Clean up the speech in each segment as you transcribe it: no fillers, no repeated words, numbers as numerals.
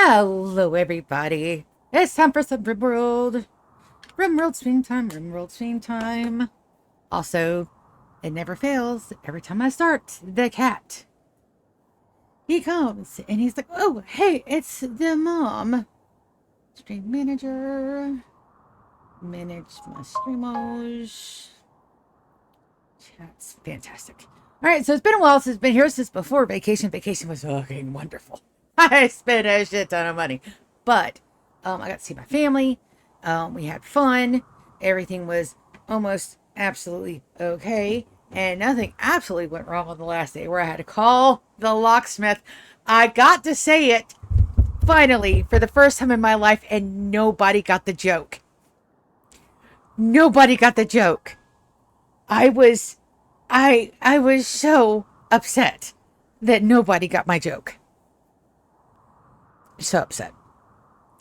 Hello, everybody. It's time for some Rimworld. Rimworld stream time, Rimworld stream time. Also, it never fails. Every time I start, the cat. He comes, and he's like, oh, hey, it's the mom. Stream manager. Manage my streamos. Chat's fantastic. All right, so it's been a while since I've been here since before vacation. Vacation was fucking wonderful. I spent a shit ton of money, but I got to see my family. We had fun. Everything was almost absolutely okay, and nothing absolutely went wrong on the last day where I had to call the locksmith. I got to say it finally for the first time in my life, and nobody got the joke. Nobody got the joke. I was so upset that nobody got my joke. So upset.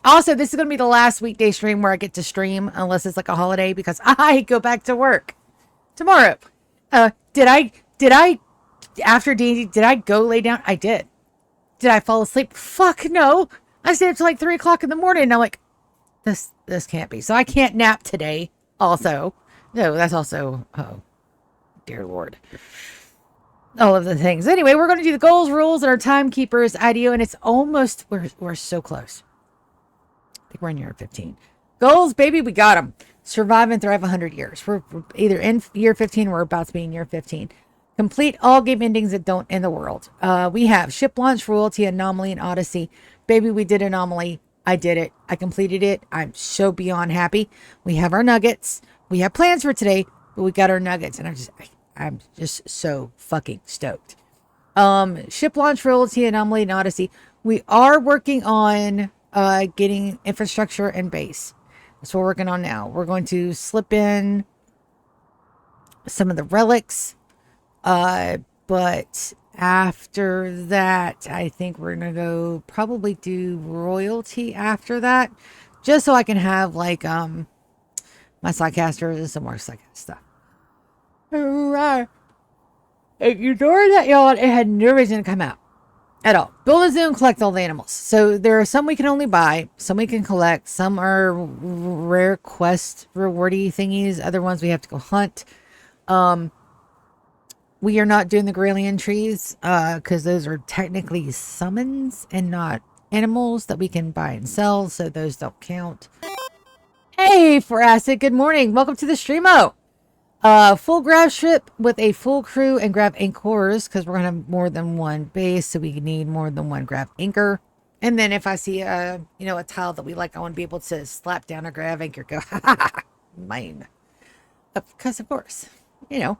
Also, this is going to be the last weekday stream where I get to stream, unless it's like a holiday, because I go back to work tomorrow. Did I, after D&D, did I go lay down? I did. Did I fall asleep? Fuck no. I stayed up till like 3 o'clock in the morning, and I'm like, this can't be. So I can't nap today, also. No, that's also, oh, dear Lord. All of the things. Anyway, we're going to do the goals, rules, and our timekeepers IDO, and it's almost, we're so close. I think we're in year 15. Goals, baby, we got them. Survive and thrive 100 years. We're either in year 15 or we're about to be in year 15. Complete all game endings that don't end the world. We have ship launch, royalty, anomaly, and odyssey. Baby, we did anomaly. I did it. I completed it. I'm so beyond happy. We have our nuggets. We have plans for today, but we got our nuggets, and I'm just so fucking stoked. Ship launch, royalty, anomaly, and odyssey. We are working on getting infrastructure and base. That's what we're working on now. We're going to slip in some of the relics, but after that, I think we're gonna go probably do royalty after that, just so I can have like my sidecasters and some more sidecast stuff. Right. Ignore that yawn. It had no reason to come out at all. Build a zoo and collect all the animals. So there are some we can only buy, some we can collect, some are rare quest rewardy thingies, other ones we have to go hunt. We are not doing the Gralian trees because those are technically summons and not animals that we can buy and sell, so those don't count. Hey, for acid, good morning. Welcome to the streamo. Full grav ship with a full crew and grav anchors, because we're going to have more than one base, so we need more than one grav anchor. And then if I see a tile that we like, I want to be able to slap down a grav anchor, go, ha ha ha, mine. Because of course, I'm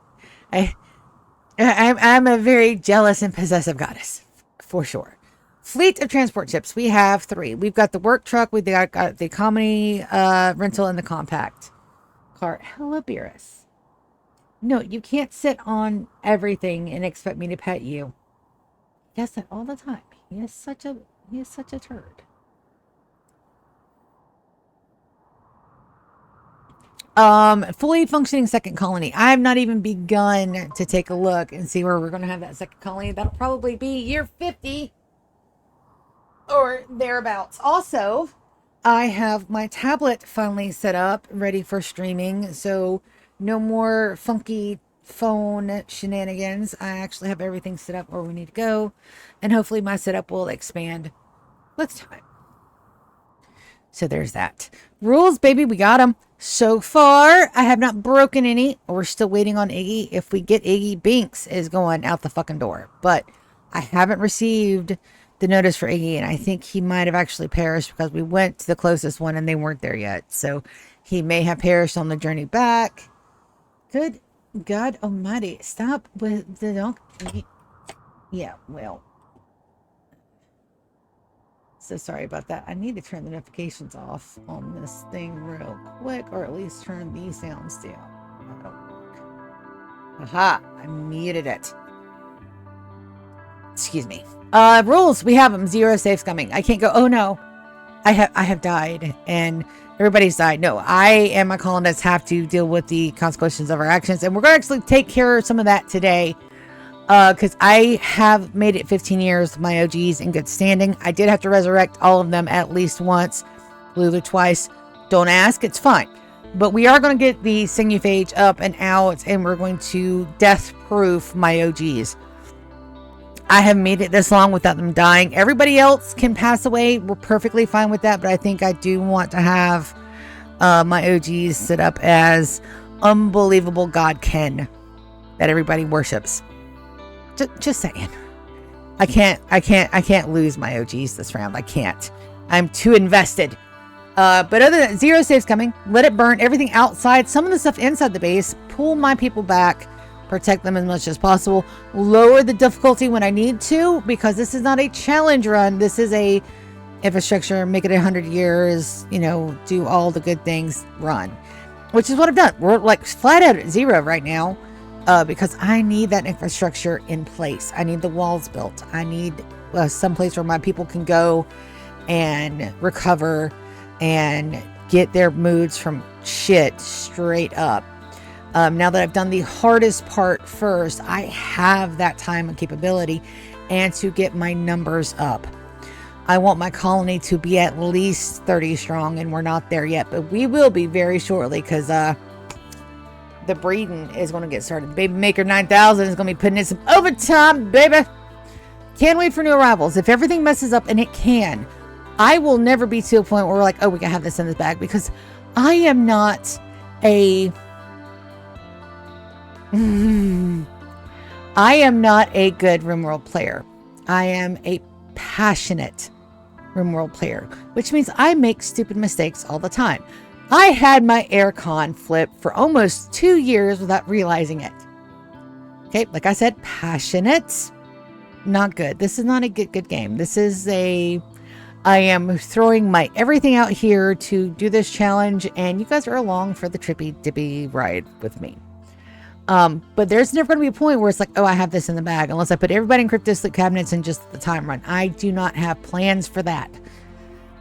a very jealous and possessive goddess, for sure. Fleet of transport ships. We have 3. We've got the work truck, we've got the economy rental, and the compact car. Hello, Beerus. No, you can't sit on everything and expect me to pet you. He does that all the time. He is such a turd. Fully functioning second colony. I have not even begun to take a look and see where we're going to have that second colony. That'll probably be year 50 or thereabouts. Also, I have my tablet finally set up, ready for streaming. So no more funky phone shenanigans. I actually have everything set up where we need to go. And hopefully my setup will expand with time. So there's that. Rules, baby, we got them. So far, I have not broken any. We're still waiting on Iggy. If we get Iggy, Binks is going out the fucking door. But I haven't received the notice for Iggy, and I think he might have actually perished because we went to the closest one and they weren't there yet. So he may have perished on the journey back. Good God almighty. Stop with the donkey. Yeah, well. So sorry about that. I need to turn the notifications off on this thing real quick, or at least turn these sounds down. That'll work. Aha, I muted it. Excuse me. Rules, we have them. 0 safes coming. I can't go, oh no, I have died and everybody's died. No, I and my colonists have to deal with the consequences of our actions, and we're going to actually take care of some of that today. Because I have made it 15 years with my OGs in good standing. I did have to resurrect all of them at least once, Lulu twice. Don't ask, it's fine. But we are going to get the Sinuphage up and out, and we're going to death-proof my OGs. I haven't made it this long without them dying. Everybody else can pass away. We're perfectly fine with that, but I think I do want to have my OGs set up as unbelievable godkin that everybody worships. Just saying. I can't lose my OGs this round. I can't. I'm too invested. But other than zero saves coming, let it burn everything outside, some of the stuff inside the base, pull my people back, protect them as much as possible, lower the difficulty when I need to, because this is not a challenge run. This is a infrastructure, make it 100 years, you know, do all the good things run, which is what I've done. We're like flat out at 0 right now. Because I need that infrastructure in place. I need the walls built. I need some place where my people can go and recover and get their moods from shit straight up. Now that I've done the hardest part first, I have that time and capability and to get my numbers up. I want my colony to be at least 30 strong, and we're not there yet, but we will be very shortly, because the breeding is going to get started. Baby Maker 9000 is going to be putting in some overtime, baby. Can't wait for new arrivals. If everything messes up, and it can, I will never be to a point where we're like, oh, we can have this in this bag, because I am not a... I am not a good Rimworld player. I am a passionate Rimworld player, which means I make stupid mistakes all the time. I had my aircon flip for almost 2 years without realizing it. Okay, like I said, passionate, not good. This is not a good game. This is I am throwing my everything out here to do this challenge, and you guys are along for the trippy dippy ride with me. But there's never going to be a point where it's like, oh, I have this in the bag, unless I put everybody in cryptosleep cabinets and just the time run. I do not have plans for that.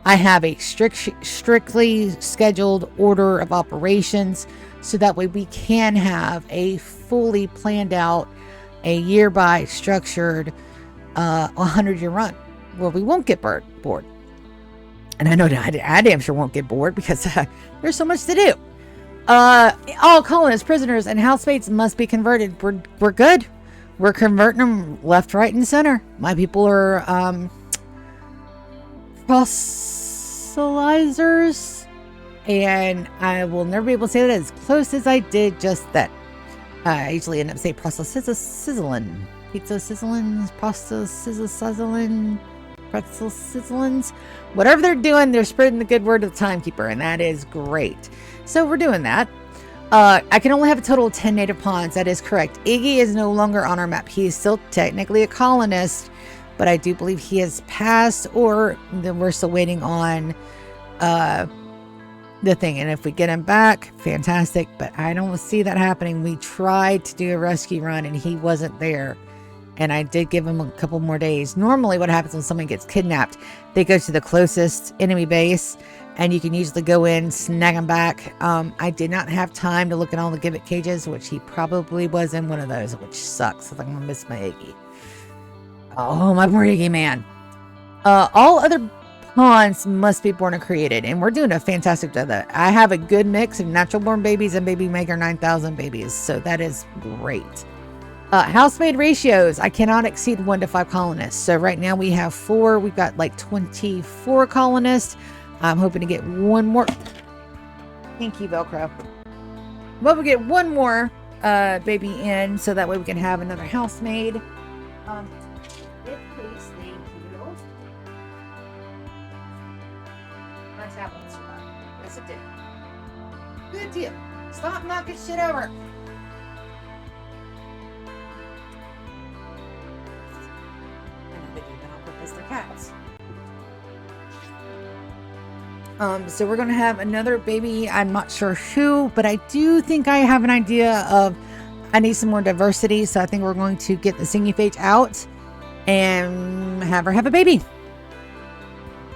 I have a strictly scheduled order of operations, so that way we can have a fully planned out, a year by structured 100-year run where we won't get bored. And I know that I damn sure won't get bored, because there's so much to do. All colonists, prisoners, and housemates must be converted. We're good. We're converting them left, right, and center. My people are fossilizers, and I will never be able to say that as close as I did just then. I usually end up saying sizzling, pizza sizzling, pasta sizzling, pretzel sizzlings. Whatever they're doing, they're spreading the good word of the timekeeper, and that is great. So we're doing that. I can only have a total of 10 native pawns. That is correct. Iggy is no longer on our map. He is still technically a colonist, but I do believe he has passed, or we're still waiting on the thing. And if we get him back, fantastic, but I don't see that happening. We tried to do a rescue run and he wasn't there, and I did give him a couple more days. Normally what happens when someone gets kidnapped, they go to the closest enemy base, and you can usually go in, snag them back. I did not have time to look at all the gibbet cages, which he probably was in one of those, which sucks. I'm gonna miss my Iggy. Oh, my poor Iggy, man. All other pawns must be born and created, and we're doing a fantastic job of that. I have a good mix of natural born babies and Baby Maker 9000 babies, so that is great. Housemaid ratios, I cannot exceed 1 to 5 colonists. So right now we have 4. We've got like 24 colonists. I'm hoping to get one more. Thank you, Velcro. But we'll get one more baby in, so that way we can have another housemaid. Please, thank you. Nice that one survived. Yes, it did. Good deal. Stop knocking shit over. They're cats. So we're gonna have another baby. I'm not sure who, but I do think I have an idea of I need some more diversity, so I think we're going to get the Sinuphage out and have her have a baby.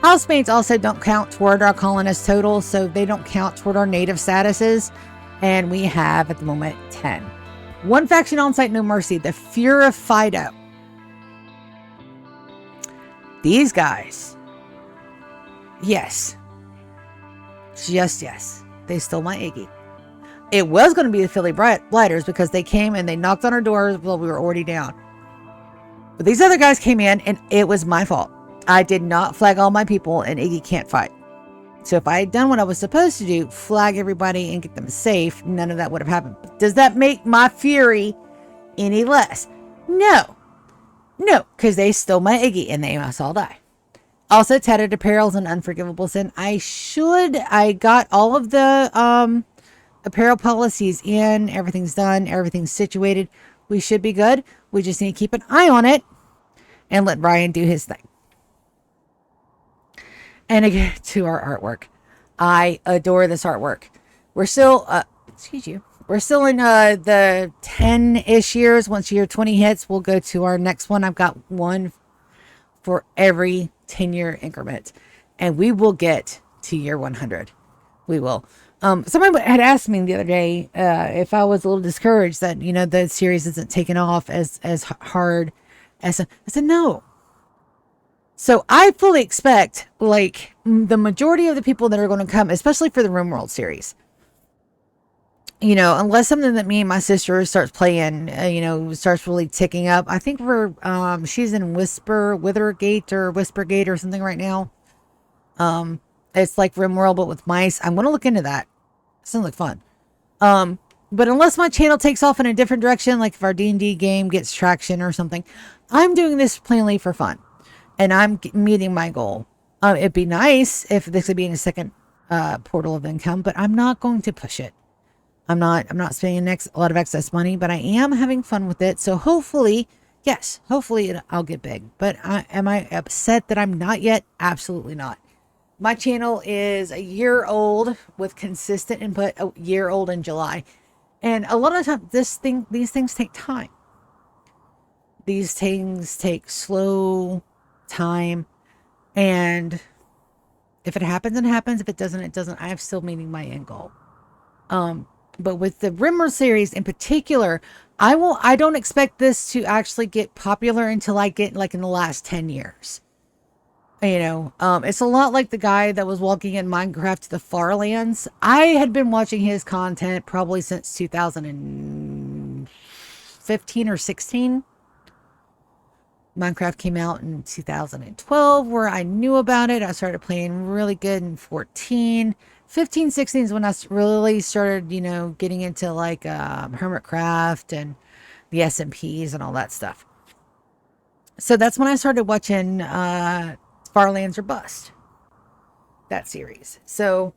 Housemates also don't count toward our colonist total, so they don't count toward our native statuses, and we have at the moment 10. One faction on site, no mercy. The Fear of Fido. These guys. Yes. Just yes. They stole my Iggy. It was going to be the Philly Blighters because they came and they knocked on our doors while we were already down. But these other guys came in and it was my fault. I did not flag all my people and Iggy can't fight. So if I had done what I was supposed to do, flag everybody and get them safe, none of that would have happened. Does that make my fury any less? No. No, because they stole my Iggy and they must all die. Also, tattered apparel is an unforgivable sin. I got all of the apparel policies in. Everything's done. Everything's situated. We should be good. We just need to keep an eye on it and let Brian do his thing. And again, to our artwork. I adore this artwork. We're still, we're still in the 10-ish years. Once year 20 hits, we'll go to our next one. I've got one for every 10-year increment. And we will get to year 100. We will. Somebody had asked me the other day if I was a little discouraged that, the series isn't taking off as hard as... I said, no. So I fully expect, the majority of the people that are going to come, especially for the Rimworld series, unless something that me and my sister starts playing, starts really ticking up. I think she's in Withergate or something right now. It's like Rimworld, but with mice. I'm going to look into that. Sounds like fun. But unless my channel takes off in a different direction, like if our D&D game gets traction or something, I'm doing this plainly for fun. And I'm meeting my goal. It'd be nice if this could be in a second portal of income, but I'm not going to push it. I'm not spending a lot of excess money, but I am having fun with it. So hopefully, I'll get big. But am I upset that I'm not yet? Absolutely not. My channel is a year old with consistent input, a year old in July. And a lot of times these things take time. These things take slow time, and if it happens, it happens. If it doesn't, it doesn't. I am still meeting my end goal. But with the Rimworld series in particular, I don't expect this to actually get popular until I get in the last 10 years. It's a lot like the guy that was walking in Minecraft to the far lands. I had been watching his content probably since 2015 or 16. Minecraft came out in 2012 where I knew about it. I started playing really good in 14. 15, 16 is when I really started, getting into Hermitcraft and the SMPs and all that stuff. So that's when I started watching Farlands or Bust, that series. So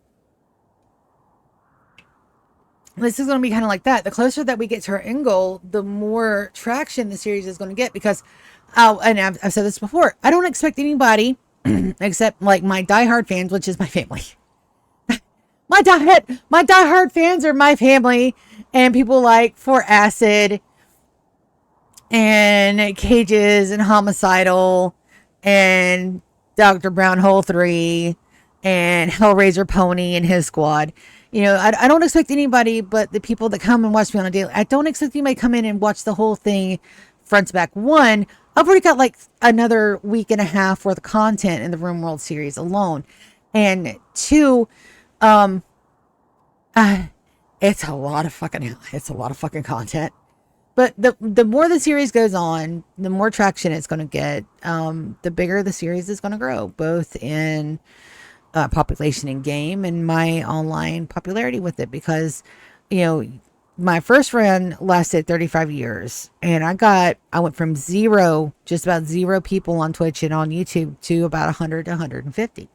this is going to be kind of like that. The closer that we get to our end goal, the more traction the series is going to get, because and I've said this before, I don't expect anybody except my diehard fans, which is my family. my diehard fans are my family, and people like For Acid and Cages and Homicidal and Dr. Brownhole 3 and Hellraiser Pony and his squad. I don't expect anybody but the people that come and watch me on a daily. I don't expect anybody to come in and watch the whole thing front to back. One, I've already got another week and a half worth of content in the Rimworld series alone. And two, it's a lot of fucking content. But the more the series goes on, the more traction it's going to get. The bigger the series is going to grow, both in population in game and my online popularity with it, because my first run lasted 35 years, and I went from just about zero people on Twitch and on YouTube to about 100 to 150.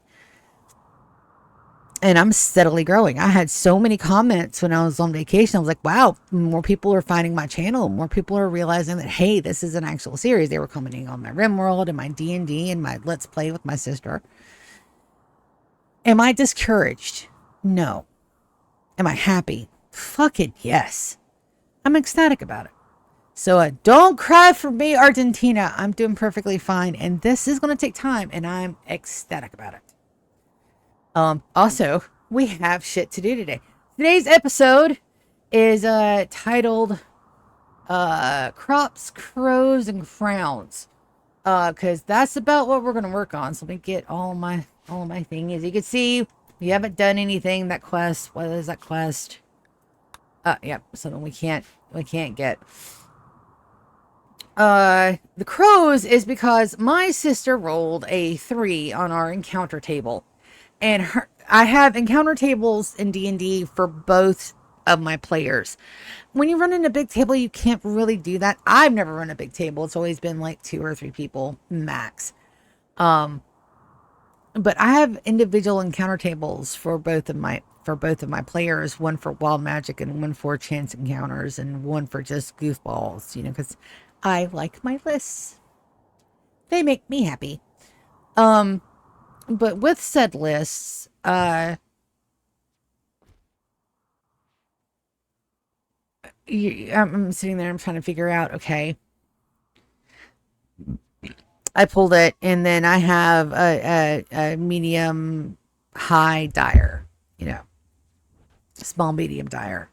And I'm steadily growing. I had so many comments when I was on vacation. I was like, wow, more people are finding my channel. More people are realizing that, hey, this is an actual series. They were commenting on my Rimworld and my D&D and my Let's Play with my sister. Am I discouraged? No. Am I happy? Fucking yes. I'm ecstatic about it. So don't cry for me, Argentina. I'm doing perfectly fine. And this is going to take time, and I'm ecstatic about it. Also, we have shit to do today. Today's episode is titled crops, crows, and crowns. Because that's about what we're gonna work on. So let me get all my thingies. You can see we haven't done anything. That quest. What is that quest? Yep. Something we can't get. The crows is because my sister rolled a 3 on our encounter table, and I have encounter tables in D&D for both of my players. When you run in a big table, you can't really do that. I've never run a big table. It's always been like 2 or 3 people max. But I have individual encounter tables for both of my players, one for wild magic and one for chance encounters and one for just goofballs, you know, because I like my lists. They make me happy. But with said lists, I'm sitting there, I'm trying to figure out, okay, I pulled it, and then I have a medium high dire, you know, small medium dire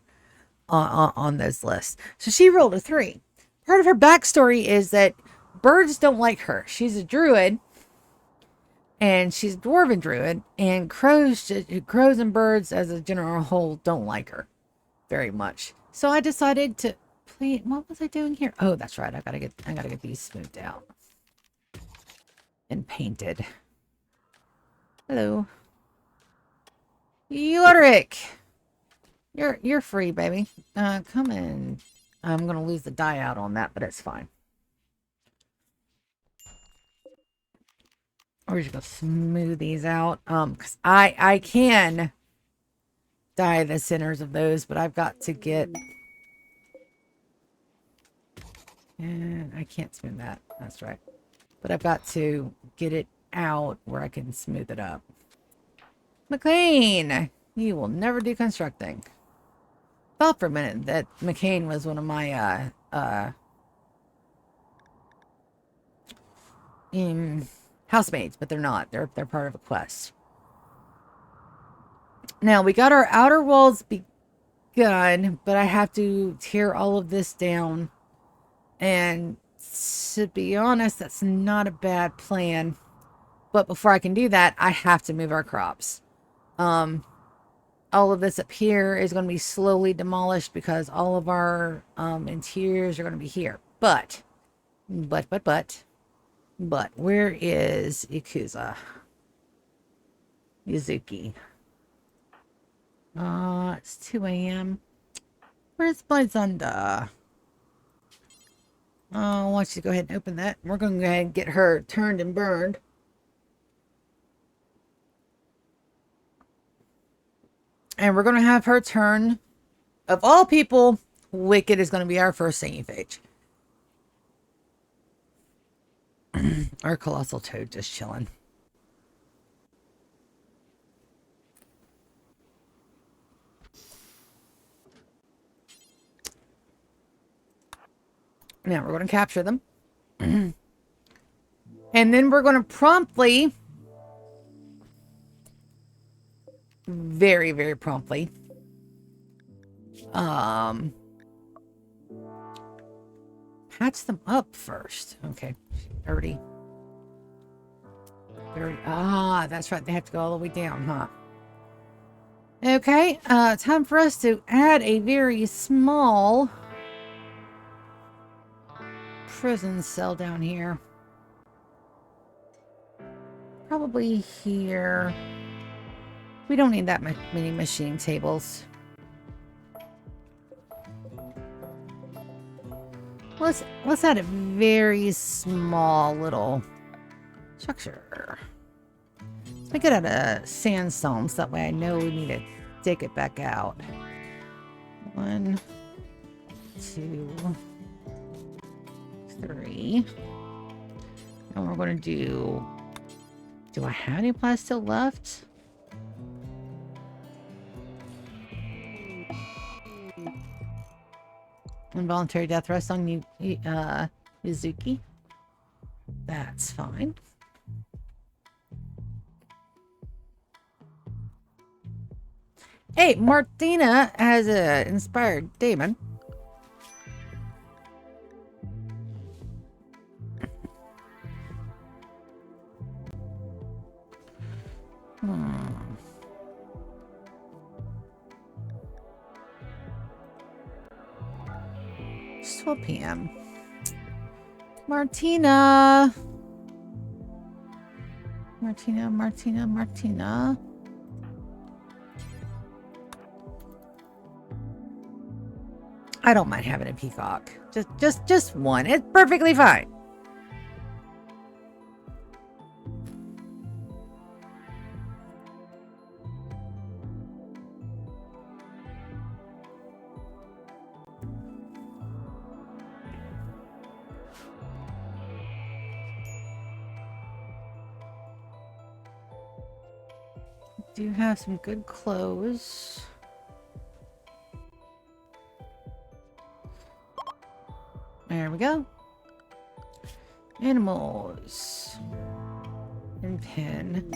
on those lists. So she rolled a 3. Part of her backstory is that birds don't like her. She's a druid, and she's a dwarven druid, and crows and birds as a general whole don't like her very much. So I decided to play. What was I doing here? Oh, that's right. I gotta get these smoothed out and painted. Hello, Yorick. You're free, baby. Come in. I'm gonna lose the dye out on that, but it's fine. We're just gonna smooth these out. Because I can dye the centers of those, but I've got to get. And I can't smooth that. That's right. But I've got to get it out where I can smooth it up. McLean, you will never do constructing. Thought for a minute that McCain was one of my housemates, but they're not. They're part of a quest. Now we got our outer walls begun, but I have to tear all of this down. And to be honest, that's not a bad plan. But before I can do that, I have to move our crops. All of this up here is going to be slowly demolished because all of our interiors are going to be here. But, where is Ikuza? Yuzuki. It's 2 a.m. Where's Blazunda? I want you to go ahead and open that. We're going to go ahead and get her turned and burned. And we're going to have her turn. Of all people, Wicked is going to be our first singing phage. Our colossal toad just chilling. Now we're going to capture them. And then we're going to promptly, very, very promptly, patch them up first. Okay. 30. That's right. They have to go all the way down, huh? Okay. Time for us to add a very small prison cell down here. Probably here. We don't need that many machine tables. Let's add a very small little structure. Let's make it out of sandstone so that way I know we need to dig it back out. 1, 2, 3. And we're going to do I have any plastic left? Involuntary death rest on Yuzuki. That's fine. Hey, Martina has inspired Damon. It's 12 p.m. Martina. Martina. I don't mind having a peacock. Just one. It's perfectly fine. Do have some good clothes. There we go. Animals. And pin.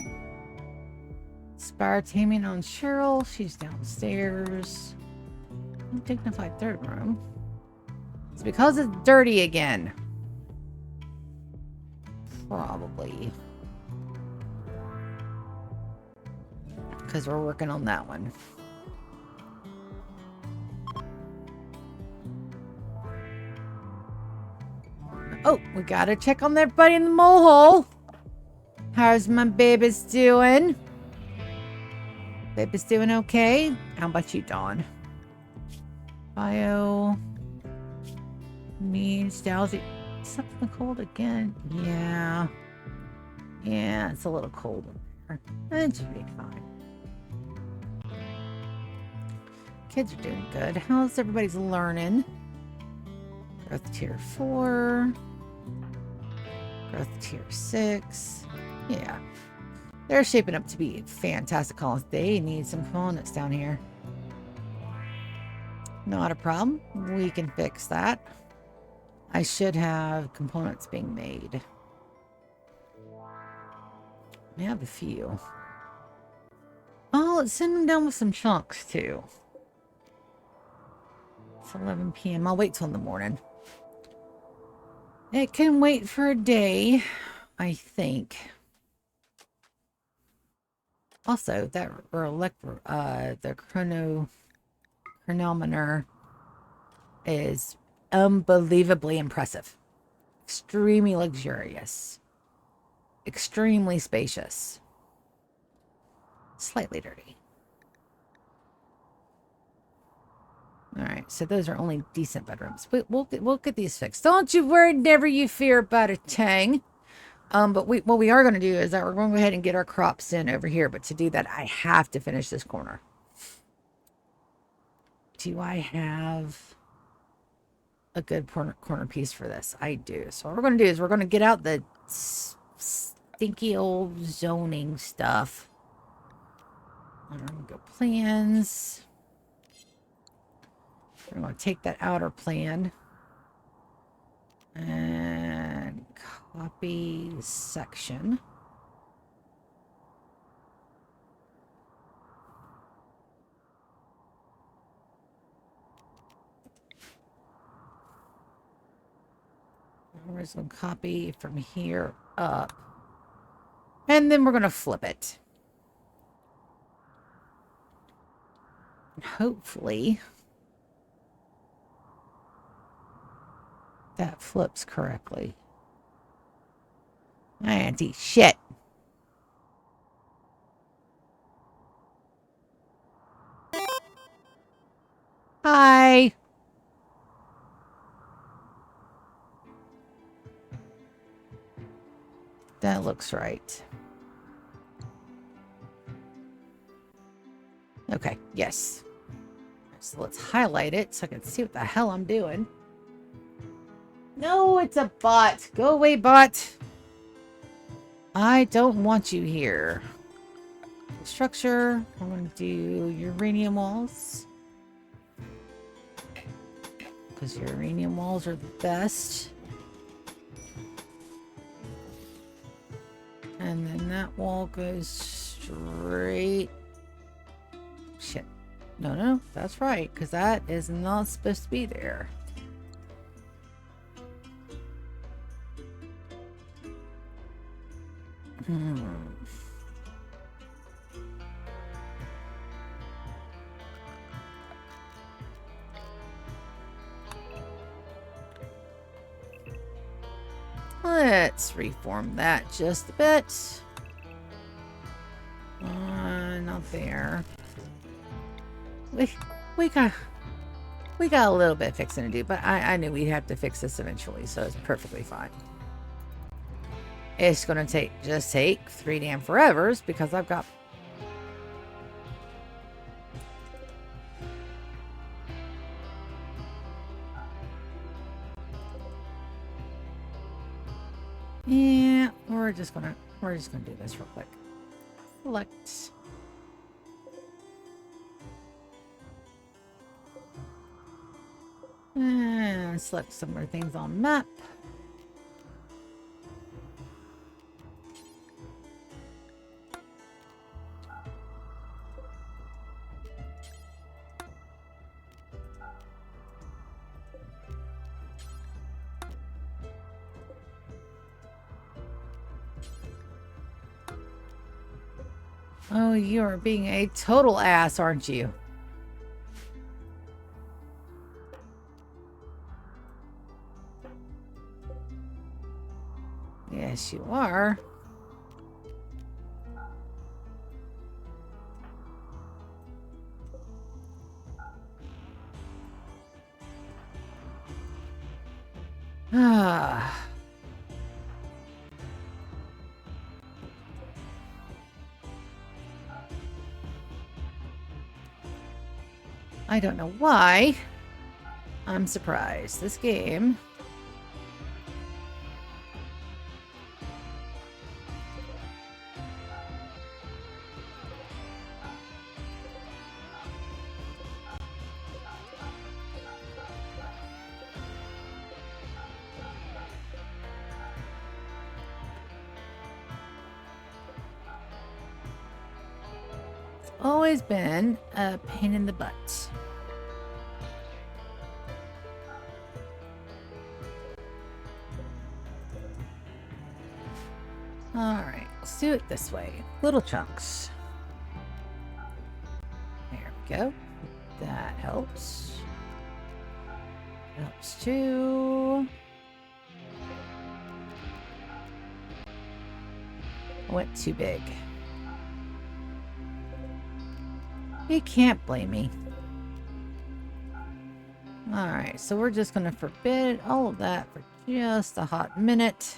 Spire taming on Cheryl. She's downstairs. Undignified third room. It's because it's dirty again. Probably. Because we're working on that one. Oh, we gotta check on everybody in the mole hole. How's my babies doing? Baby's doing okay? How about you, Dawn? Bio. Needs Dalsy. Something cold again? Yeah. Yeah, it's a little cold in there. That should be fine. Kids are doing good. How's everybody's learning? Growth tier 4. Growth tier 6. Yeah. They're shaping up to be fantastic colonies. They need some components down here. Not a problem. We can fix that. I should have components being made. I have a few. Oh, let's send them down with some chunks too. It's 11 p.m. I'll wait till in the morning. It can wait for a day, I think. Also, that the chronometer is unbelievably impressive. Extremely luxurious. Extremely spacious. Slightly dirty. Alright, so those are only decent bedrooms. We'll get these fixed. Don't you worry, never you fear about a thing. But what we are going to do is that we're going to go ahead and get our crops in over here. But to do that, I have to finish this corner. Do I have a good corner piece for this? I do. So what we're going to do is we're going to get out the stinky old zoning stuff. I'm going to go plans. We're going to take that outer plan. And copy section. We're just going to copy from here up. And then we're going to flip it. Hopefully that flips correctly. Auntie, shit. Hi. That looks right. Okay, yes. So let's highlight it so I can see what the hell I'm doing. No, it's a bot. Go away, bot. I don't want you here. Structure. I'm going to do uranium walls. Because uranium walls are the best. And then that wall goes straight. Shit. No, that's right. Because that is not supposed to be there. Let's reform that just a bit. Not there. We got a little bit of fixing to do, but I knew we'd have to fix this eventually, so it's perfectly fine. It's gonna take 3 damn forevers because I've got. Yeah, we're just gonna do this real quick. Select. And select some more things on map. Oh, you're being a total ass, aren't you? Yes, you are. Ah. I don't know why. I'm surprised. This game. It's always been a pain in the butt. Alright, let's do it this way. Little chunks. There we go. That helps. Helps too. Went too big. You can't blame me. Alright, so we're just going to forbid all of that for just a hot minute.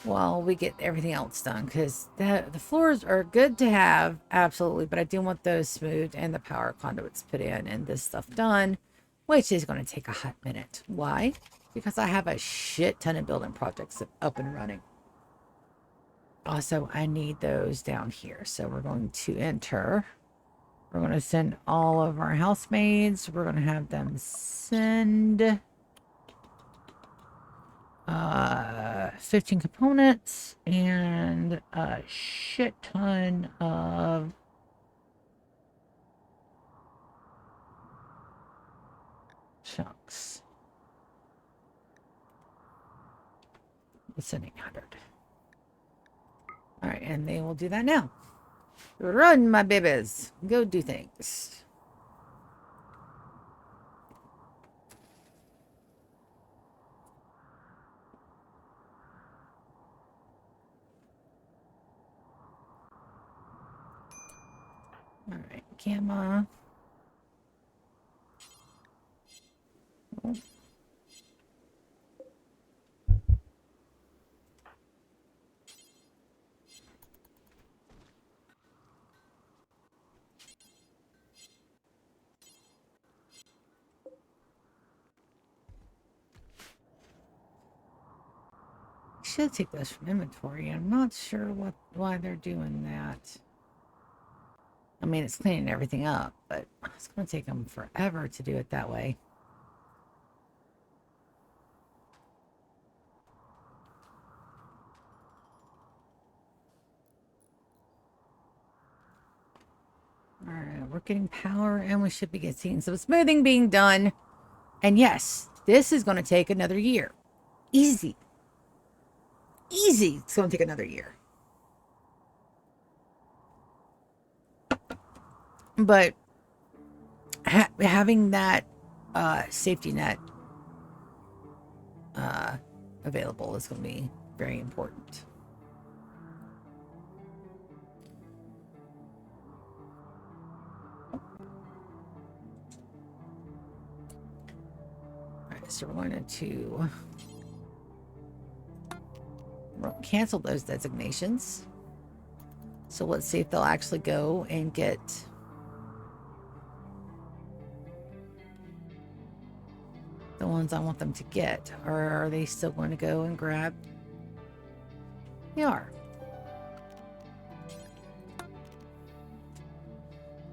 While we get everything else done, because the floors are good to have, absolutely, but I do want those smoothed and the power conduits put in and this stuff done, which is going to take a hot minute. Why? Because I have a shit ton of building projects up and running. Also, I need those down here, so we're going to enter. We're going to send all of our housemaids. We're going to have them send 15 components and a shit ton of chunks. It's an 800. All right, and they will do that now. Run, my babies. Go do things. All right, camera. Oh. Should take those from inventory. I'm not sure why they're doing that. I mean, it's cleaning everything up, but it's going to take them forever to do it that way. All right, we're getting power, and we should be getting some smoothing being done. And yes, this is going to take another year. Easy. Easy. It's going to take another year. But having that safety net available is going to be very important. Alright, so we're going to cancel those designations. So let's see if they'll actually go and get the ones I want them to get. Or are they still going to go and grab? They are.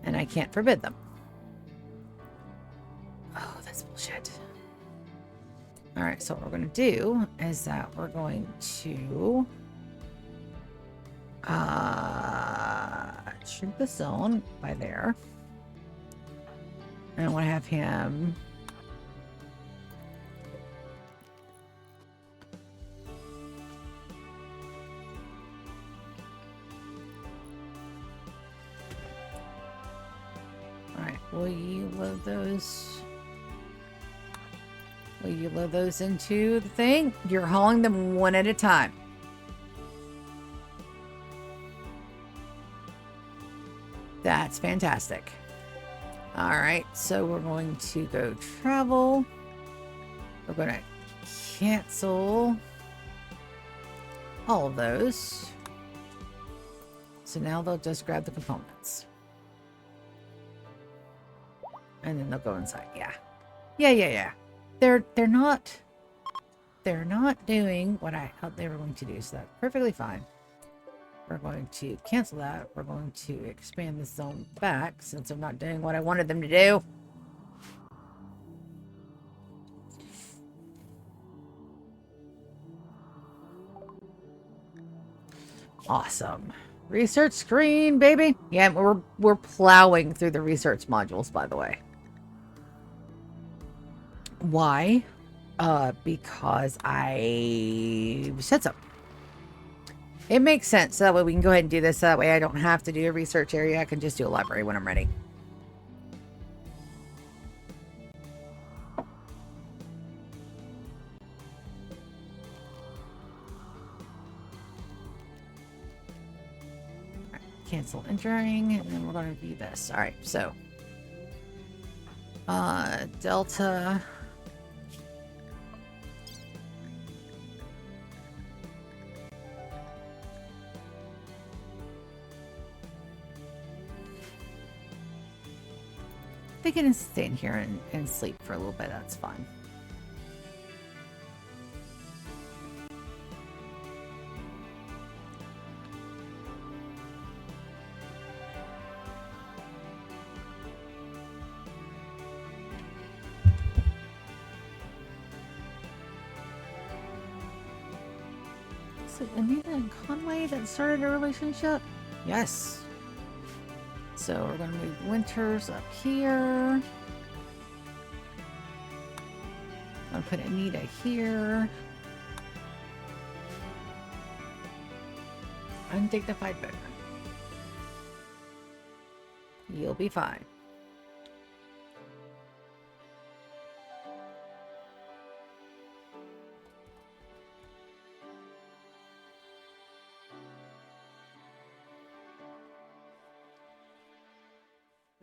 And I can't forbid them. Oh, that's bullshit. Alright, so what we're going to do is that we're going to shrink the zone by there. And I want to have him alright, will you load those? Will you load those into the thing? You're hauling them one at a time. That's fantastic. All right, so we're going to go travel. We're going to cancel all of those. So now they'll just grab the components. And then they'll go inside. Yeah. Yeah. They're not doing what I thought they were going to do, so that's perfectly fine. We're going to cancel that. We're going to expand this zone back since they're not doing what I wanted them to do. Awesome. Research screen, baby. Yeah, we're plowing through the research modules, by the way. Why? Because I said so. It makes sense. So that way we can go ahead and do this. That way I don't have to do a research area. I can just do a library when I'm ready. Right, cancel entering, and then we're going to do this. All right, so Delta. They can stay in here and sleep for a little bit. That's fine. Is it Anita and Conway that started a relationship? Yes. So we're going to move Winters up here. I'm going to put Anita here. Undignified beggar. You'll be fine.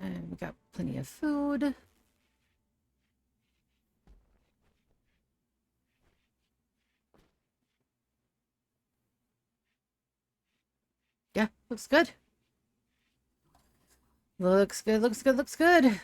And we got plenty of food. Yeah, looks good. Looks good, looks good, looks good.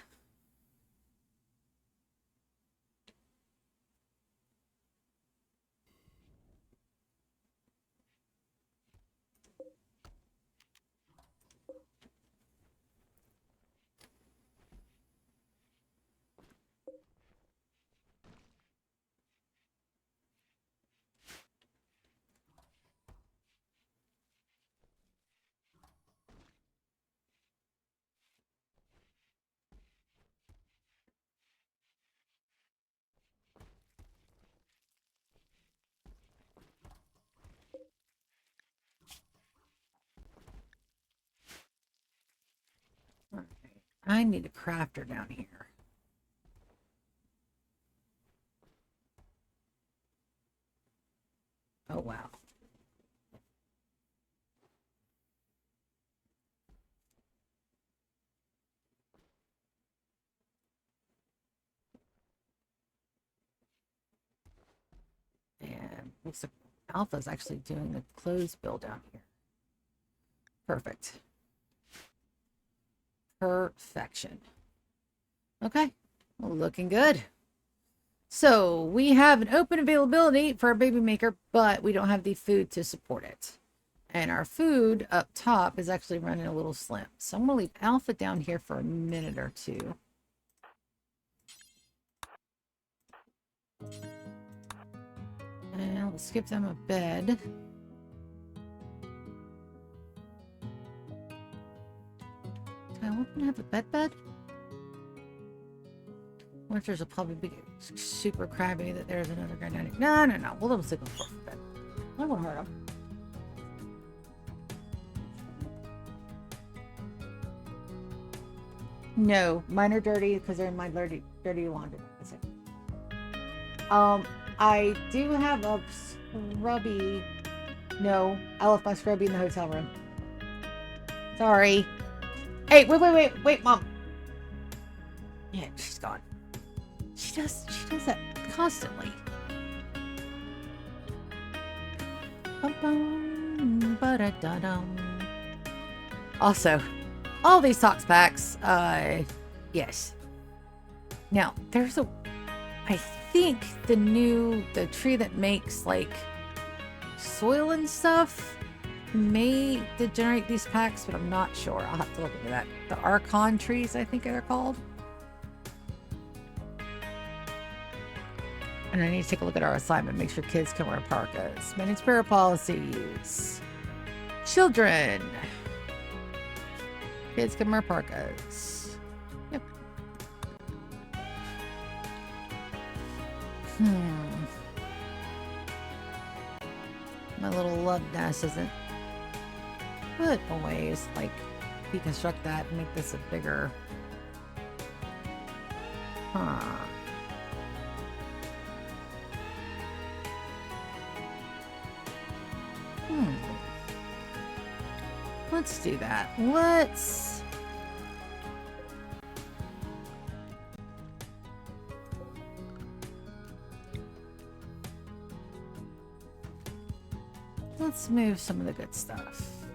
All right. I need a crafter down here. Looks like Alpha's actually doing the clothes build down here. Perfect. Perfection. Okay. Looking good. So we have an open availability for a baby maker, but we don't have the food to support it. And our food up top is actually running a little slim. So I'm going to leave Alpha down here for a minute or two. And let's give them a bed. Do I want them to have a bed? Winters will probably be super crabby that there's another guy down here. No. We'll let them sleep on the floor for bed. I won't hurt them. No, mine are dirty because they're in my dirty laundry. I do have a scrubby. No, I left my scrubby in the hotel room. Sorry. Hey, wait, Mom. Yeah, she's gone. She does that constantly. Also, all these socks packs, yes. Now, there's I think the tree that makes like soil and stuff may generate these packs, but I'm not sure. I'll have to look into that. The Archon trees, I think they're called. And I need to take a look at our assignment, make sure kids can wear parkas. Manage prayer policies. Children. Kids can wear parkas. Yep. My little love nest isn't good always. Like, deconstruct that and make this a bigger. Let's do that. Let's move some of the good stuff.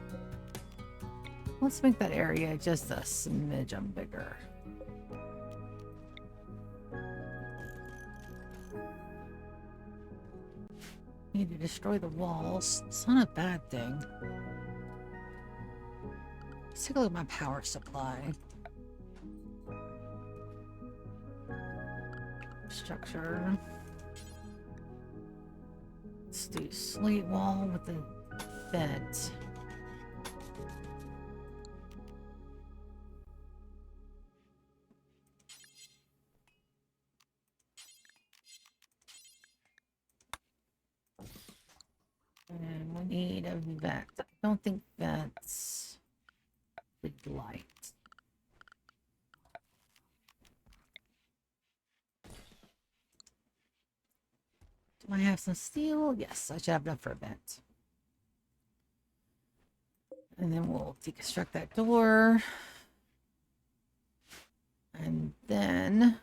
Let's make that area just a smidgen bigger. Need to destroy the walls. It's not a bad thing. Let's take a look at my power supply. Structure. Let's do slate wall with the bed. And we need a vent. I don't think that's the light. Do I have some steel? Yes, I should have enough for a vent. And then we'll deconstruct that door. And then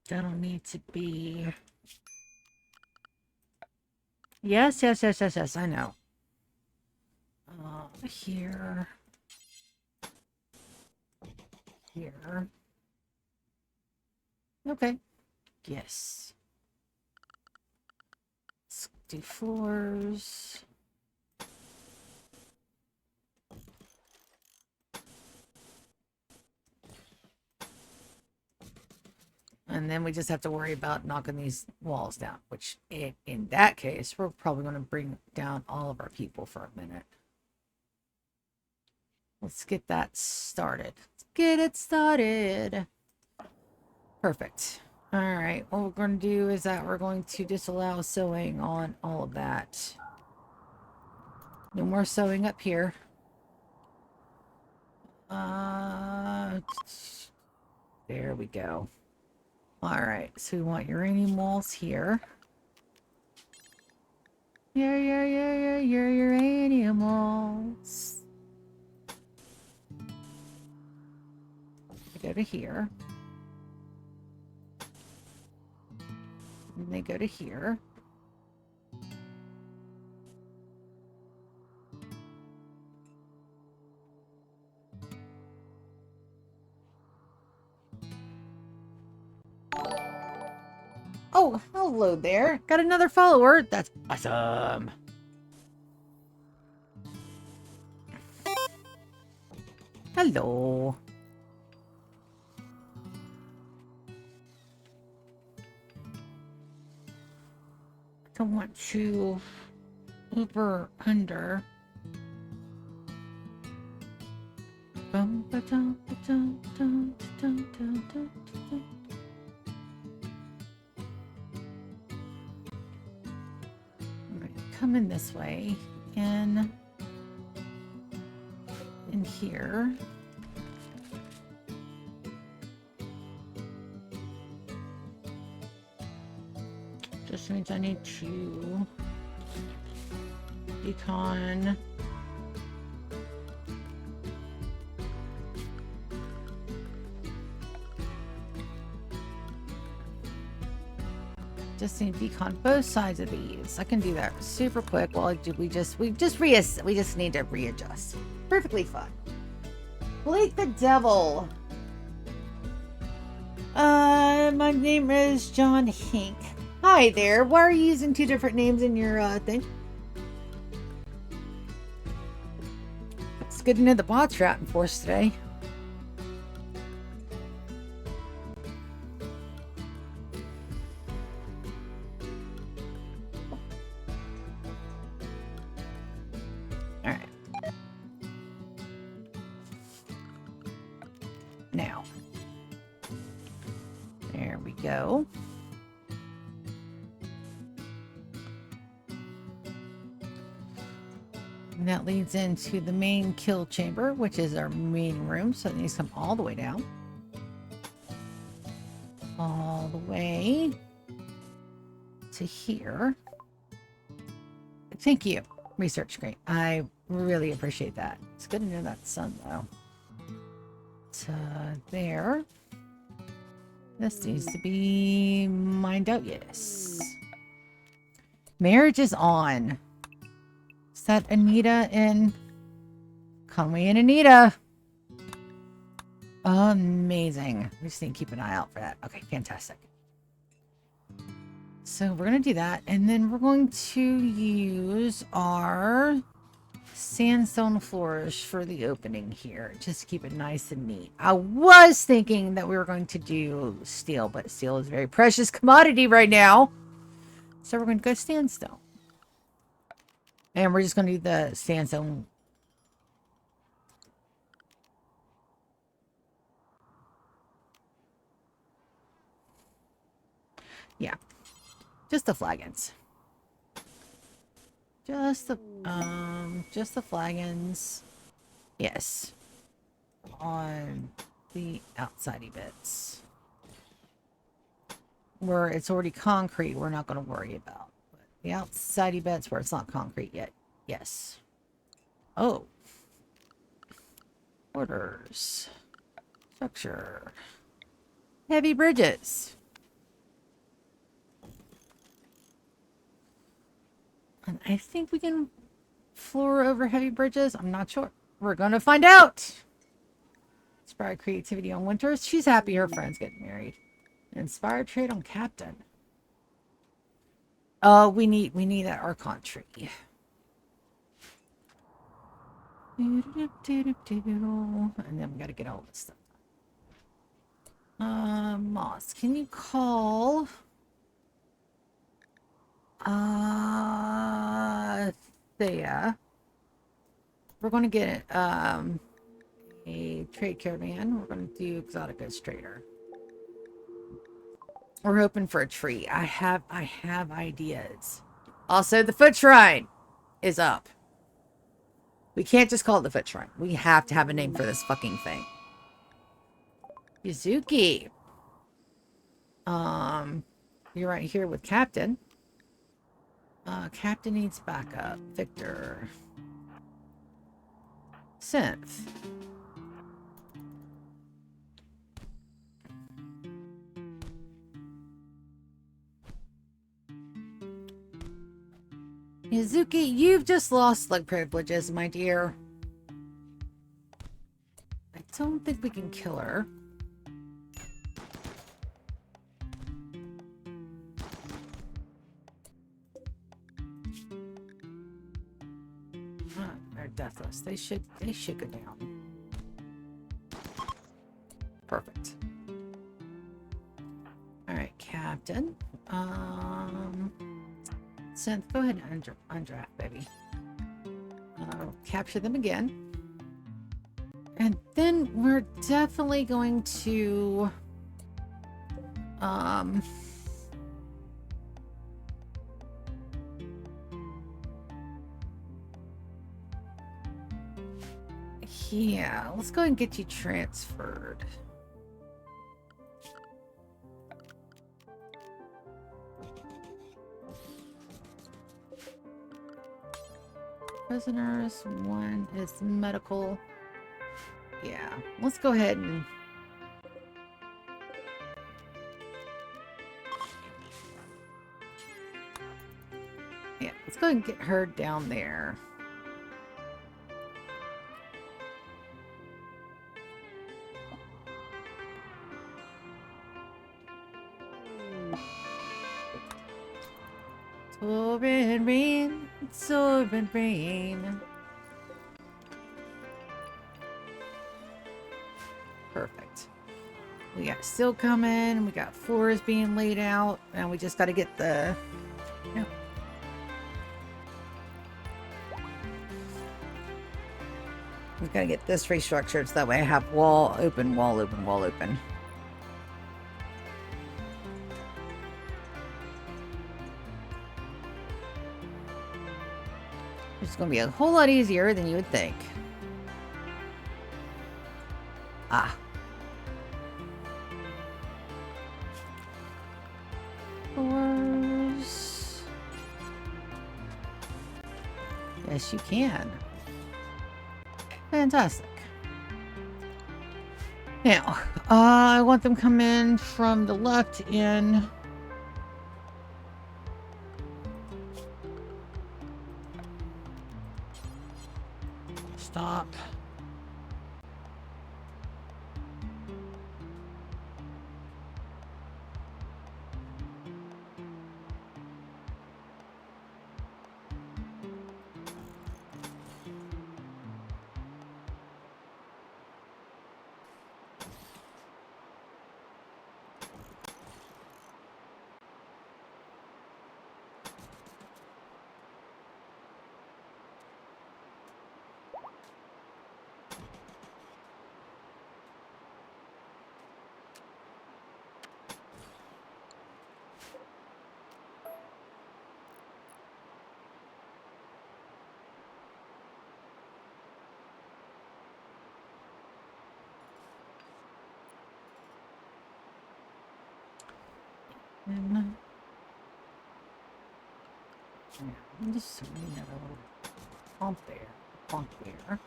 that'll need to be. Yes, I know. Here. Here. Okay. Yes. Let's do floors. And then we just have to worry about knocking these walls down, which in that case, we're probably going to bring down all of our people for a minute. Let's get that started. Let's get it started. Perfect. All right. What we're going to do is that we're going to disallow sewing on all of that. No more sewing up here. There we go. All right. So we want uranium walls here. Your uranium walls. They go to here. And they go to here. Oh, hello there. Got another follower. That's awesome. Hello. Don't want to over under. I'm gonna come in this way, in here. Just means I need to decon. Just need to decon both sides of these. I can do that super quick. Well, we just need to readjust. Perfectly fine. Blake the Devil. My name is John Hink. Hi there. Why are you using two different names in your thing? It's good to know the bots are out in force today. Now, there we go. And that leads into the main kill chamber, which is our main room. So it needs to come all the way down. All the way to here. Thank you, research screen. I really appreciate that. It's good to know that sun, though. There. This needs to be mined out. Yes. Marriage is on. Is that Anita and Conway and Anita? Amazing. We just need to keep an eye out for that. Okay, fantastic. So we're going to do that. And then we're going to use our sandstone floors for the opening here, just to keep it nice and neat. I was thinking that we were going to do steel, but steel is a very precious commodity right now. So we're going to go sandstone. And we're just going to do the sandstone. Yeah. Just the flagons. Just the flagons. Yes. On the outsidey bits. Where it's already concrete, we're not going to worry about. But the outsidey bits where it's not concrete yet. Yes. Oh. Orders. Structure. Heavy bridges. And I think we can floor over heavy bridges. I'm not sure. We're going to find out. Inspire creativity on Winters. She's happy her friend's getting married. Inspire trade on Captain. Oh, we need that Archon tree. And then we got to get all this stuff. Moss, can you call... Thea. We're going to get a trade caravan. We're going to do exotic goods trader. We're hoping for a tree. I have ideas. Also, the foot shrine is up. We can't just call it the foot shrine. We have to have a name for this fucking thing. Yuzuki. You're right here with Captain. Captain needs backup. Victor. Synth. Mizuki, you've just lost slug privileges, my dear. I don't think we can kill her. They're deathless. They should go down. Perfect. Alright, Captain. Synth, go ahead and undraft, baby. Capture them again. And then we're definitely going to yeah, let's go ahead and get you transferred. Prisoners, one is medical. Yeah, let's go ahead and let's go ahead and get her down there. Soaring rain, soaring rain. Perfect. We got steel coming, we got floors being laid out, and we just got to get the... Yeah. We've got to get this restructured so that way I have wall open, wall open, wall open. It's going to be a whole lot easier than you would think. Ah. Floors. Yes, you can. Fantastic. Now, I want them come in from the left in. Stop. And just pump there.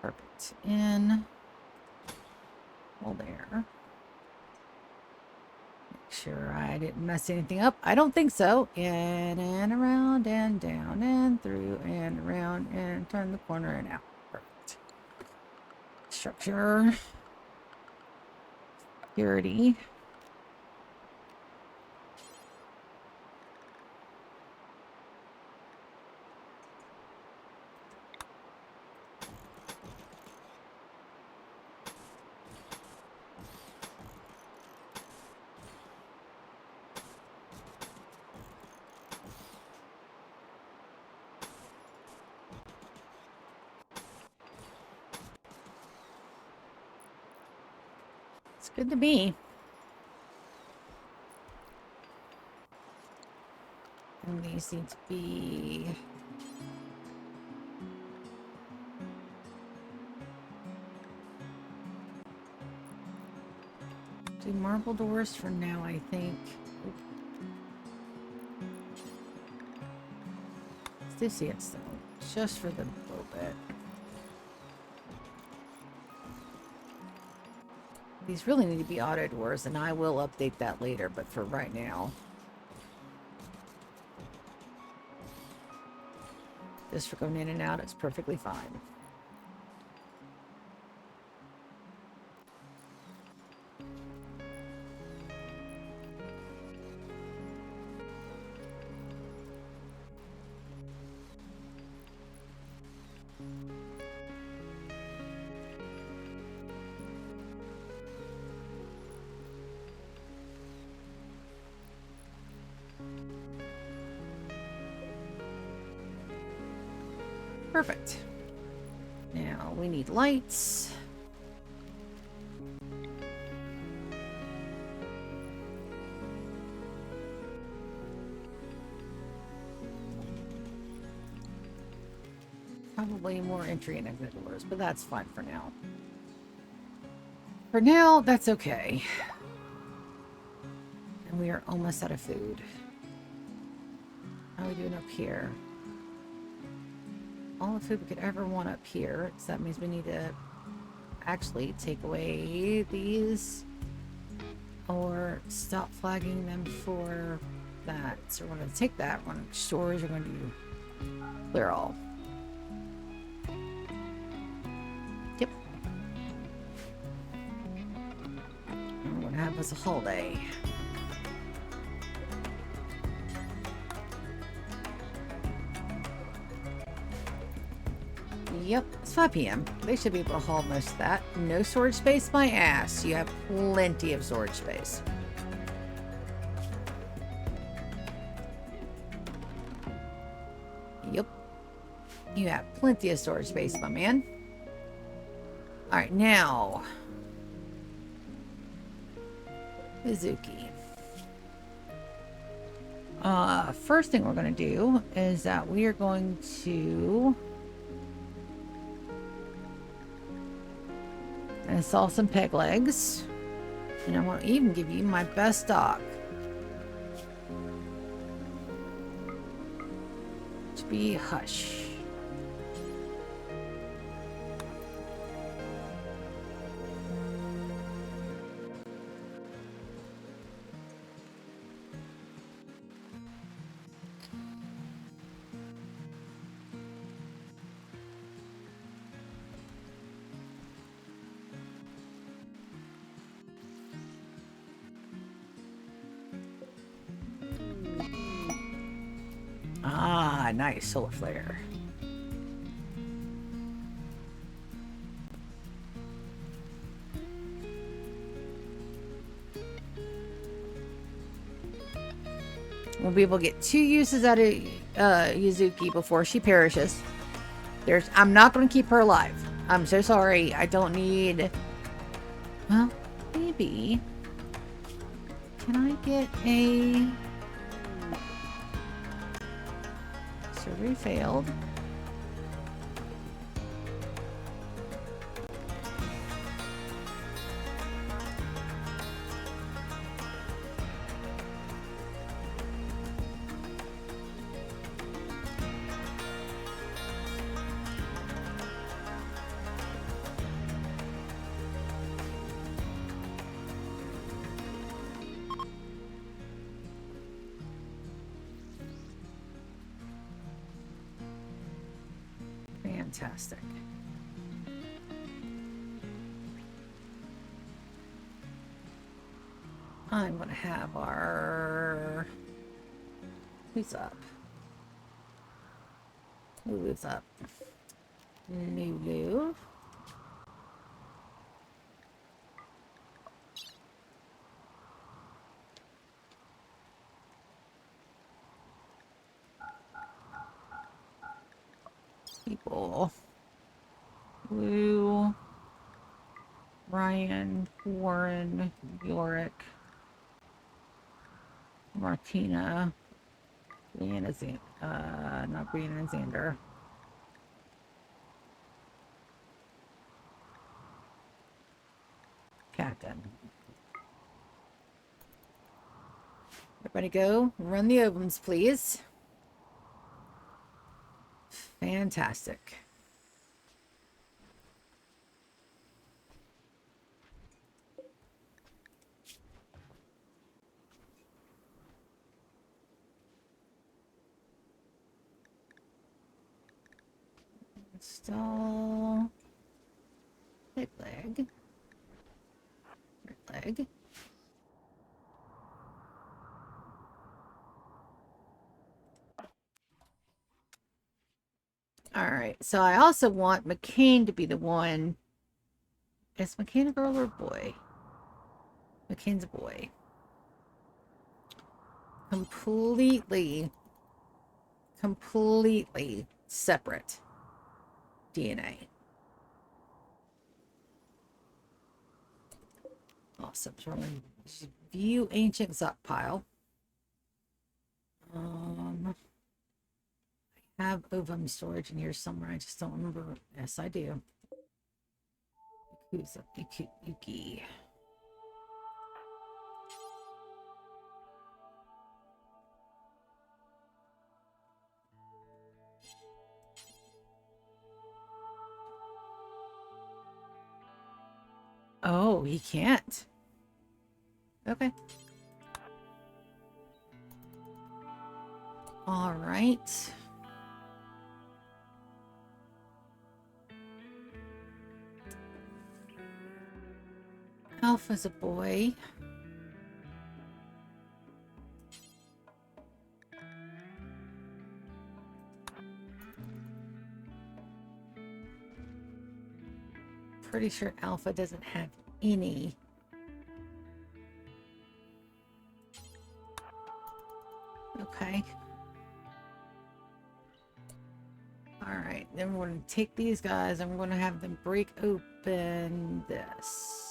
Perfect. In, hold there. Make sure I didn't mess anything up. I don't think so. In and around and down and through and around and turn the corner and out. Perfect. Structure. Security. It's good to be. And these need to be... do marble doors for now, I think. Let's do sandstone, just for the little bit. These really need to be auto doors, and I will update that later, but for right now. Just for going in and out, it's perfectly fine. Perfect. Now we need lights. Probably more entry and exit doors, but that's fine for now. For now, that's okay. And we are almost out of food. How are we doing up here? All the food we could ever want up here. So that means we need to actually take away these or stop flagging them for that. So we're going to take that one. Storage, we're going to do clear all. Yep. And we're going to have this a holiday. Yep, it's 5 p.m. They should be able to haul most of that. No storage space, my ass. You have plenty of storage space. Yep. You have plenty of storage space, my man. Alright, now. Mizuki. First thing we're going to do is that we are going to install some peg legs, and I want to even give you my best stock to be Hush. Ah, nice. Solar flare. We'll be able to get 2 uses out of Yuzuki before she perishes. I'm not going to keep her alive. I'm so sorry. I don't need... Well, maybe... Can I get a... Survey failed. Fantastic. I'm going to have our... Who's up? Lulu's up. Lulu. People. Lou, Ryan, Warren, Yorick, Martina, Brianna, not Brianna, Xander. Captain. Everybody go. Run the ovums, please. Fantastic. Install leg. Leg. Alright, so I also want McCain to be the one. Is McCain a girl or a boy? McCain's a boy. Completely separate DNA. Awesome. So we're going to view ancient stockpile. I have ovum storage in here somewhere. I just don't remember. Yes, I do. Who's up? Yuki. Oh, he can't. Okay. All right. Alpha's a boy. Pretty sure Alpha doesn't have any. Okay. All right, then we're going to take these guys and we're going to have them break open this.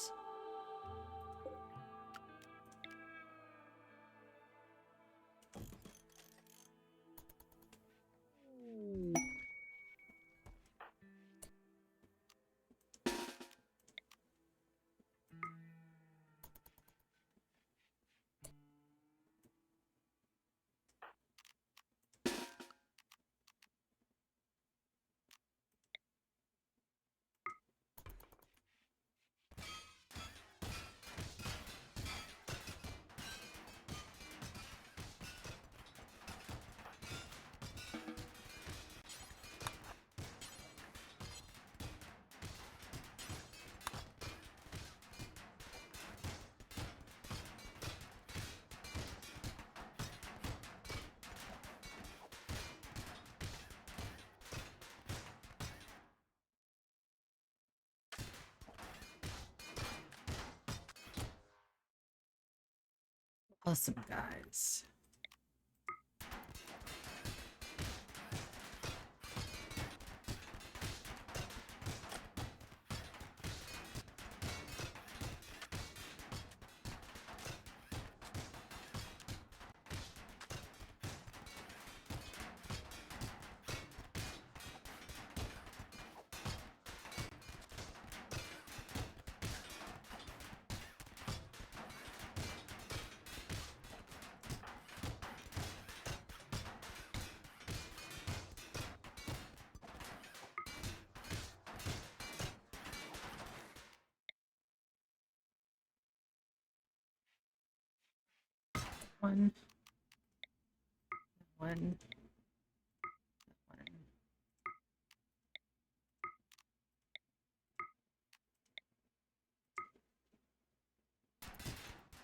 Awesome, guys. One.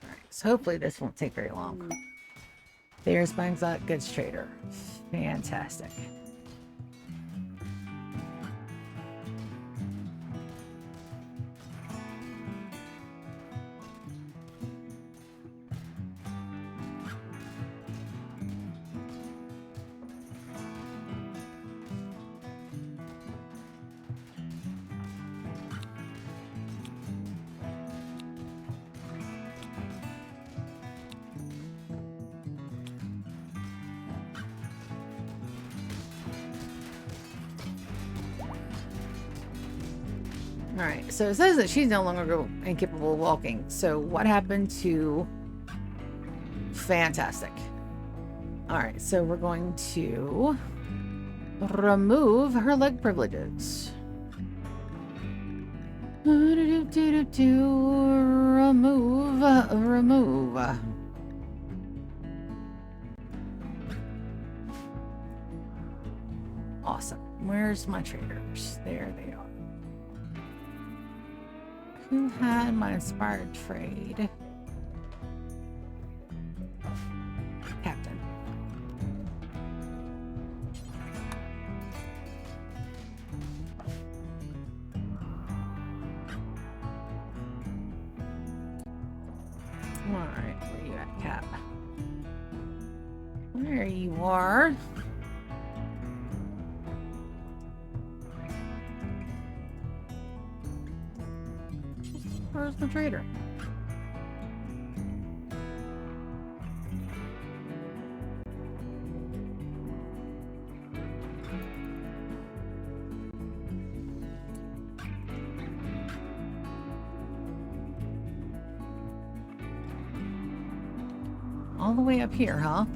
Alright, so hopefully this won't take very long. There's my exotic goods trader. Fantastic. Alright, so it says that she's no longer incapable of walking. So what happened to... Fantastic. Alright, so we're going to remove her leg privileges. Remove. Awesome. Where's my traders? There they are. Who had my inspired trade? Captain. Alright, where you at, Cap? There you are. Where's the trader? All the way up here, huh?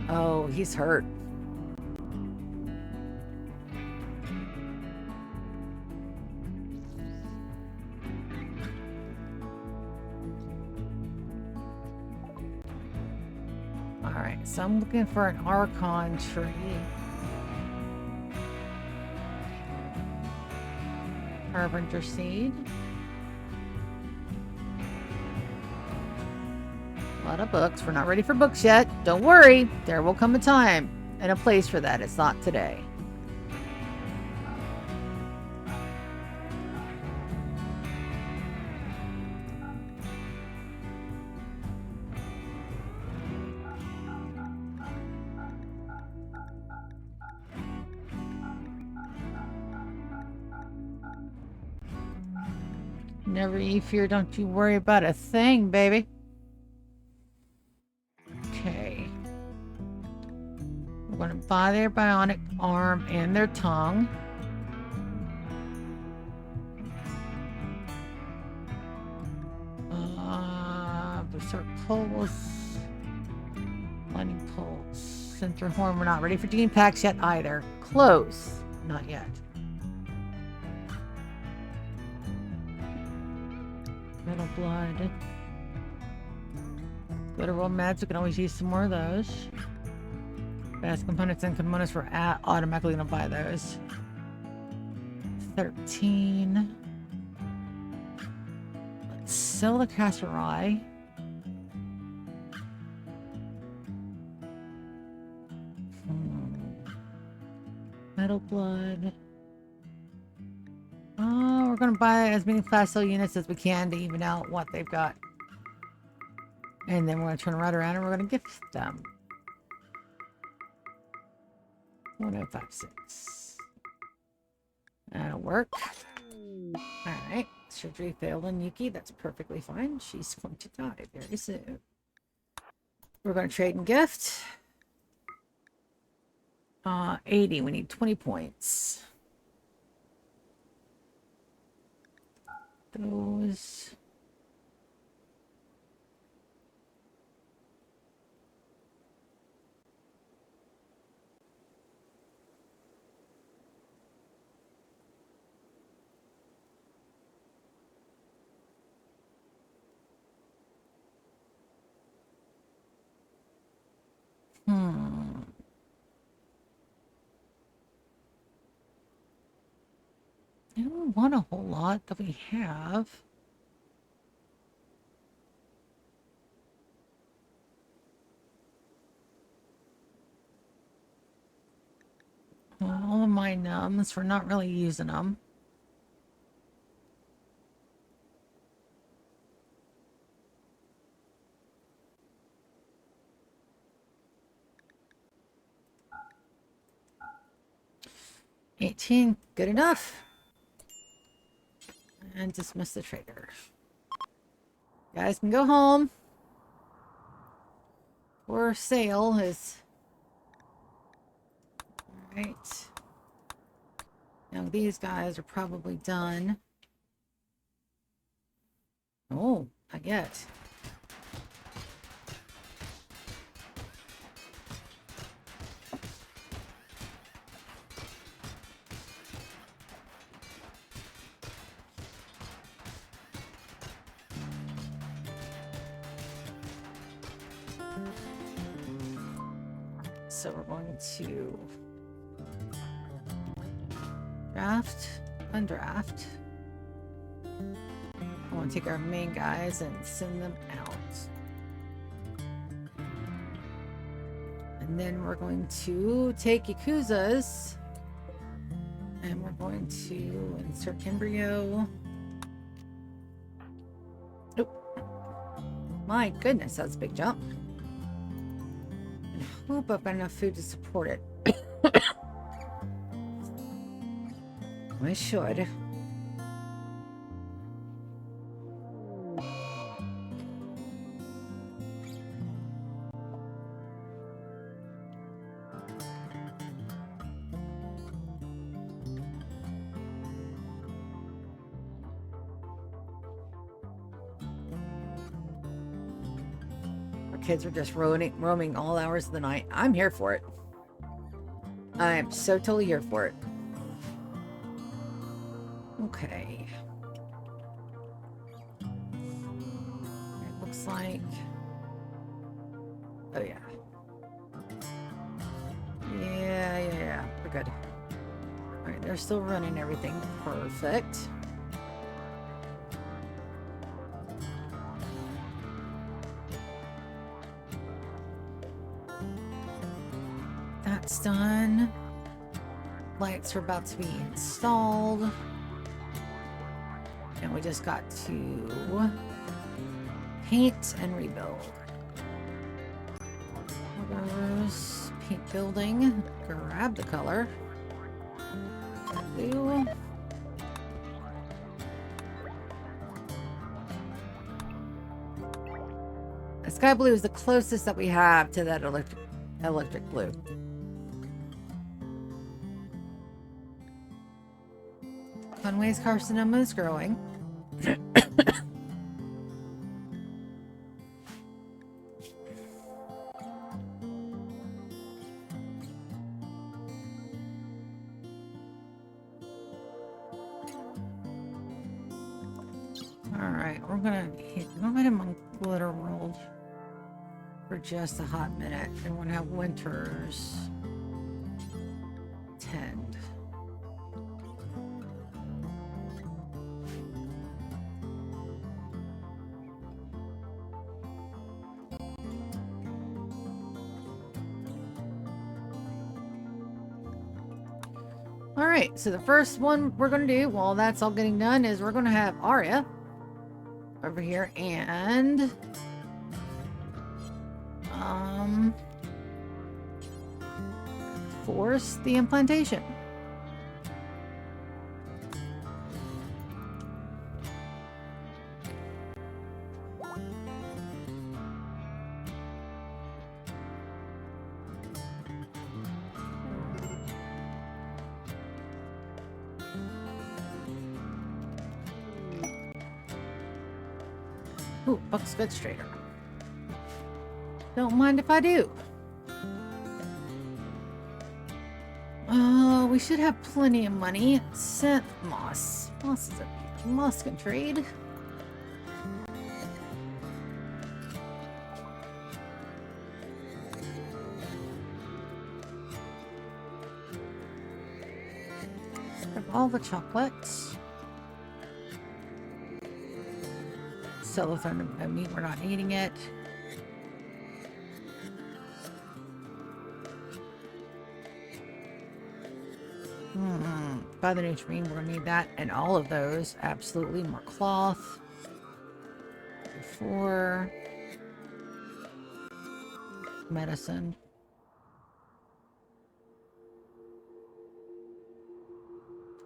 Oh, he's hurt. Alright, so I'm looking for an Archon tree. Harbinger seed. A lot of books. We're not ready for books yet. Don't worry. There will come a time and a place for that. It's not today. Never you fear, don't you worry about a thing, baby. Okay. We're going to buy their bionic arm and their tongue. Berserk Pulse. Lightning Pulse. Center Horn. We're not ready for Gene Packs yet either. Close. Not yet. Metal Blood. Glitter World Meds. We can always use some more of those. Best components and components. We're automatically going to buy those. 13. Let's sell the Casserai. Metal Blood. We're going to buy as many class cell units as we can to even out what they've got. And then we're going to turn right around and we're going to gift them. 1056. That'll work. Alright. Surgery failed on Yuki. That's perfectly fine. She's going to die very soon. We're going to trade and gift. 80. We need 20 points. Those. I don't want a whole lot that we have. All of my numbs, we're not really using them. $18, good enough. And dismiss the trader. You guys can go home. For sale is... Alright. Now these guys are probably done. Oh, not yet. So we're going to undraft. I want to take our main guys and send them out. And then we're going to take Yakuzas. And we're going to insert embryo. Oh. My goodness, that's a big jump. And I hope I've got enough food to support it. I should. Kids are just roaming all hours of the night. I'm here for it. I'm so totally here for it. Okay. It looks like... Oh, yeah. Yeah. We're good. Alright, they're still running everything. Perfect. That's done. Lights are about to be installed. And we just got to paint and rebuild. There's paint building. Grab the color. Blue. The sky blue is the closest that we have to that electric blue. Conway's carcinoma is growing. Alright, we're gonna hit him on Glitterworld for just a hot minute. And we're gonna have winters tend. Alright, so the first one we're going to do, while that's all getting done, is we're going to have Aira over here and force the implantation. Ooh, Buck's good straighter. Don't mind if I do. We should have plenty of money. Sent Moss. Moss is up here. Moss can trade. Grab all the chocolates. Cellophane meat, we're not eating it. Buy the new screen, we're gonna need that. And all of those, absolutely. More cloth. 4 medicine.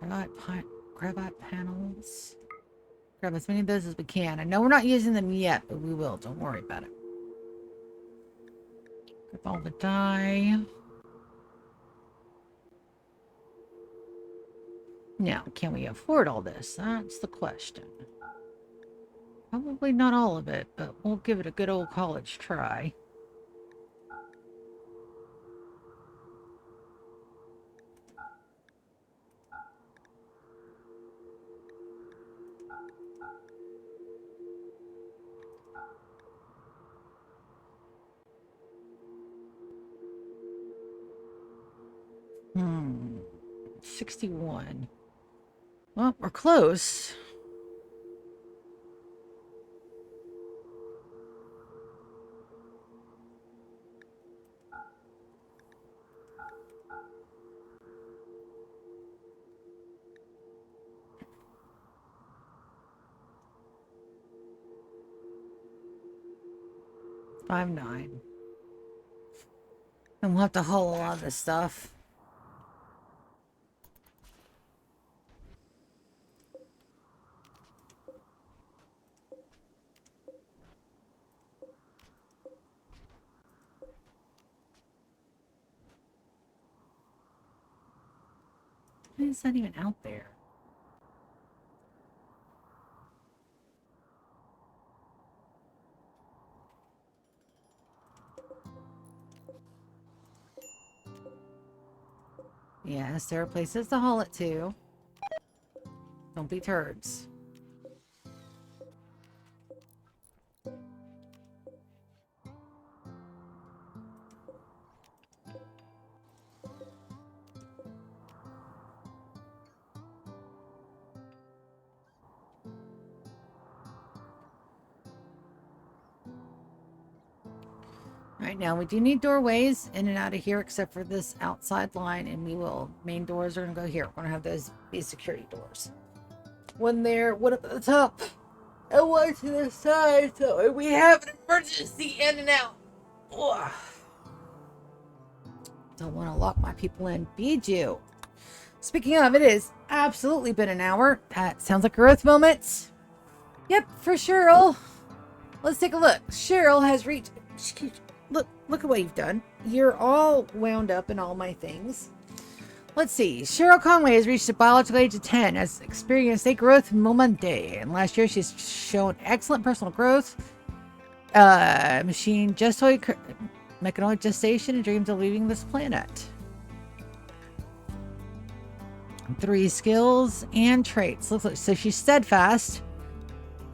Graphite panels. Grab as many of those as we can. I know we're not using them yet, but we will. Don't worry about it. Grab all the dye. Now, can we afford all this? That's the question. Probably not all of it, but we'll give it a good old college try. Hmm. 61. Well, we're close. Five nine. And we'll have to haul a lot of this stuff. Why is that even out there? Yes, there are places to haul it to. Don't be turds. Right now, we do need doorways in and out of here, except for this outside line, and we will. Main doors are going to go here. We're going to have those be security doors. One there, one up at the top, and one to the side, so we have an emergency in and out. Ugh. Don't want to lock my people in. Bijou. Speaking of, it is absolutely been an hour. That sounds like a growth moment. Yep, for Cheryl. Let's take a look. Cheryl has reached... Look at what you've done. You're all wound up in all my things. Let's see. Cheryl Conway has reached the biological age of 10, has experienced a growth momente. And last year, she's shown excellent personal growth. Mechanoid gestation and dreams of leaving this planet. 3 skills and traits. Looks like, so she's steadfast.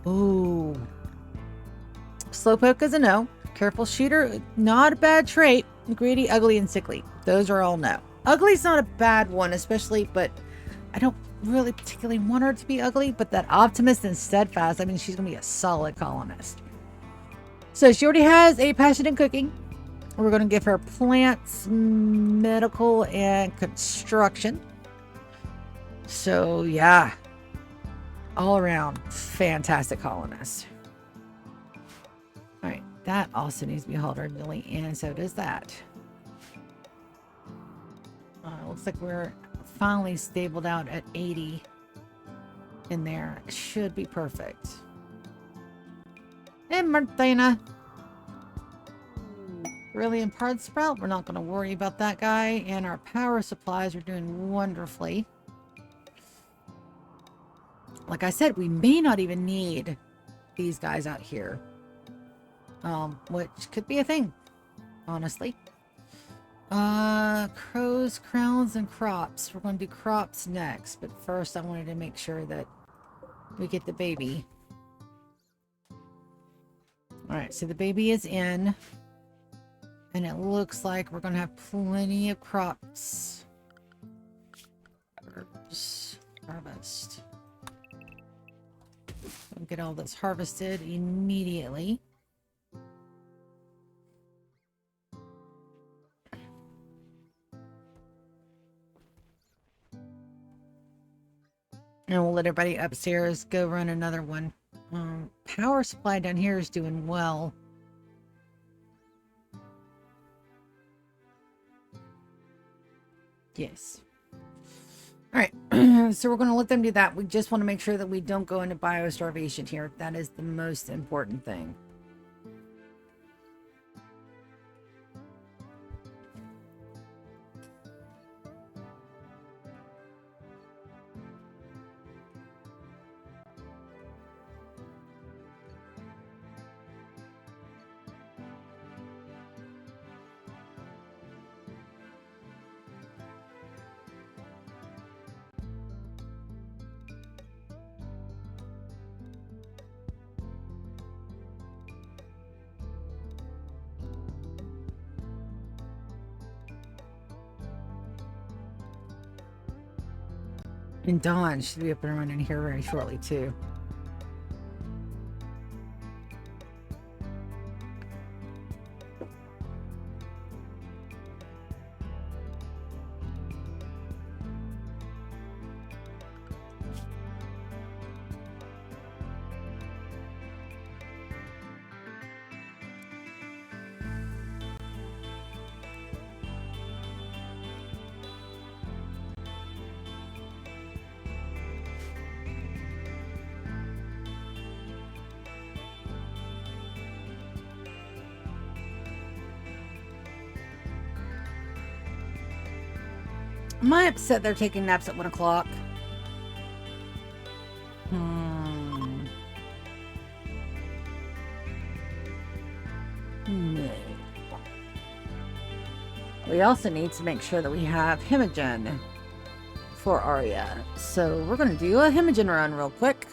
Ooh. Slowpoke is a no. Careful shooter, not a bad trait. Greedy, ugly, and sickly. Those are all no. Ugly's not a bad one, especially, but I don't really particularly want her to be ugly, but that optimist and steadfast, I mean, she's going to be a solid colonist. So she already has a passion in cooking. We're going to give her plants, medical, and construction. So, yeah. All around, fantastic colonist. All right. That also needs to be hauled urgently, and so does that. Looks like we're finally stabled out at 80 in there. It should be perfect. And Martina. Brilliant part sprout. We're not going to worry about that guy. And our power supplies are doing wonderfully. Like I said, we may not even need these guys out here. Which could be a thing, honestly. Crows, crowns, and crops. We're going to do crops next, but first I wanted to make sure that we get the baby. Alright, so the baby is in, and it looks like we're going to have plenty of crops. Harvest. We'll get all this harvested immediately. And we'll let everybody upstairs go run another one. Power supply down here is doing well. Yes. Alright, so we're going to let them do that. We just want to make sure that we don't go into biostarvation here. That is the most important thing. And Dawn should be up and running here very shortly, too. Am I upset they're taking naps at 1 o'clock? No. We also need to make sure that we have Himogen for Aria. So we're going to do a Himogen run real quick.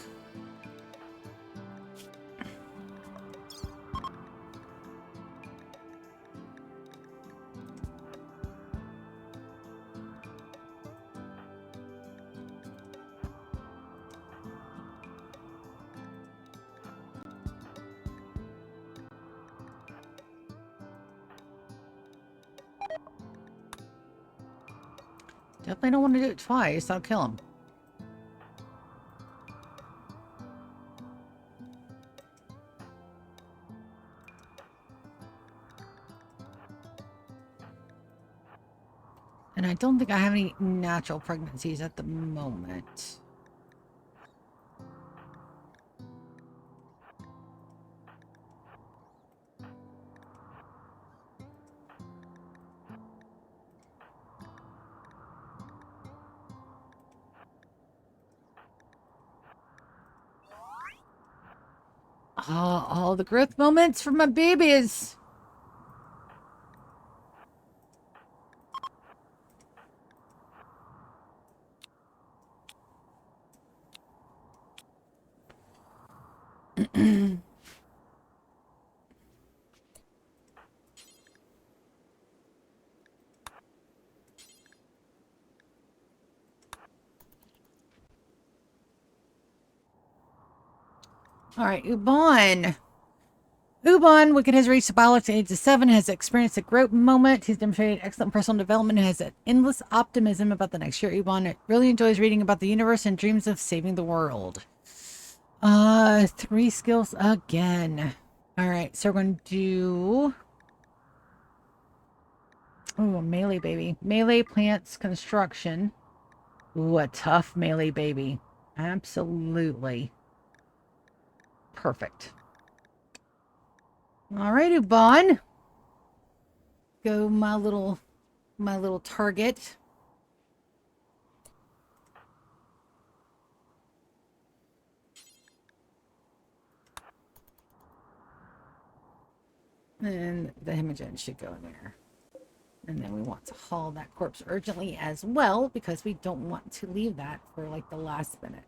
Definitely don't want to do it twice. I'll kill him. And I don't think I have any natural pregnancies at the moment. Oh, all the growth moments for my babies. All right, Ubon. Ubon, Wicked has reached the biological age of 7, has experienced a growth moment. He's demonstrated excellent personal development and has an endless optimism about the next year. Ubon really enjoys reading about the universe and dreams of saving the world. 3 skills again. All right, so we're going to do... Ooh, a melee baby. Melee plants construction. Ooh, a tough melee baby. Absolutely. Perfect. All right, Ubon. Go my little target. And the Himogen should go in there. And then we want to haul that corpse urgently as well, because we don't want to leave that for like the last minute.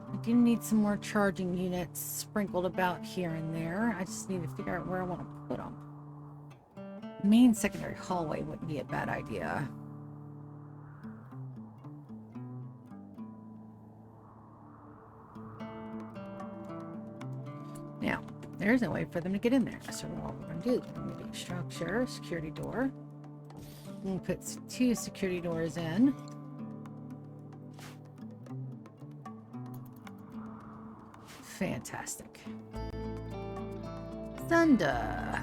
I do need some more charging units sprinkled about here and there. I just need to figure out where I want to put them. Main secondary hallway wouldn't be a bad idea. Now, there's no way for them to get in there. So what we're going to do, we're going to do structure, security door. We'll put 2 security doors in. Fantastic. Thunder.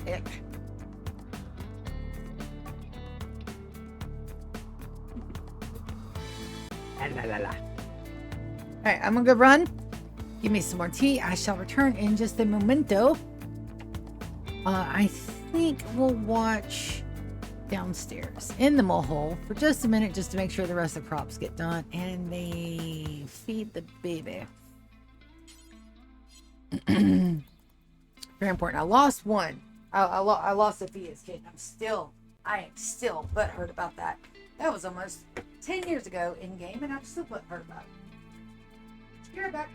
Ick. Alright, I'm gonna go run. Give me some more tea. I shall return in just a momento. I think we'll watch downstairs in the mole hole for just a minute just to make sure the rest of the crops get done and they feed the baby. Very important. I lost one. I lost Sophia's kid. I am still butthurt about that. That was almost 10 years ago in game, and I'm still butthurt about it. You're back.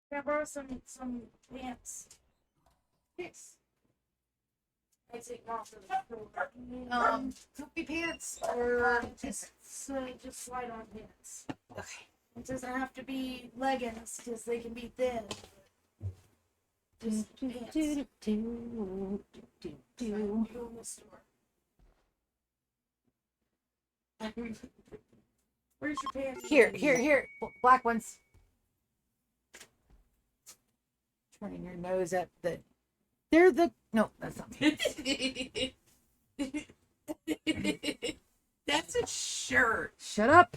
Can I borrow some pants? Yes. I take them off for the comfy pants or just slide on pants. Okay. It doesn't have to be leggings because they can be thin. Just pants. Where's your pants? Here. Black ones. Turning your nose at the. They're the. No, that's not. That's a shirt. Shut up.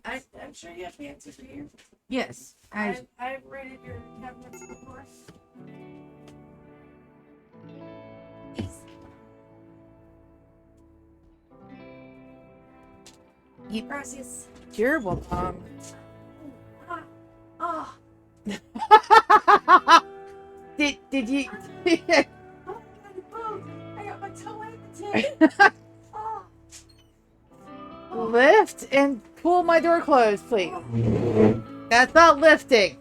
I'm sure you have pants over here. Yes. I've raided your cabinets before. Gracias. You're welcome. Oh. Did you? I got my toe in the Lift and pull my door closed, please. That's not lifting.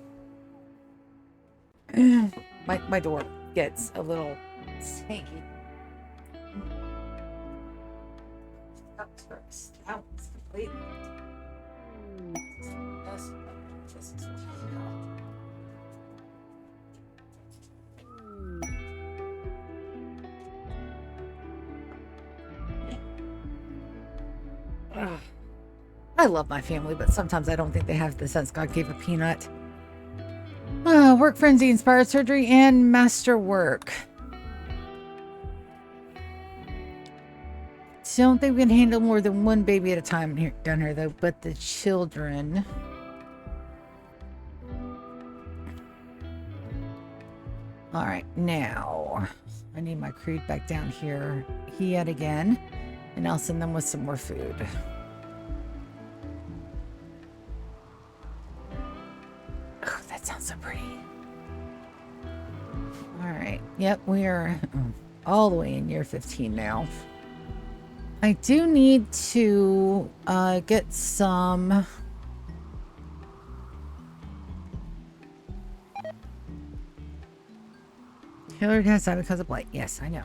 My door gets a little stinky. That was completely. I love my family, but sometimes I don't think they have the sense God gave a peanut. Work frenzy, inspired surgery, and masterwork. Don't think we can handle more than one baby at a time here down here, though. But the children. All right, now I need my crude back down here yet again, and I'll send them with some more food. Oh, that sounds so pretty. All right, yep, we are all the way in year 15 now. I do need to get some... Hillary has died because of blight. Yes, I know.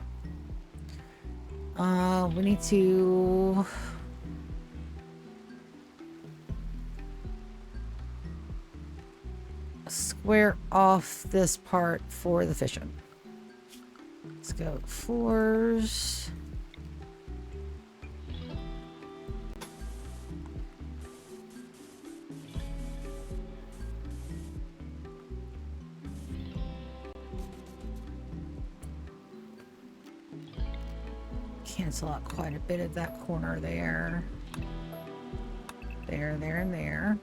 We need to... square off this part for the fishing. Let's go 4s. Cancel out quite a bit of that corner there. There, there, and there.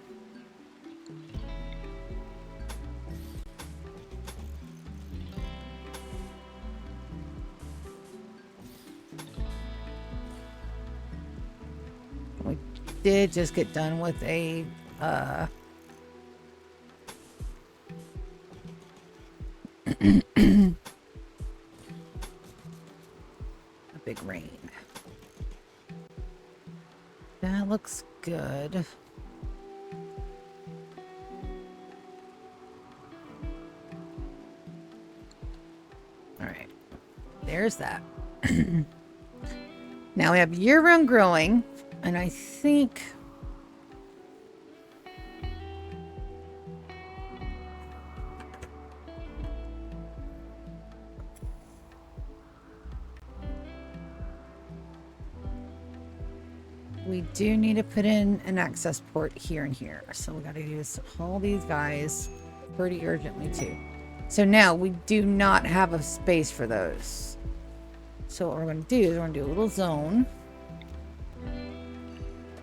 We did just get done with a big rain. That looks good. All right, there's that. Now we have year-round growing, and I think we do need to put in an access port here and here. So we got to use all these guys pretty urgently too. So now we do not have a space for those. So what we're going to do is we're going to do a little zone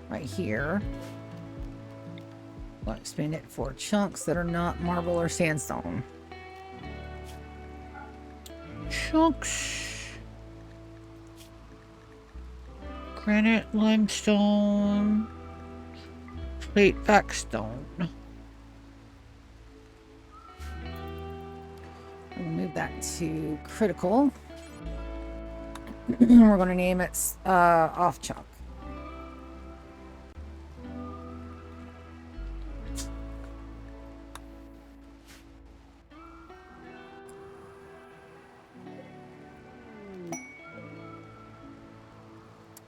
right here. We'll expand it for chunks that are not marble or sandstone. Chunks. Granite, limestone, plate, backstone. We'll move that to critical. We're going to name it off chunk.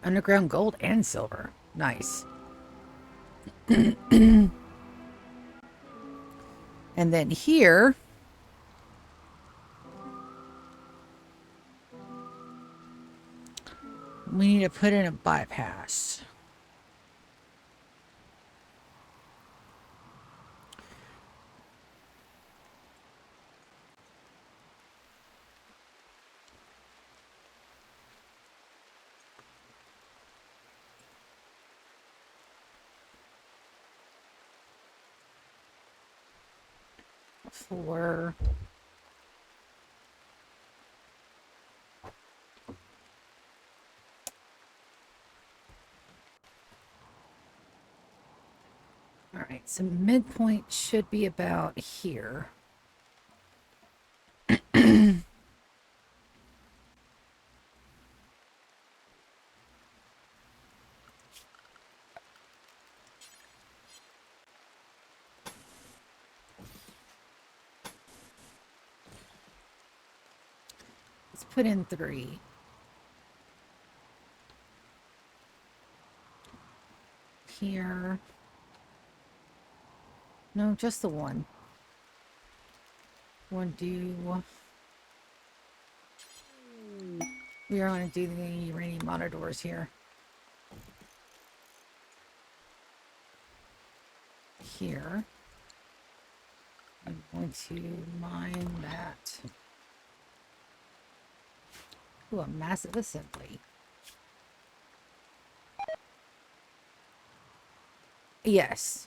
Underground gold and silver. Nice. And then here, we need to put in a bypass. For all right, so midpoint should be about here. Let's put in 3. Here. No, just the one. We are going to do the uranium monitors here. Here. I'm going to mine that. Ooh, a massive assembly. Yes.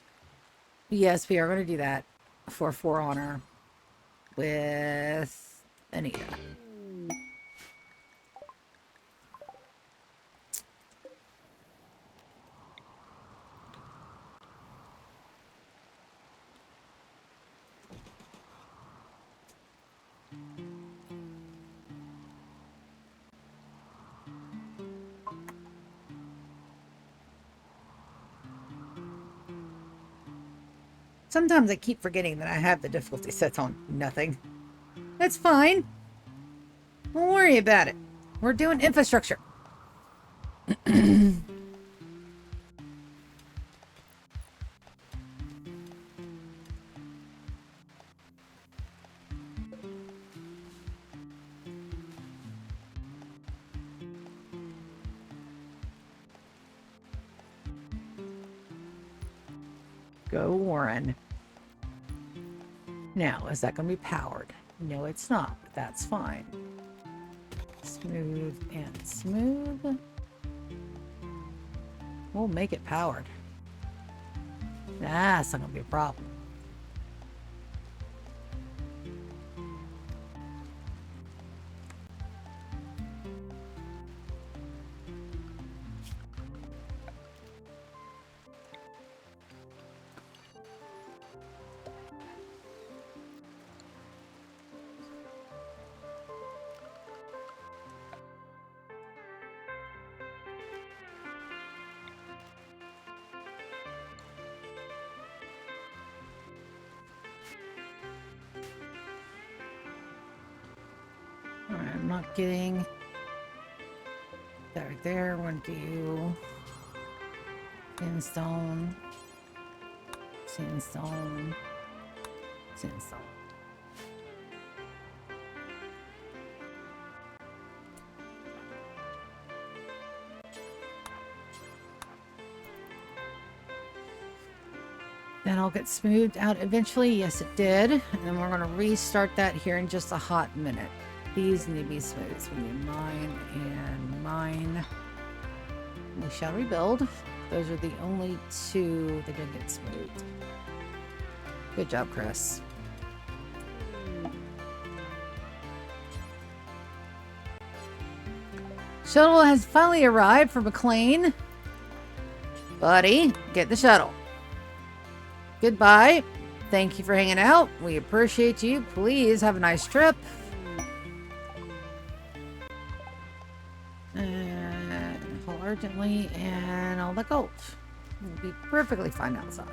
Yes, we are going to do that for honor with Anita. Sometimes I keep forgetting that I have the difficulty set on nothing. That's fine. Don't worry about it. We're doing infrastructure. Go, Warren. Now, is that going to be powered? No, it's not, but that's fine. Smooth and smooth. We'll make it powered. That's not going to be a problem. Alright, I'm not getting that right there. We're going to do sandstone, sandstone, sandstone. That'll get smoothed out eventually. Yes, it did. And then we're going to restart that here in just a hot minute. These need to be smooth. So we need mine and mine. We shall rebuild. Those are the only two that didn't get smoothed. Good job, Chris. Shuttle has finally arrived for McLean. Buddy, get the shuttle. Goodbye. Thank you for hanging out. We appreciate you. Please have a nice trip. And haul urgently, and I'll let go. We'll be perfectly fine outside.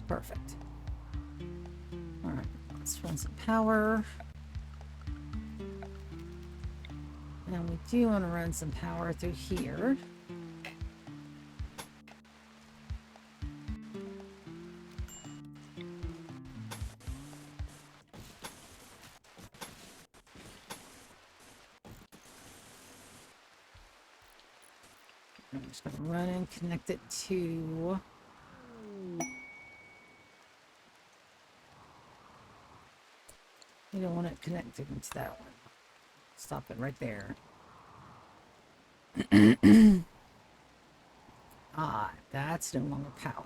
Perfect. Alright, let's run some power. And we do want to run some power through here. I'm just going to run and connect it to... You don't want it connected to that one. Stop it right there. Ah, that's no longer powered.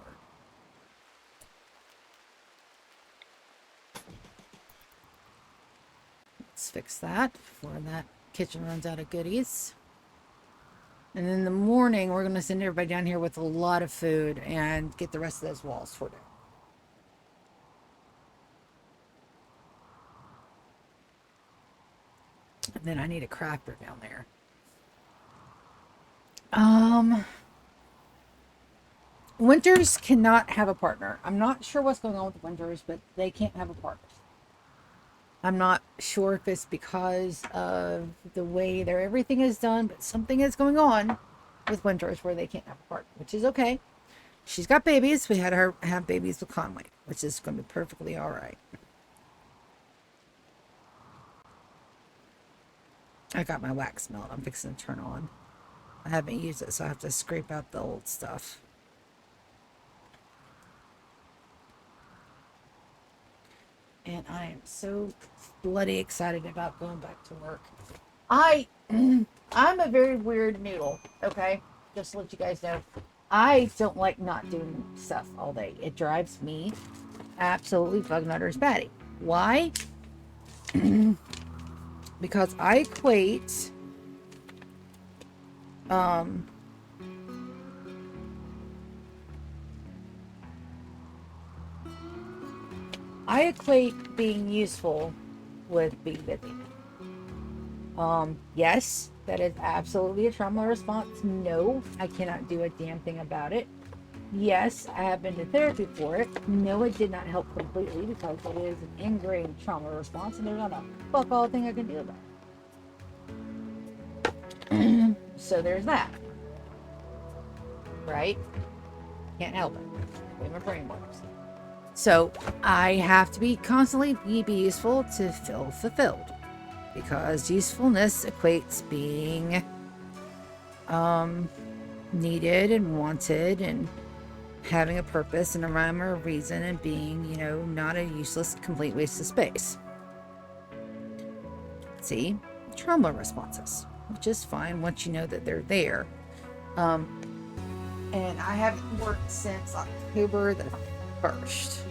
Let's fix that before that kitchen runs out of goodies. And in the morning, we're going to send everybody down here with a lot of food and get the rest of those walls sorted. And then I need a crafter down there. Winters cannot have a partner. I'm not sure what's going on with Winters, but they can't have a partner. I'm not sure if it's because of the way their everything is done, but something is going on with Winters where they can't have a partner, which is okay. She's got babies. We had her have babies with Conway, which is going to be perfectly all right. I got my wax melt. I'm fixing to turn on. I haven't used it, so I have to scrape out the old stuff. And I am so bloody excited about going back to work. I'm a very weird noodle, okay? Just to let you guys know. I don't like not doing stuff all day. It drives me absolutely bug nutters batty. Why? Because I equate being useful with being busy. Yes, that is absolutely a trauma response. No, I cannot do a damn thing about it. Yes, I have been to therapy for it. No, it did not help completely because it is an ingrained trauma response and there's not a fuck all thing I can do about it. So there's that. Right? Can't help it. The way my brain works. So I have to be constantly be useful to feel fulfilled. Because usefulness equates being needed and wanted and having a purpose and a rhyme or a reason and being, you know, not a useless, complete waste of space. See? Trauma responses, which is fine once you know that they're there. And I haven't worked since October the 1st.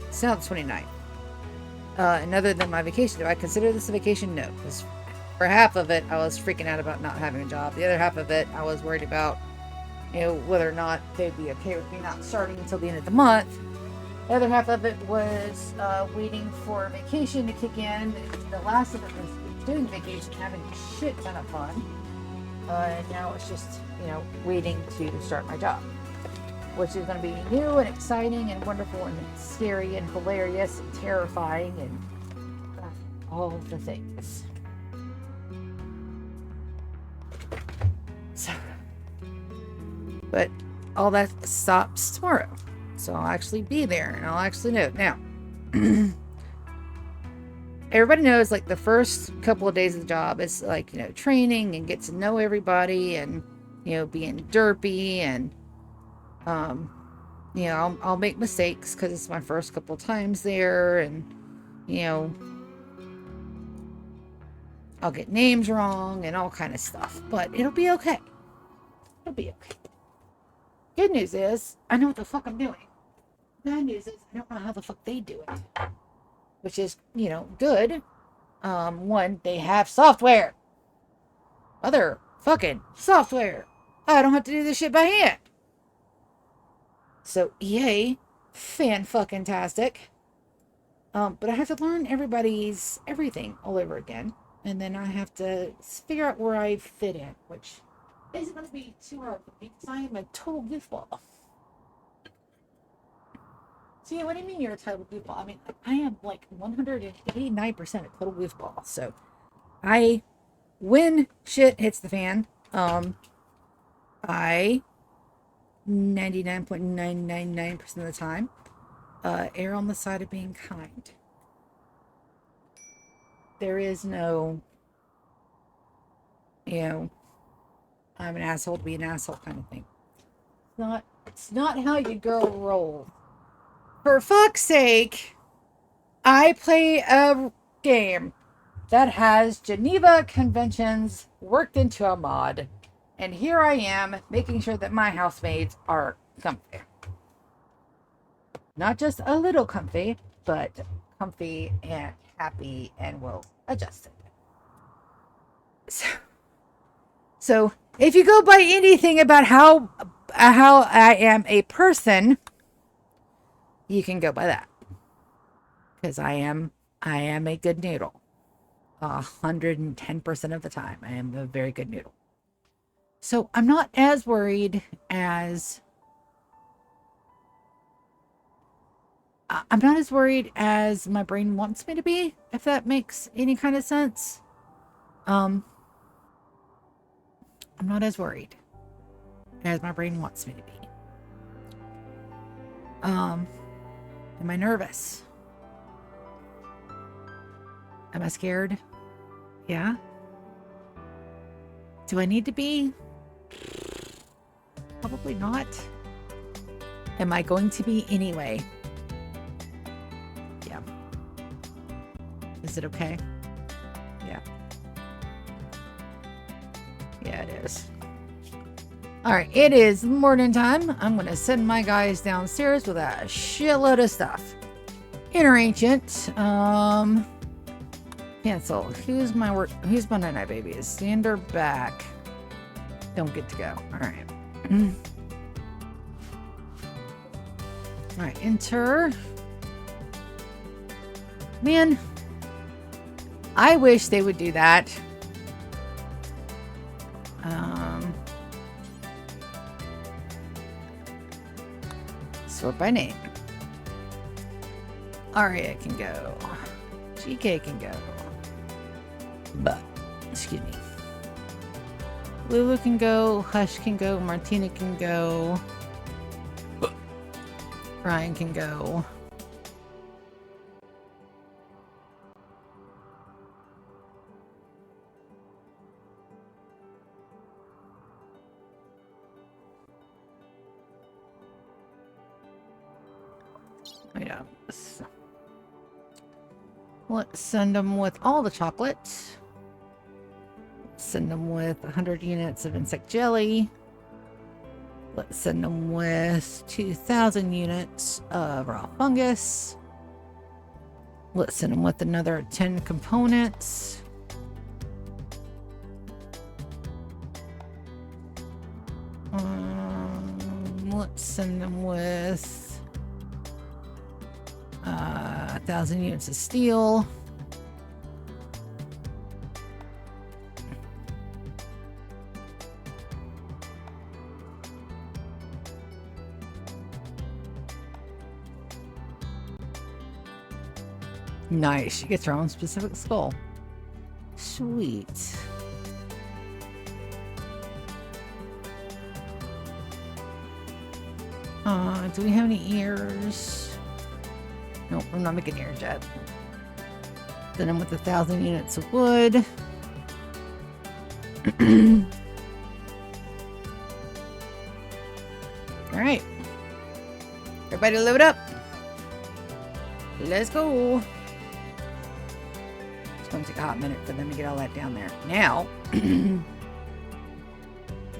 It's now the 29th. And other than my vacation, do I consider this a vacation? No. Because for half of it, I was freaking out about not having a job. The other half of it, I was worried about, you know, whether or not they'd be okay with me not starting until the end of the month. The other half of it was waiting for vacation to kick in. The last of it was doing vacation, having a shit ton of fun. And now it's just, you know, waiting to start my job. Which is going to be new and exciting and wonderful and scary and hilarious and terrifying and all the things. So, but all that stops tomorrow. So I'll actually be there and I'll actually know. Now, everybody knows like the first couple of days of the job is like, you know, training and get to know everybody and, you know, being derpy and you know, I'll make mistakes because it's my first couple times there and, you know, I'll get names wrong and all kind of stuff, but it'll be okay. It'll be okay. Good news is, I know what the fuck I'm doing. Bad news is, I don't know how the fuck they do it. Which is, you know, good. One, they have software. Other fucking software. I don't have to do this shit by hand. So, yay, fan-fucking-tastic. But I have to learn everybody's everything all over again. And then I have to figure out where I fit in, which isn't going to be too hard for me because I am a total goofball. So, yeah, what do you mean you're a total goofball? I mean, I am like 189% a total goofball. So, when shit hits the fan, I 99.999% of the time err on the side of being kind. There is no, you know, I'm an asshole to be an asshole kind of thing. It's not how you girl roll. For fuck's sake, I play a game that has Geneva Conventions worked into a mod. And here I am, making sure that my housemates are comfy. Not just a little comfy, but comfy and happy and well adjusted. So if you go by anything about how I am a person, you can go by that. Because I am a good noodle. 110% of the time, I am a very good noodle. So I'm not as worried as my brain wants me to be, if that makes any kind of sense. I'm not as worried as my brain wants me to be. Am I nervous? Am I scared? Yeah. Do I need to be? Probably not. Am I going to be anyway? Yeah. Is it okay? Yeah. Yeah, it is. All right, it is morning time. I'm gonna send my guys downstairs with a shitload of stuff. Inner ancient. Cancel. Who's my night babies? Sander back. Don't get to go. All right. All right. Enter. Man, I wish they would do that. Sort by name. Aria can go. GK can go. But, excuse me. Lulu can go. Hush can go. Martina can go. Ryan can go. Yeah. Let's send them with all the chocolate. Send them with 100 units of insect jelly. Let's send them with 2,000 units of raw fungus. Let's send them with another 10 components. Let's send them with 1,000 units of steel. Nice. She gets her own specific skull. Sweet. Do we have any ears? Nope, I'm not making ears yet. Then I'm with 1,000 units of wood. Alright. Everybody load up. Let's go. It's going to take a hot minute for them to get all that down there. Now, we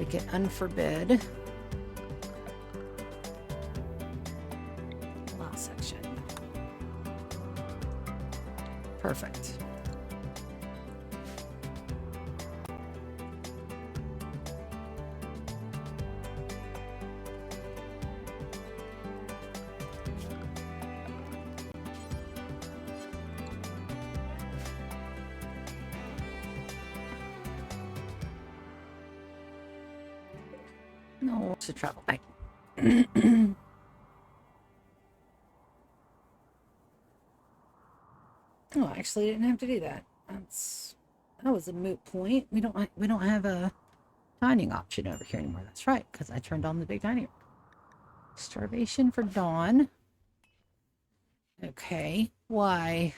can unforbid. Last section. Perfect. No, it's a travel bag. Oh, actually, I didn't have to do that. That was a moot point. We don't have a dining option over here anymore. That's right, because I turned on the big dining room. Starvation for Dawn. Okay, why?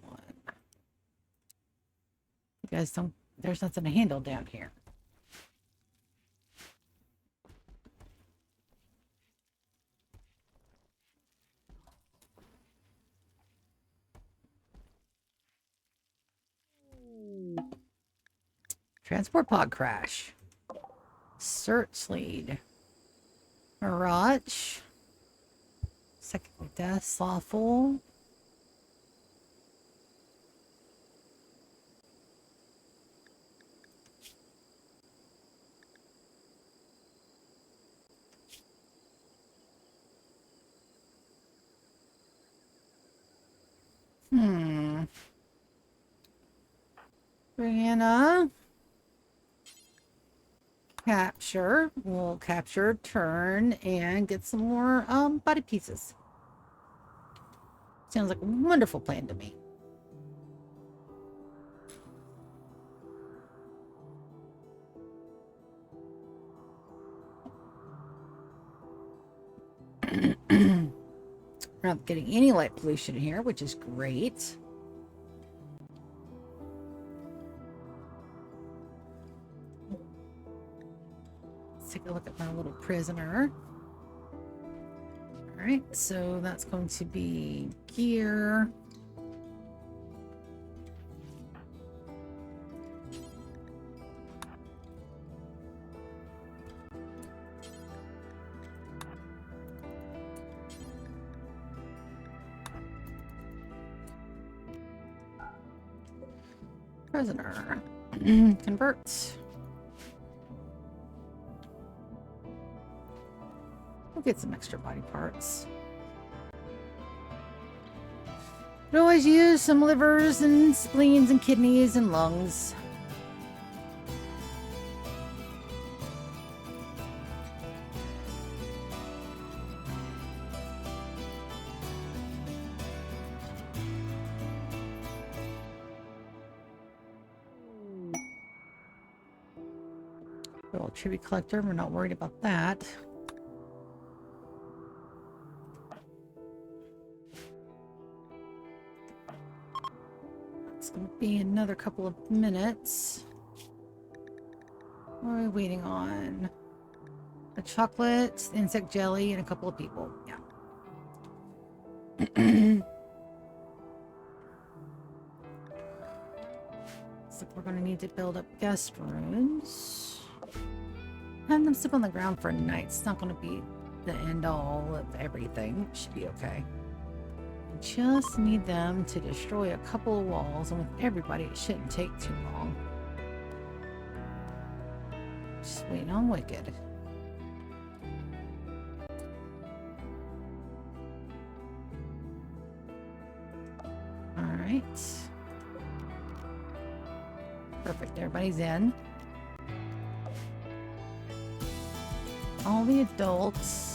One. You guys don't. There's nothing to handle down here. Transport pod crash. Search lead. Mirage. Second death. Slothful. Brianna. Capture. We'll capture, turn, and get some more body pieces. Sounds like a wonderful plan to me. We're not getting any light pollution here, which is great. take a look at my little prisoner. All right, so that's going to be gear. Prisoner. Convert. We'll get some extra body parts. Could always use some livers and spleens and kidneys and lungs. Little tribute collector, we're not worried about that. It's going to be another couple of minutes. What are we waiting on? A chocolate, insect jelly, and a couple of people. Yeah. So we're going to need to build up guest rooms. Have them sit on the ground for a night. It's not going to be the end all of everything. It should be okay. We just need them to destroy a couple of walls, and with everybody, it shouldn't take too long. Just waiting on Wicked. Alright. Perfect, everybody's in. All the adults.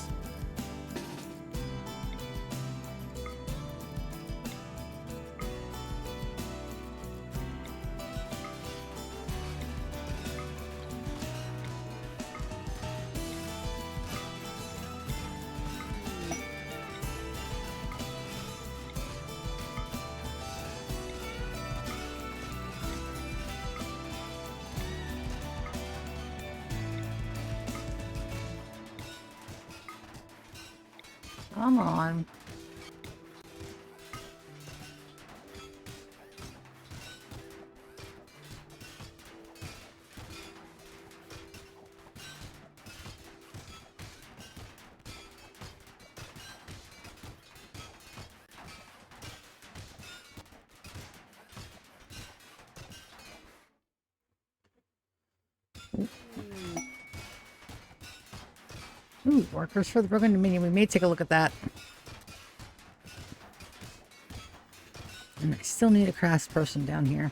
Come on. Ooh, workers for the broken dominion. We may take a look at that. And I still need a craftsperson down here.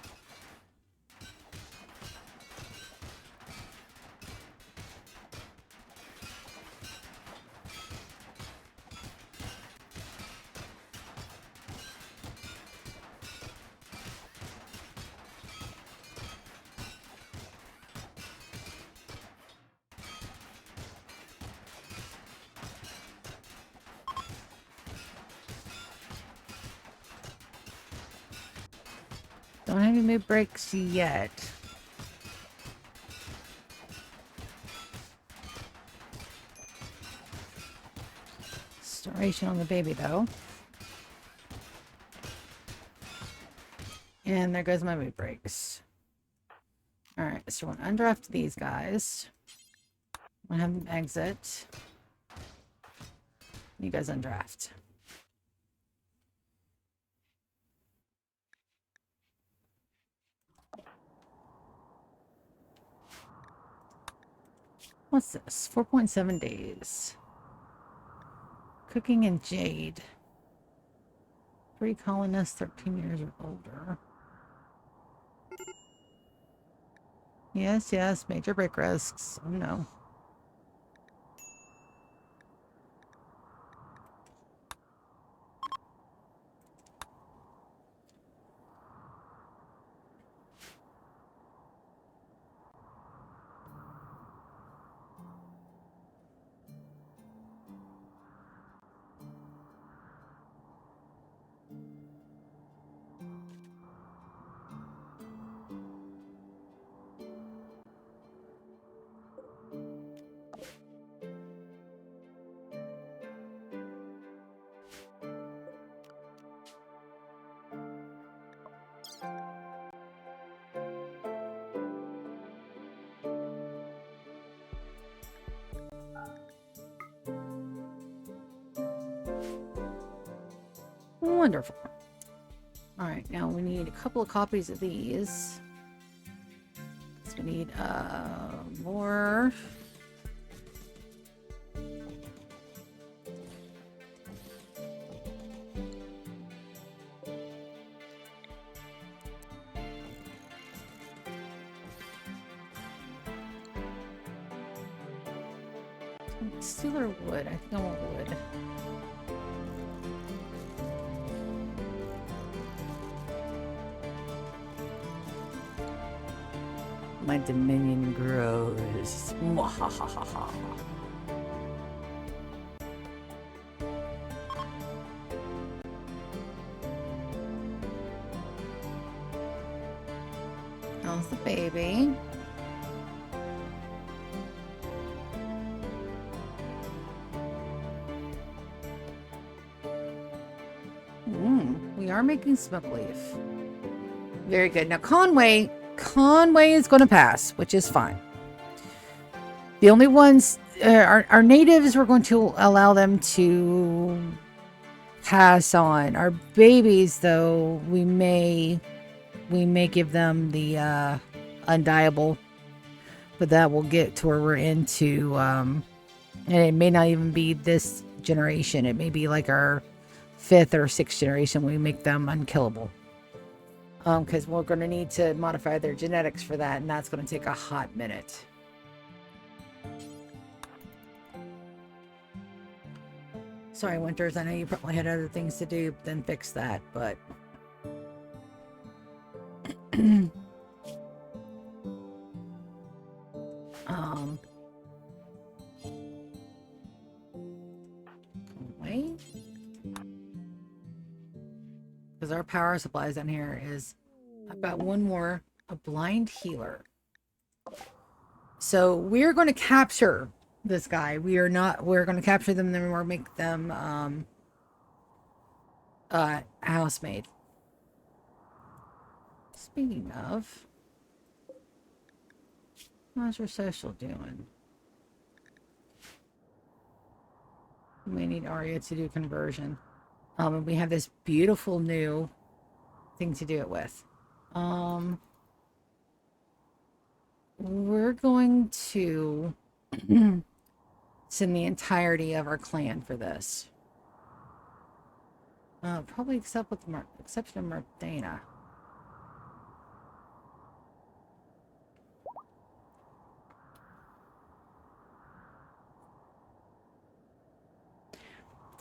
Don't have any new breaks yet. Restoration on the baby, though. And there goes my mood breaks. Alright, so we're going to undraft these guys. I'm going to have them exit. You guys undraft. What's this? 4.7 days. Cooking in jade. 3 colonists, 13 years or older. Yes, yes, major break risks. Oh no. Wonderful. All right, now we need a couple of copies of these. So we need more. Steel or wood? I think I want wood. My dominion grows. Mwahahaha. How's the baby? We are making smoke leaf. Very good. Now Conway is going to pass, which is fine. The only ones, our natives, we're going to allow them to pass on. Our babies, though, we may give them the undieable, but that will get to where we're into, and it may not even be this generation. It may be like our 5th or 6th generation. We make them unkillable. Because we're going to need to modify their genetics for that, and that's going to take a hot minute. Sorry, Winters, I know you probably had other things to do than fix that, but... Wait. Because our power supplies down here is, I've got one more, a blind healer. So we're going to capture this guy. We're going to capture them, then we'll make them housemaid. Speaking of, how's your social doing? We may need Arya to do conversion. And we have this beautiful new thing to do it with. We're going to send the entirety of our clan for this. Probably except with the exception of Mardana.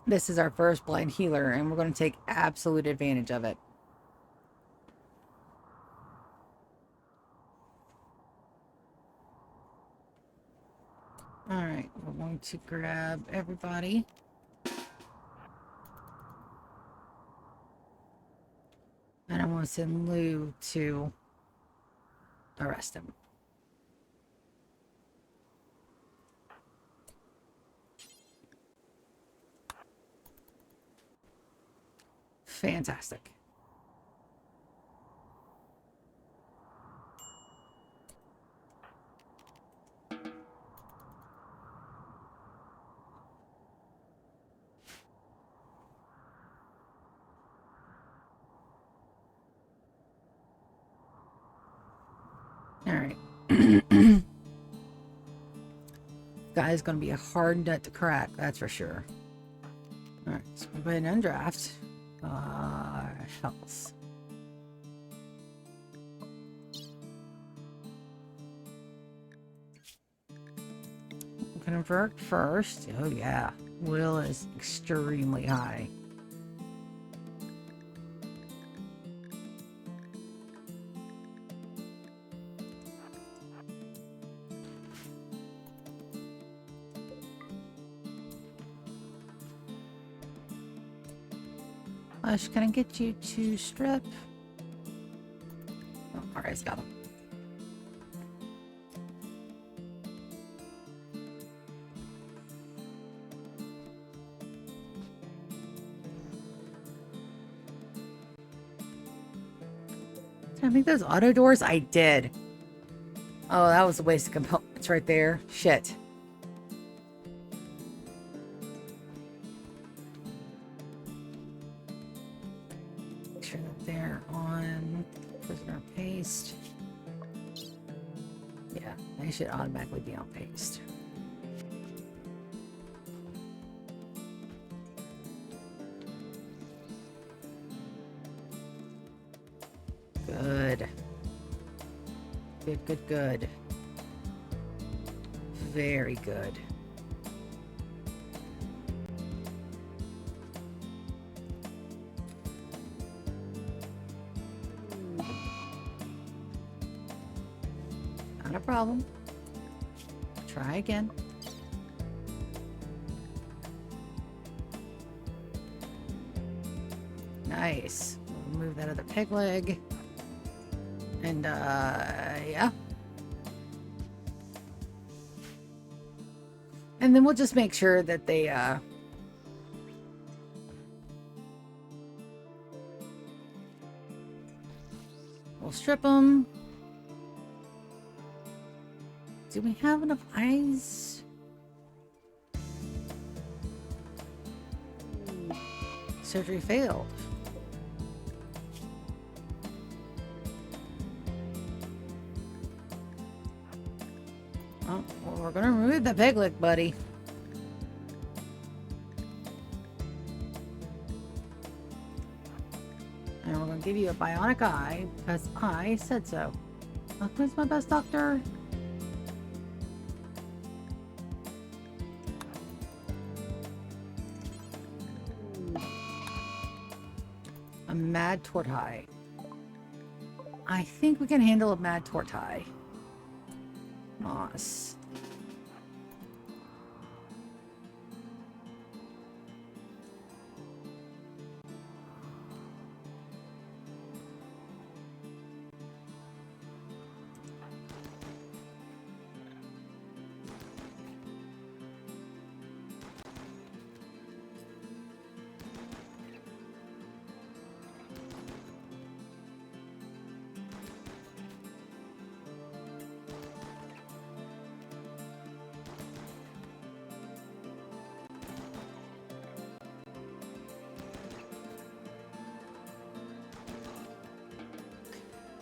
This is our first blind healer, and we're going to take absolute advantage of it. Alright, we're going to grab everybody. And I'm going to send Lou to arrest him. Fantastic. All right. Guy's going to be a hard nut to crack, that's for sure. All right, so we'll go ahead and undraft. Health. Convert first. Oh yeah, will is extremely high. Can I get you to strip? Oh, alright, it's got him. Did I make those auto doors? I did. Oh, that was a waste of components right there. Shit. sure that they're on prisoner paste. Yeah, they should automatically be on paste. Good. Good, good, good. Very good. Not a problem. Try again. Nice. We'll move that other peg leg. And, yeah. And then we'll just make sure that they, we'll strip them. Do we have enough eyes? Surgery failed. Oh, well, we're gonna remove the peg leg, buddy. And we're gonna give you a bionic eye because I said so. Oh, who's my best doctor? A mad tortoise. I think we can handle a mad tortoise. Moss.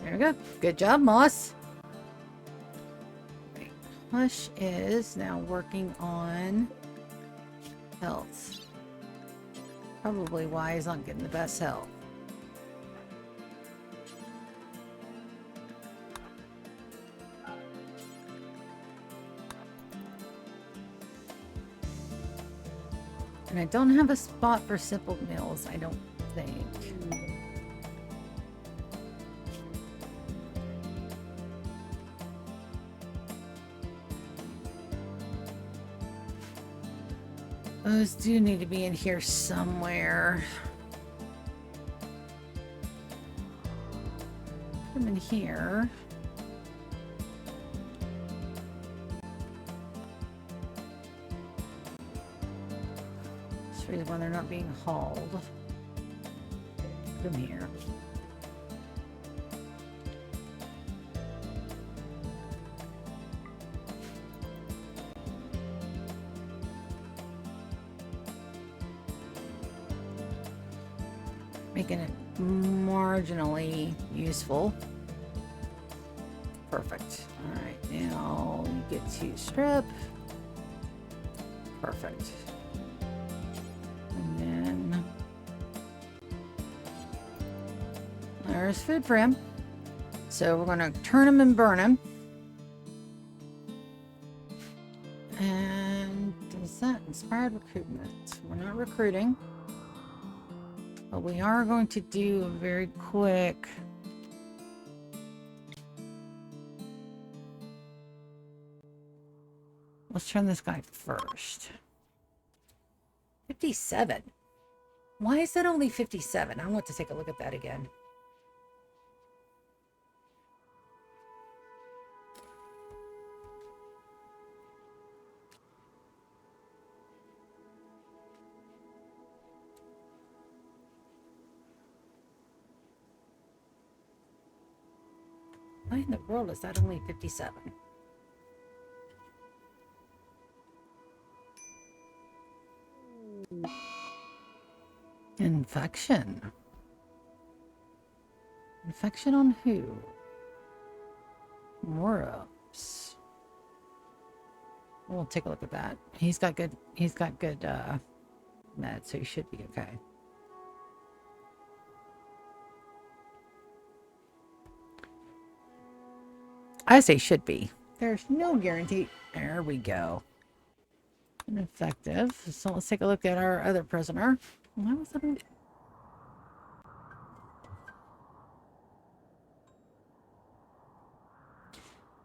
There we go. Good job, Moss. Right. Hush is now working on health. Probably why he's not getting the best health. And I don't have a spot for simple meals, I don't think. Those do need to be in here somewhere. Put them in here. That's the reason why they're not being hauled. Put them here. Making it marginally useful. Perfect. Alright, now you get to strip. Perfect. And then there's food for him. So we're gonna turn him and burn him. And is that inspired recruitment? We're not recruiting. But we are going to do a very quick let's turn this guy first. 57. Why is that only 57? I want to take a look at that again. Why in the world is that only 57? Infection. Infection on who? More ups. We'll take a look at that. He's got good meds, so he should be okay. I say should be. There's no guarantee. There we go. Ineffective. So let's take a look at our other prisoner. Why was that?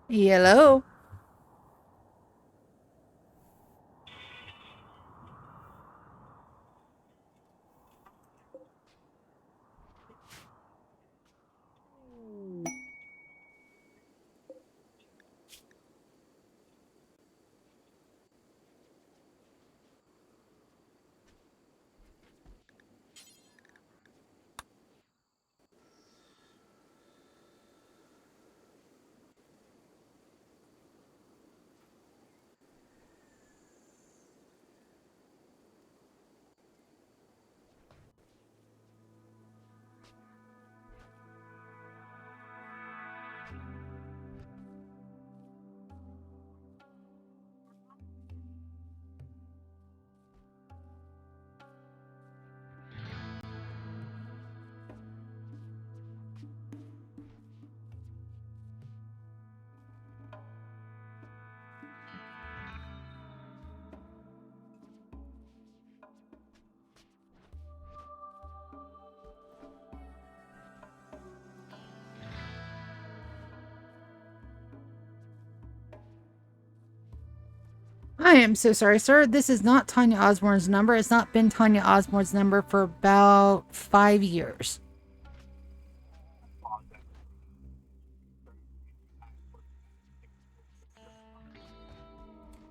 Hello. I am so sorry, sir. This is not Tanya Osborne's number. It's not been Tanya Osborne's number for about 5 years.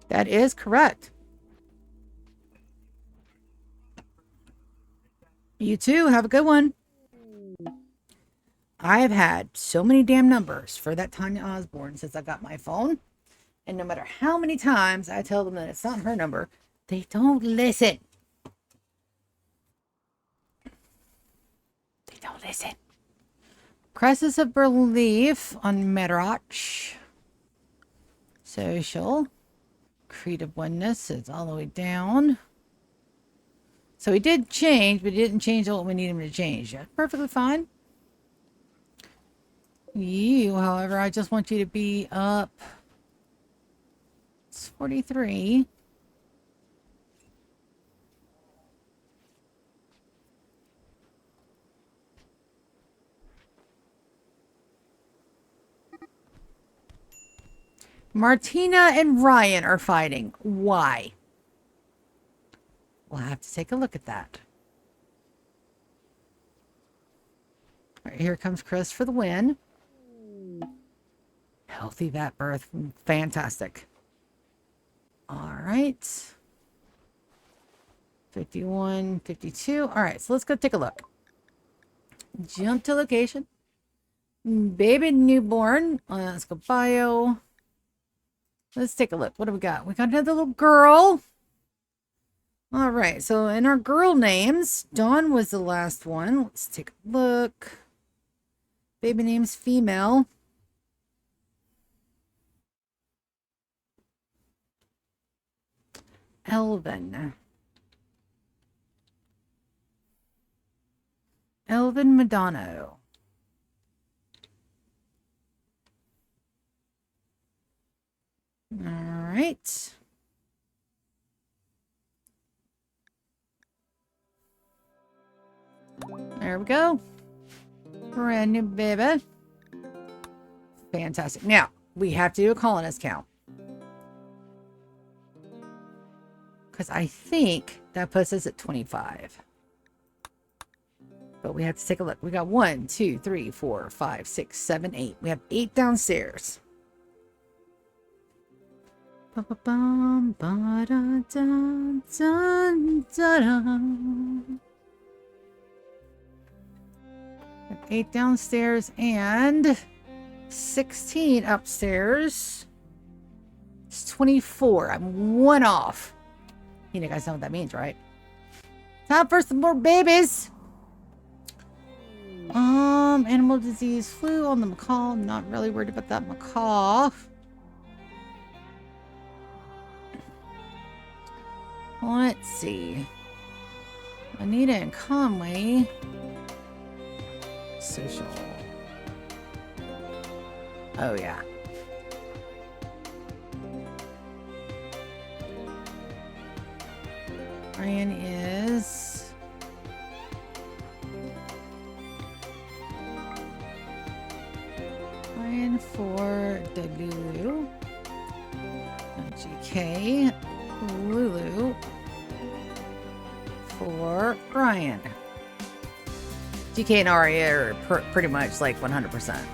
That is correct. You too. Have a good one. I have had so many damn numbers for that Tanya Osborne since I got my phone. And no matter how many times I tell them that it's not her number, they don't listen. They don't listen. Crisis of Belief on Medarach. Social. Creative Oneness is all the way down. So he did change, but he didn't change what we need him to change. That's perfectly fine. You, however, I just want you to be up. It's 43. Martina and Ryan are fighting. Why? We'll have to take a look at that. All right, here comes Chris for the win. Healthy vat birth. Fantastic. All right. 51, 52. All right, so let's go take a look. Jump to location. Baby newborn. Let's go bio. Let's take a look. What do we got? We got another little girl. All right, so in our girl names, Dawn was the last one. Let's take a look. Baby name's female. Elvin. Elvin Madonna. All right. There we go. Brand new baby. Fantastic. Now, we have to do a colonist count. Because I think that puts us at 25. But we have to take a look. We got 1, 2, 3, 4, 5, 6, 7, 8. We have 8 downstairs. Ba-ba-bum, ba-da-da-da-da-da. 8 downstairs and 16 upstairs. It's 24. I'm 1 off. You guys know what that means, right? Time for some more babies. Animal disease flu on the macaw. Not really worried about that macaw. Let's see. Anita and Conway. Social. Oh, yeah. Ryan is... Ryan for Lulu. GK. Lulu for Ryan. GK and Aria are pretty much like 100%.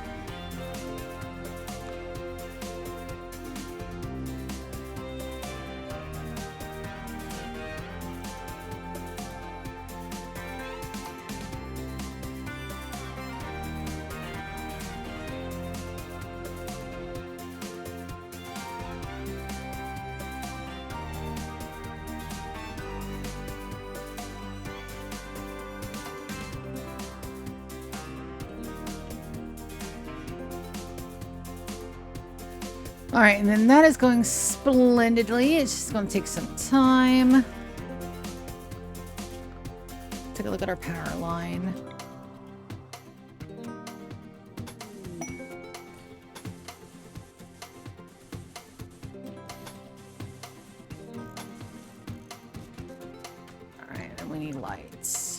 All right, and then that is going splendidly. It's just going to take some time. Take a look at our power line. All right, and we need lights.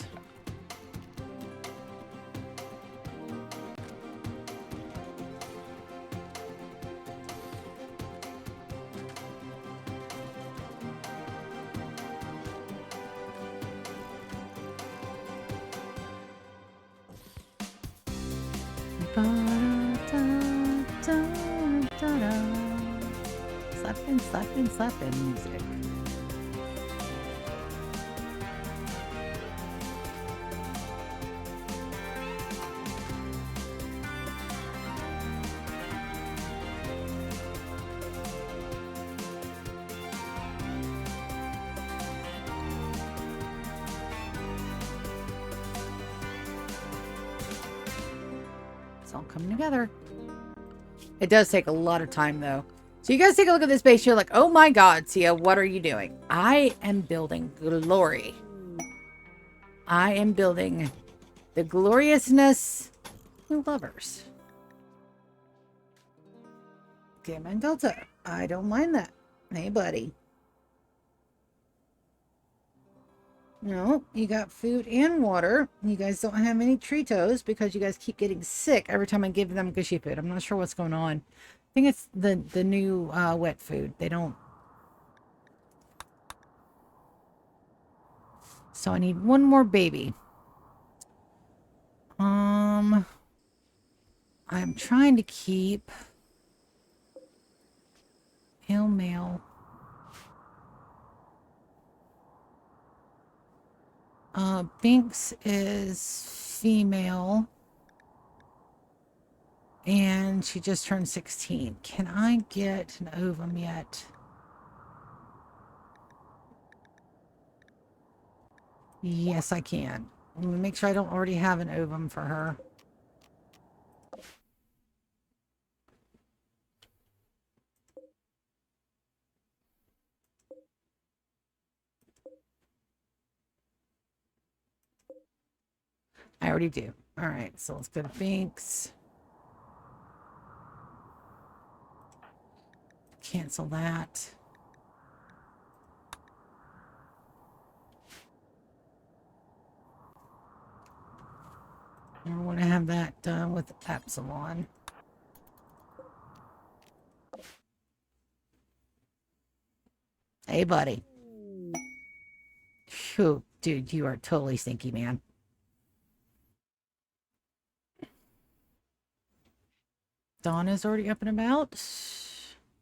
Slapping music. It's all coming together. It does take a lot of time though. So you guys take a look at this base. You're like, oh my God, Tia, what are you doing? I am building glory. I am building the gloriousness of lovers. Gamma and Delta. I don't mind that. Hey, buddy. No, you got food and water. You guys don't have any Tritos because you guys keep getting sick every time I give them gushy food. I'm not sure what's going on. I think it's the new wet food. They don't. So I need one more baby. I'm trying to keep male. Binks is female. And she just turned 16. Can I get an ovum yet? Yes, I can. Let me make sure I don't already have an ovum for her. I already do. All right, so let's go to Binks. Cancel that. I want to have that done with Epsilon. Hey, buddy. Phew, dude, you are totally stinky, man. Donna's already up and about.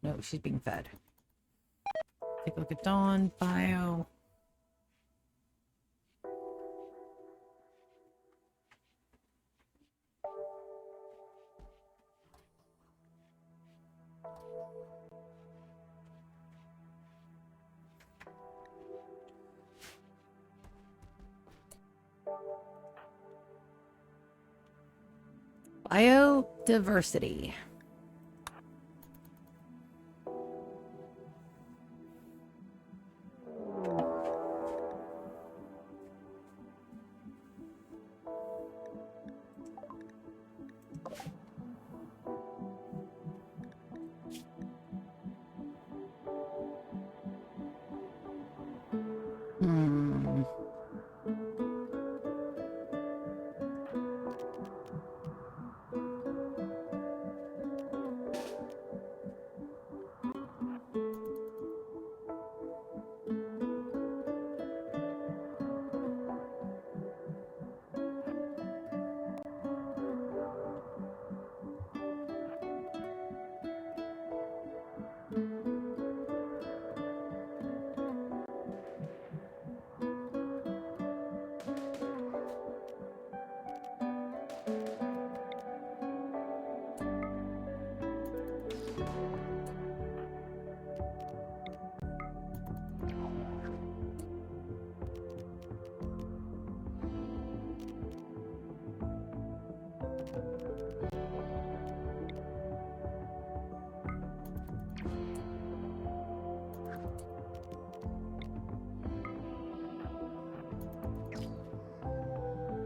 No, she's being fed. Take a look at Dawn, bio. Biodiversity.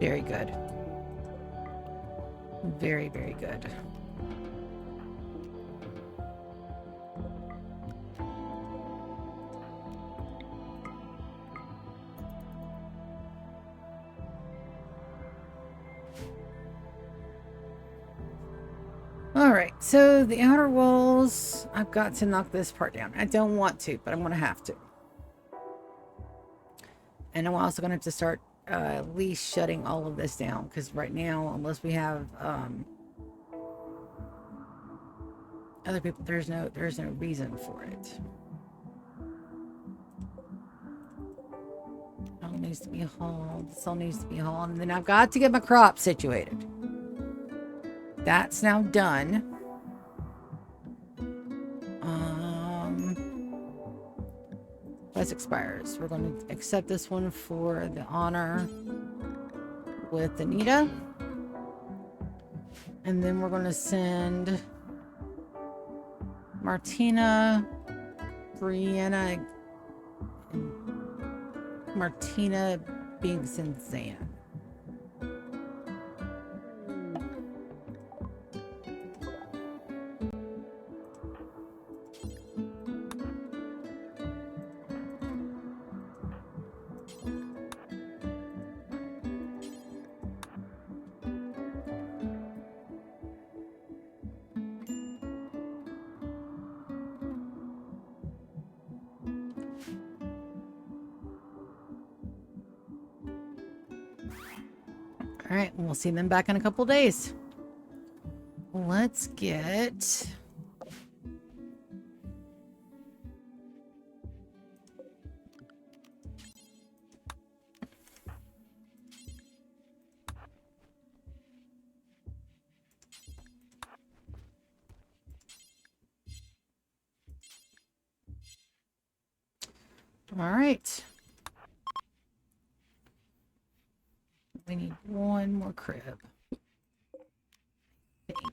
Very good. Very, very good. All right, so the outer walls, I've got to knock this part down. I don't want to, but I'm going to have to. And I'm also going to have to start at least shutting all of this down, because right now, unless we have other people, there's no reason for it. All needs to be hauled. This all needs to be hauled, and then I've got to get my crop situated. That's now done. Quest expires. We're going to accept this one for the honor with Anita. And then we're going to send Martina, Brianna, and Martina, Biggs, and Zan. All right, we'll see them back in a couple days. Let's get... All right. We need one more crib. I think.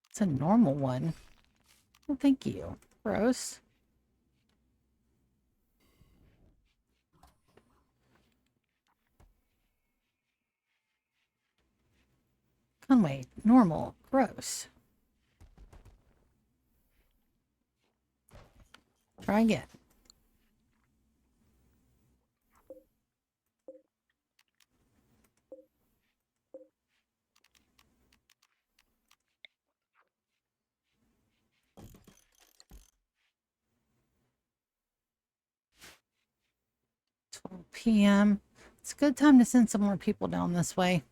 It's a normal one. Well, thank you. Gross. Conway, normal, gross. Try again. PM. It's a good time to send some more people down this way.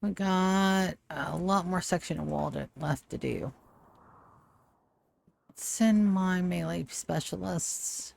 We got a lot more section of wall left to do. Let's send my melee specialists.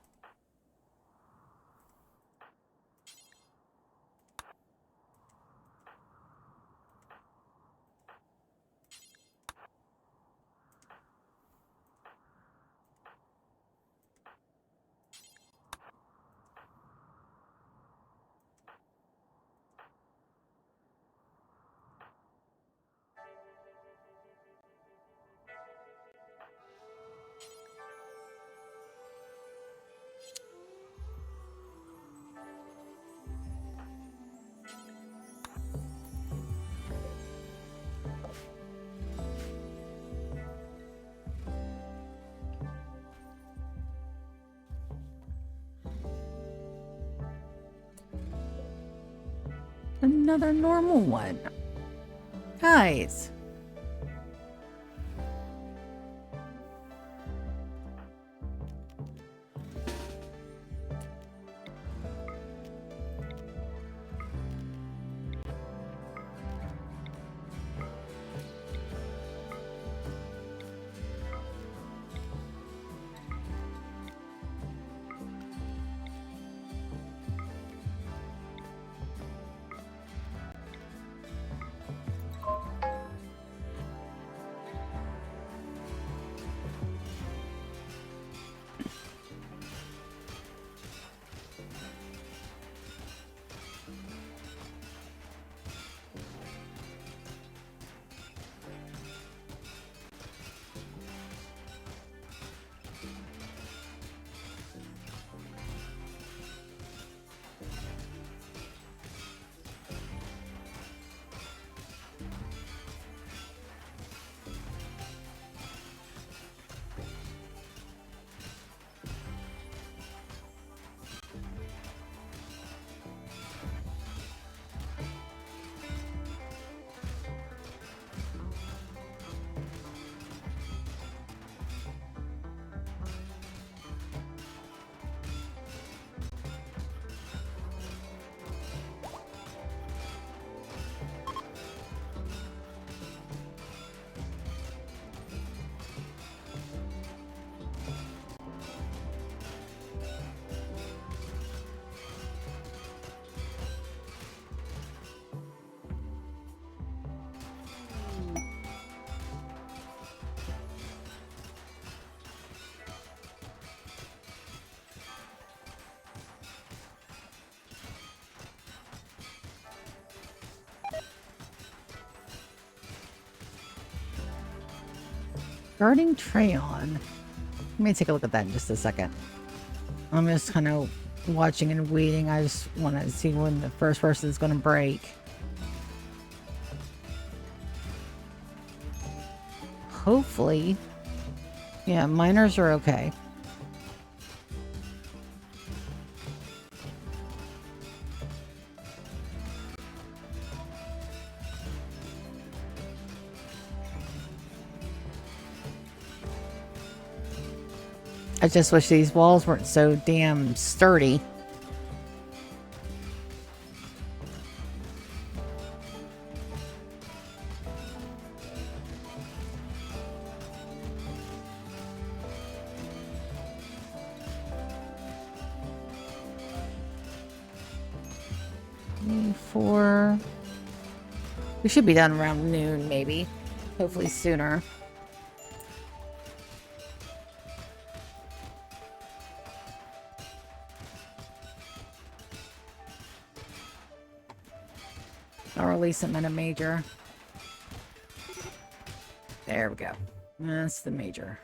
Another normal one. Guys. Guarding Trayon. Let me take a look at that in just a second. I'm just kind of watching and waiting. I just want to see when the first person is going to break. Hopefully. Yeah, miners are okay. I just wish these walls weren't so damn sturdy. We should be done around noon, maybe. Hopefully sooner. I'll release them in a major. There we go. That's the major.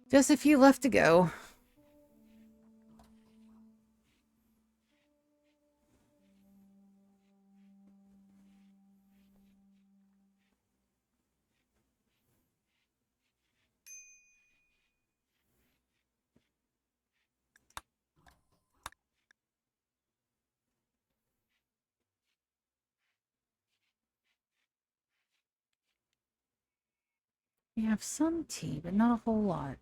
Just a few left to go. We have some tea, but not a whole lot.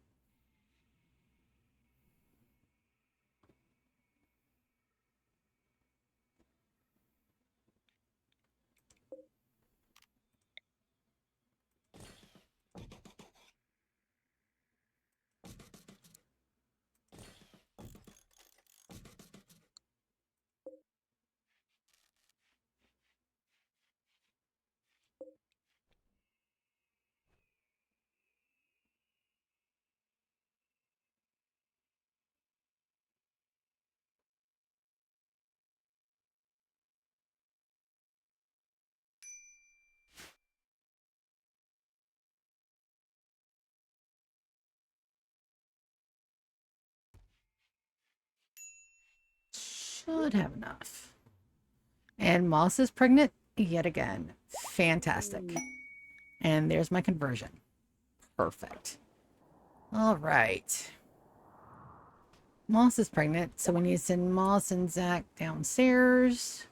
Should have enough. And Moss is pregnant yet again. Fantastic. And there's my conversion. Perfect. All right. Moss is pregnant, so we need to send Moss and Zach downstairs.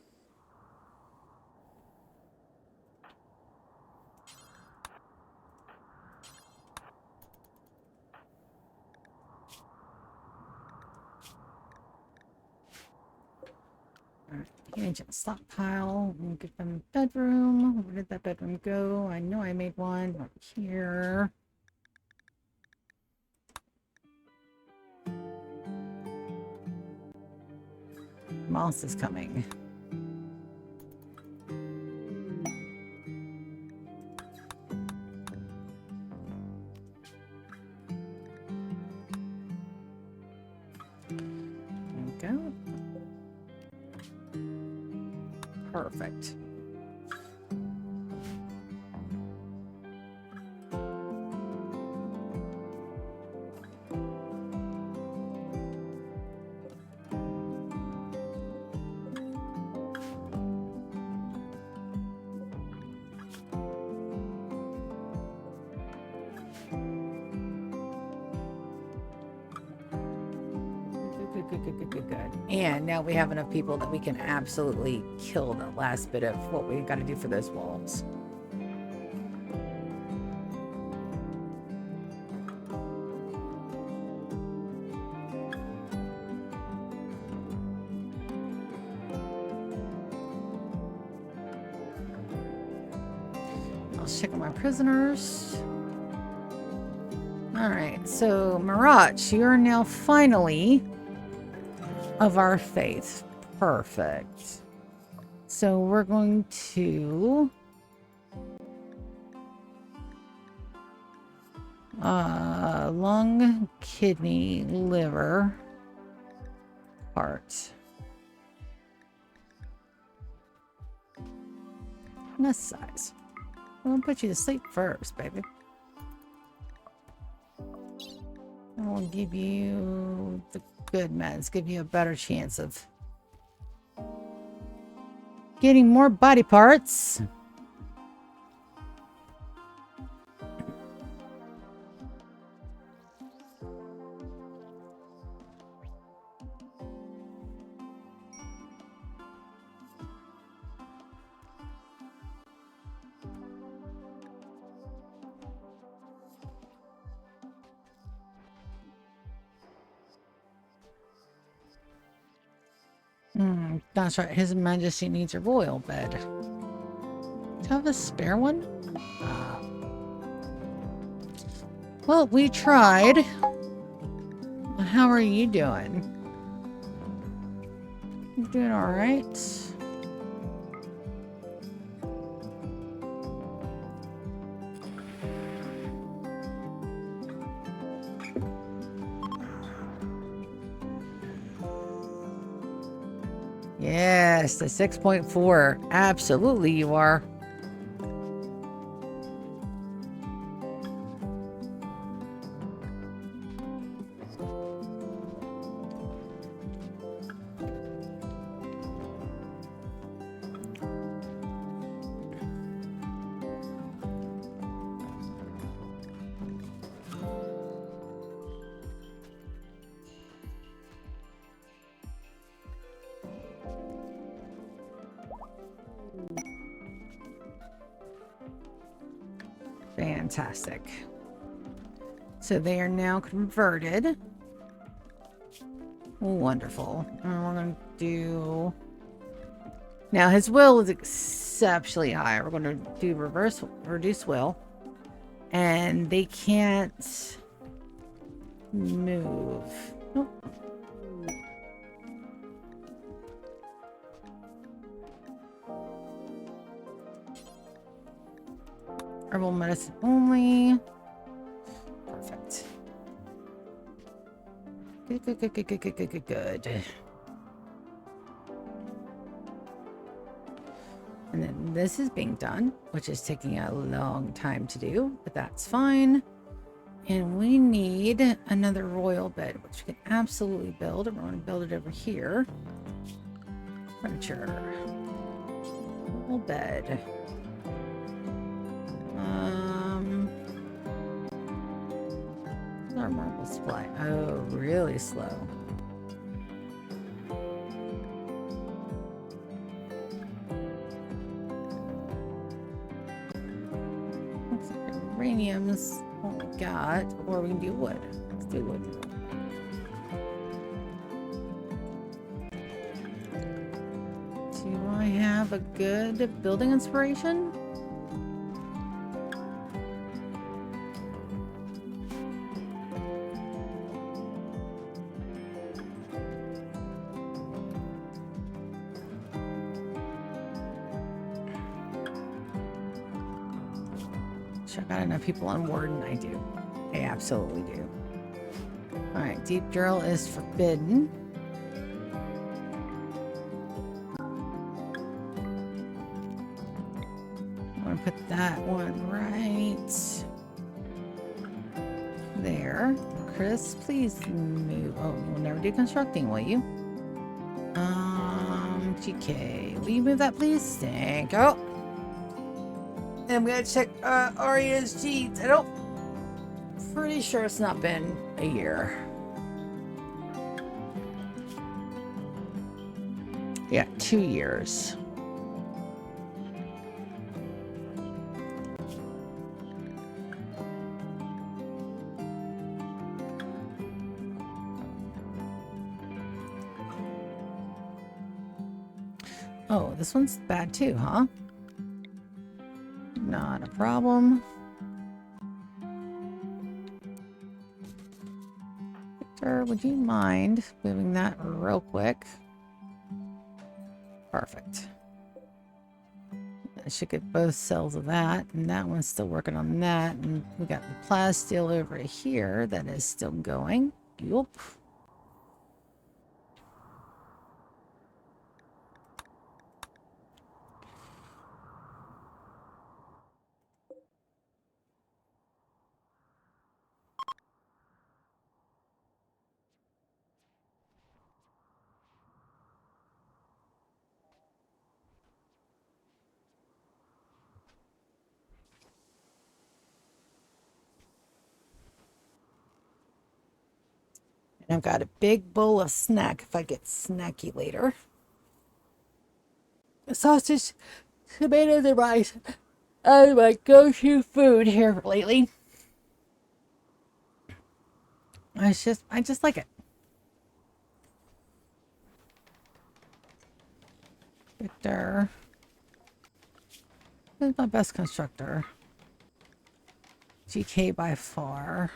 Agent stockpile. We'll give them a bedroom. Where did that bedroom go? I know I made one right here. Moss is coming. There we go. Perfect. Good. And now we have enough people that we can absolutely kill the last bit of what we've got to do for those wolves. I'll check on my prisoners. All right, so Mirage, you are now finally of our faith. Perfect. So we're going to lung, kidney, liver, heart. This size. We'll put you to sleep first, baby. And we'll give you the good meds, give you a better chance of getting more body parts. That's right. His Majesty needs a royal bed. Do you have a spare one? Well, we tried. How are you doing? You doing all right? Yes, the 6.4. Absolutely you are. Fantastic. So they are now converted. Wonderful. And we're going to do... Now his will is exceptionally high. We're going to do reduce will. And they can't move. Nope. Herbal medicine only. Perfect. Good. And then this is being done, which is taking a long time to do, but that's fine. And we need another royal bed, which we can absolutely build. And we're going to build it over here. Furniture. Little bed. Our marble supply. Oh, really slow. Looks like uranium's what we got, or we can do wood. Let's do wood. Do I have a good building inspiration? I got enough people on Warden. I do. I absolutely do. Alright, deep drill is forbidden. I'm gonna put that one right there. Chris, please move. Oh, you'll never do constructing, will you? GK, will you move that, please? Thank you. I'm gonna check Arya's jeans. Pretty sure it's not been a year. Yeah, 2 years. Oh, this one's bad too, huh? Not a problem. Victor, would you mind moving that real quick? Perfect. I should get both cells of that, and that one's still working on that. And we got the plasteel over here that is still going. Yup. And I've got a big bowl of snack if I get snacky later. Sausage, tomatoes, and rice. Oh, my go-to food here lately. I just like it. Victor. Who's my best constructor? GK by far.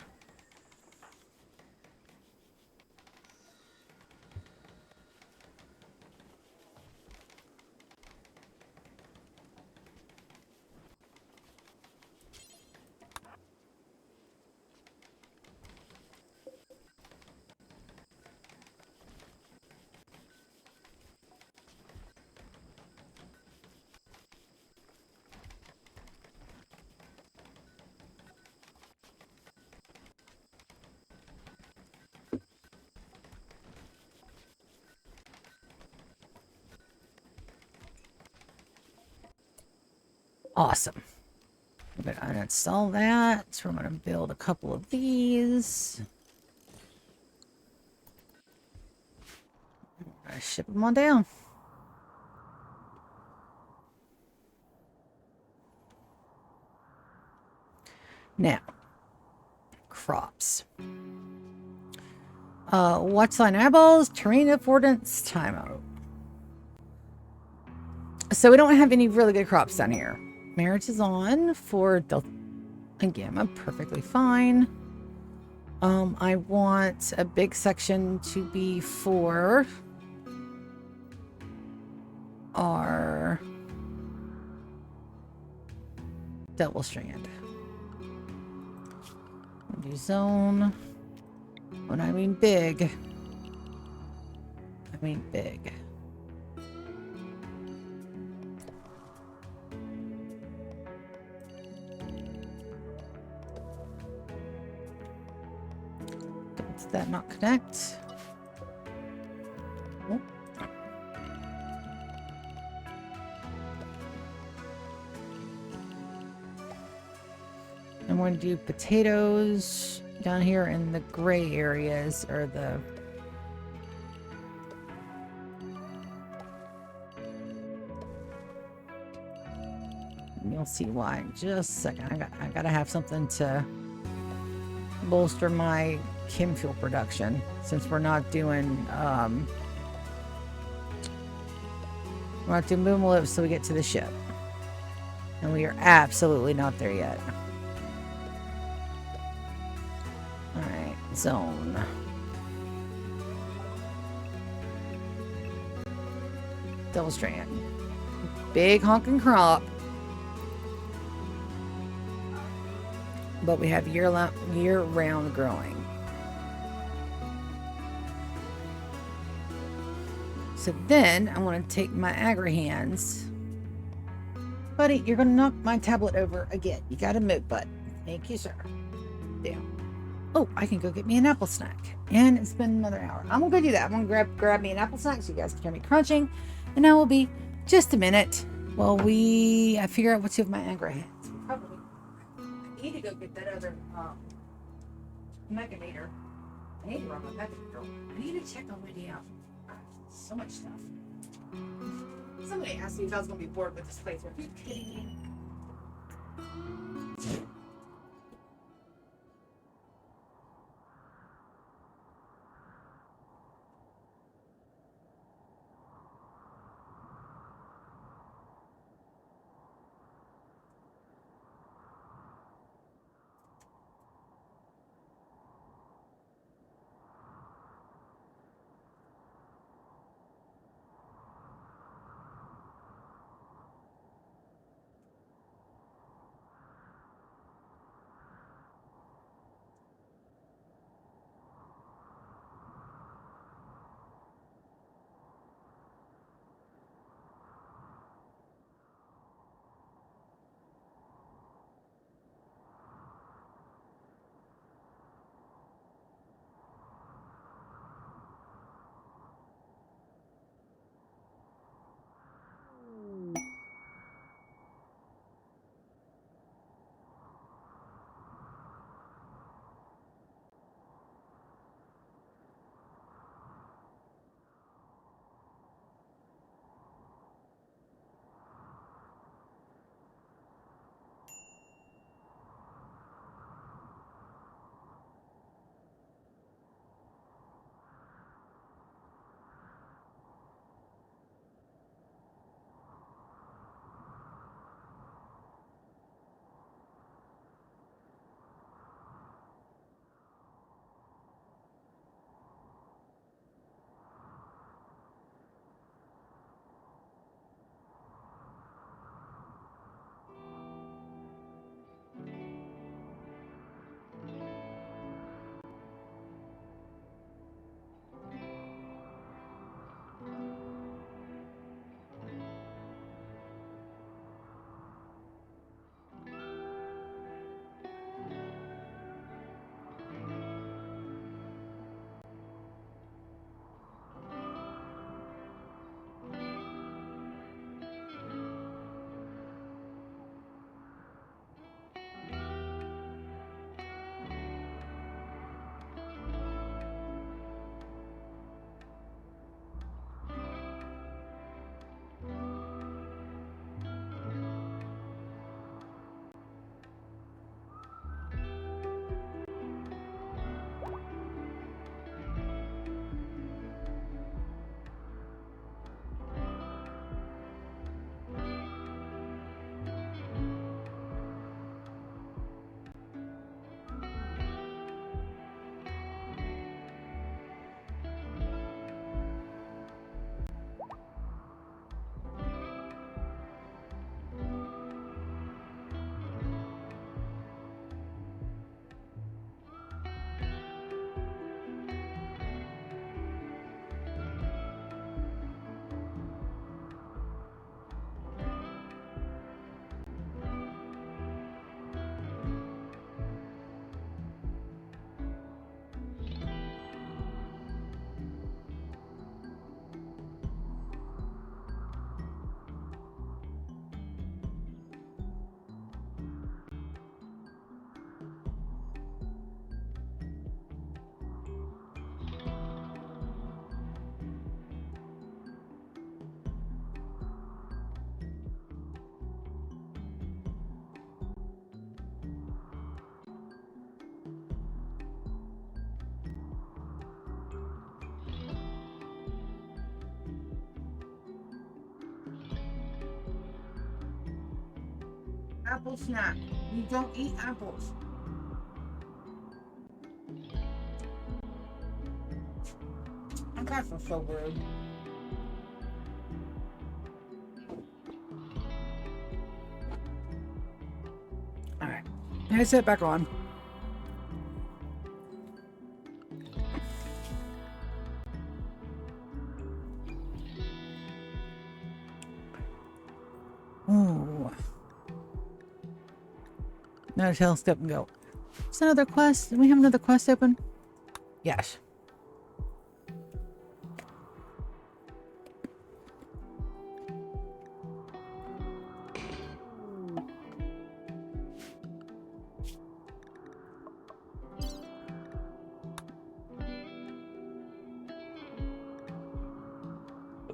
Awesome. I'm going to uninstall that. So we're going to build a couple of these. Ship them on down. Now, crops. What's on eyeballs? Terrain affordance, timeout. So we don't have any really good crops down here. Marriage is on for Delta and Gamma, perfectly fine. I want a big section to be for our double strand. New zone. When I mean big, I mean big. Did that not connect? Oh. I'm going to do potatoes down here in the gray areas, or the... You'll see why in just a second. I gotta have something to bolster my chem fuel production, since we're not doing boom lips till we get to the ship. And we are absolutely not there yet. Alright, zone. Double strand. Big honking crop. But we have year-round growing. So then I want to take my agri-hands. Buddy, you're going to knock my tablet over again. You got to move, bud. Thank you, sir. Down. Oh, I can go get me an apple snack. And it's been another hour. I'm going to go do that. I'm going to grab me an apple snack so you guys can hear me crunching. And I will be just a minute while I figure out what to do with my agri-hands. Probably. I need to go get that other mechameter. I need to run my mechameter. I need to check already out. So much stuff. Somebody asked me if I was going to be bored with this place. Are you kidding me? apple snack. You don't eat apples. I'm kind of so rude. Alright. I set it back on. Ooh. Now tell step and go. Is another quest? Do we have another quest open? Yes.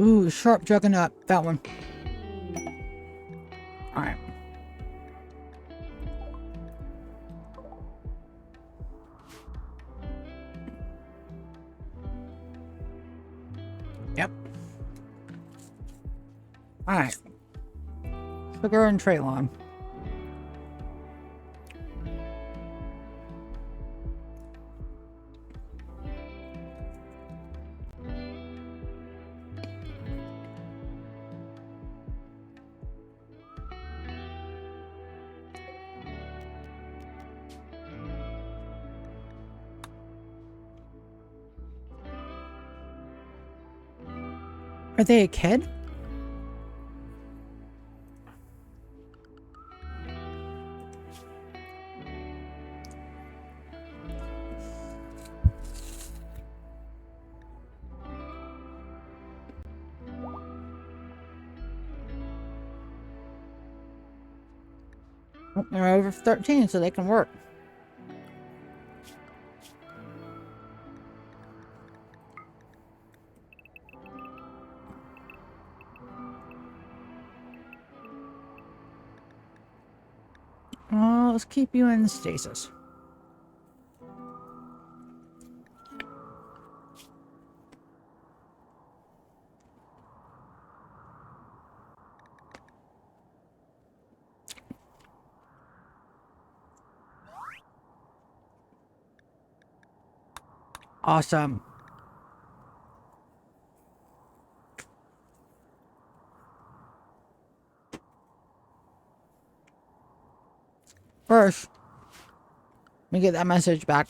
Ooh, sharp juggernaut. That one. Alright. Yep. Alright. Sugar and Traylon. Are they a kid? Oh, they're over 13, so they can work. Let's keep you in stasis. Awesome. First, let me get that message back.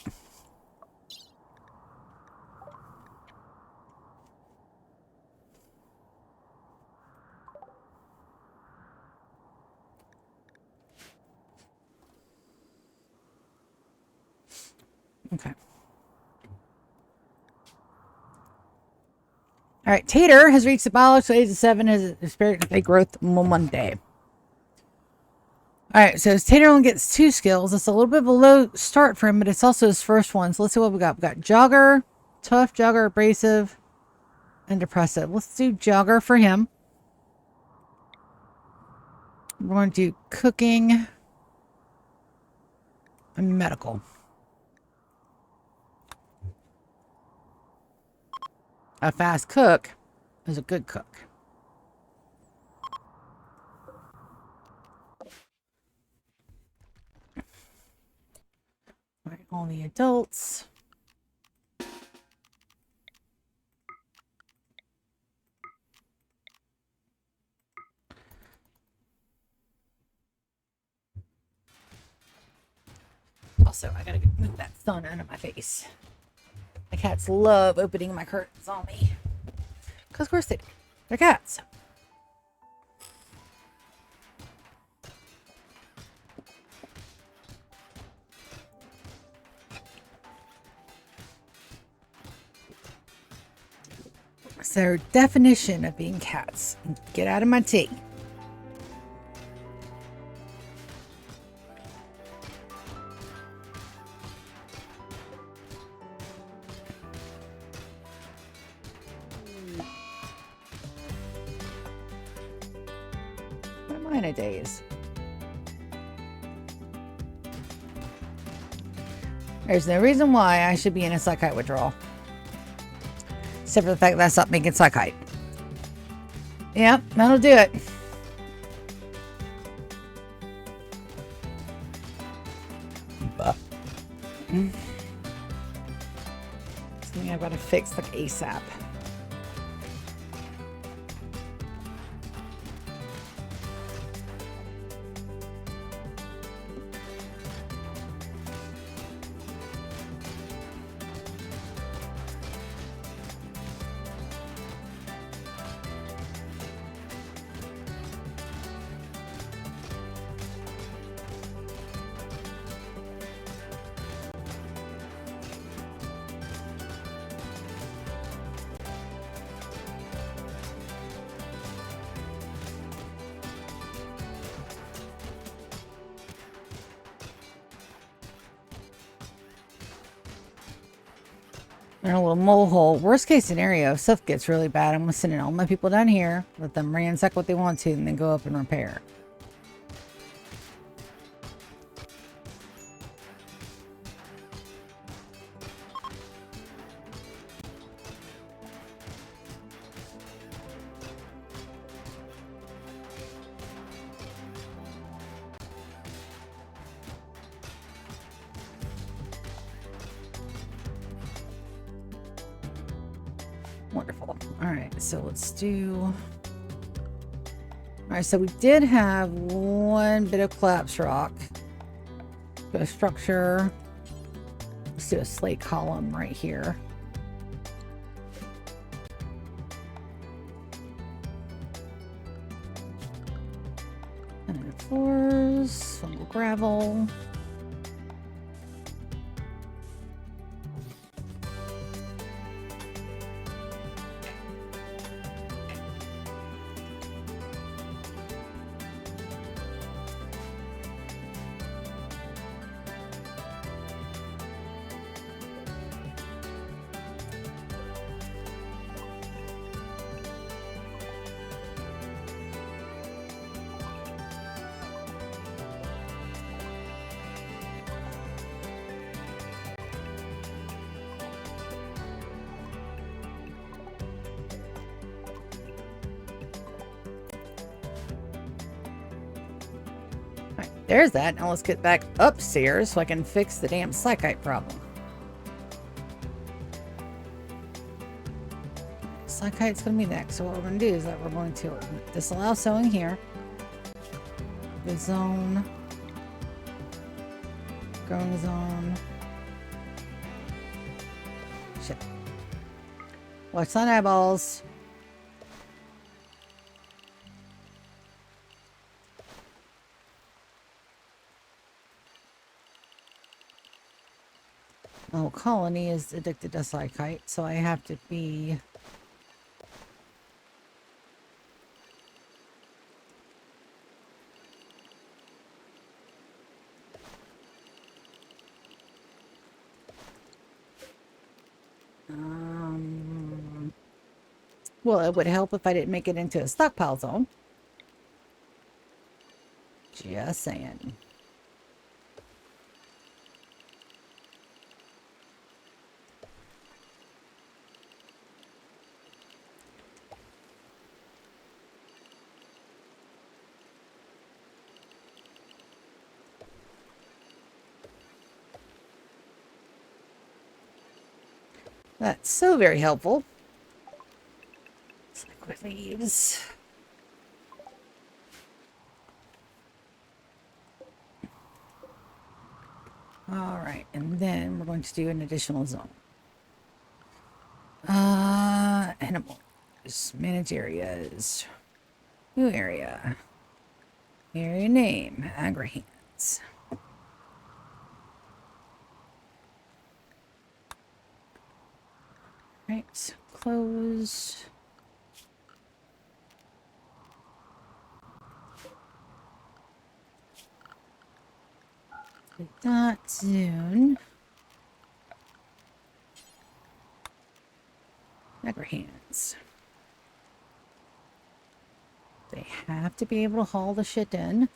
Okay. All right, Tater has reached the biological age of 7 as a spirit growth Monday. Alright, so Tater only gets 2 skills. It's a little bit of a low start for him, but it's also his first one. So let's see what we got. We got Jogger, Tough, Jogger, Abrasive, and Depressive. Let's do Jogger for him. We're going to do Cooking and Medical. A fast cook is a good cook. All right, all the adults. Also, I gotta move that sun out of my face. My cats love opening my curtains on me. Because of course they do. They're cats. It's their definition of being cats. Get out of my tea. What am I nowadays? There's no reason why I should be in a psychite withdrawal. Except for the fact that I stopped making psychite. Yep, that'll do it. Something I've got to fix like ASAP. In a little mole hole. Worst case scenario, if stuff gets really bad, I'm gonna send in all my people down here, let them ransack what they want to, and then go up and repair. Wonderful. All right, so let's do... All right, so we did have one bit of collapse rock. Go to structure. Let's do a slate column right here. And floors, fungal gravel. There's that. Now let's get back upstairs so I can fix the damn psychite problem. Psychite's going to be next. So what we're going to do is that we're going to disallow sewing here. The zone. Growing zone. Shit. Watch on eyeballs. The whole colony is addicted to psychite, so I have to be... Well, it would help if I didn't make it into a stockpile zone. Just saying. That's so very helpful. It's liquid leaves. All right, and then we're going to do an additional zone. Animals. Manage areas. New area. Area name. Agrahans. Right, close. Like that zone. Agrahans. They have to be able to haul the shit in.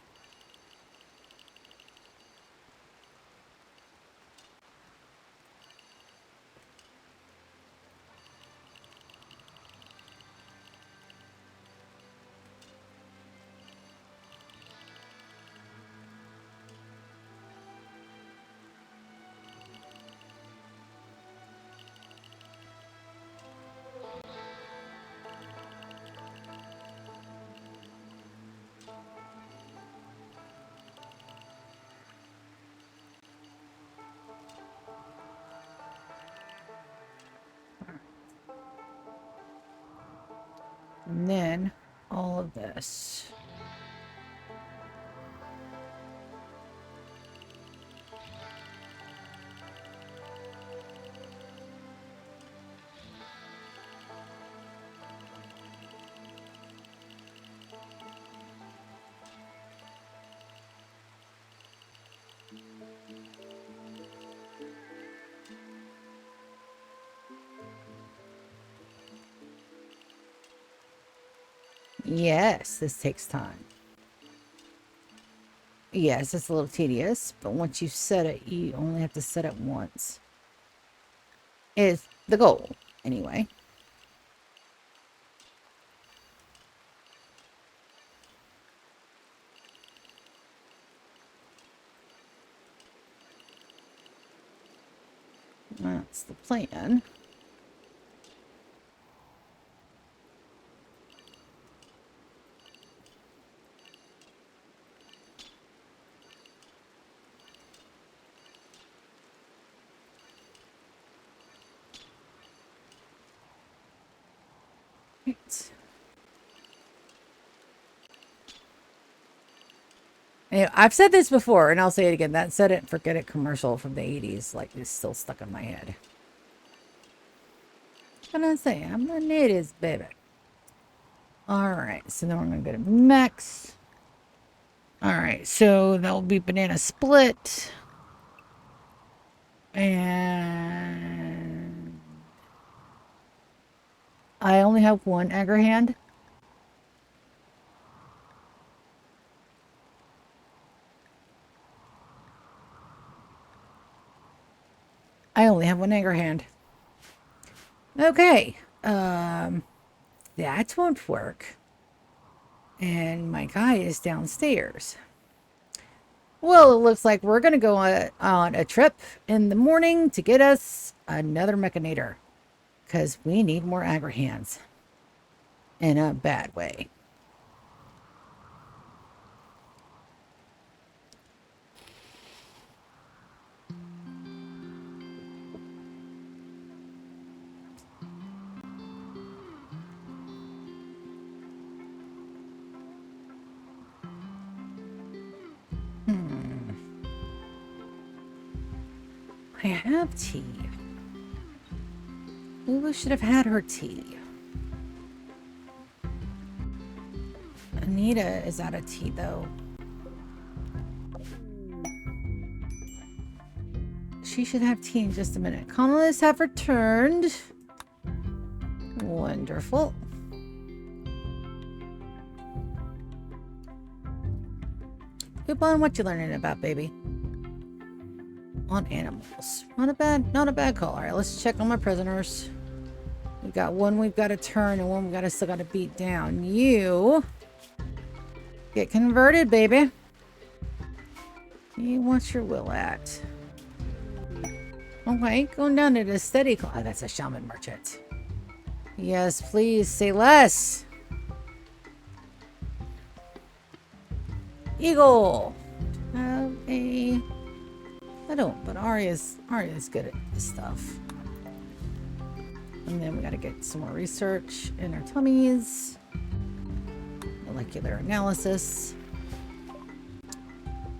And then all of this. Yes, this takes time. Yes, it's a little tedious, but once you set it, you only have to set it once. Is the goal, anyway. That's the plan. Right. Anyway, I've said this before, and I'll say it again. That Set It and Forget It commercial from the 80s, like, is still stuck in my head. What can I say? I'm an 80s baby. Alright, so then we're going to go to Max. Alright, so that will be banana split. And I only have one agar hand. I only have one agar hand. Okay. That won't work. And my guy is downstairs. Well, it looks like we're going to go on a trip in the morning to get us another mechanator. Because we need more agar hands. In a bad way. I have tea. Lulu should have had her tea. Anita is out of tea, though. She should have tea in just a minute. Colonists have returned. Wonderful. Coupon, what you learning about, baby? On animals. Not a bad call. All right, let's check on my prisoners. We've got one we've got to turn and one we've still got to beat down. You get converted, baby. What's your will at? Okay, going down to the steady. Oh, that's a shaman merchant. Yes, please say less. Eagle. Okay. I don't, but Arya's good at this stuff. And then we gotta get some more research in our tummies. Molecular analysis.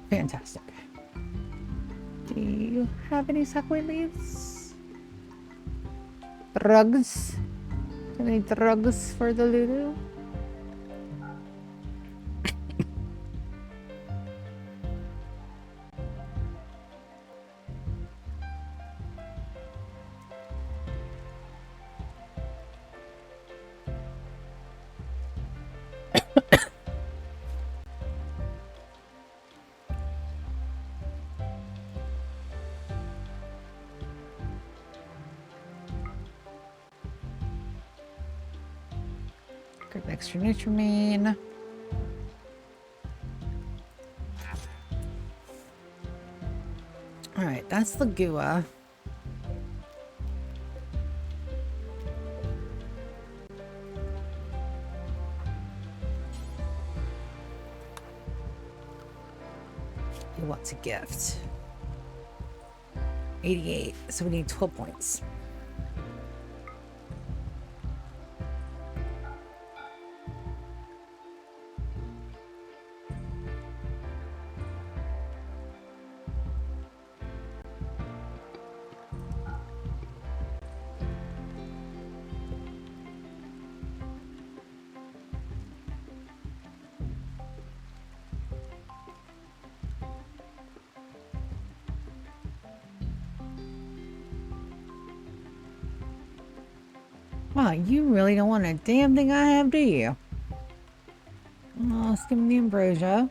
Fantastic. Do you have any sakwe leaves? Drugs? Do you have any drugs for the Lulu? Extra nutrimine. All right, that's the GUA. What's a gift? 88. So we need 12 points. Wow, you really don't want a damn thing I have, do you? Oh, let's give him the ambrosia.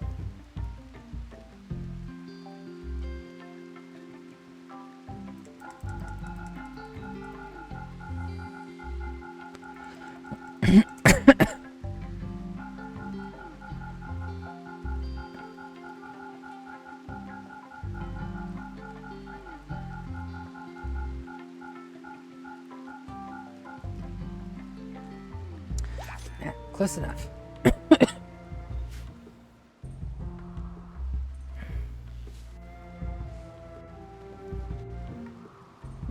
Yeah, close enough.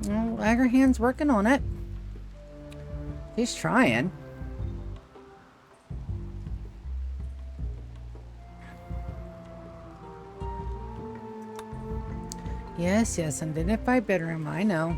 Well, Agarhand's working on it. He's trying. Yes, yes, unidentified bedroom, I know.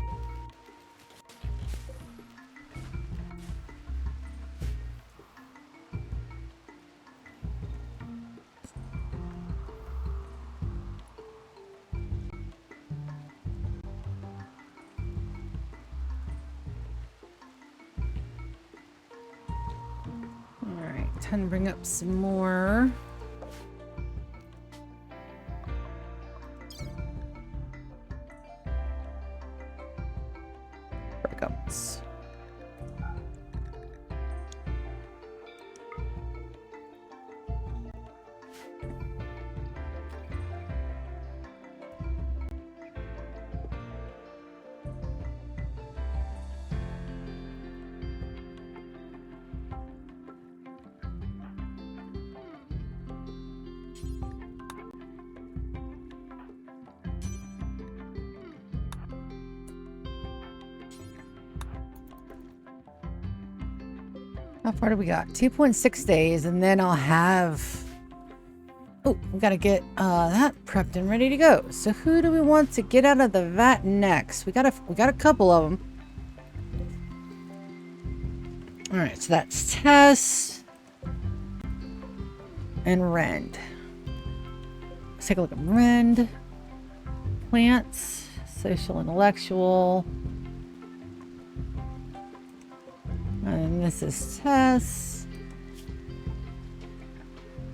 Alright, time to bring up some more. Breakups. How far do we got? 2.6 days, and then I'll have... Oh, we gotta get that prepped and ready to go. So who do we want to get out of the vat next? We got a couple of them. All right, so that's Tess and Rend. Let's take a look at Rend. Plants, social, intellectual. And this is Tess.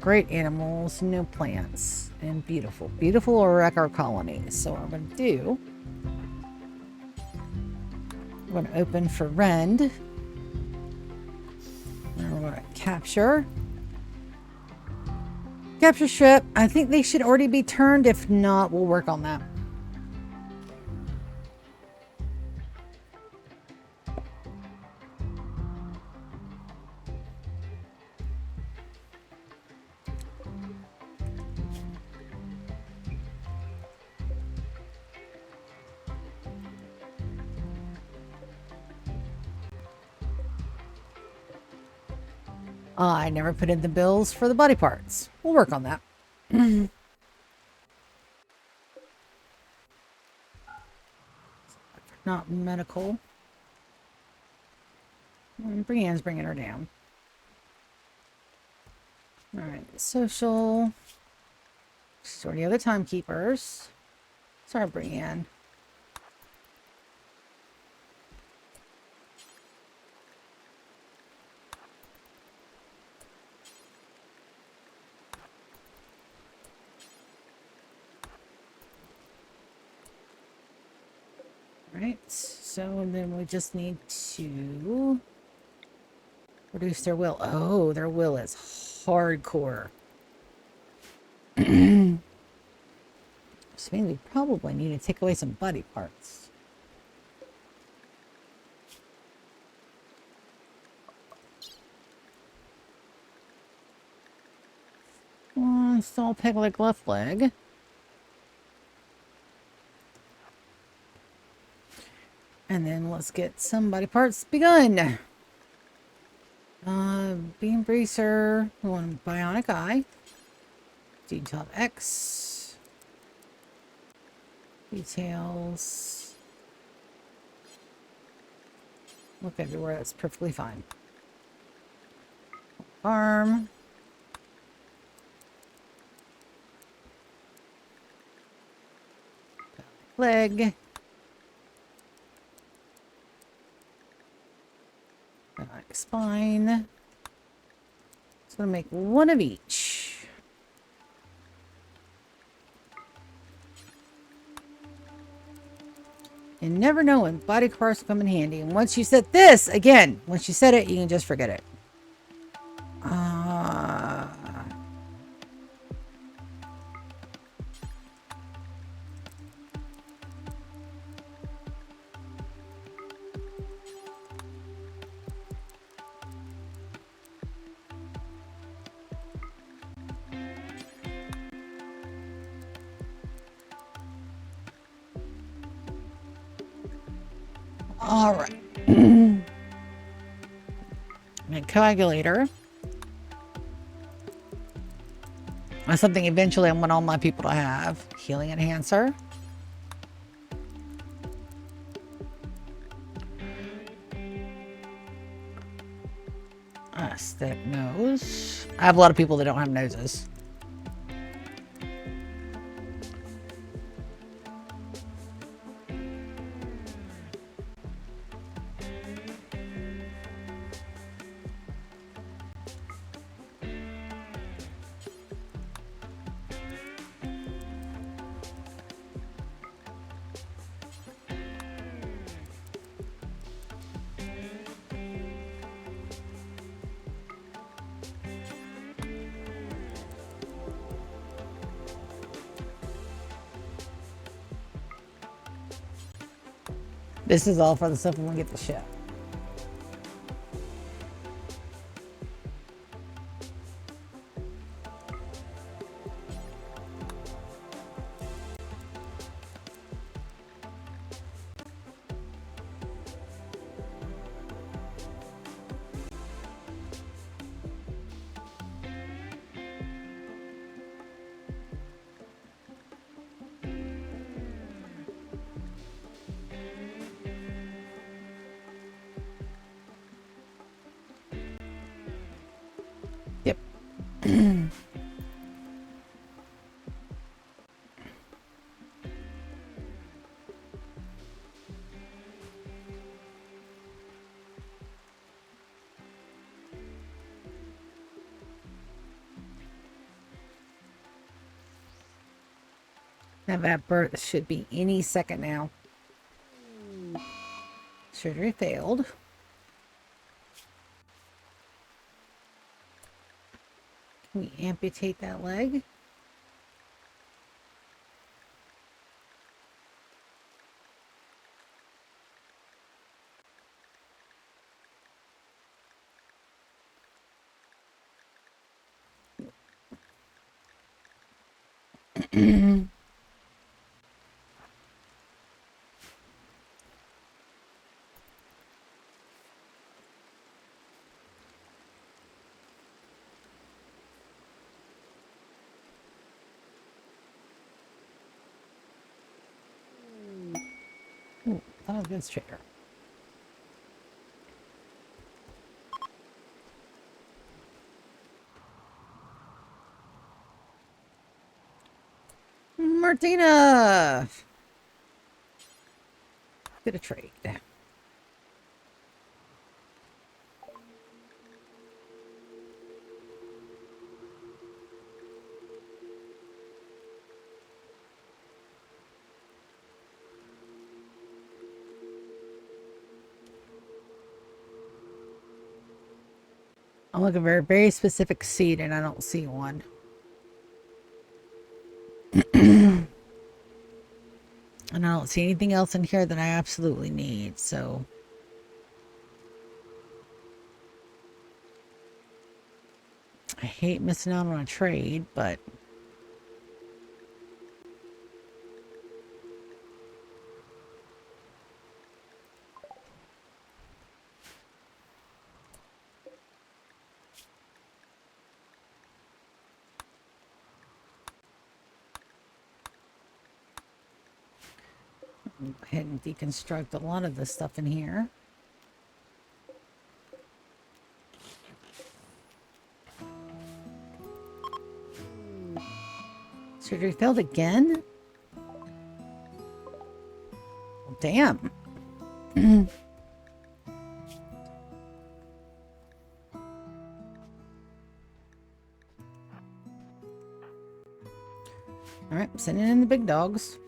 Great animals, no plants, and beautiful, beautiful Orekar colonies. So what I'm going to do, I'm going to open for Rend. And we're going to capture strip. I think they should already be turned. If not, we'll work on that. I never put in the bills for the body parts. We'll work on that. Not medical. Brienne's bringing her down. Alright, social. She's already other timekeepers. Sorry, Brienne. Right, so then we just need to reduce their will. Oh, their will is hardcore. So means we probably need to take away some body parts. Stall peg leg, left leg. And then let's get some body parts begun. Beam bracer, one bionic eye. Detail X. Details. Look everywhere, that's perfectly fine. Arm. Leg. spine. It's going to make one of each. You never know when body parts come in handy. And once you set this, again, once you set it, you can just forget it. All right. And coagulator. That's something eventually I want all my people to have. Healing enhancer. Aesthetic nose. I have a lot of people that don't have noses. This is all for the stuff when we get the ship. Now that birth should be any second now. Surgery failed. Can we amputate that leg? That was a good straightener. Martina! Get a trade. I'm looking for a very specific seed and I don't see one. And I don't see anything else in here that I absolutely need, so. I hate missing out on a trade, but. Go ahead and deconstruct a lot of this stuff in here. Surgery failed again? Damn. All right, sending in the big dogs.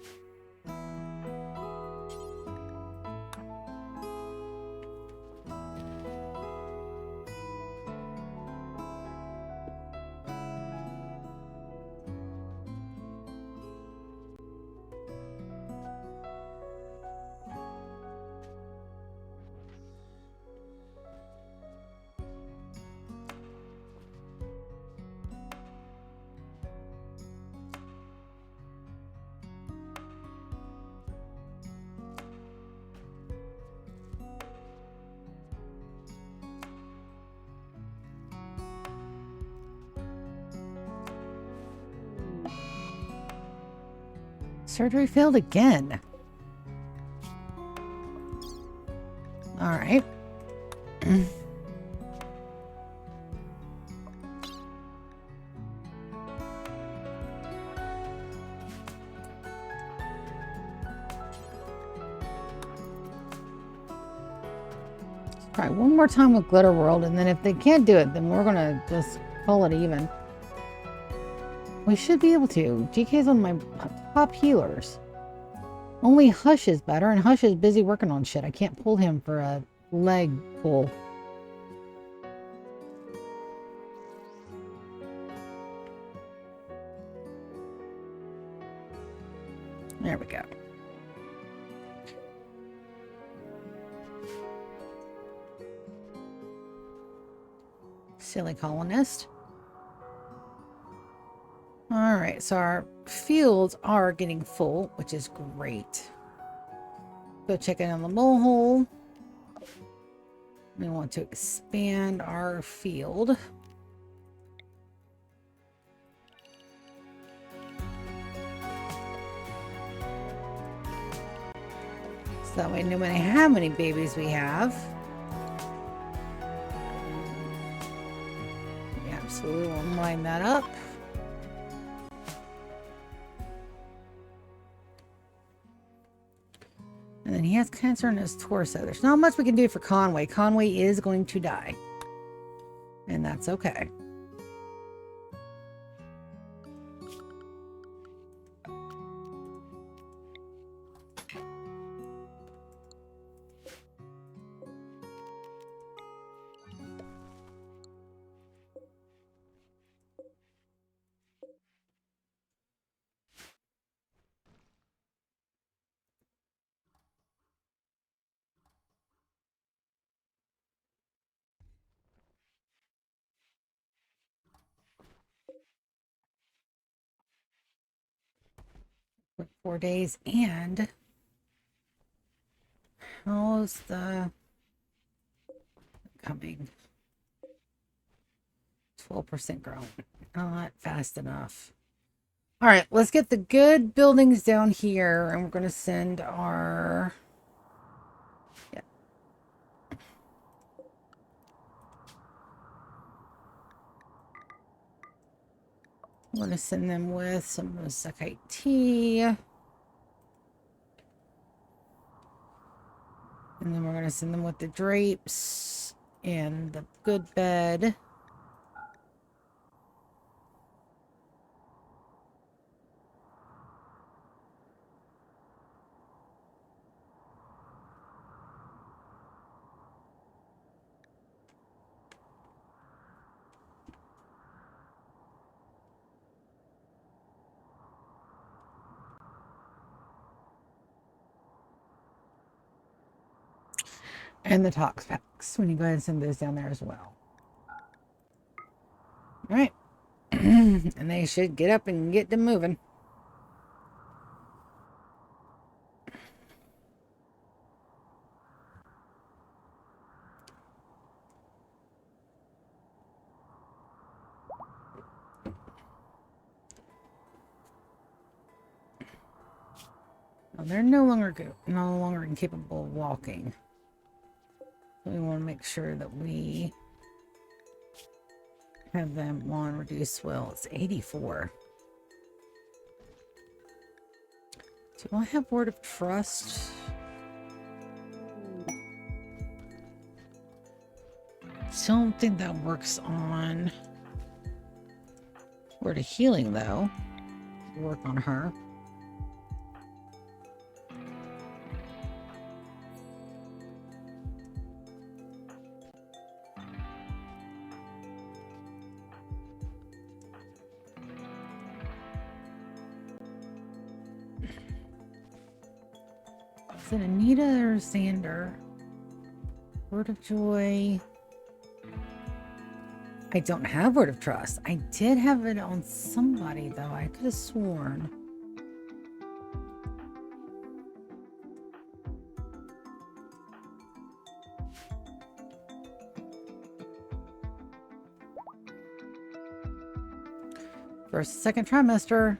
Surgery failed again. All right. Try one more time with Glitter World, and then if they can't do it, then we're gonna just call it even. We should be able to. GK's on my top healers. Only Hush is better, and Hush is busy working on shit. I can't pull him for a leg pull. There we go. Silly colonist. All right, so our fields are getting full, which is great. Go check in on the mole hole. We want to expand our field. So that way, no matter how many babies we have, we absolutely will line that up. And then he has cancer in his torso. There's not much we can do for Conway. Conway is going to die. And that's okay. For 4 days. And how's the coming? 12% growing. Not fast enough. All right, let's get the good buildings down here, and we're going to send our... Yeah. I'm going to send them with some Sakite tea. And then we're going to send them with the drapes and the good bed. And the tox packs. When you go ahead and send those down there as well. All right. And they should get up and get them moving. Well, they're no longer incapable of walking. So we want to make sure that we have them on reduced swell. It's 84. Do I have word of trust? Don't think that works on word of healing though. work on her. Is it Anita or Xander? Word of Joy. I don't have Word of Trust. I did have it on somebody, though. I could have sworn. First, second trimester.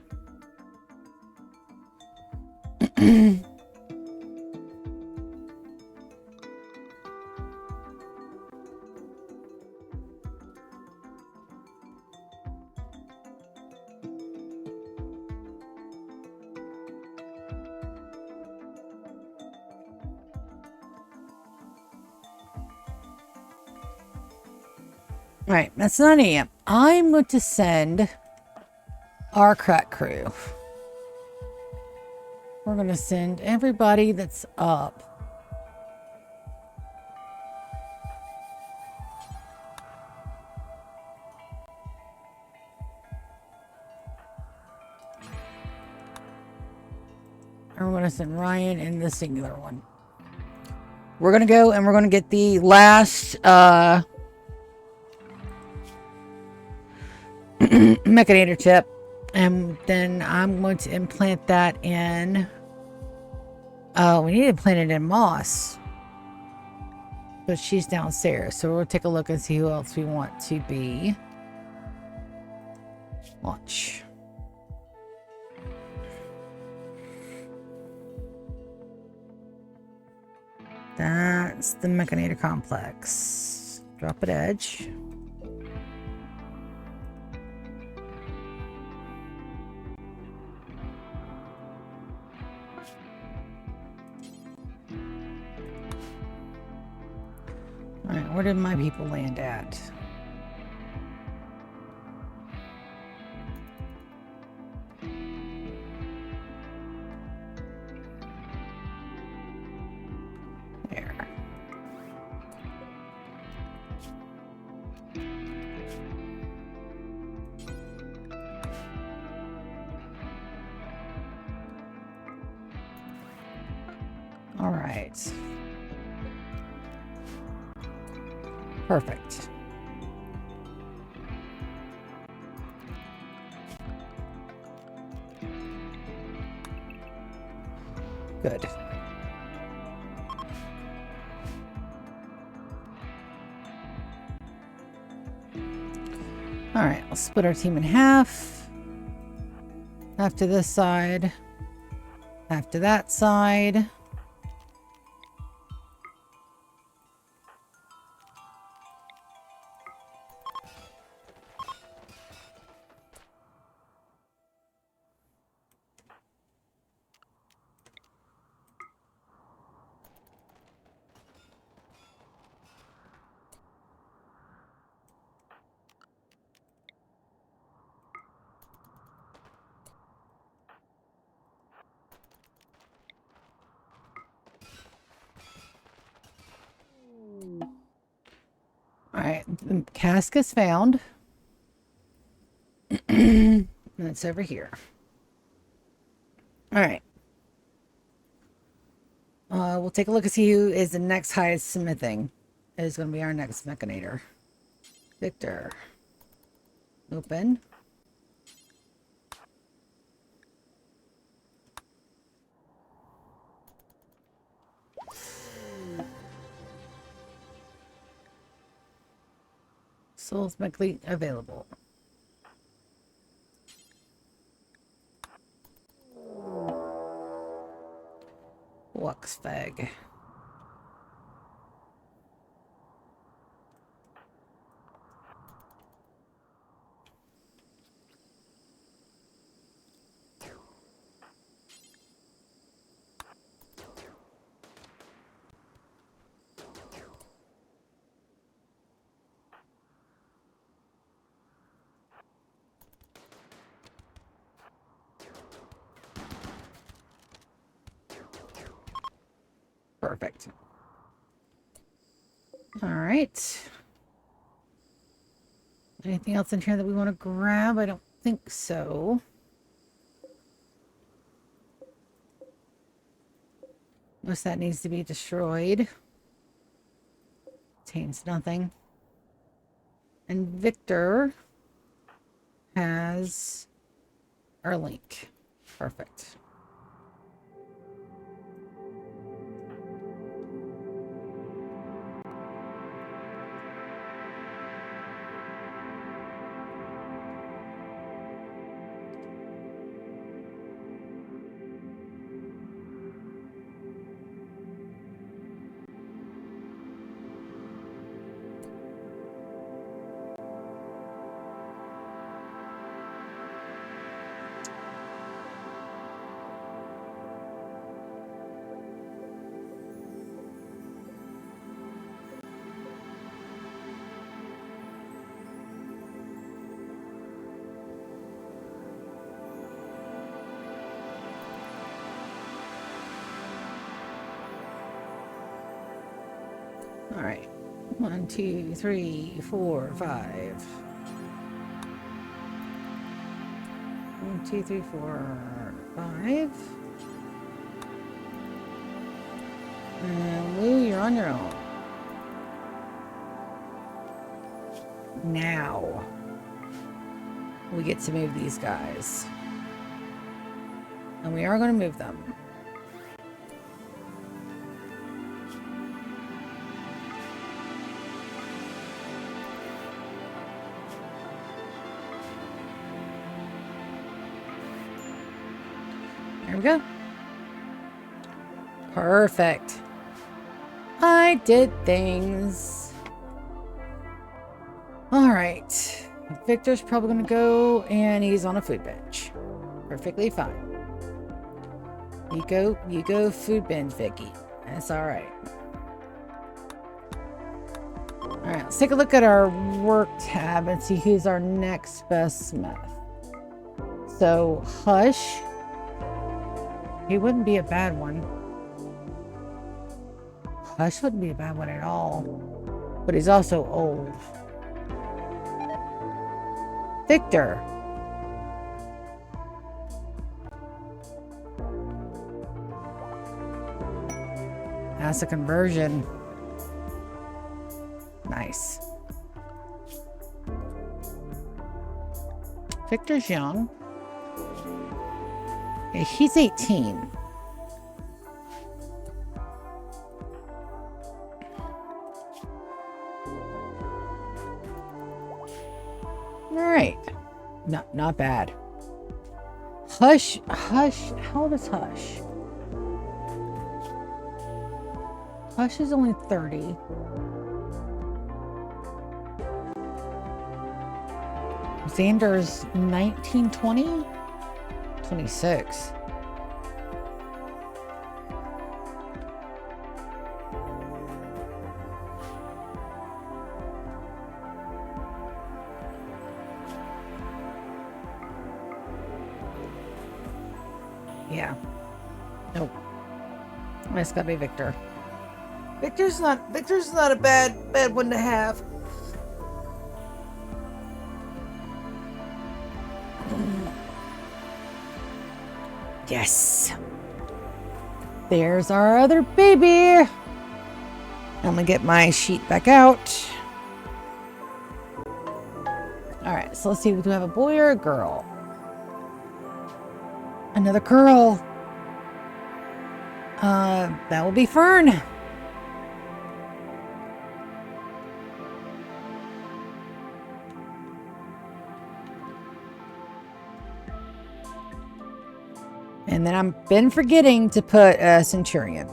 Right, that's 9 a.m. I'm going to send our crack crew. We're going to send everybody that's up. And we're going to send Ryan and the singular one. We're going to go and we're going to get the last Mechanator chip, and then I'm going to implant that in. Oh, we need to implant it in Moss, but she's downstairs, so we'll take a look and see who else we want to be. Launch. That's the Mechanator complex. Drop at edge. Alright, where did my people land at? There. Alright. Perfect. Good. All right, I'll split our team in half. Half to this side. Half to that side. All right, the cask is found. And it's over here. All right. We'll take a look and see who is the next highest smithing. It is going to be our next Mechanator. Victor. Open. Souls Mechly available. Wuxfag. Perfect. All right. Anything else in here that we want to grab? I don't think so. Most of that needs to be destroyed. Contains nothing. And Victor has our link. Perfect. All right. 1, 2, 3, 4, 5. 1, 2, 3, 4, 5. And Lou, you're on your own. Now we get to move these guys. And we are going to move them. There we go. Perfect. I did things. All right. Victor's probably going to go, and he's on a food bench. Perfectly fine. You go food bench, Vicky. That's all right. All right, let's take a look at our work tab and see who's our next best smith. So, Hush. He wouldn't be a bad one. Hush wouldn't be a bad one at all. But he's also old. Victor. That's a conversion. Nice. Victor's young. Yeah, he's 18. Alright. Not bad. Hush. How old is Hush? Hush is only 30. Xander's 19, 20? 26. Yeah. Nope. It's gotta be Victor. Victor's not a bad one to have. Yes. There's our other baby. I'm gonna get my sheet back out. Alright, so let's see. Do we have a boy or a girl? Another girl. That will be Fern. And then I've been forgetting to put a Centurion.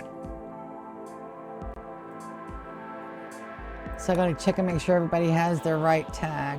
So I gotta check and make sure everybody has their right tag.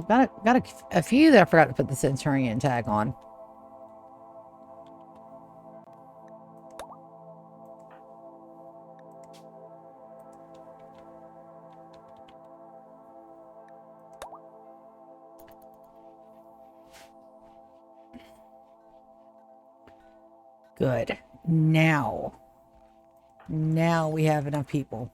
I've got a few that I forgot to put the Centurion tag on. Good. Now we have enough people.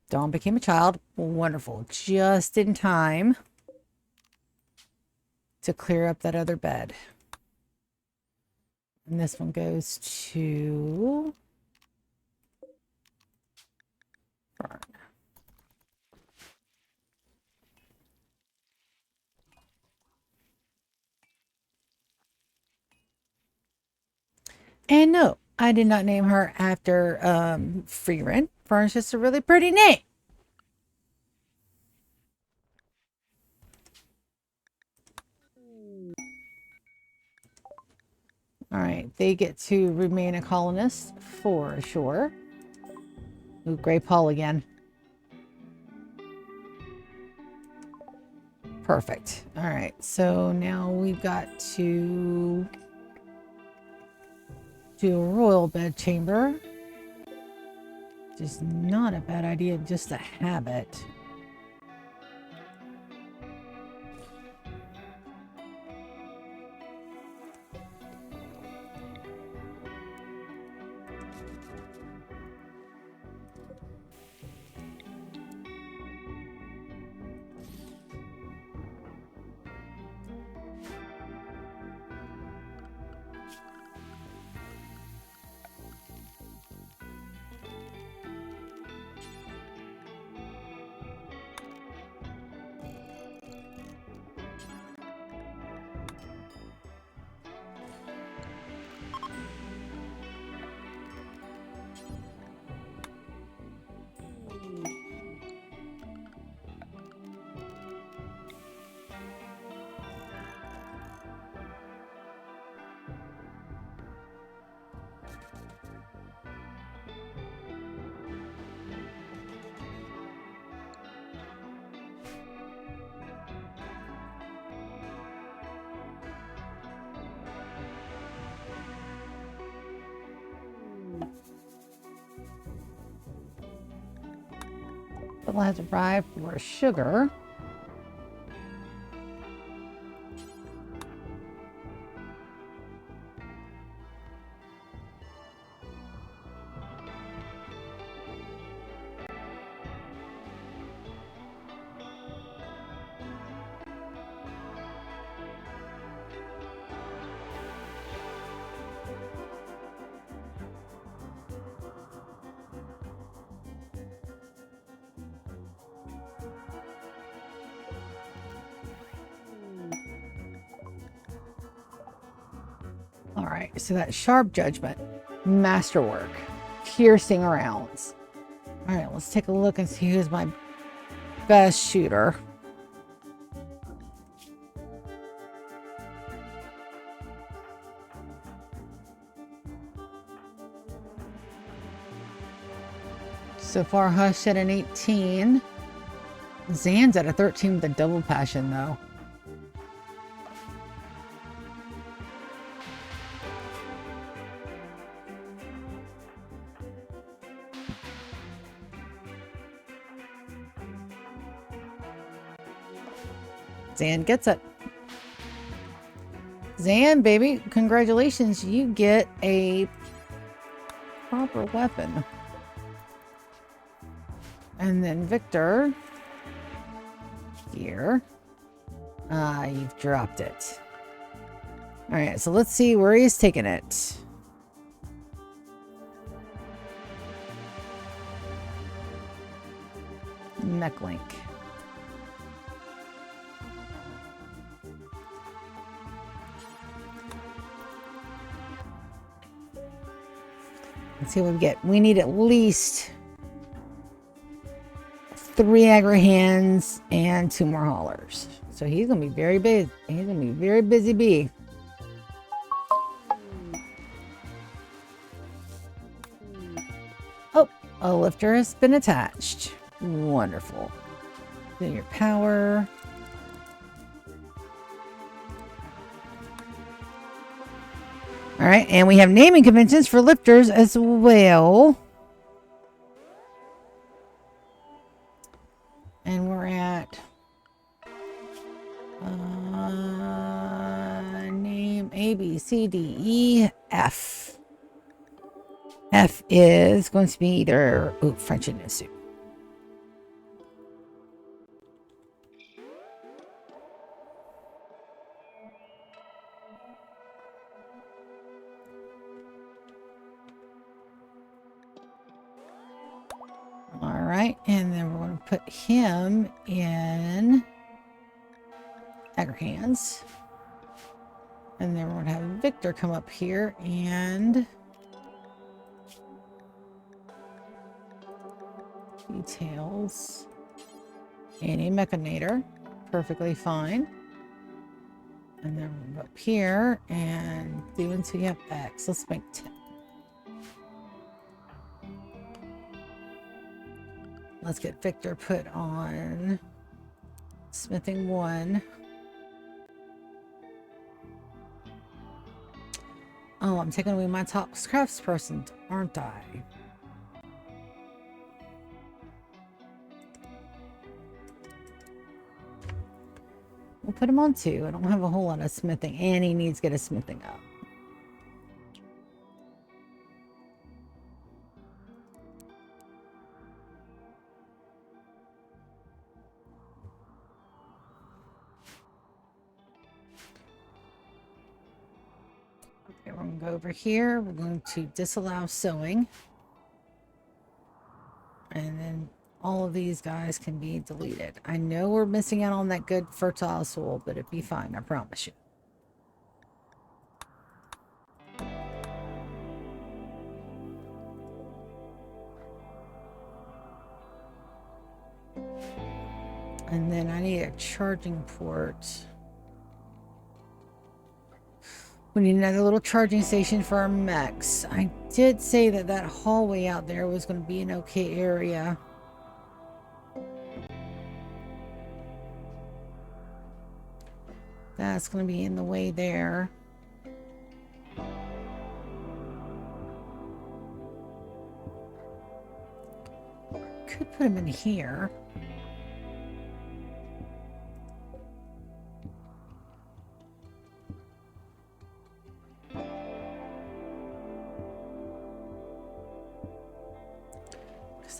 Dawn became a child. Wonderful. Just in time to clear up that other bed. And this one goes to Fern. And no, I did not name her after Freeran. Fern's just a really pretty name. All right, they get to remain a colonist for sure. Ooh, Gray Paul again. Perfect. All right, so now we've got to do a royal bed chamber. Which is not a bad idea just to have it. We'll have to buy for sugar. All right, so that sharp judgment, masterwork, piercing rounds. All right, let's take a look and see who's my best shooter. So far, Hush at an 18. Zan's at a 13 with a double passion, though. Zan gets it. Zan, baby, congratulations. You get a proper weapon. And then Victor, here. You've dropped it. All right, so let's see where he's taking it. Mechlink. Let's see what we get. We need at least 3 aggro hands and 2 more haulers. So he's gonna be very busy. He's gonna be very busy bee. A lifter has been attached. Wonderful. Do your power. All right, and we have naming conventions for lifters as well. And we're at name A, B, C, D, E, F. F is going to be either French Indian soup. All right, and then we're going to put him in Dagger Hands. And then we're going to have Victor come up here and details. Any Mechanator. Perfectly fine. And then we'll go up here and do until you have X. Let's make 10. Let's get Victor put on smithing 1. Oh, I'm taking away my top craftsperson, aren't I? We'll put him on 2. I don't have a whole lot of smithing, and he needs to get his smithing up. Okay, we're going to go over here. We're going to disallow sewing. And then all of these guys can be deleted. I know we're missing out on that good fertile soil, but it'd be fine, I promise you. And then I need a charging port. We need another little charging station for our mechs. I did say that that hallway out there was going to be an okay area. That's going to be in the way there. Could put him in here.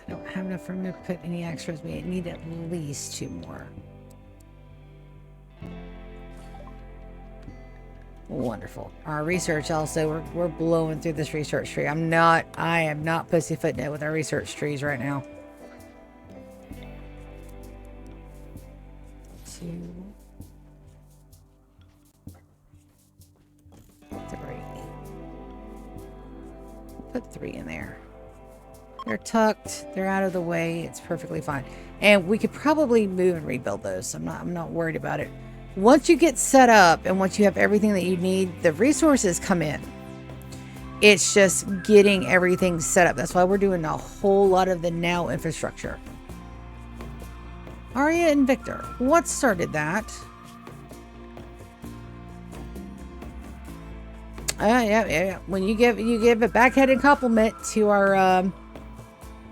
I don't have enough room to put any extras. We need at least 2 more. Wonderful. Our research also, we're blowing through this research tree. I am not pussyfooting it with our research trees right now. 2, 3. Put 3 in there. They're tucked. They're out of the way. It's perfectly fine. And we could probably move and rebuild those. I'm not worried about it. Once you get set up and once you have everything that you need, the resources come in. It's just getting everything set up. That's why we're doing a whole lot of the now infrastructure. Arya and Victor. What started that? Yeah. When you give a backhanded compliment to our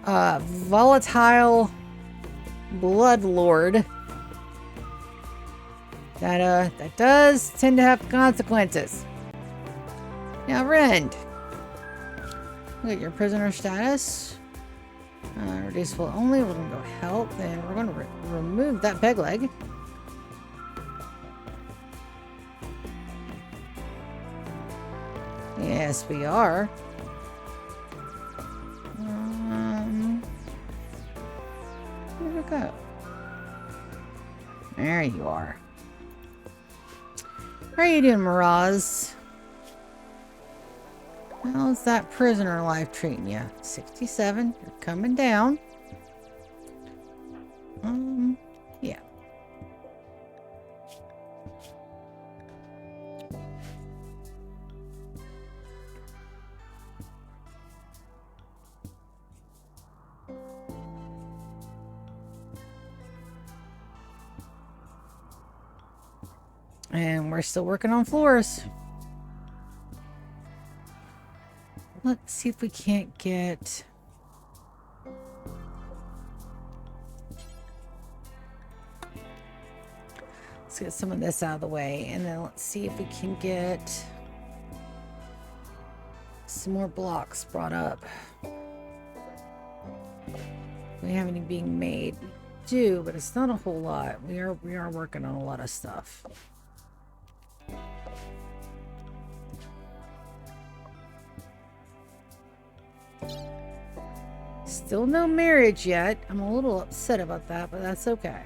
volatile blood lord, that does tend to have consequences. Now, Rend, look at your prisoner status. Reducible only. We're gonna go health, and we're gonna remove that peg leg. Yes, we are. Where'd it go? There you are. How are you doing, Miraz? How's that prisoner life treating you? 67. You're coming down. Yeah. And we're still working on floors. Let's see if we can't get... Let's get some of this out of the way, and then let's see if we can get some more blocks brought up. We have any being made? We do, but it's not a whole lot. We are working on a lot of stuff. Still no marriage yet. I'm a little upset about that, but that's okay.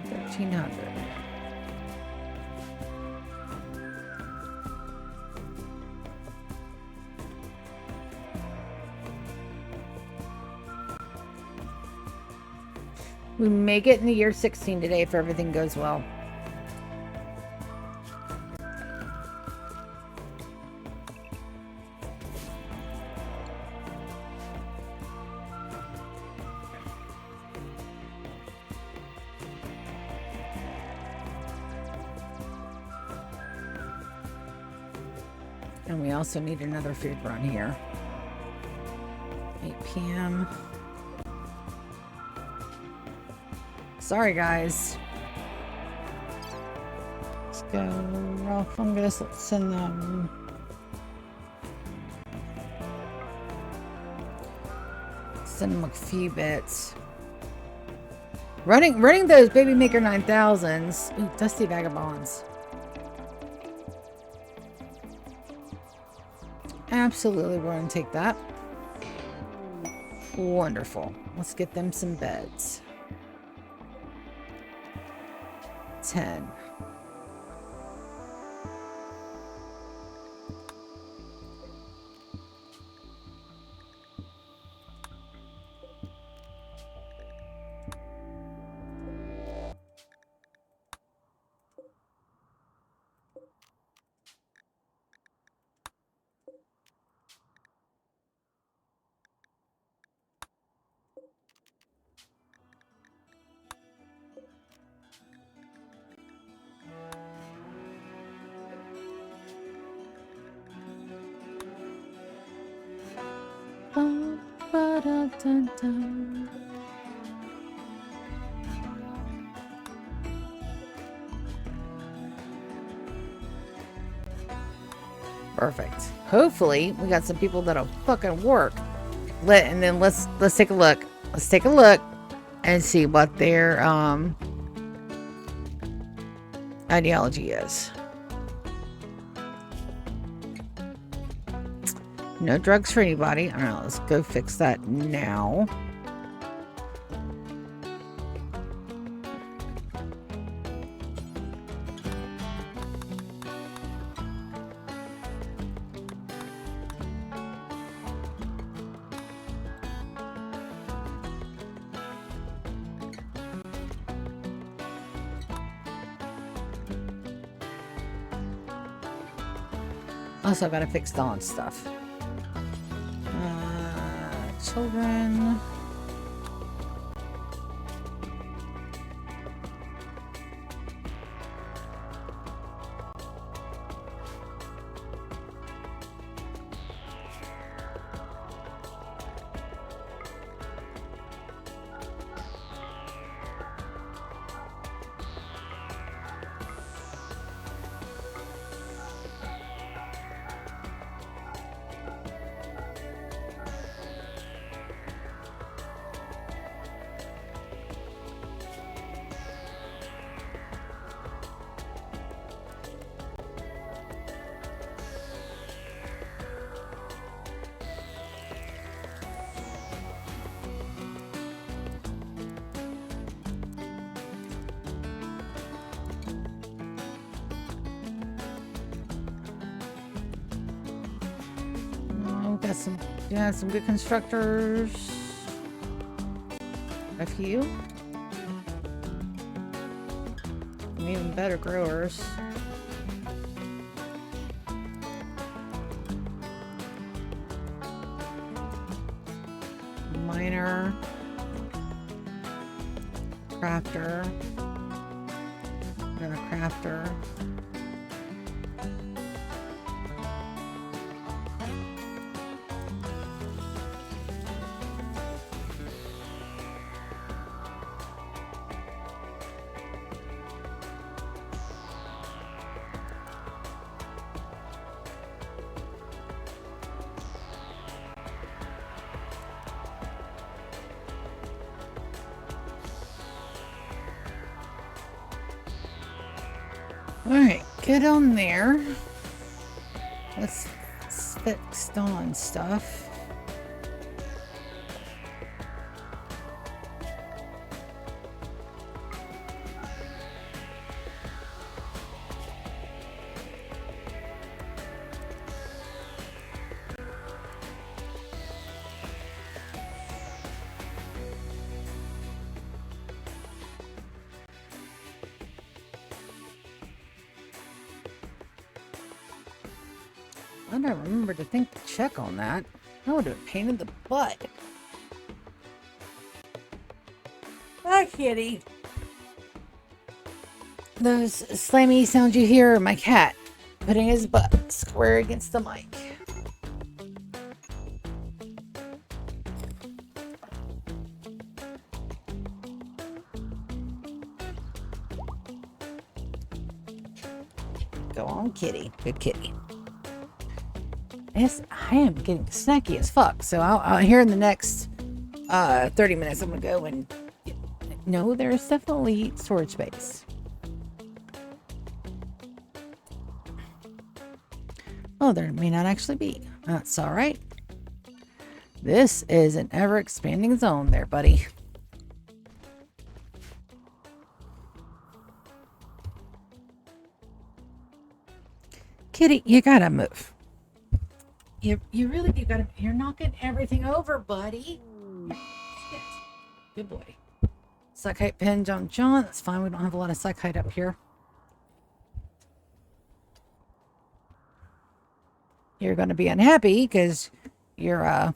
1,300. We make it in the year 16 today if everything goes well. And we also need another food run here. 8 p.m. Sorry, guys. Let's go raw fungus. Let's send them. Send them a few bits. Running those Baby Maker 9000s. Ooh, Dusty Vagabonds. Absolutely, we're going to take that. Wonderful. Let's get them some beds. 10. Perfect. Hopefully, we got some people that'll fucking work. And then let's take a look. Let's take a look and see what their ideology is. No drugs for anybody. All right, let's go fix that now. Also, I've got to fix Dawn's stuff. Children. Some good constructors. A few. And even better growers. Miner. Crafter. Another crafter. Alright, get on there. Let's fix on stuff. I don't remember to think to check on that. That would have been a pain in the butt. Hi, kitty. Those slammy sounds you hear are my cat putting his butt square against the mic. Go on, kitty. Good kitty. Yes, I am getting snacky as fuck. So I'll here in the next 30 minutes, I'm gonna go and no, there's definitely storage space. Oh, there may not actually be. That's all right. This is an ever-expanding zone there, buddy. Kitty, you gotta move. You gotta, you're knocking everything over, buddy. Shit. Good boy. Psychite pin, John. That's fine. We don't have a lot of psychite up here. You're gonna be unhappy because your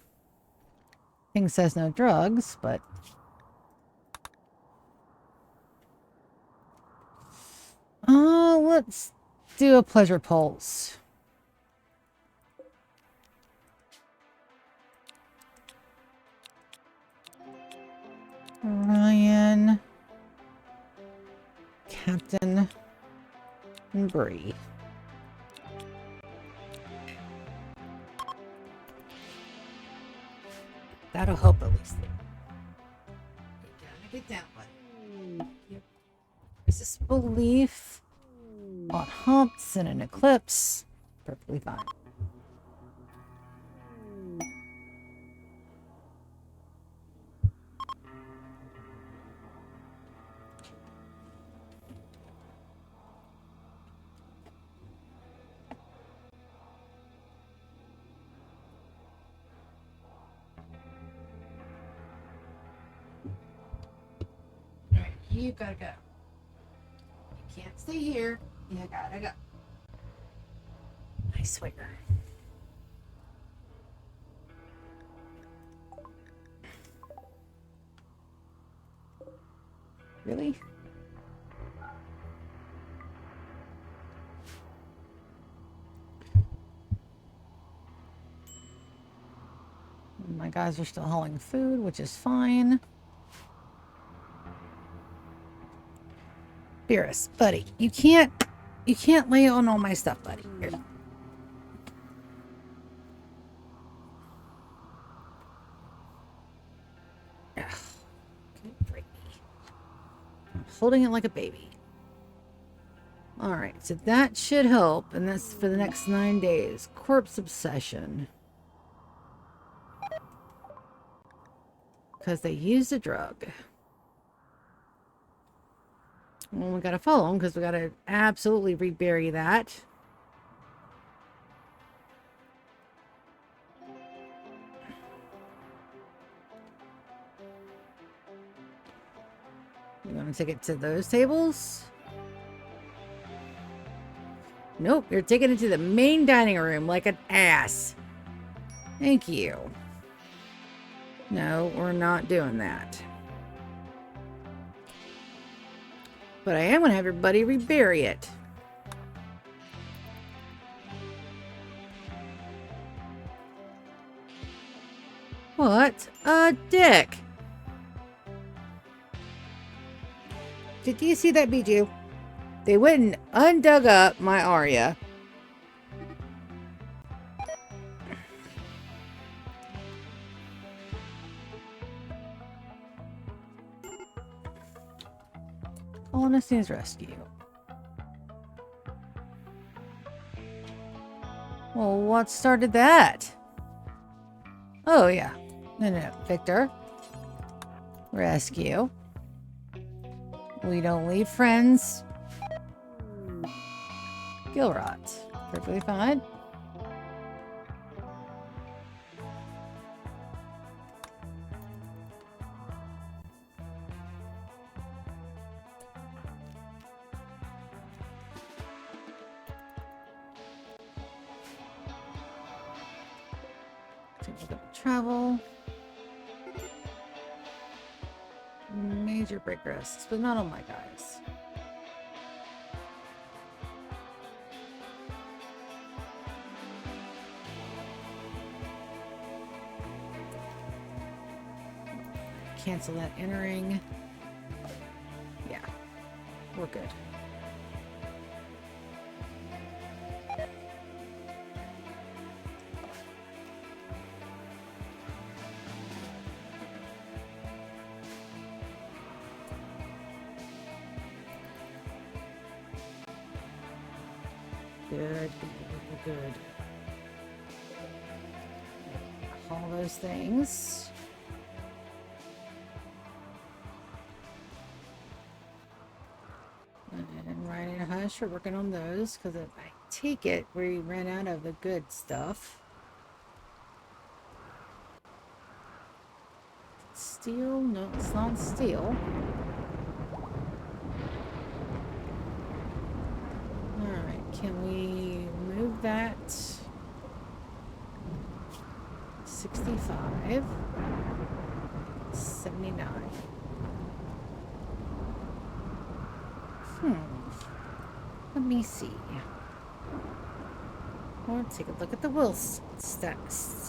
thing says no drugs, but let's do a pleasure pulse. Ryan, Captain, and Bree. That'll help at least. Get down, buddy. Yep. Is this belief on humps and an eclipse? Perfectly fine. You gotta go. You can't stay here. You gotta go. I swear. Really? My guys are still hauling food, which is fine. Beerus, buddy, you can't lay on all my stuff, buddy. Here. Ugh. Good break me. I'm holding it like a baby. Alright, so that should help, and that's for the next 9 days. Corpse obsession. Because they used a drug. Well, we gotta follow them because we gotta absolutely rebury that. You want to take it to those tables? Nope, you're taking it to the main dining room like an ass. Thank you. No, we're not doing that. But I am going to have everybody rebury it. What a dick. Did you see that, Bijou? They went and undug up my Arya. Colonists rescue. Well, what started that? Oh, yeah. No. Victor. Rescue. We don't leave friends. Gilrot. Perfectly fine. Travel. Major break risks, but not on my guys. Cancel that entering. Yeah, we're good. Good. All those things. And Ryan and Hush are working on those because I take it we ran out of the good stuff. Steel? No, it's not steel. Alright, can we move that? 65. 79. Let me see. Or take a look at the will statistics.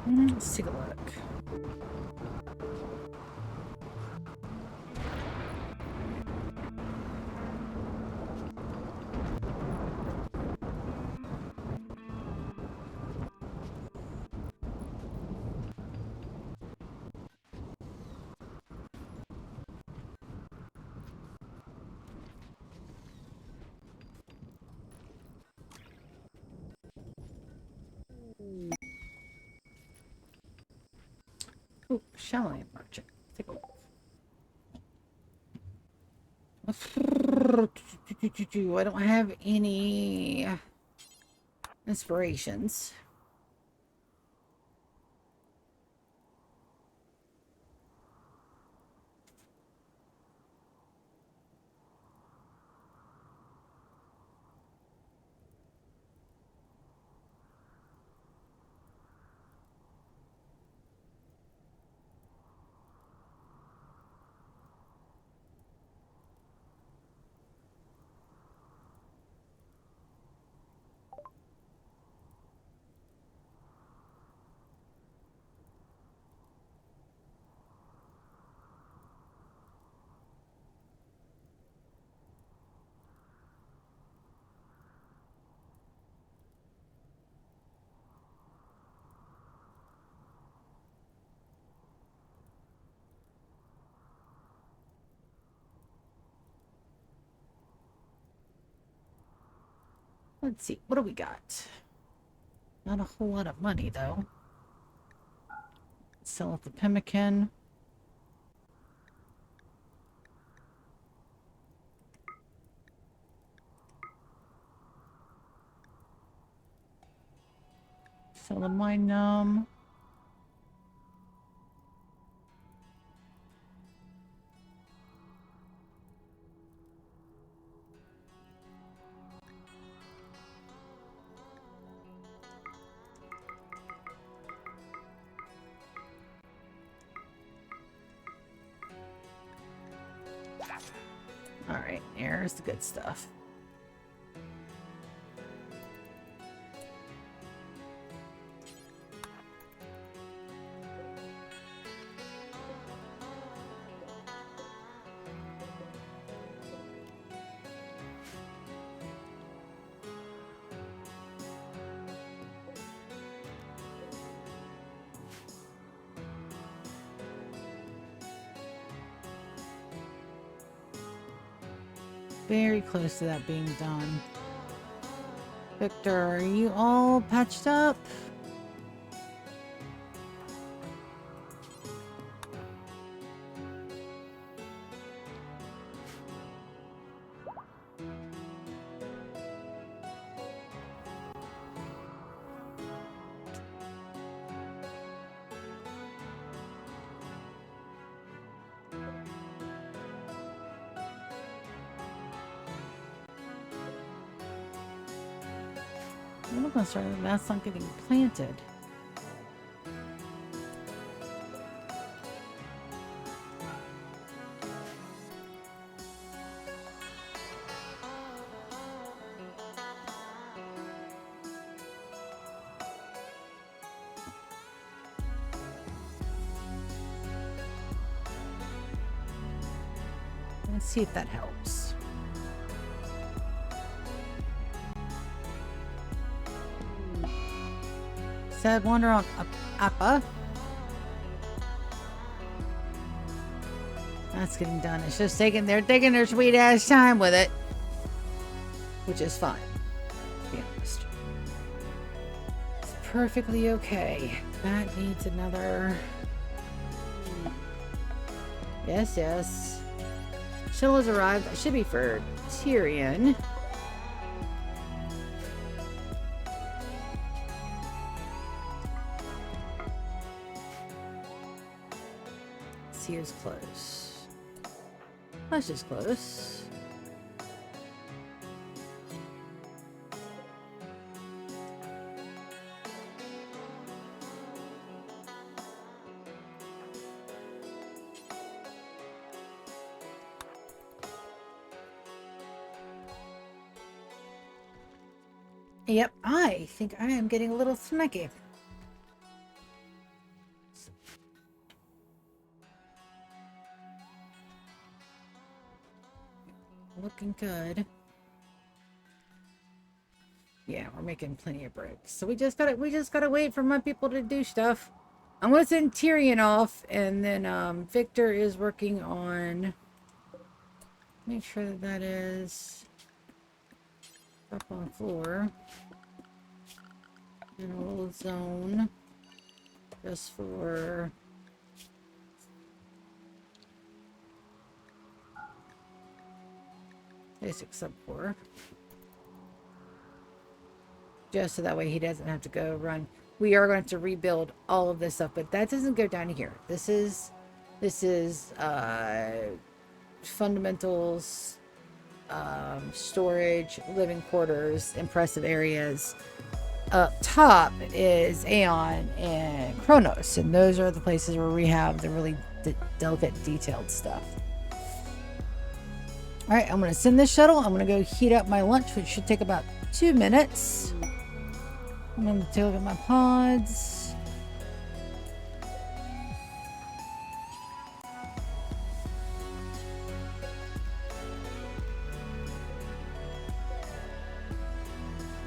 Let's take a look. Oh, Shallow Merchant. Take a look. I don't have any inspirations. Let's see, what do we got? Not a whole lot of money, though. Sell off the pemmican. Sell the mine gnome. All right, here's the good stuff. Very close to that being done. Victor, are you all patched up? I'm gonna start. That's not getting planted. Let's see if that helps. Said wander on Appa. That's getting done. It's just they're taking their sweet ass time with it. Which is fine, to be honest. It's perfectly okay. That needs another. Yes, yes. Shuttle has arrived. That should be for Tyrion. Here's close. That's just close. Yep, I think I am getting a little snacky. Looking good. Yeah, we're making plenty of bricks. So we just gotta wait for my people to do stuff. I'm gonna send Tyrion off, and then Victor is working on. Make sure that that is up on the floor. In a little zone, just for. Basic sub 4. Just so that way he doesn't have to go run. We are going to rebuild all of this stuff, but that doesn't go down here. This is fundamentals, storage, living quarters, impressive areas. Up top is Aeon and Kronos, and those are the places where we have the really delicate, detailed stuff. All right, I'm going to send this shuttle. I'm going to go heat up my lunch, which should take about 2 minutes. I'm going to take a look at my pods.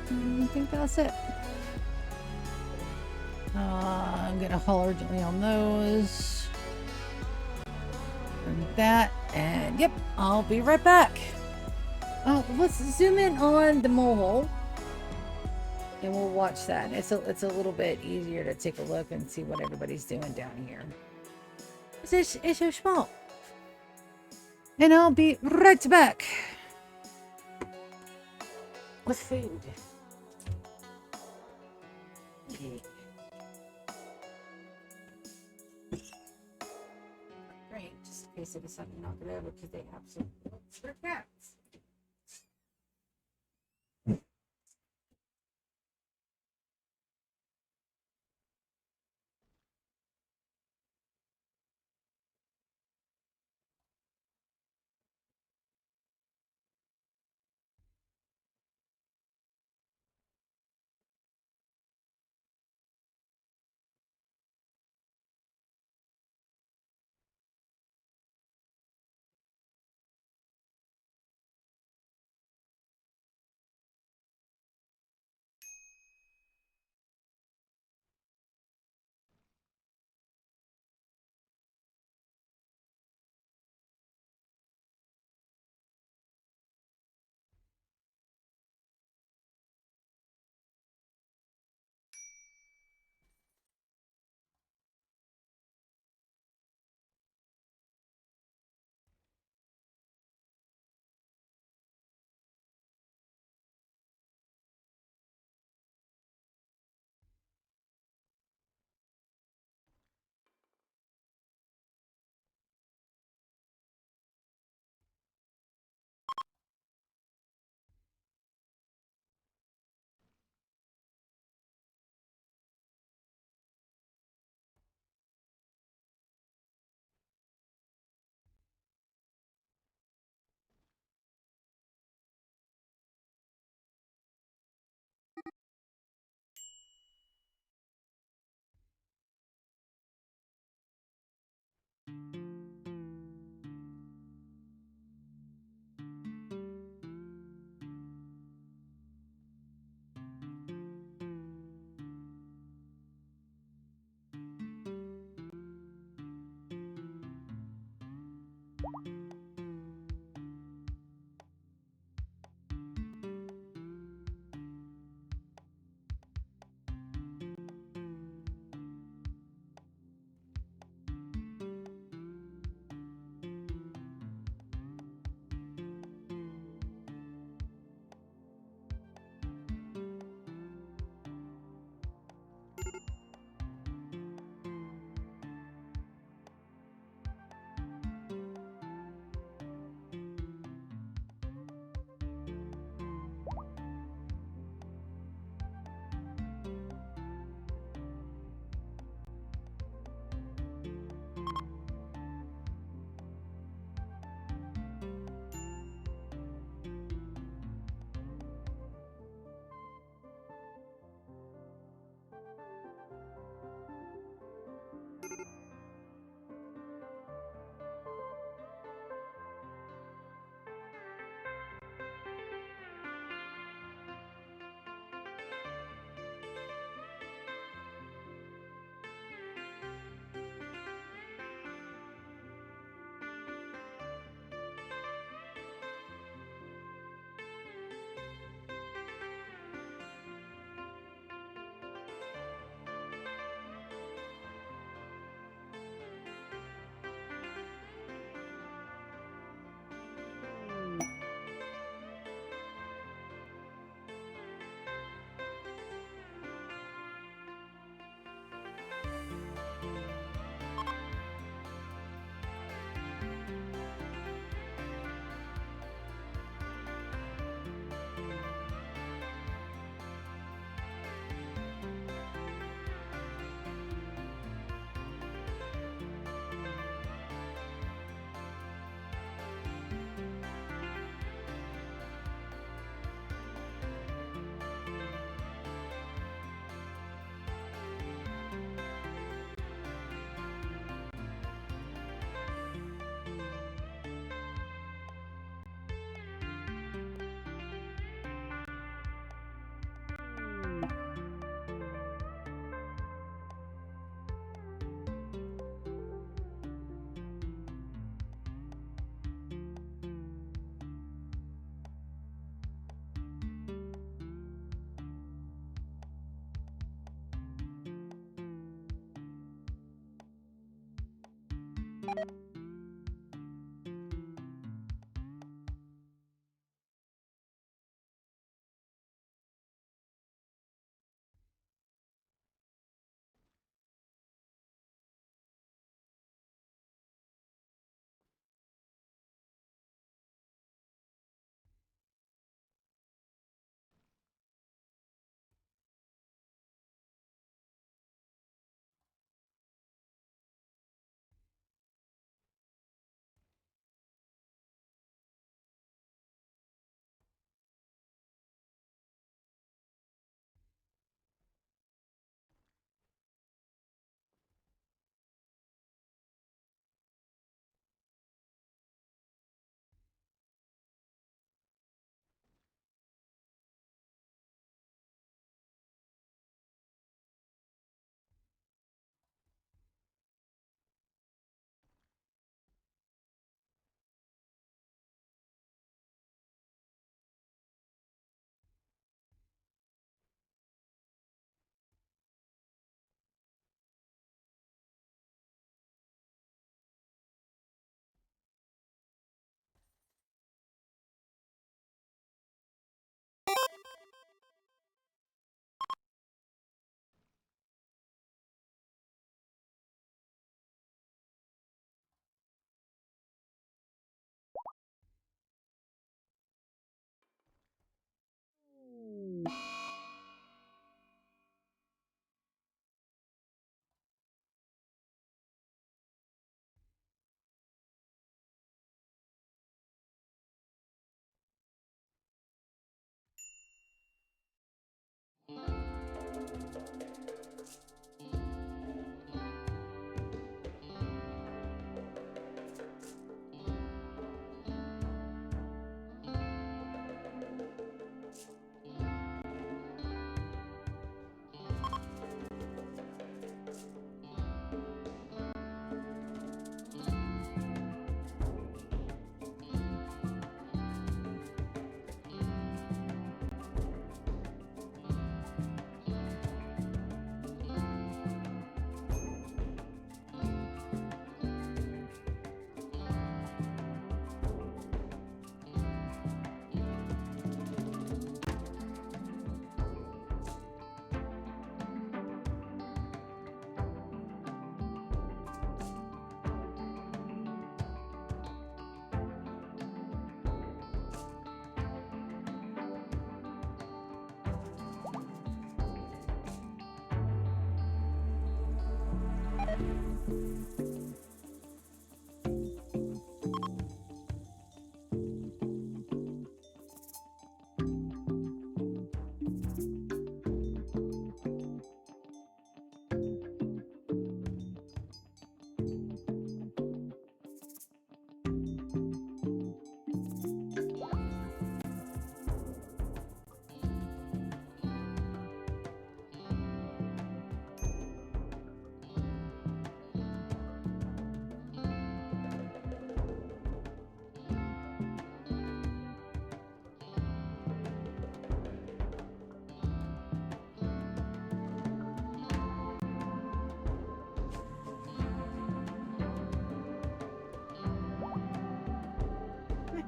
I think that's it. I'm going to haul urgently on those. And that. And yep, I'll be right back. Oh, let's zoom in on the mole hole. And we'll watch that. It's a little bit easier to take a look and see what everybody's doing down here. It's so small. And I'll be right back with food. Okay. Great, just in case I decide to knock it over because they absolutely they're cats.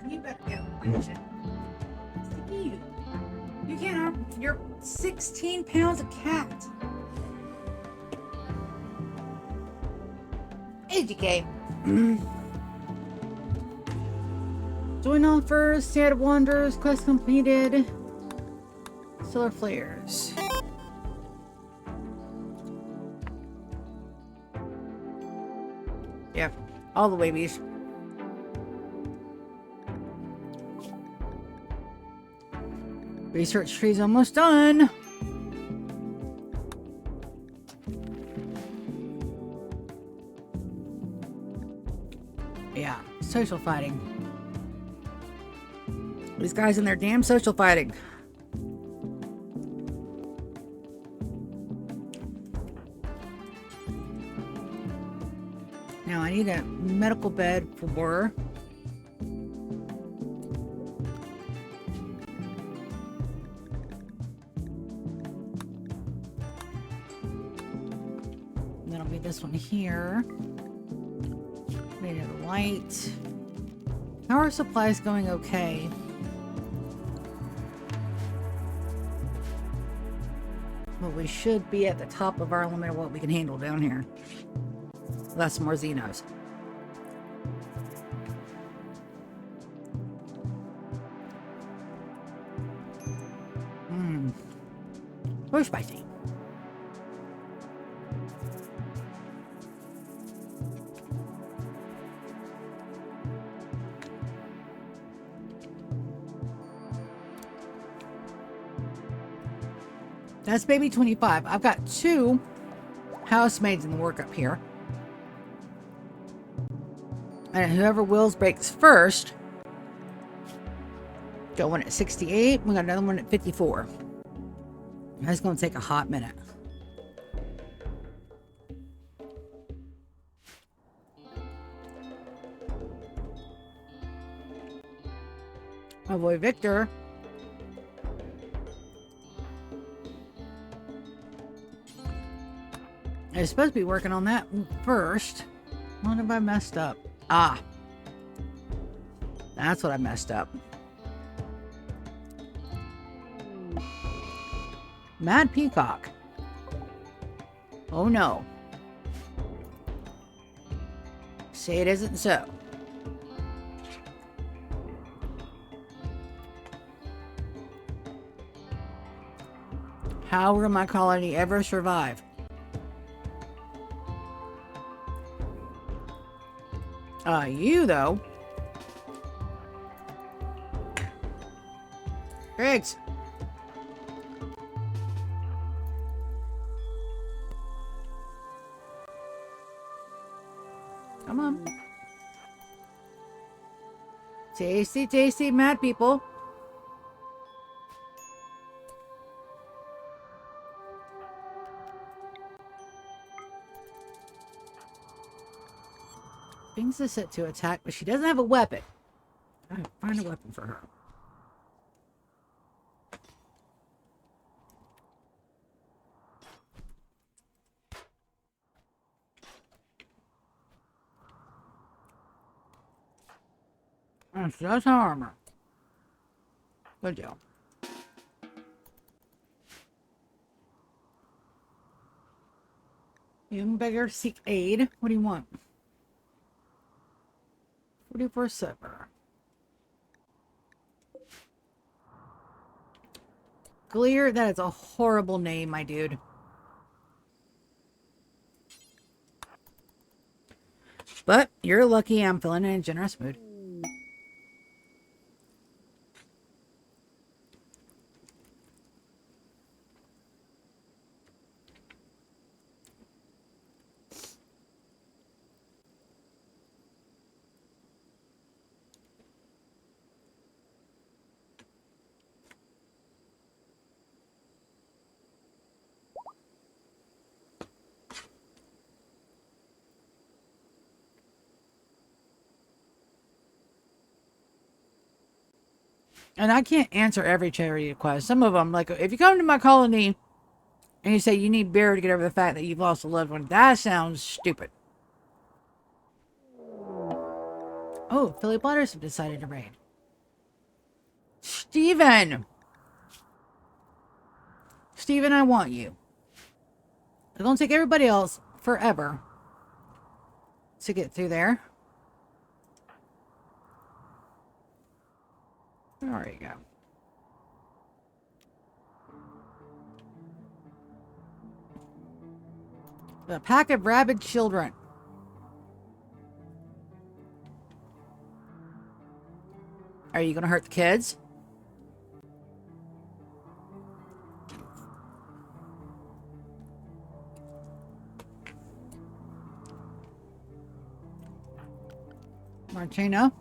You better get you can't have your 16 pounds of cat. AGK. Join offers, State of Wonders, quest completed. Solar flares. Yeah, all the babies. Research tree's almost done. Yeah, social fighting. These guys in their damn social fighting. Now I need a medical bed for... That'll be this one here. Need a light. Power supply is going okay. But we should be at the top of our limit of what we can handle down here. That's more Xenos. We're spicy. That's baby 25. I've got 2 housemaids in the work up here. And whoever wills breaks first. Got one at 68. We got another one at 54. That's going to take a hot minute. My boy Victor. I was supposed to be working on that first. What have I messed up? Ah. That's what I messed up. Mad Peacock. Oh no. Say it isn't so. How will my colony ever survive? You though. Griggs. Come on. Tasty, tasty, mad people. Things are set to attack, but she doesn't have a weapon. Gotta find a weapon for her. That's just armor. Good deal. Young beggar, seek aid. What do you want? 44 silver. Glear, that is a horrible name, my dude. But you're lucky I'm feeling in a generous mood. And I can't answer every charity request. Some of them, like, if you come to my colony and you say you need beer to get over the fact that you've lost a loved one, that sounds stupid. Oh, Philly Blooders have decided to raid. Steven! Steven, I want you. It's going to take everybody else forever to get through there. There you go. A pack of rabid children. Are you going to hurt the kids? Martina?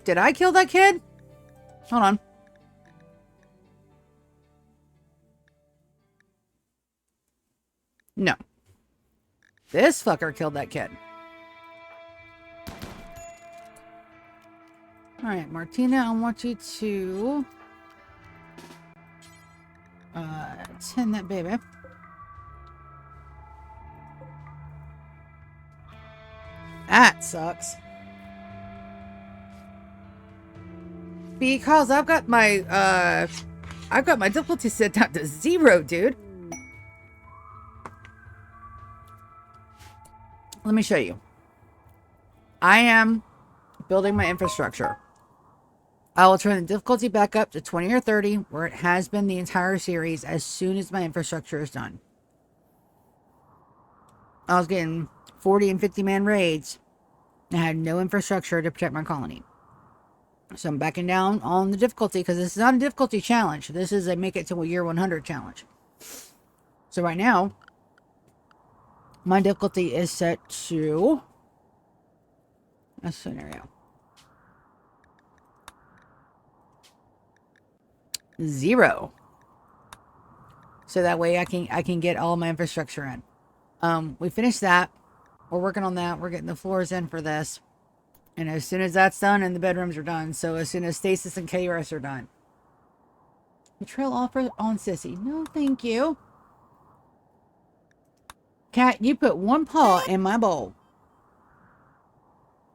Did I kill that kid? Hold on. No. This fucker killed that kid. All right, Martina, I want you to tend that baby. That sucks. Because I've got my difficulty set down to 0, dude. Let me show you. I am building my infrastructure. I will turn the difficulty back up to 20 or 30, where it has been the entire series, as soon as my infrastructure is done. I was getting 40 and 50 man raids and had no infrastructure to protect my colony. So I'm backing down on the difficulty, because this is not a difficulty challenge. This is a make it to a year 100 challenge. So right now, my difficulty is set to a scenario 0. So that way I can get all my infrastructure in. We finished that. We're working on that. We're getting the floors in for this. And as soon as that's done, and the bedrooms are done. So as soon as Stasis and KRS are done. Betrayal offer on Sissy. No, thank you. Cat, you put one paw in my bowl.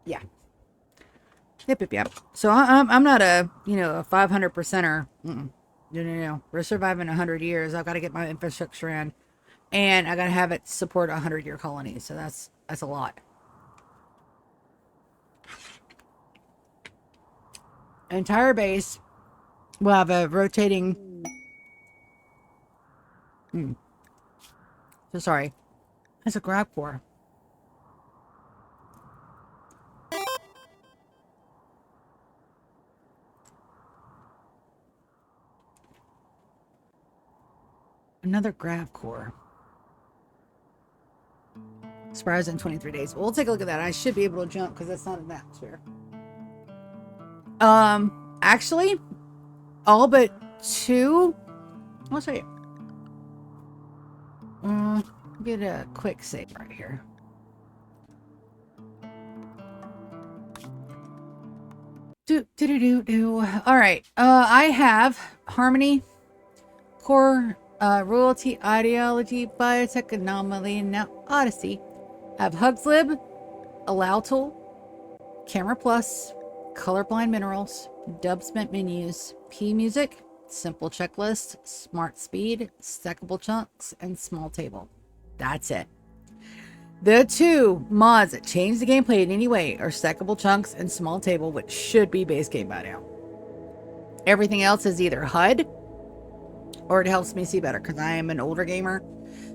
Yeah. Yep. So I'm not a, a 500%er. No. We're surviving 100 years. I've got to get my infrastructure in. And I got to have it support a 100-year colony. So that's a lot. Entire base will have a rotating... So sorry. That's a grab core. Another grab core. Expires in 23 days. We'll take a look at that. I should be able to jump because that's not an atmosphere. Actually, all but 2. I'll show you. Get a quick save right here. All right. I have Harmony, Core, Royalty, Ideology, Biotech, Anomaly, and now Odyssey. I have HugsLib, Allow Tool, Camera Plus, Colorblind Minerals, Dubspent Menus, P Music, Simple Checklist, Smart Speed, Stackable Chunks, and Small Table. That's it. The 2 mods that change the gameplay in any way are Stackable Chunks and Small Table, which should be base game by now. Everything else is either HUD or it helps me see better because I am an older gamer.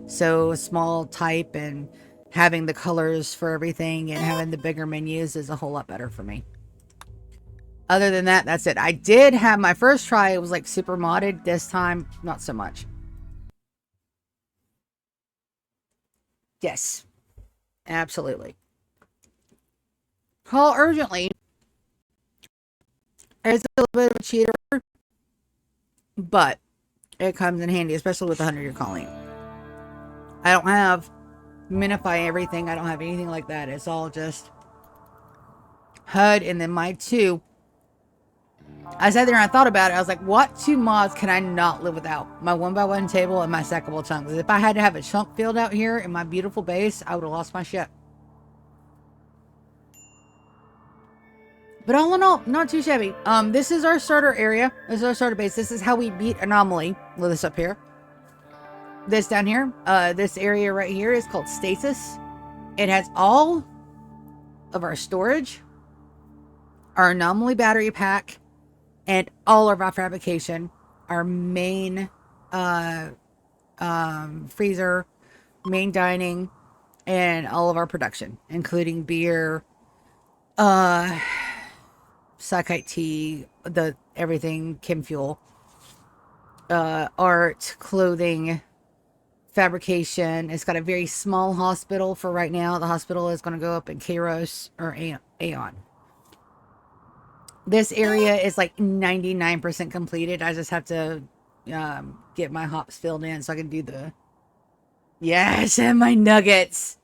So small type and having the colors for everything and having the bigger menus is a whole lot better for me. Other than that, that's it. I did have my first try. It was like super modded. This time, not so much. Yes. Absolutely. Call urgently. It's a little bit of a cheater, but it comes in handy, especially with the 100-year colony. I don't have minify everything. I don't have anything like that. It's all just HUD, and then my 2. I sat there and I thought about it. I was like, what 2 mods can I not live without? My 1x1 table and my stackable chunks. If I had to have a chunk field out here in my beautiful base, I would have lost my shit. But all in all, not too shabby. This is our starter area. This is our starter base. This is how we beat Anomaly. With this up here. This down here. This area right here is called Stasis. It has all of our storage, our Anomaly battery pack, and all of our fabrication, our main freezer, main dining, and all of our production, including beer, Sakite tea, everything, chem fuel, art, clothing, fabrication. It's got a very small hospital for right now. The hospital is going to go up in Kairos or Aeon. This area is like 99% completed. I just have to get my hops filled in so I can do the... Yes, and my nuggets.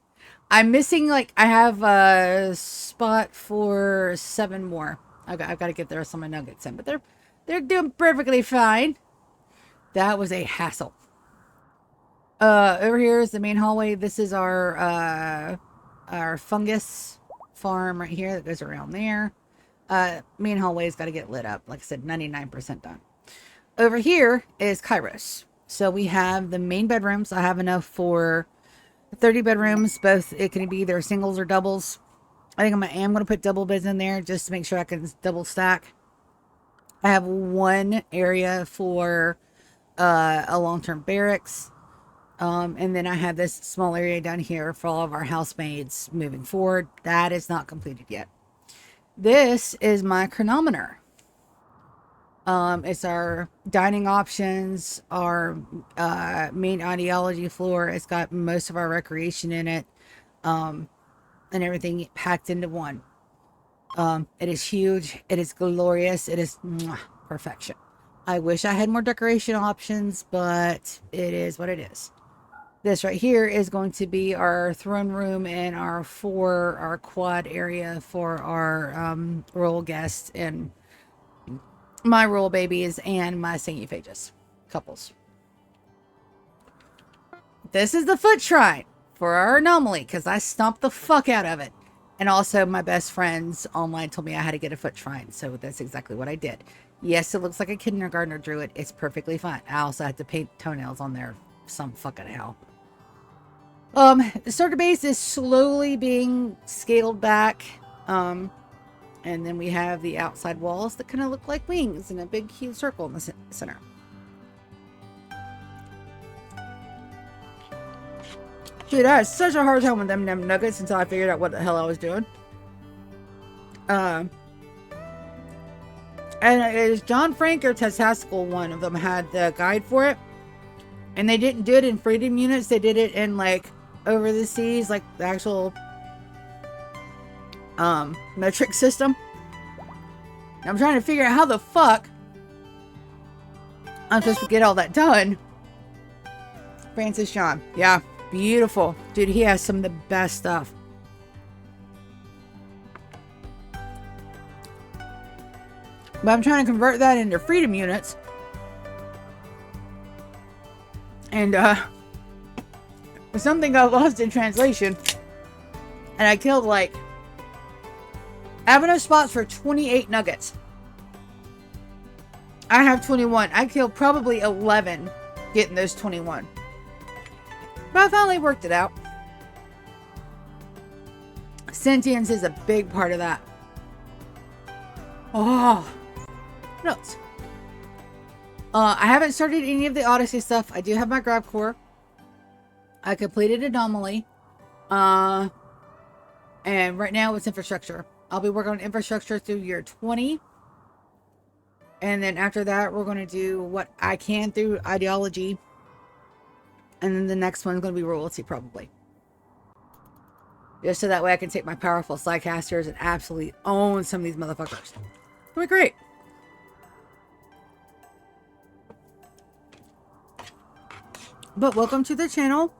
I'm missing, like, I have a spot for 7 more. I've got to get the rest of my nuggets in, but they're doing perfectly fine. That was a hassle. Over here is the main hallway. This is our fungus farm right here that goes around there. Main hallway's got to get lit up. Like I said, 99% done. Over here is Kairos. So we have the main bedrooms. I have enough for 30 bedrooms. Both, it can be either singles or doubles. I think I am going to put double beds in there just to make sure I can double stack. I have one area for a long-term barracks. And then I have this small area down here for all of our housemaids moving forward. That is not completed yet. This is my chronometer. It's our dining options, our main ideology floor. It's got most of our recreation in it, and everything packed into one. It is huge. It is glorious. It is perfection. I wish I had more decoration options, but it is what it is. This right here is going to be our throne room and our quad area for our royal guests and my royal babies and my Singiphagus couples. This is the foot shrine for our anomaly because I stomped the fuck out of it. And also my best friends online told me I had to get a foot shrine. So that's exactly what I did. Yes, it looks like a kindergartner drew it. It's perfectly fine. I also had to paint toenails on there. Some fucking hell. The starter base is slowly being scaled back. And then we have the outside walls that kind of look like wings in a big huge circle in the center. Dude, I had such a hard time with them nuggets until I figured out what the hell I was doing. And it is John Frank or Testastical, one of them had the guide for it. And they didn't do it in freedom units. They did it in like over the seas, like the actual metric system. I'm trying to figure out how the fuck I'm supposed to get all that done. Francis John. Yeah. Beautiful. Dude, he has some of the best stuff. But I'm trying to convert that into freedom units. And something got lost in translation. And I killed like... I have enough spots for 28 nuggets. I have 21. I killed probably 11 getting those 21. But I finally worked it out. Sentience is a big part of that. Oh. What else? I haven't started any of the Odyssey stuff. I do have my grab core. I completed Anomaly. And right now it's infrastructure. I'll be working on infrastructure through year 20. And then after that, we're going to do what I can through ideology. And then the next one's going to be royalty, probably. Just so that way I can take my powerful Psycasters and absolutely own some of these motherfuckers. It'll be great. But welcome to the channel.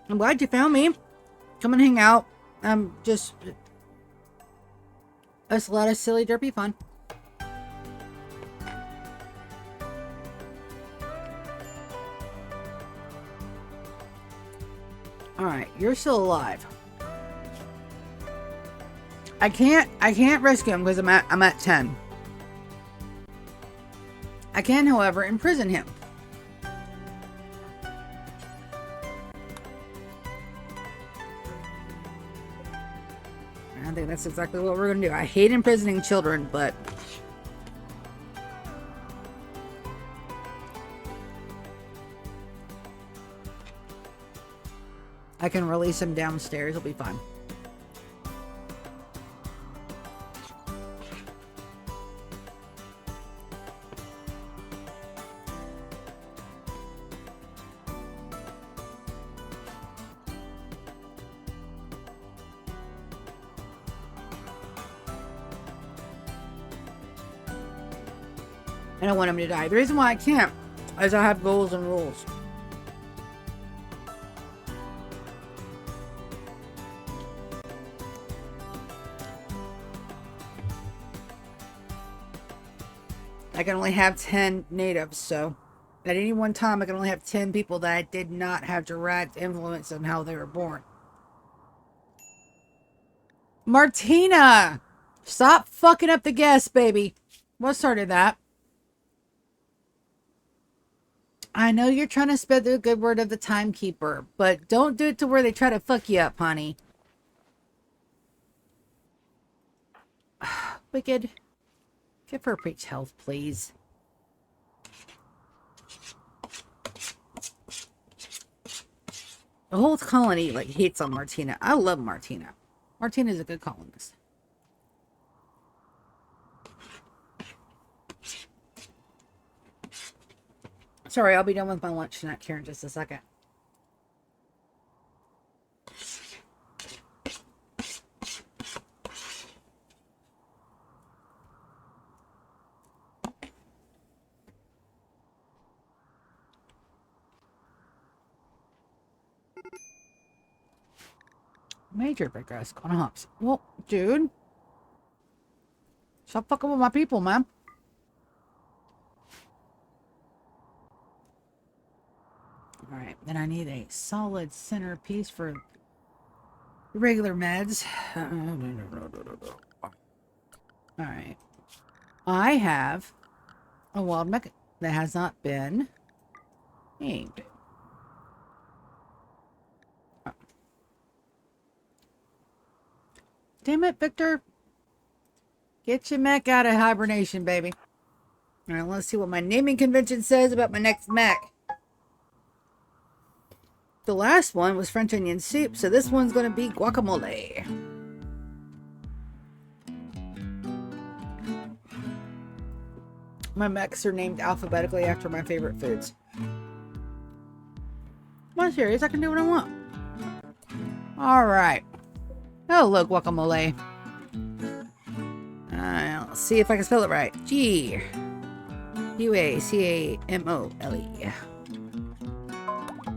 I'm glad you found me. Come and hang out. It's a lot of silly, derpy fun. Alright, you're still alive. I can't rescue him because I'm at 10. I can, however, imprison him. I think that's exactly what we're gonna do. I hate imprisoning children, but I can release him downstairs. It'll be fine. I don't want him to die. The reason why I can't is I have goals and rules. I can only have 10 natives, so at any one time I can only have 10 people that I did not have direct influence on how they were born. Martina! Stop fucking up the guests, baby. What started that? I know you're trying to spread the good word of the timekeeper, but don't do it to where they try to fuck you up, honey. Wicked. Give her a preach health, please. The whole colony like hates on Martina. I love Martina. Martina's a good colonist. Sorry, I'll be done with my lunch snack here in just a second. Major progress on hops. Well, dude. Stop fucking with my people, man. Alright, then I need a solid centerpiece for regular meds. Alright. I have a wild mech that has not been named. Damn it, Victor. Get your mech out of hibernation, baby. Alright, let's see what my naming convention says about my next mech. The last one was French onion soup, so this one's going to be guacamole. My mechs are named alphabetically after my favorite foods. I'm serious, I can do what I want. Alright. Hello, guacamole. Let's see if I can spell it right. G-U-A-C-A-M-O-L-E.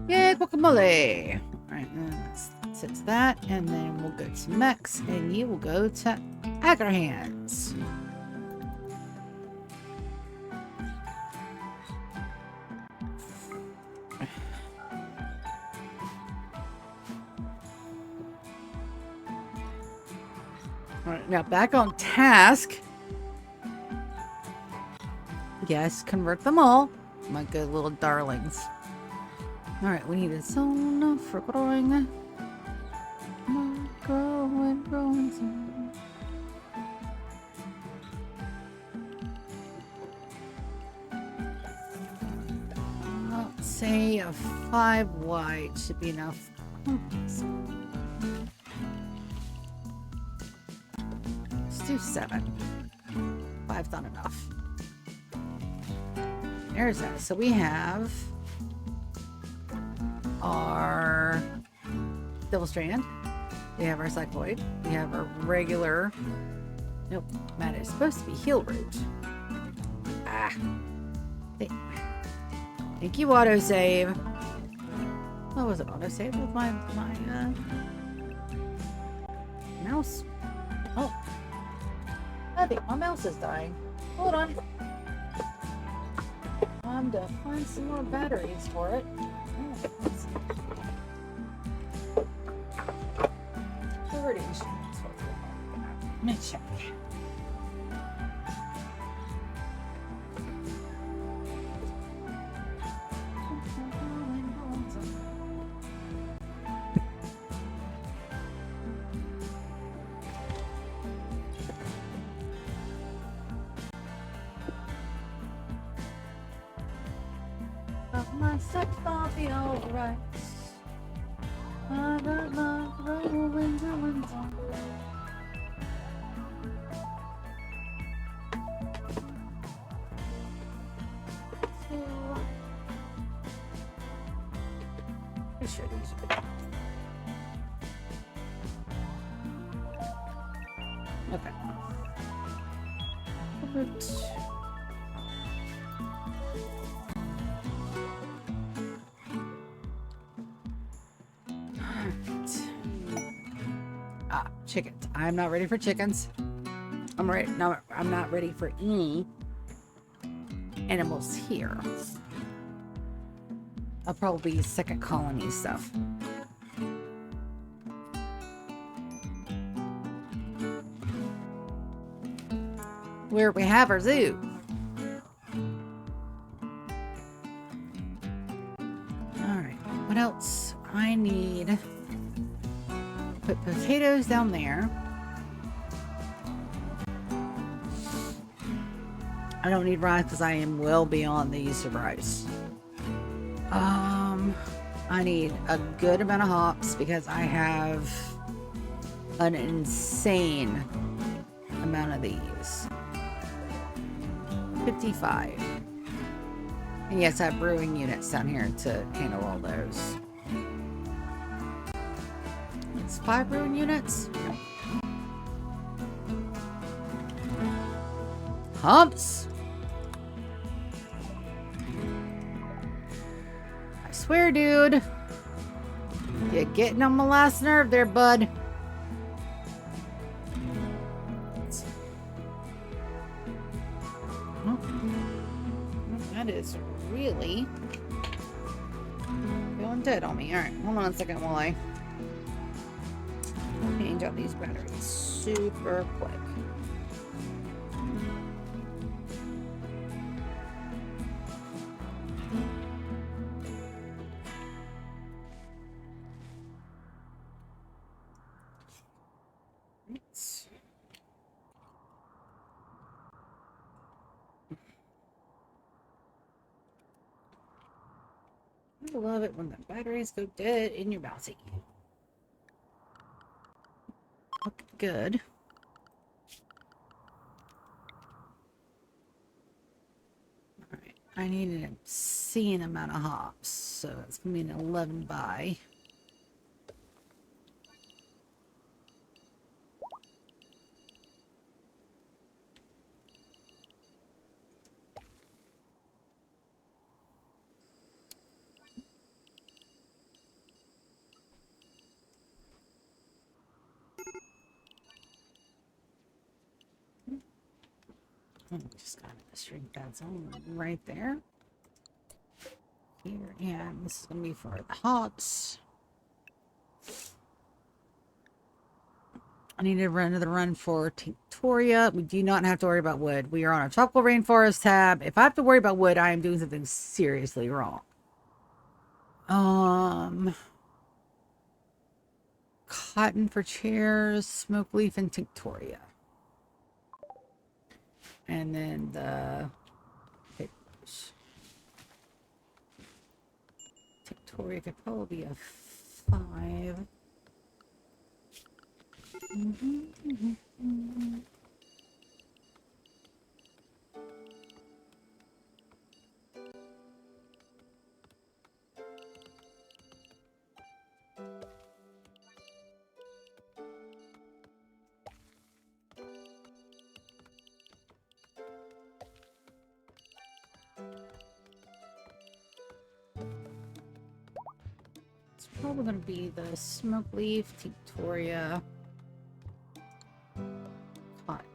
Yeah, guacamole. Alright, let's set to that, and then we'll go to mechs, and you will go to Agarhands. Alright, now back on task. Yes, convert them all. My good little darlings. Alright, we need a zone for growing. Growing zone. Let's say a 5 wide should be enough. Let's do 7. 5's not enough. There's that. So we have our double strand. We have our cycloid. We have our regular. Nope, that is supposed to be heel root. Ah. Thank you, autosave. Oh, was it autosave with my mouse? Oh. I think my mouse is dying. Hold on. Time to find some more batteries for it. Let me check. My sex I'll be alright. I got my rolling ruins on. Pretty sure these are good. Okay. Perfect. Chickens. I'm not ready for chickens. I'm not ready for any animals here. I'll probably use second colony stuff. Where we have our zoo. Alright, what else? I need... put potatoes down there. I don't need rice because I am well beyond the use of rice. I need a good amount of hops because I have an insane amount of these. 55. And yes, I have brewing units down here to handle all those. It's 5 brewing units. Humps. I swear, dude. You're getting on my last nerve there, bud. Oh, that is really going dead on me. Alright, hold on a second while I change out these batteries super quick. I love it when the batteries go dead in your mousey. Okay, good. Alright, I need an obscene amount of hops, so it's gonna be an 11 by. Just got to shrink that zone right there. Here, and this is going to be for the hops. I need to run another run for Tinctoria. We do not have to worry about wood. We are on a tropical rainforest tab. If I have to worry about wood, I am doing something seriously wrong. Cotton for chairs, smoke leaf, and Tinctoria. And then the papers. Tinctoria could probably be a 5. It's probably going to be the smoke leaf, Tinctoria, cotton.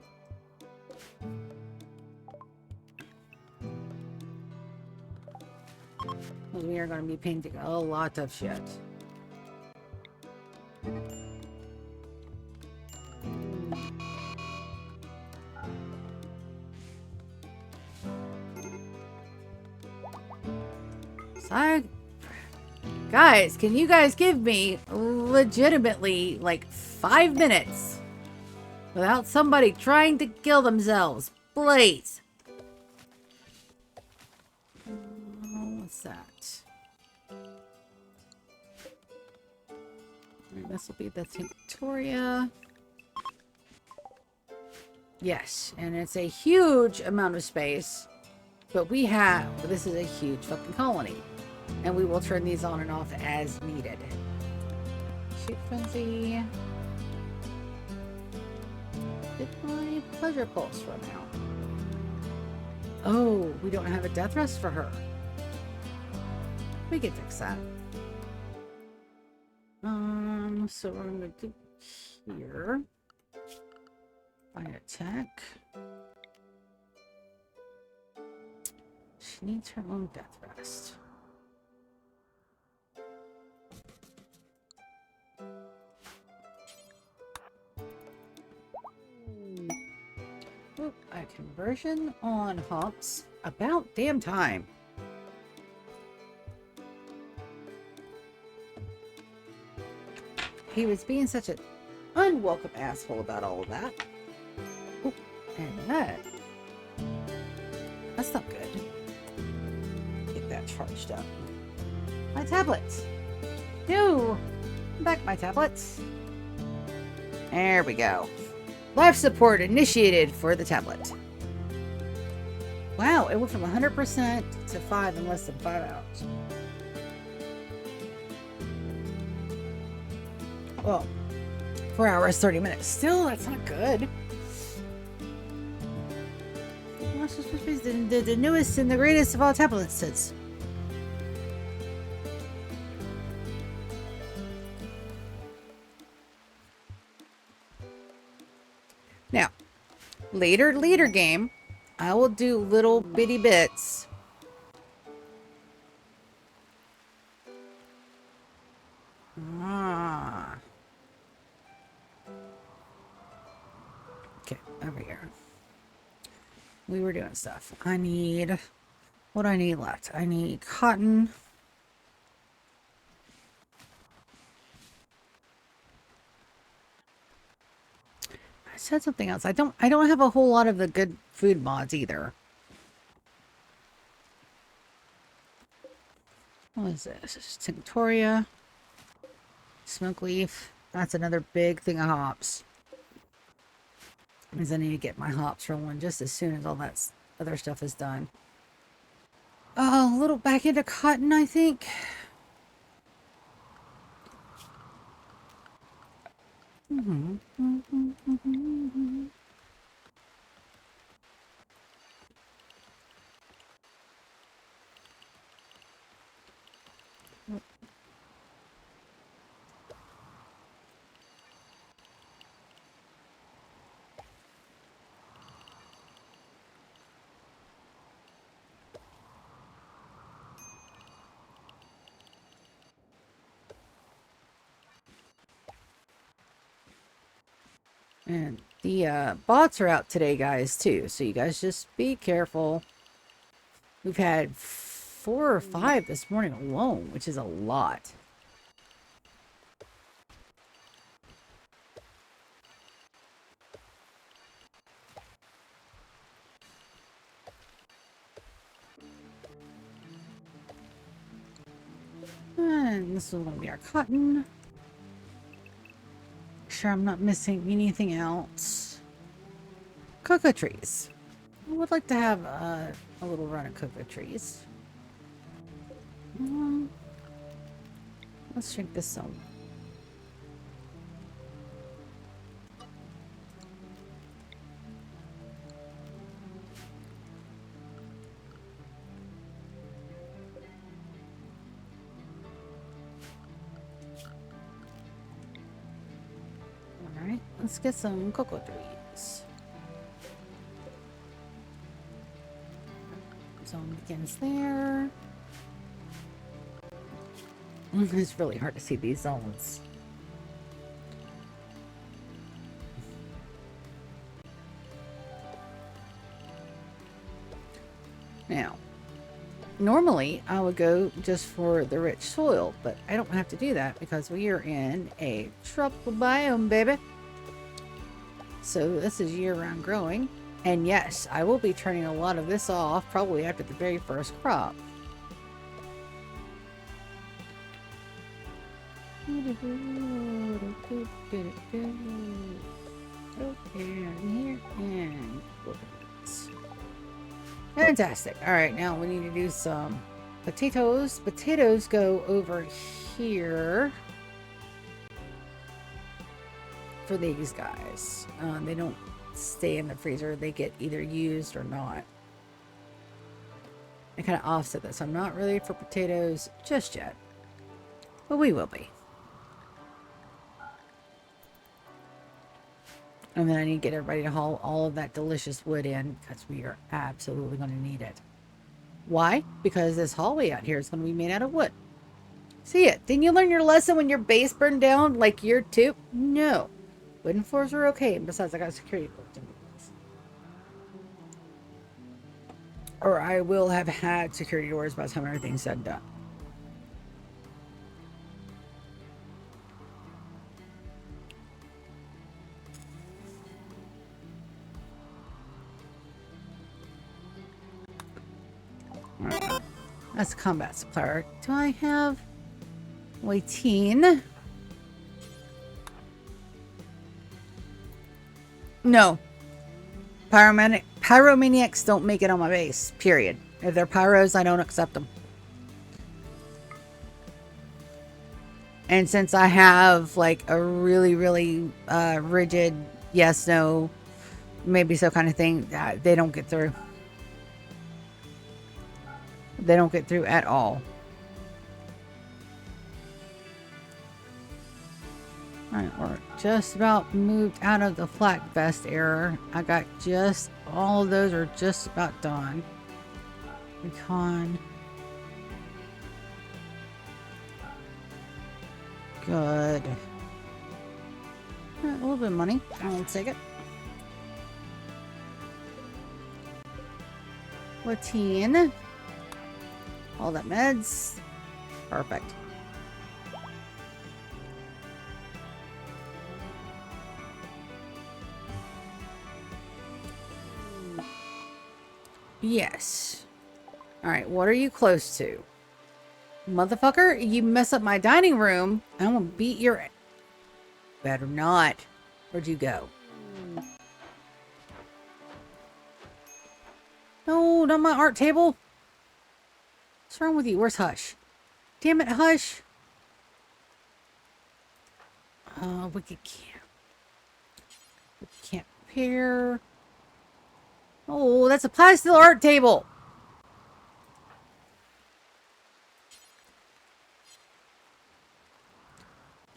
We are going to be painting a lot of shit. So, guys, can you guys give me legitimately like 5 minutes without somebody trying to kill themselves, please? What's that? This will be the Tinctoria. Yes, and it's a huge amount of space, but we have, this is a huge fucking colony, and we will turn these on and off as needed. Shoot frenzy. Did my pleasure pulse run out? Oh, we don't have a death rest for her. We can fix that. So we're gonna do here. By attack. She needs her own death rest. Oop, a conversion on hops. About damn time. He was being such an unwelcome asshole about all of that. Oop, and that's not good. Get that charged up. My tablets. No! Back my tablets. There we go. Life support initiated for the tablet. Wow, it went from 100% to 5 in less than 5 hours. Well, 4 hours, 30 minutes. Still, that's not good. What's supposed to be the newest and the greatest of all tablets? Now, later game, I will do little bitty bits. Okay, over here. We were doing stuff. I need... What do I need left? I need cotton. I said something else. I don't have a whole lot of the good food mods either. What is this? This is Tinctoria. Smoke leaf. That's another big thing of hops. Means I need to get my hops rolling just as soon as all that other stuff is done. Oh, a little back into cotton, I think. And the bots are out today, guys, too. So you guys just be careful. We've had 4 or 5 this morning alone, which is a lot. And this is going to be our cotton. Sure I'm not missing anything else. Cocoa trees. I would like to have a little run of cocoa trees. Let's drink this some. Alright, let's get some cocoa trees. Zone begins there. It's really hard to see these zones. Now, normally I would go just for the rich soil, but I don't have to do that because we are in a tropical biome, baby. So this is year-round growing. And yes, I will be turning a lot of this off probably after the very first crop. Fantastic. All right, now we need to do some potatoes. Potatoes go over here for these guys. They don't stay in the freezer. They get either used or not. I kind of offset this. I'm not ready for potatoes just yet, but we will be. And then I need to get everybody to haul all of that delicious wood in because we are absolutely going to need it. Why? Because this hallway out here is going to be made out of wood. See it? Didn't you learn your lesson when your base burned down like year 2? No. Wooden floors are okay. And besides, I got security doors. Or I will have had security doors by the time everything's said and done. Alright. That's a combat supplier. Do I have Waiteen? No. Pyromaniacs don't make it on my base. Period. If they're pyros, I don't accept them. And since I have like a really, really rigid yes, no, maybe so kind of thing, they don't get through. They don't get through at all. Alright, we're just about moved out of the flak vest era. I got just all of those are just about done. Recon. Good. Alright, a little bit of money. I'll take it. Lateen. All that meds. Perfect. Yes. Alright, what are you close to? Motherfucker, you mess up my dining room, I'm gonna beat your... Better not. Where'd you go? No, not my art table. What's wrong with you? Where's Hush? Damn it, Hush. Wicked camp. Wicked camp repair. Oh, that's a plastic art table.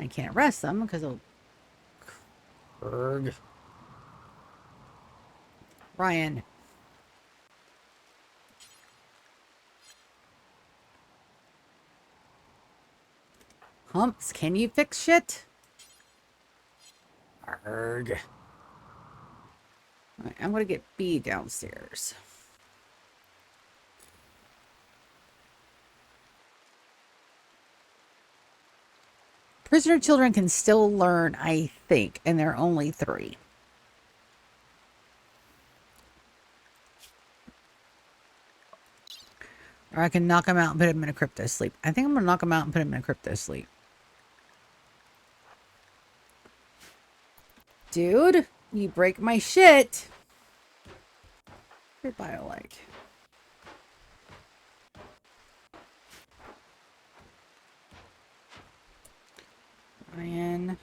I can't arrest them because of... Ryan. Humps, can you fix shit? Arg. Right, I'm gonna get B downstairs. Prisoner children can still learn, I think, and they're only 3. Or I can knock them out and put them in a crypto sleep. I think I'm gonna knock them out and put them in a crypto sleep. Dude, you break my shit. Good bio-like. Ryan.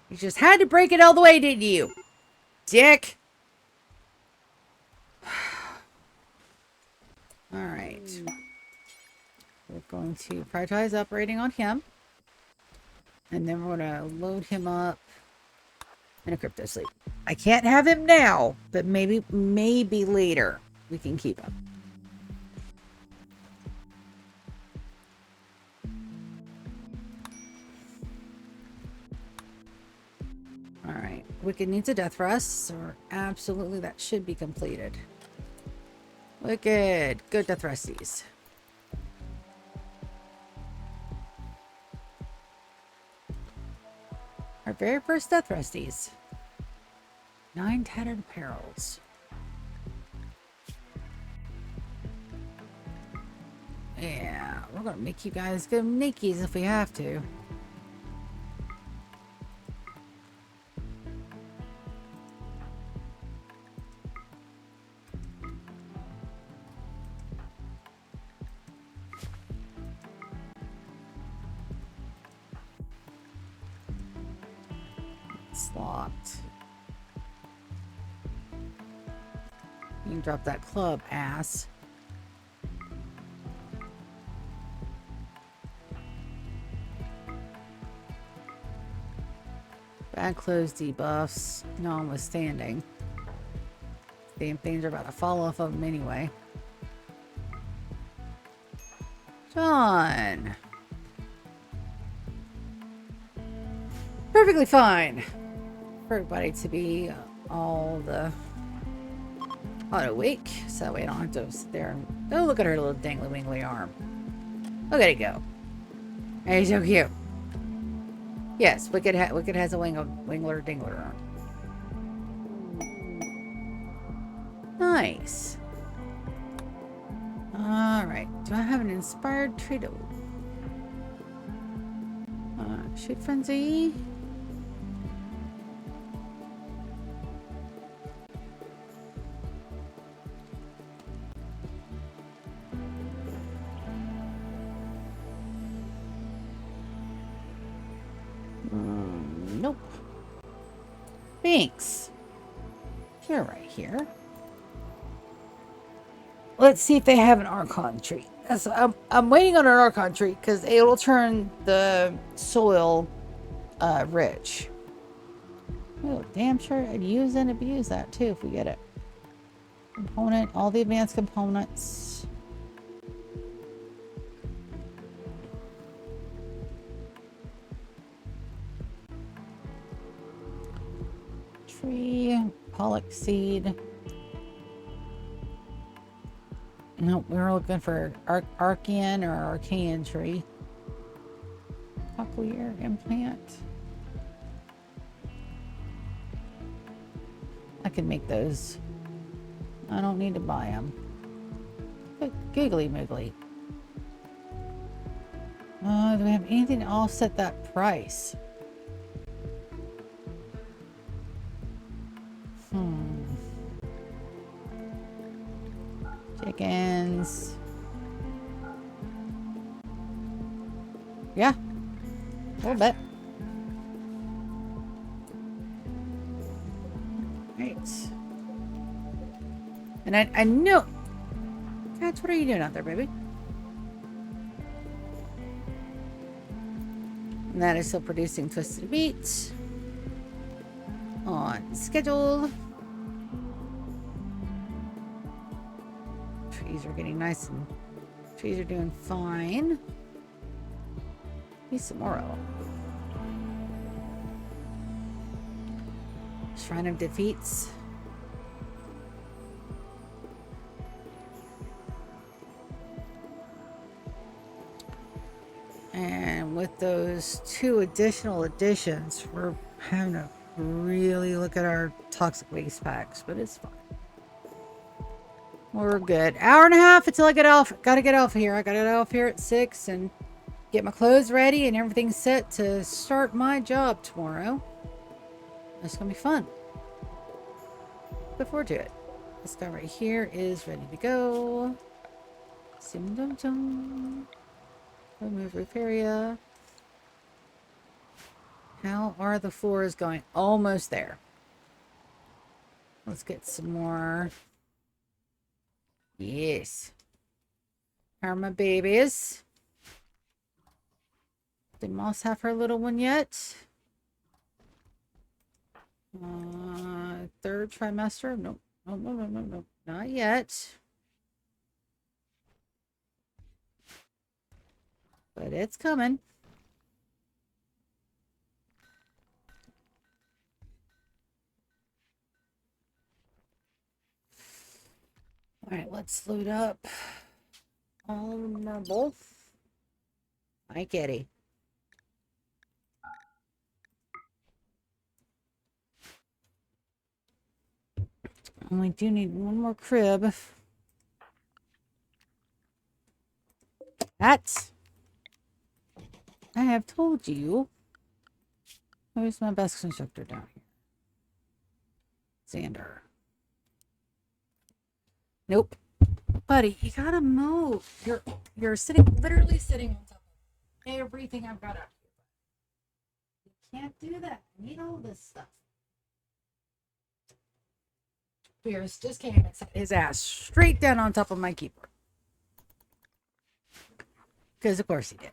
You just had to break it all the way, didn't you? Dick. Alright. We're going to prioritize operating on him. And then we're going to load him up in a crypto sleep. I can't have him now, but maybe later we can keep him. Alright. Wicked needs a death rest, so absolutely that should be completed. Wicked. Good death resties. Our very first death resties. 9 tattered apparels. Yeah, we're gonna make you guys go naked if we have to. It's locked. You can drop that club, ass. Add close debuffs, notwithstanding. Damn things are about to fall off of them anyway. John. Perfectly fine for everybody to be all the auto wake, so that way I don't have to sit there and oh, look at her little dangly wingly arm. Look at it go. And he's so cute. Yes, Wicked has a wingler dingler arm. Nice. Alright. Do I have an inspired trio? Shoot frenzy. Nope. Thanks. You're right here. Let's see if they have an Archon tree. I'm waiting on an Archon tree because it will turn the soil rich. Oh, damn sure I'd use and abuse that too if we get it. Component, all the advanced components. Tree, pollock seed. Nope, we were looking for Archean or Archaean tree. Cochlear implant. I can make those. I don't need to buy them. Giggly Moogly. Do we have anything to offset that price? Chickens. Yeah. A little bit. Right. And I know. Cats, what are you doing out there, baby? And that is still producing twisted meat. On schedule. Trees are getting nice and trees are doing fine. Need some more oil. Shrine of Defeats. And with those 2 additional additions, we're having to really look at our toxic waste packs, but it's fine. We're good. Hour and a half until I get off. Gotta get off here. I gotta get off here at 6 and get my clothes ready and everything set to start my job tomorrow. It's gonna be fun. Look forward to it. This guy right here is ready to go. Sim dum dum. Remove roof area. How are the floors going? Almost there. Let's get some more. Yes. How are my babies? Did Moss have her little one yet? 3rd trimester? Nope. No. Not yet. But it's coming. All right, let's load up all the marble. Hi, kitty. And we do need one more crib. That's. I have told you. Who's my best constructor down here? Xander. Nope. Buddy, you gotta move. You're literally sitting on top of everything I've got up here. You can't do that. I need all this stuff. Pierce just came and set his ass straight down on top of my keyboard. Because of course he did.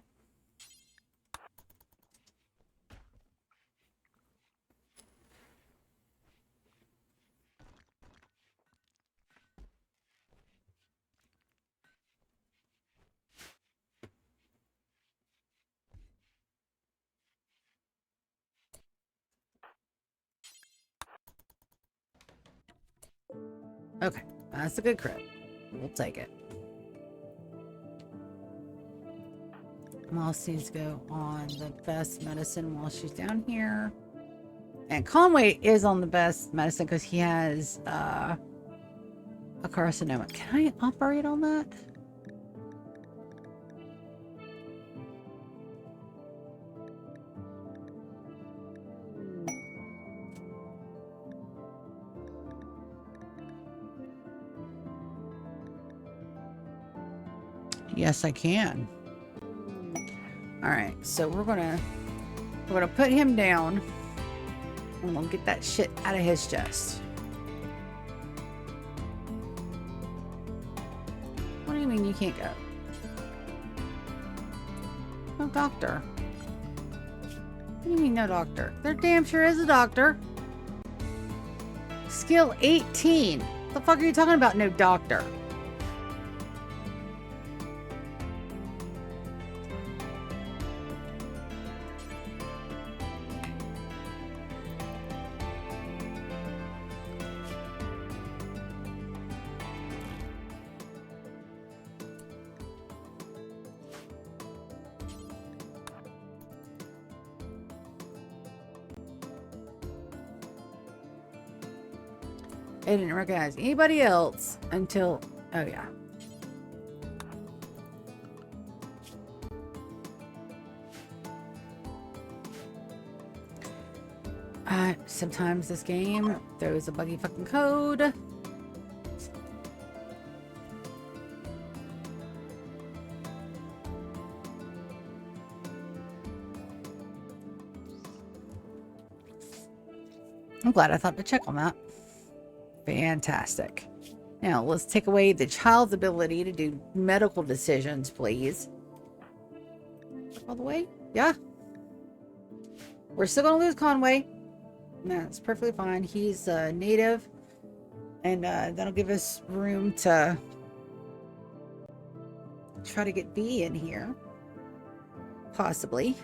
Okay, that's a good crit. We'll take it. Moss needs to go on the best medicine while she's down here. And Conway is on the best medicine because he has a carcinoma. Can I operate on that? Yes, I can. All right, so we're gonna put him down, and we'll get that shit out of his chest. What do you mean you can't go? No doctor. What do you mean no doctor? There damn sure is a doctor. Skill 18. What the fuck are you talking about? No doctor. I didn't recognize anybody else until... Oh, yeah. Sometimes this game throws a buggy fucking code. I'm glad I thought to check on that. Fantastic. Now, let's take away the child's ability to do medical decisions, please. All the way? Yeah. We're still going to lose Conway. That's perfectly fine. He's a native. And that'll give us room to try to get B in here. Possibly.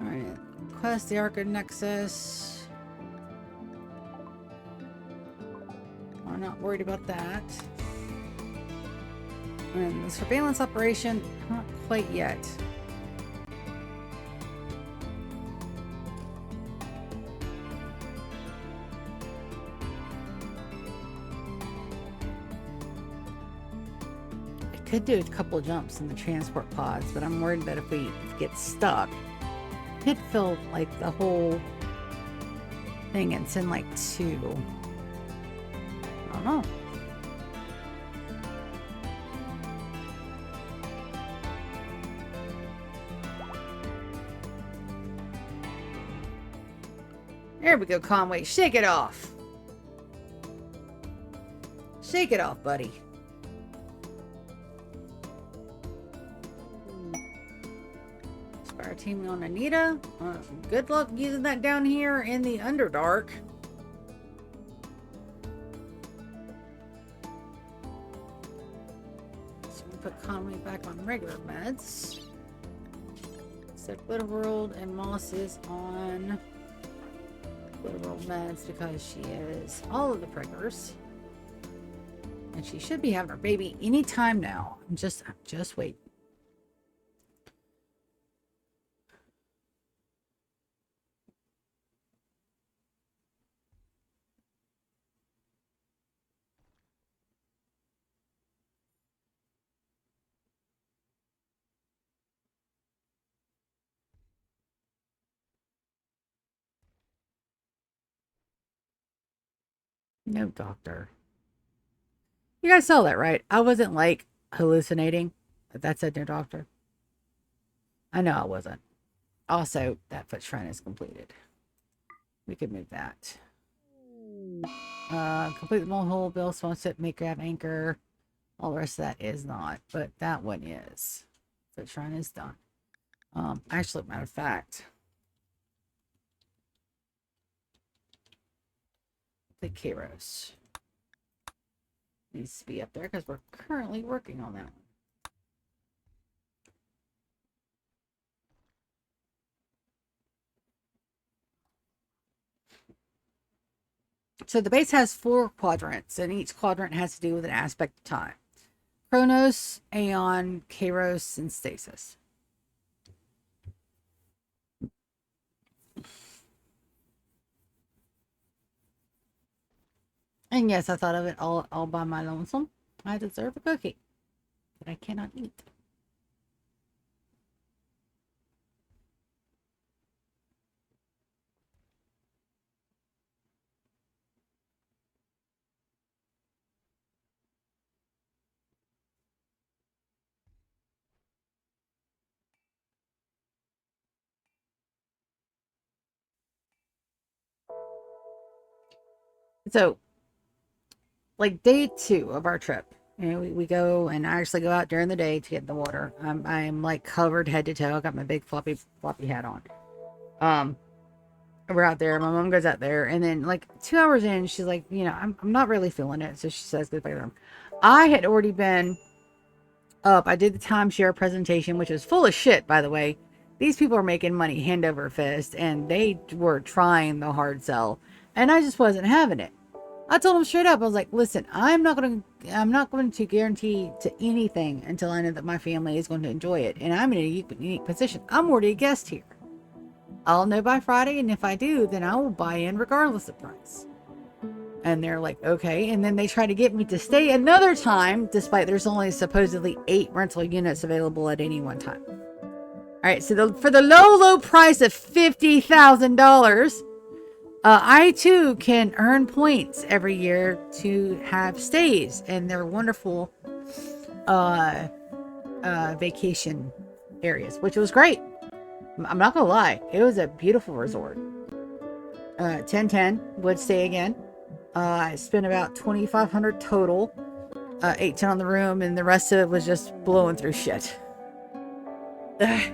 Alright. Quest the Arca Nexus. We're not worried about that. And the surveillance operation, not quite yet. I could do a couple of jumps in the transport pods, but I'm worried that if we get stuck, it could fill like the whole thing and send like 2. I don't know. There we go, Conway. Shake it off. Shake it off, buddy. Spire teaming on Anita. Good luck using that down here in the Underdark. So we put Conway back on regular meds. Set World and Moss is on Literal meds because she is all of the prickers. And she should be having her baby anytime now. I'm just waiting. No doctor. You guys saw that, right? I wasn't like hallucinating. That said no doctor. I know I wasn't. Also, that foot shrine is completed. We could move that. Complete the molehole, build, sunset, make grab, anchor. All the rest of that is not, but that one is. Foot shrine is done. Actually, matter of fact, the Kairos needs to be up there because we're currently working on that one. So the base has 4 quadrants, and each quadrant has to do with an aspect of time. Chronos, Aeon, Kairos, and Stasis. And yes, I thought of it all by my lonesome. I deserve a cookie that I cannot eat. So, like day 2 of our trip, you know, we go, and I actually go out during the day to get in the water. I'm like covered head to toe. I got my big floppy hat on. We're out there. My mom goes out there, and then like 2 hours in, she's like, you know, I'm not really feeling it. So she says goodbye to them. I had already been up. I did the timeshare presentation, which was full of shit, by the way. These people are making money hand over fist, and they were trying the hard sell, and I just wasn't having it. I told them straight up. I was like, listen, I'm not going to guarantee to anything until I know that my family is going to enjoy it, and I'm in a unique position. I'm already a guest here. I'll know by Friday, and if I do, then I will buy in regardless of price. And they're like, okay. And then they try to get me to stay another time, despite there's only supposedly 8 rental units available at any one time. All right, so for the low price of $50,000, I too can earn points every year to have stays in their wonderful vacation areas, which was great. I'm not gonna lie, it was a beautiful resort. 1010 would stay again. I spent about $2,500 total, $810 on the room, and the rest of it was just blowing through shit. Yeah,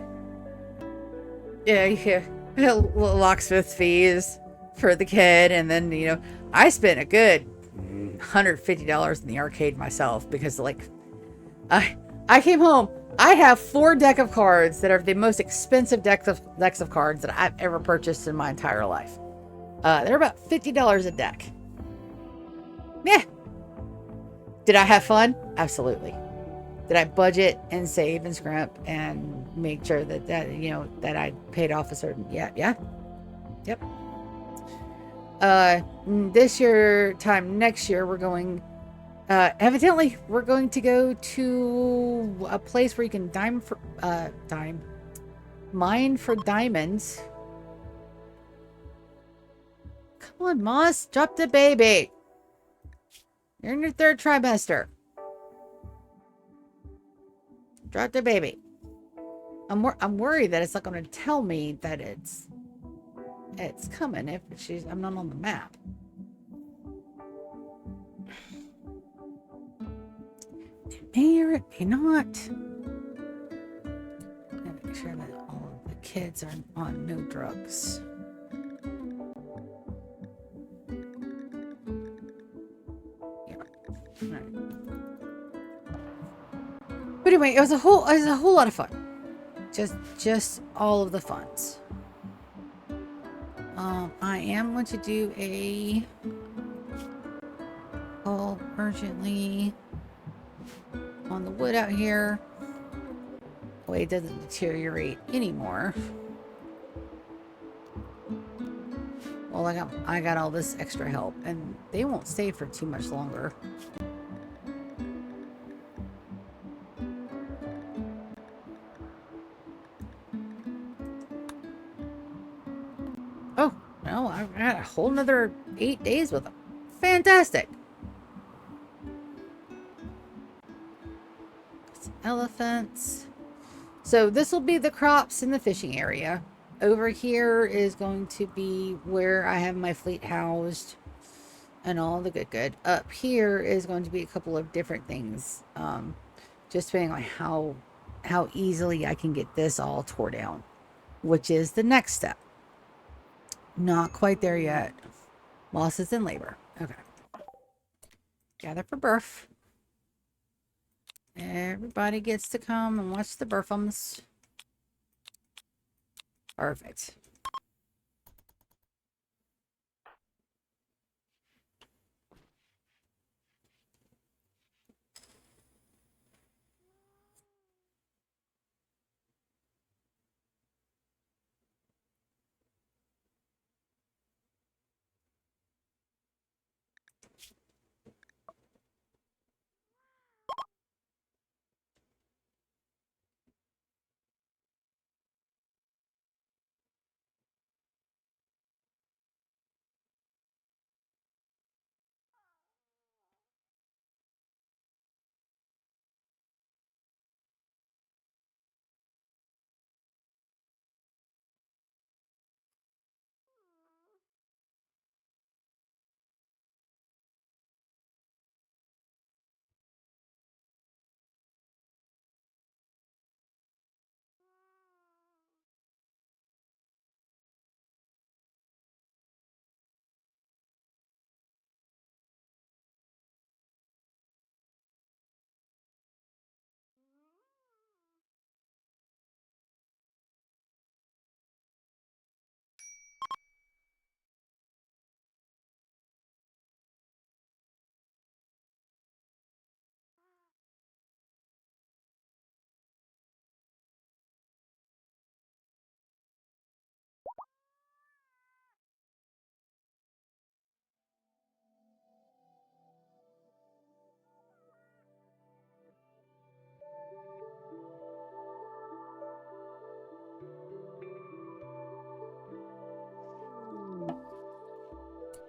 locksmith fees for the kid, and then, you know, I spent a good $150 in the arcade myself, because like I came home. I have 4 deck of cards that are the most expensive decks of cards that I've ever purchased in my entire life. They're about $50 a deck. Yeah. Did I have fun? Absolutely. Did I budget and save and scrimp and make sure that you know, that I paid off a certain, yeah. Yep. This year time next year we're going, evidently we're going to go to a place where you can mine for diamonds. Come on, Moss, drop the baby. You're in your 3rd trimester. Drop the baby. I'm worried that it's not going to tell me that it's coming if I'm not on the map. It may or it may not. I'm going to make sure that all of the kids are on no drugs. Yeah. All right. But anyway, it was a whole lot of fun. Just all of the funs. I am going to do a call urgently on the wood out here. The way it doesn't deteriorate anymore. Well, I got all this extra help, and they won't stay for too much longer. Oh, well, I got a whole nother 8 days with them. Fantastic. Some elephants. So this will be the crops in the fishing area. Over here is going to be where I have my fleet housed and all the good. Up here is going to be a couple of different things. Just depending on how easily I can get this all tore down, which is the next step. Not quite there yet. Moss is in labor. Okay. Gather for birth. Everybody gets to come and watch the birthums. Perfect.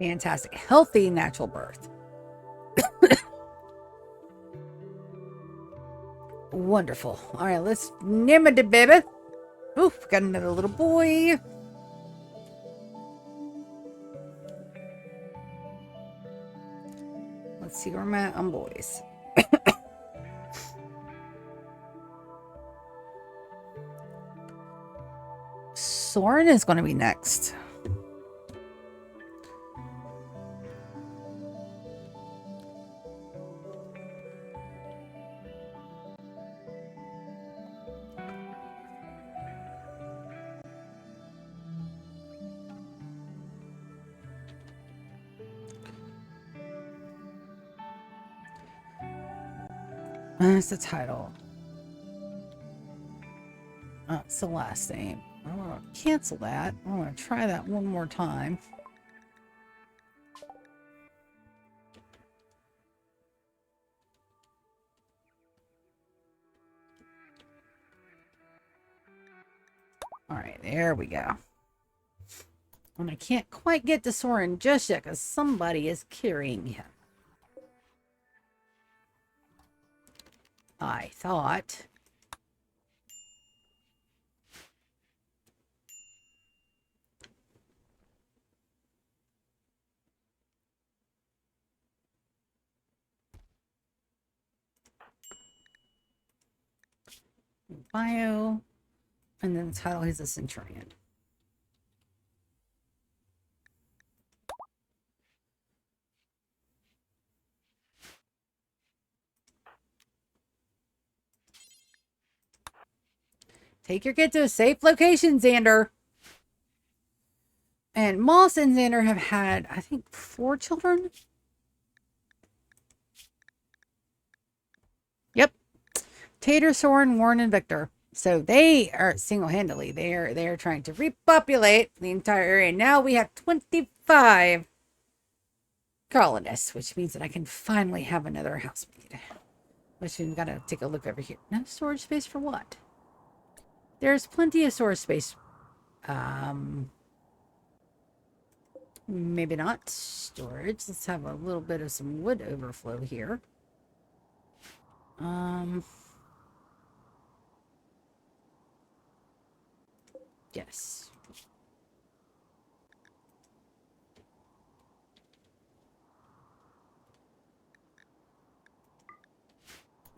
Fantastic. Healthy natural birth. Wonderful. All right, let's name it, baby. Oof, got another little boy. Let's see where I'm at on boys. Soren is going to be next. That's the title. That's the last name. I'm going to cancel that. I'm going to try that one more time. All right, there we go. And I can't quite get to Soren just yet because somebody is carrying him. I thought. Bio. And then the title is a Centurion. Take your kid to a safe location, Xander. And Moss and Xander have had, I think, 4 children. Yep. Tater, Soren, Warren, and Victor. So they are single-handedly. They are trying to repopulate the entire area. Now we have 25 colonists, which means that I can finally have another housemaid. Which we've got to take a look over here. No storage space for what? There's plenty of storage space. Maybe not storage. Let's have a little bit of some wood overflow here. Yes.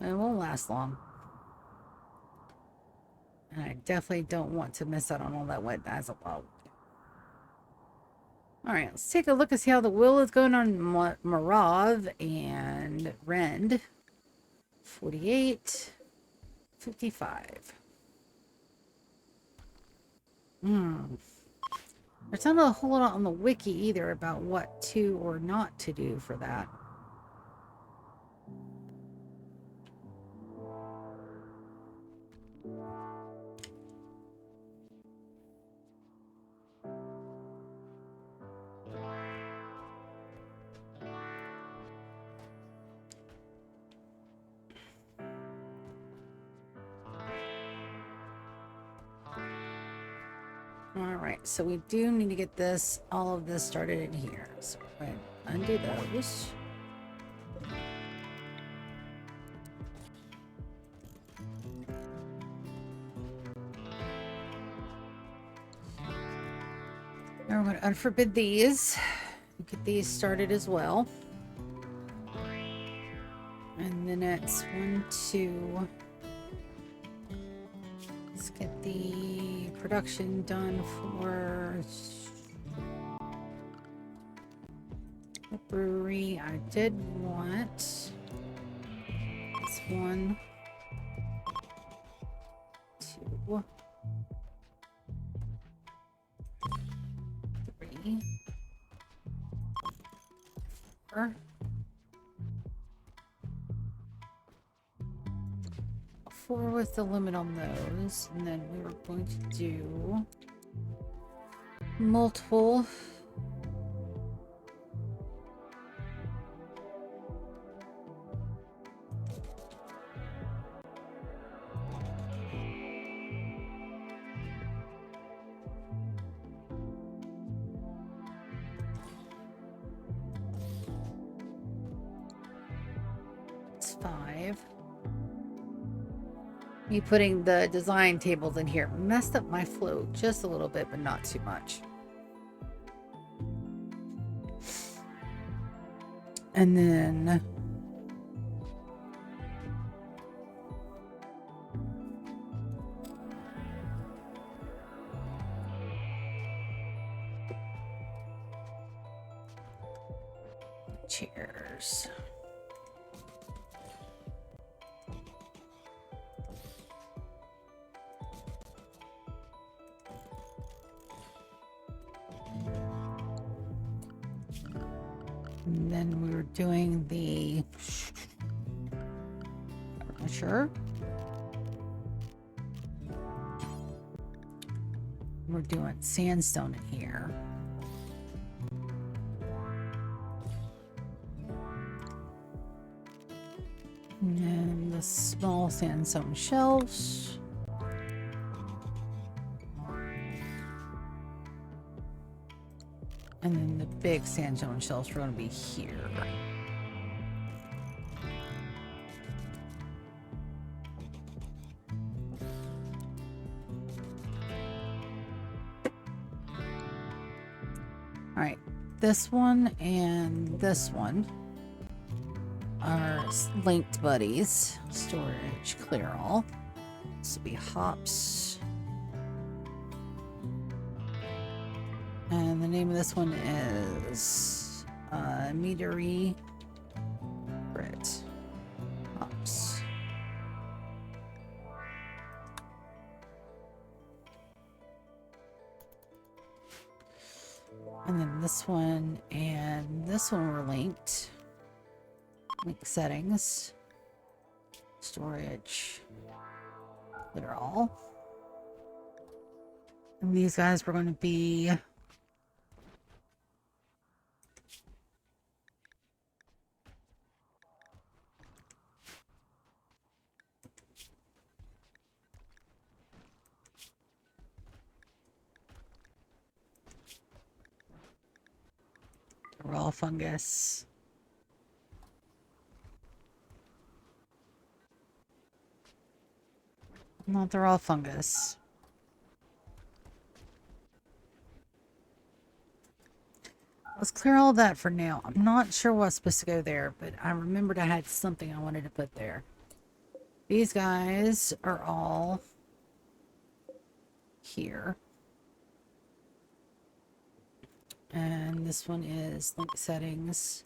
It won't last long. And I definitely don't want to miss out on all that wood as well. Alright, let's take a look and see how the will is going on Marav and Rend. 48, 55. There's not a whole lot on the wiki either about what to or not to do for that. Alright, so we do need to get all of this started in here. So we're going to undo those. Now we're going to unforbid these. Get these started as well. And then it's 1, 2. Let's get the production done for the brewery. I did want this 1, 2, 3, 4. 4 was the limit on those, and then we were going to do multiple. is 5. Me putting the design tables in here messed up my flow just a little bit, but not too much. And then chairs. And then we were doing the furniture. We're doing sandstone in here. And then the small sandstone shelves. And then the big sandstone shelves are going to be here. All right, this one and this one are linked buddies. Storage, clear all. This will be hops. And the name of this one is Meadery Bread. Hops. And then this one and this one were linked. Link settings. Storage. Clear all. And these guys were going to be raw fungus. Not the raw fungus. Let's clear all that for now. I'm not sure what's supposed to go there, but I remembered I had something I wanted to put there. These guys are all here. And this one is link settings,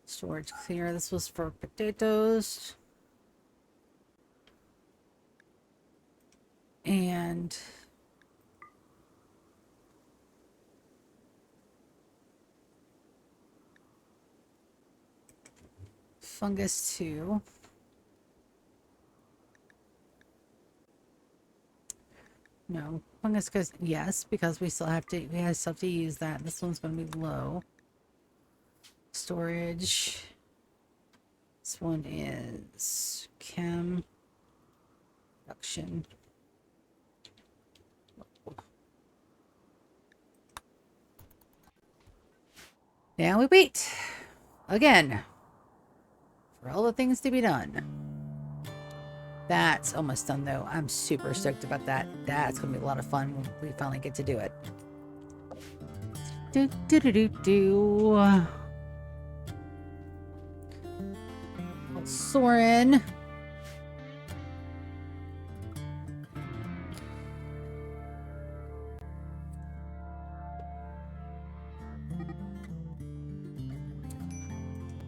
storage clear. This was for potatoes. And fungus 2. No, fungus goes, yes, because we still have to use that. This one's going to be low. Storage. This one is chem production. Now we wait again for all the things to be done. That's almost done though. I'm super stoked about that. That's gonna be a lot of fun when we finally get to do it. Do do do do do. Soren.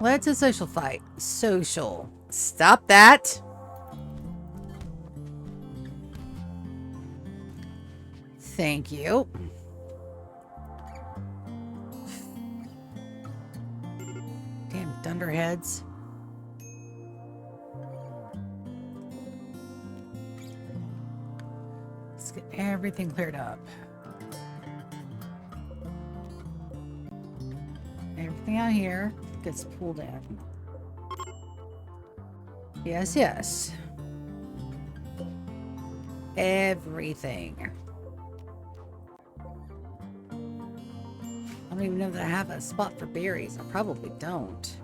Let's a social fight. Social. Stop that. Thank you. Damn dunderheads. Let's get everything cleared up. Everything out here gets pulled in. Yes, yes. Everything. I don't even know that I have a spot for berries. I probably don't.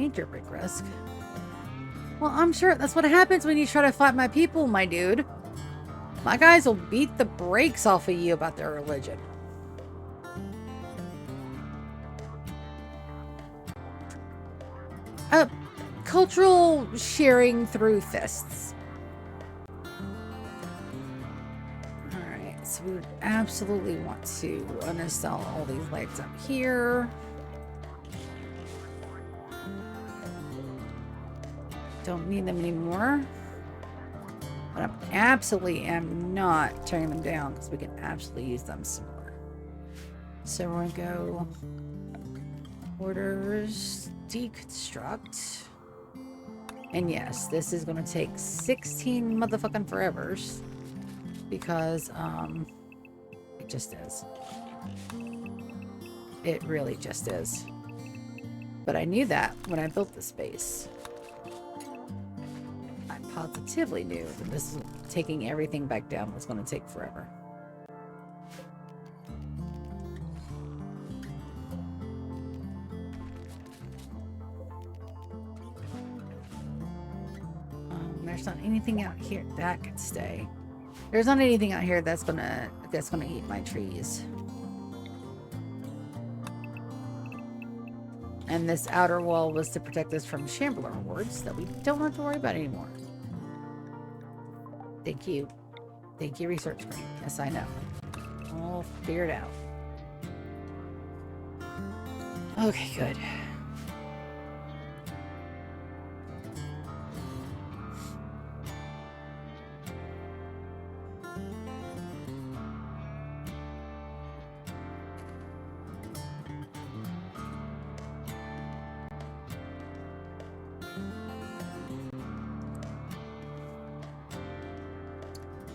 major big risk. Well, I'm sure that's what happens when you try to fight my people, my dude. My guys will beat the brakes off of you about their religion. Cultural sharing through fists. Alright, so we would absolutely want to uninstall all these lights up here. Don't need them anymore. But I absolutely am not tearing them down because we can absolutely use them some more. So we're going to go orders, deconstruct. And yes, this is going to take 16 motherfucking forevers because it just is. It really just is. But I knew that when I built the space. I positively knew that this taking everything back down was going to take forever. There's not anything out here that could stay. There's not anything out here that's gonna eat my trees. And this outer wall was to protect us from Shambler hordes that we don't have to worry about anymore. Thank you. Thank you, research grant. Yes, I know. All figured out. Okay, good.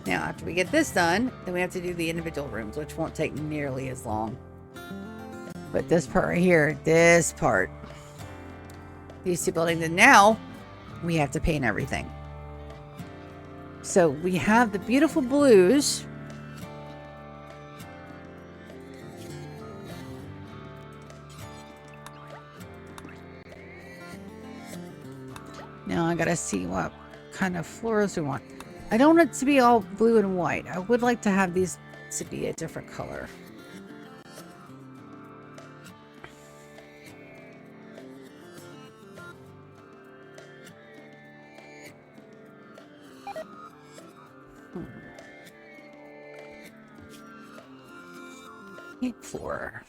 Now, after we get this done, then we have to do the individual rooms, which won't take nearly as long. But this part right here, this part, these two buildings, and now we have to paint everything. So we have the beautiful blues. Now I gotta see what kind of floors we want. I don't want it to be all blue and white. I would like to have these to be a different color. Paint floor.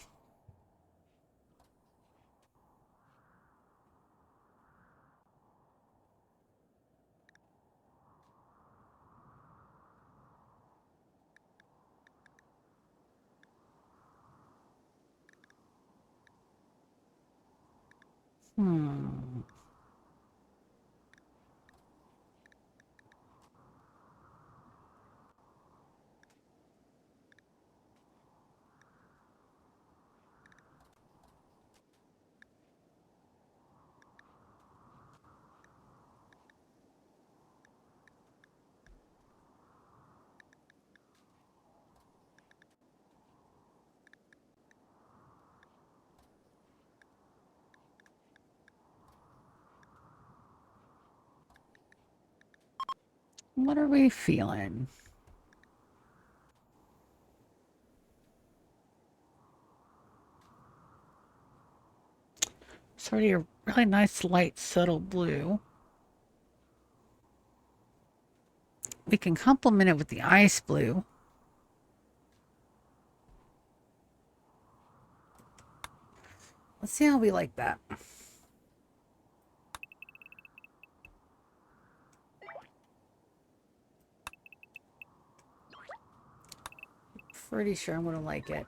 What are we feeling? It's already a really nice light subtle blue. We can complement it with the ice blue. Let's see how we like that. Pretty sure I'm gonna like it.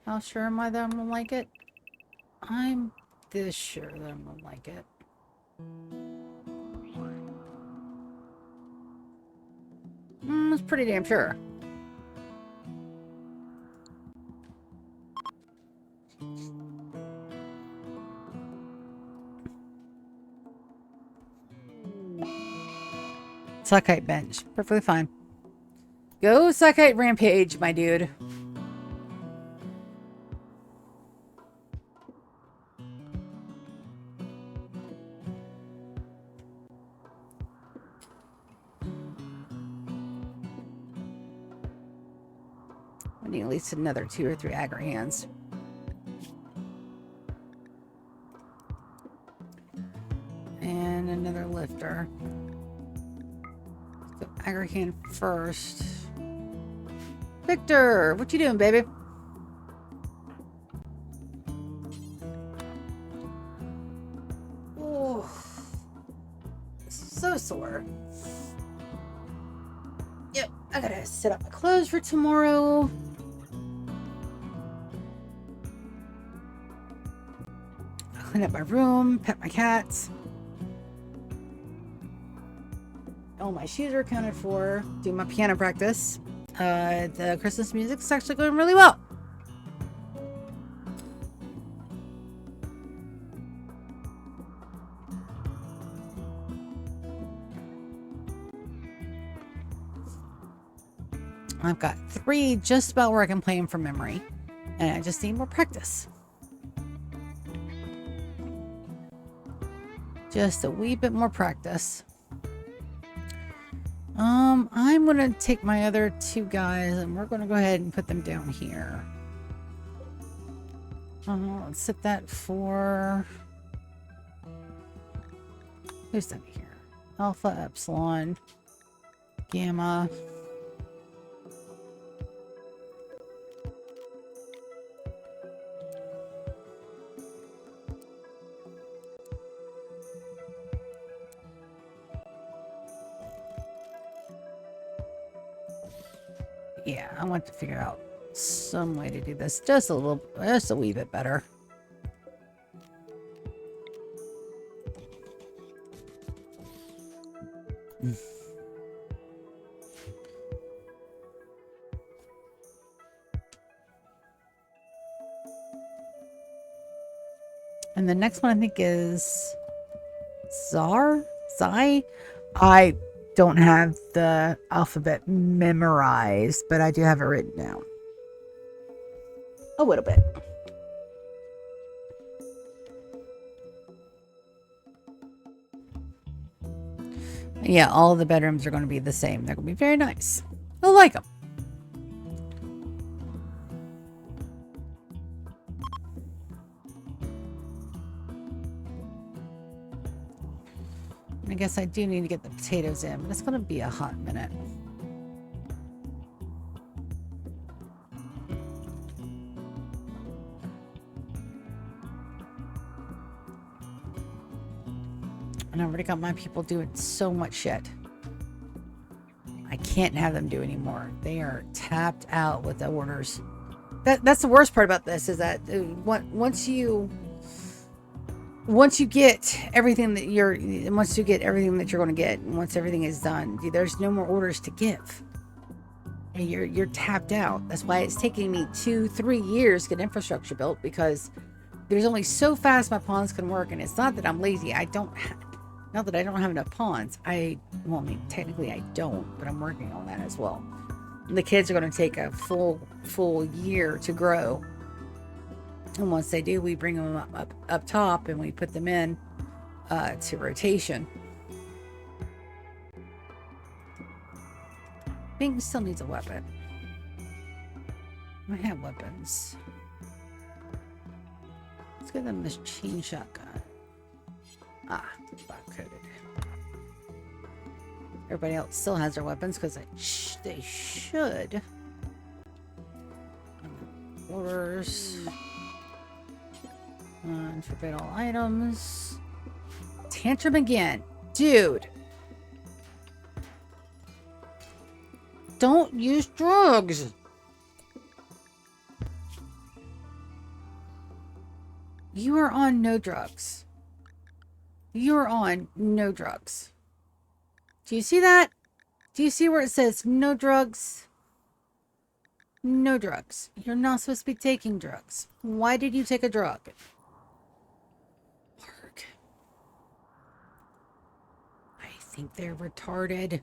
How sure am I that I'm gonna like it? I'm this sure that I'm gonna like it. It's pretty damn sure. Suckite bench. Perfectly fine. Go Suckite rampage, my dude. Need at least another 2 or 3 agar hands. And another lifter. Let's go agar hand first. Victor, what you doing, baby? Oh, so sore. Yep, I gotta set up my clothes for tomorrow. Clean up my room, pet my cats. All my shoes are accounted for. Do my piano practice. The Christmas music is actually going really well. I've got 3 just about where I can play them from memory, and I just need more practice. Just a wee bit more practice. I'm gonna take my other 2 guys and we're gonna go ahead and put them down here. Let's set that for who's down here? Alpha, Epsilon, Gamma. Yeah, I want to figure out some way to do this just a wee bit better. And the next one I think is Zai. I don't have the alphabet memorized, but I do have it written down. A little bit. Yeah, all the bedrooms are going to be the same. They're going to be very nice. I like them. I guess I do need to get the potatoes in, but it's going to be a hot minute. And I've already got my people doing so much shit. I can't have them do anymore. They are tapped out with the orders. That's the worst part about this is that once you get everything that you're going to get, and once everything is done, there's no more orders to give. And you're tapped out. That's why it's taking me 2-3 years to get infrastructure built, because there's only so fast my pawns can work. And it's not that I'm lazy. Not that I don't have enough pawns. Technically I don't, but I'm working on that as well. And the kids are going to take a full year to grow. And once they do, we bring them up top and we put them in to rotation. Bing still needs a weapon. I have weapons. Let's give them this chain shotgun. Coded. Everybody else still has their weapons because they should. Orders. Forbid all items. Tantrum again. Dude. Don't use drugs. You are on no drugs. You are on no drugs. Do you see that? Do you see where it says no drugs? No drugs. You're not supposed to be taking drugs. Why did you take a drug? Mark. I think they're retarded.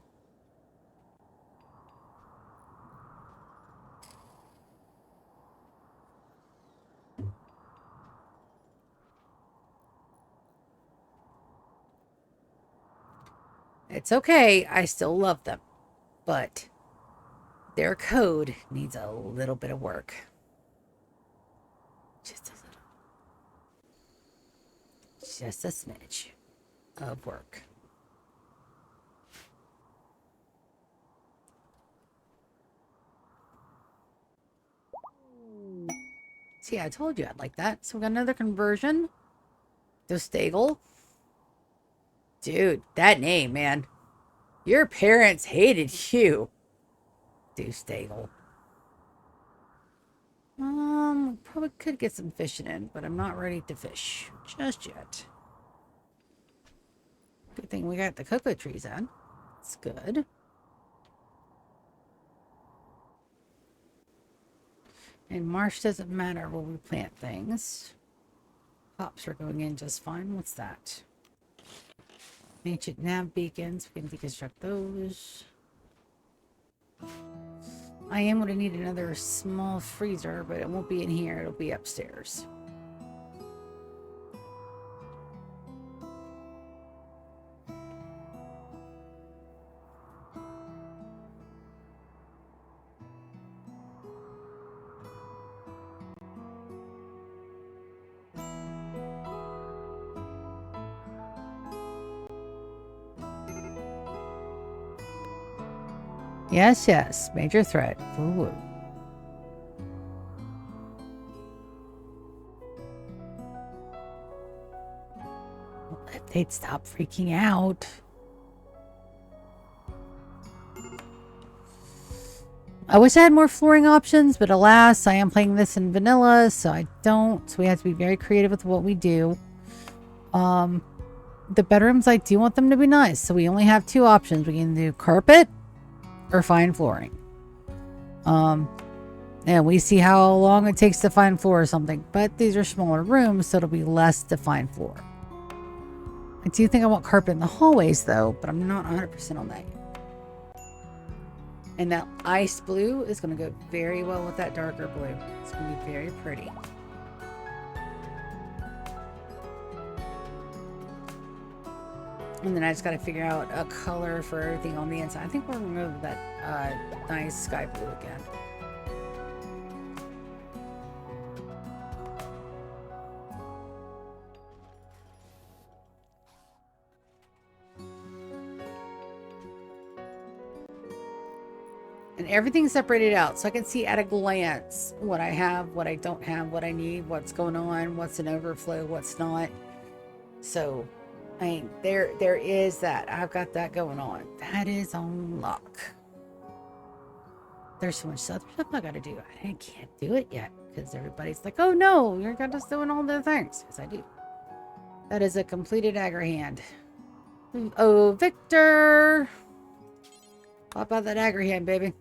It's okay. I still love them. But Their code needs a little bit of work. Just a little. Just a smidge of work. See, I told you I'd like that. So we got another conversion. Stackable. Dude, that name, man. Your parents hated you. Stackable. Probably could get some fishing in, but I'm not ready to fish just yet. Good thing we got the cocoa trees in. It's good. And marsh doesn't matter where we plant things. Hops are going in just fine. What's that? Ancient nav beacons. We can deconstruct those. I am going to need another small freezer, but it won't be in here. It'll be upstairs. Yes, yes. Major threat. Ooh. If they'd stop freaking out. I wish I had more flooring options, but alas, I am playing this in vanilla, so I don't. So we have to be very creative with what we do. The bedrooms, I do want them to be nice, so we only have two options. We can do carpet or fine flooring. And we see how long it takes to find floor or something, but these are smaller rooms, so it'll be less to find floor. I do think I want carpet in the hallways though, but I'm not 100% on that yet. And that ice blue is going to go very well with that darker blue. It's going to be very pretty. And then I just got to figure out a color for everything on the inside. I think we're going to go with that nice sky blue again. And everything's separated out so I can see at a glance what I have, what I don't have, what I need, what's going on, what's an overflow, what's not. So, I mean, there is that. I've got that going on. That is on luck. There's so much other stuff I got to do. I can't do it yet because everybody's like, oh no, you're just doing all the things. Yes, I do. That is a completed aggro hand. Oh, Victor. Pop out that aggro hand, baby.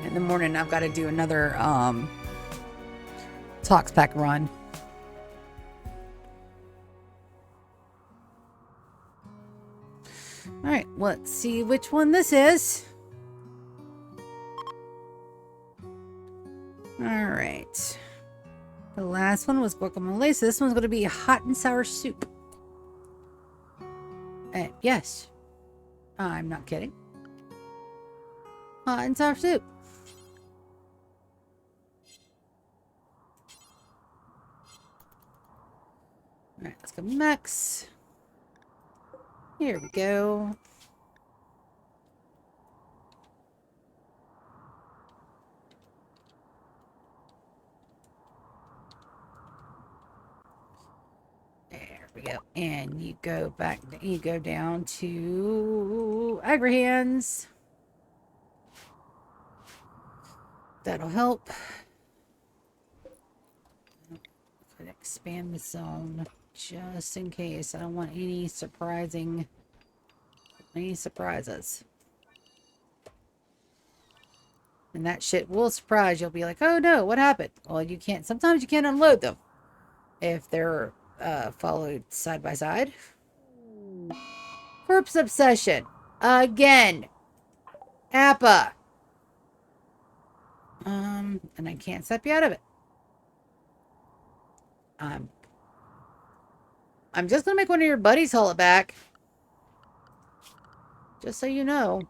In the morning, I've got to do another Tox Pack run. All right, let's see which one this is. All right. The last one was guacamole, so this one's going to be hot and sour soup. Yes. I'm not kidding. Hot and sour soup. All right, let's go mix. Here we go. There we go. And you go back, you go down to aggro hands. That'll help. Could expand the zone just in case. I don't want any surprises. And that shit will surprise. You'll be like, oh no, what happened? Well, you can't. Sometimes you can't unload them if they're followed side by side. Corpse obsession again. Appa. And I can't step you out of it. I'm just gonna make one of your buddies haul it back. Just so you know.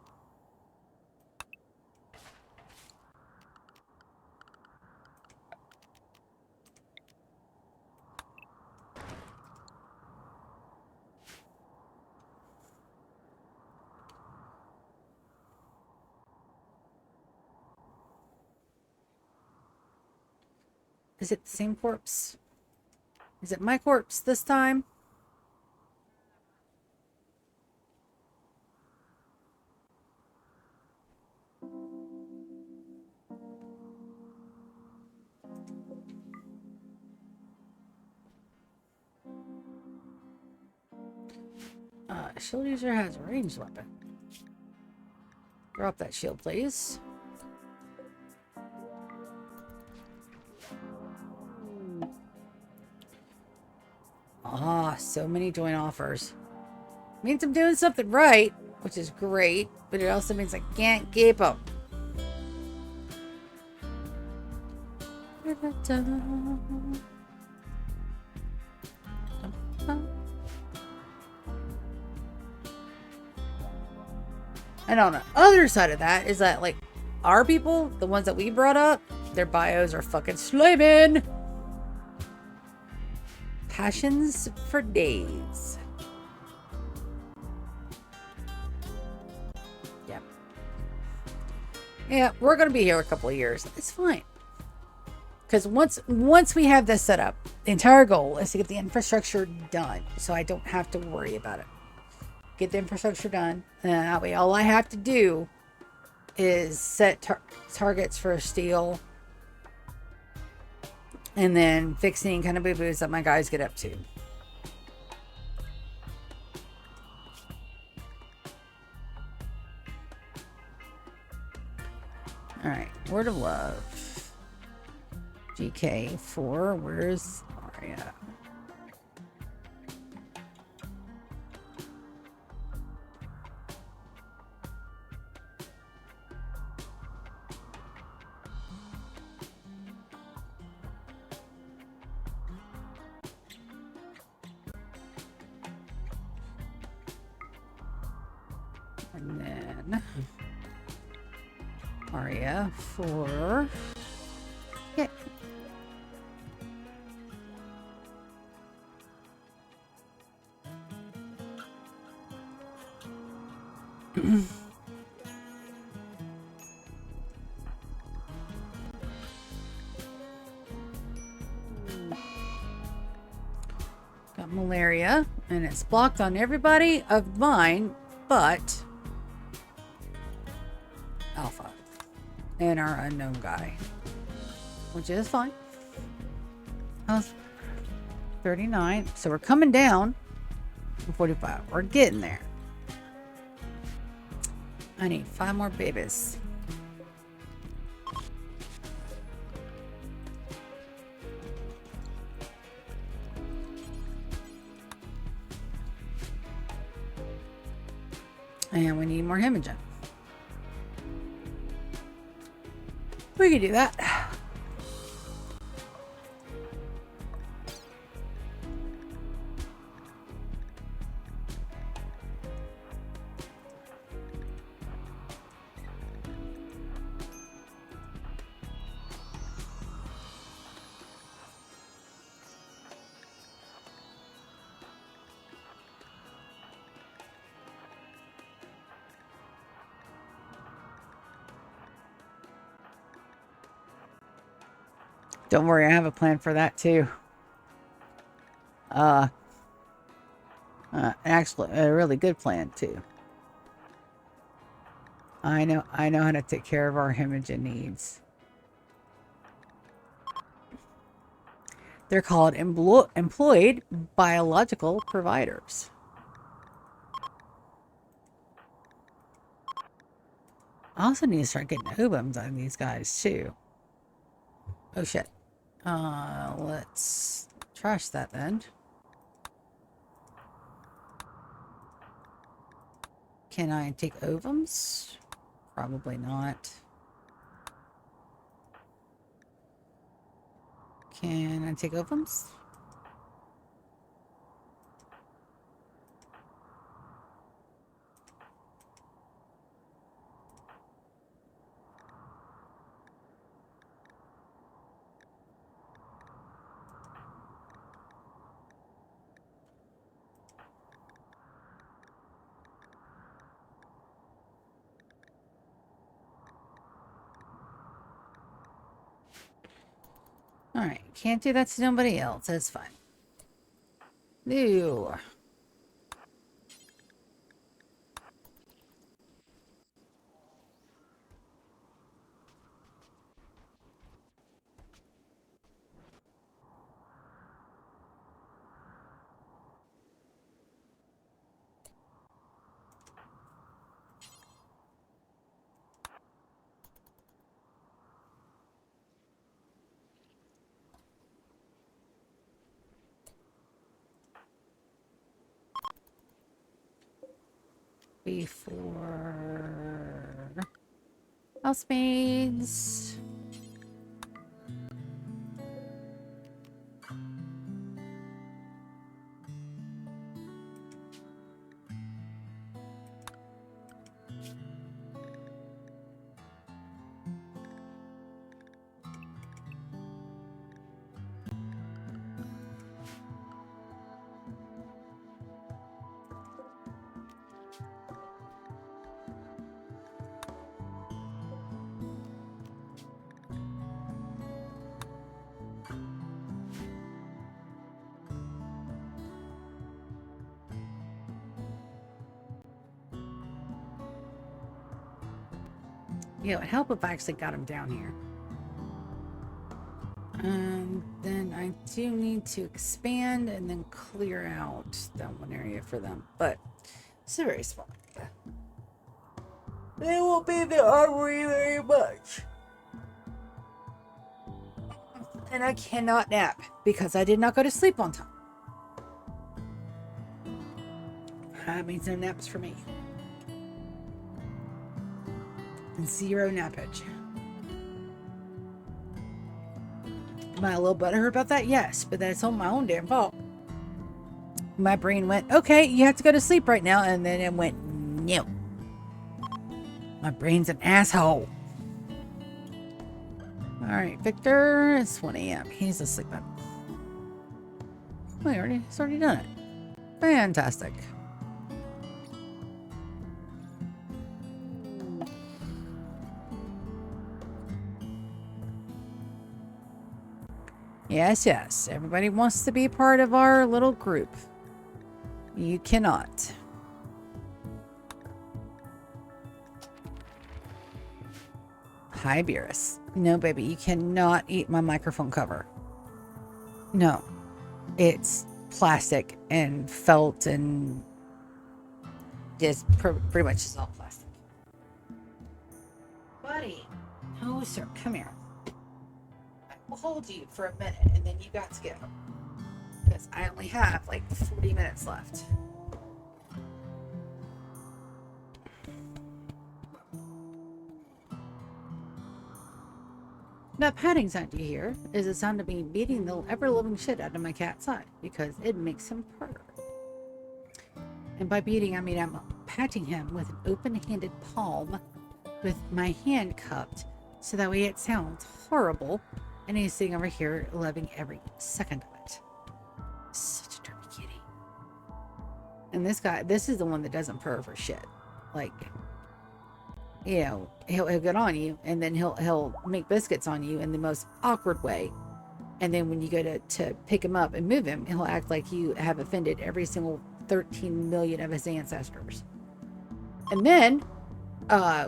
Is it the same corpse? Is it my corpse this time? Shield user has a ranged weapon. Drop that shield, please. Ah, so many joint offers. Means I'm doing something right, which is great, but it also means I can't keep them. And on the other side of that is that, like, our people, the ones that we brought up, their bios are fucking slaving. Passions for days. Yep. Yeah, we're gonna be here a couple of years. It's fine. Because once we have this set up, the entire goal is to get the infrastructure done, so I don't have to worry about it. Get the infrastructure done, and that way all I have to do is set targets for steel, and then fixing kind of boo-boos that my guys get up to. All right, Word of Love. GK4, where's Aria? And then Aria for... Yeah. Got malaria, and it's blocked on everybody of mine, but Alpha and our unknown guy, which is fine. How's 39? So we're coming down to 45. We're getting there. I need 5 more babies. And we need more hemorrhaging. We can do that. Don't worry, I have a plan for that too. Actually, a really good plan too. I know how to take care of our hemorrhaging needs. They're called employed biological providers. I also need to start getting ovums on these guys too. Oh shit. Let's trash that then. Can I take ovums? Probably not. Can I take ovums? Alright, can't do that to nobody else. That's fine. Ew. Before housemaids. You know, it'd help if I actually got him down here. Then I do need to expand and then clear out that one area for them. But it's a very small area. They won't be in the armory very much. And I cannot nap because I did not go to sleep on time. That means no naps for me. Zero nappage. Am I a little butthurt about that? Yes, but that's on my own damn fault. My brain went, okay, you have to go to sleep right now. And then it went, no. My brain's an asshole. All right, Victor, it's 1 a.m. He's asleep. Oh, he's already done it. Fantastic. Yes, yes. Everybody wants to be part of our little group. You cannot. Hi, Beerus. No, baby, you cannot eat my microphone cover. No. It's plastic and felt and just pretty much is all plastic. Buddy. No, sir. Come here. We'll hold you for a minute and then you got to go because I only have like 40 minutes left. That patting sound you hear is the sound of me beating the ever-living shit out of my cat's eye because it makes him purr. And by beating, I mean I'm patting him with an open-handed palm with my hand cupped so that way it sounds horrible. And he's sitting over here loving every second of it. Such a derpy kitty. And this guy, this is the one that doesn't purr for shit. Like, you know, he'll get on you and then he'll make biscuits on you in the most awkward way. And then when you go to pick him up and move him, he'll act like you have offended every single 13 million of his ancestors. And then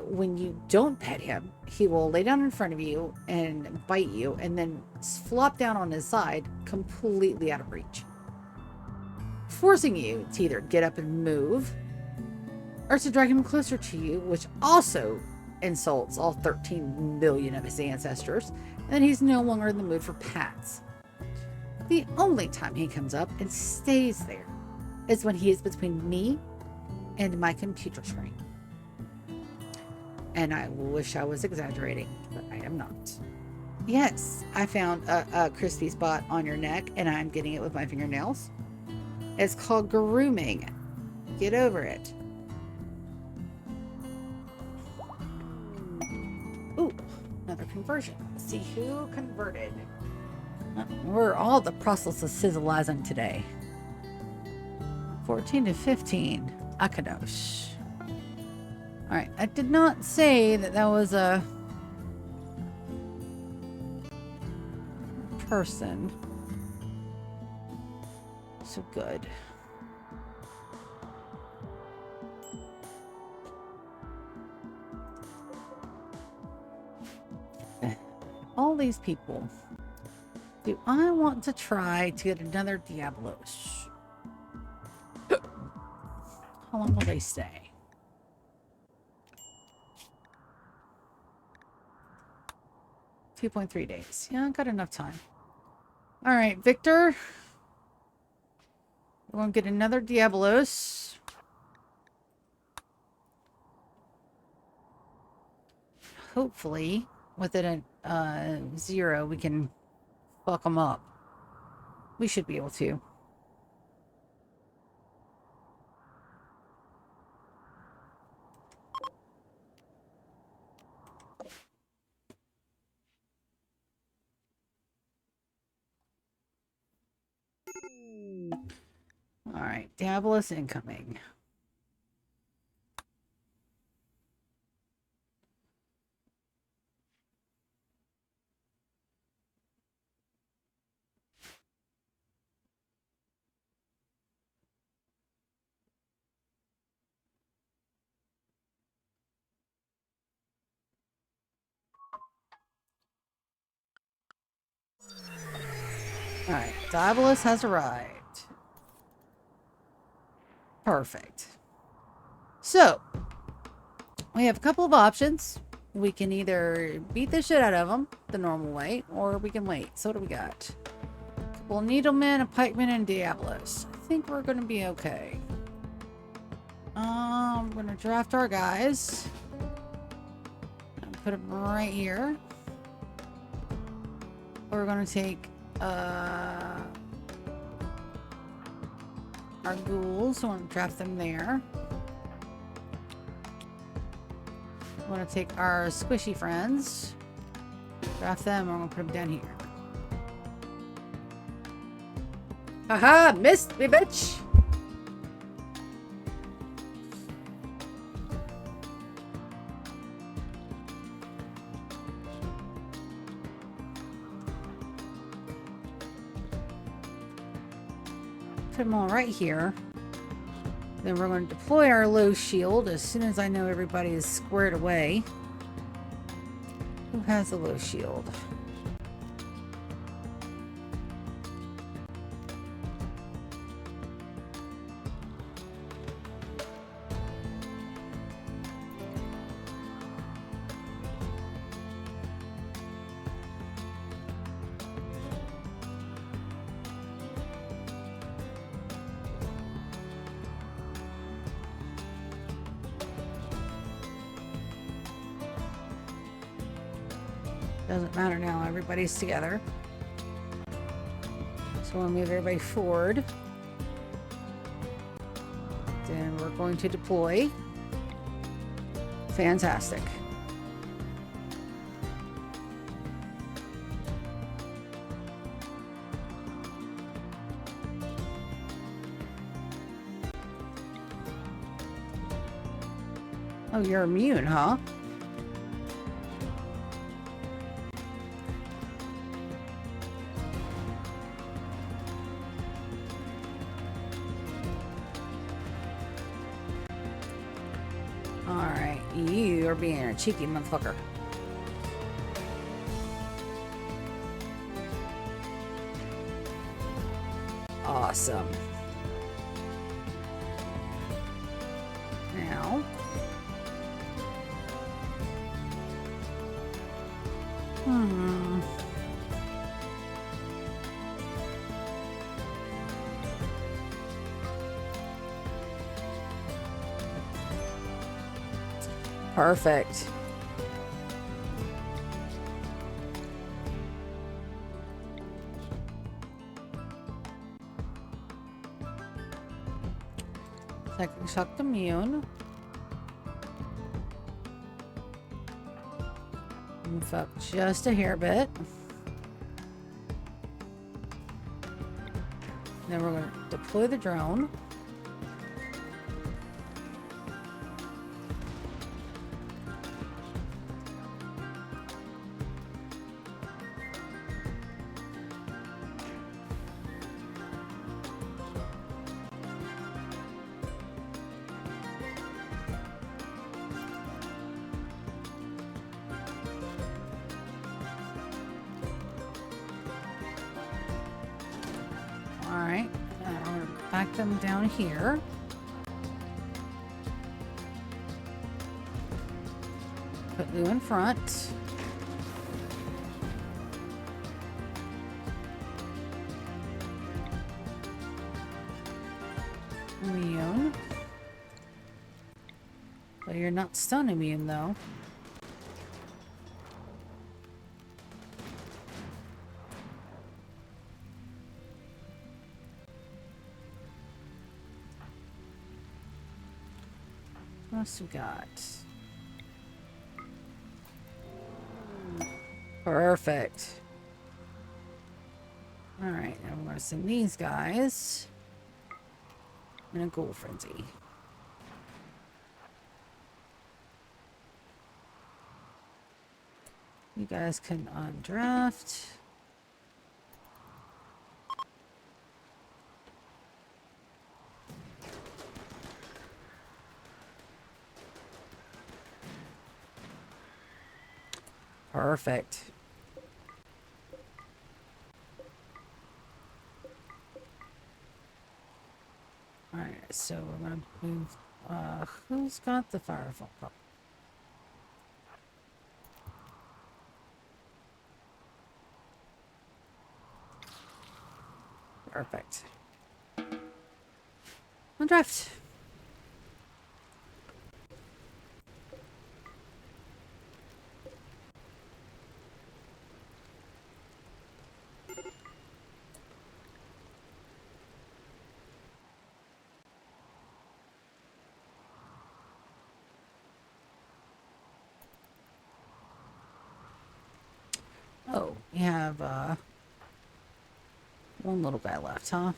when you don't pet him, he will lay down in front of you and bite you and then flop down on his side completely out of reach, forcing you to either get up and move or to drag him closer to you, which also insults all 13 million of his ancestors, and he's no longer in the mood for pats. The only time he comes up and stays there is when he is between me and my computer screen. And I wish I was exaggerating, but I am not. Yes, I found a crispy spot on your neck, and I'm getting it with my fingernails. It's called grooming. Get over it. Ooh, another conversion. Let's see who converted. We're all the process of sizzleizing today. 14 to 15. Akadosh. Alright, I did not say that that was a person. So good. All these people. Do I want to try to get another Diablos? How long will they stay? .3 days. Yeah, I've got enough time. Alright, Victor. We're going to get another Diablos. Hopefully, within a 0, we can fuck them up. We should be able to. Alright, Diablos incoming. Alright, Diabolus has arrived. Perfect. So, we have a couple of options. We can either beat the shit out of them the normal way, or we can wait. So what do we got? A couple of Needlemen, a Pikeman, and Diablos. I think we're going to be okay. We're going to draft our guys. And put them right here. We're going to take our ghouls, so we're going to draft them there. We're going to take our squishy friends, draft them, and we're going to put them down here. Haha, missed me, bitch! Put them all right here. Then we're going to deploy our low shield as soon as I know everybody is squared away. Who has a low shield? Doesn't matter now, everybody's together. So we'll move everybody forward. Then we're going to deploy. Fantastic. Oh, you're immune, huh? Alright, you are being a cheeky motherfucker. Awesome. Now, perfect. Second shock immune. Move up just a hair bit. Then we're going to deploy the drone. Alright, now I'm going to back them down here. Put Lou in front. Immune. Well, you're not stun immune, though. What else we got? Perfect. Alright, now we're going to send these guys in a ghoul frenzy. You guys can undraft. Perfect. Alright, so we're gonna move, who's got the firefall? Perfect. Undraft. Oh, we have one little guy left, huh?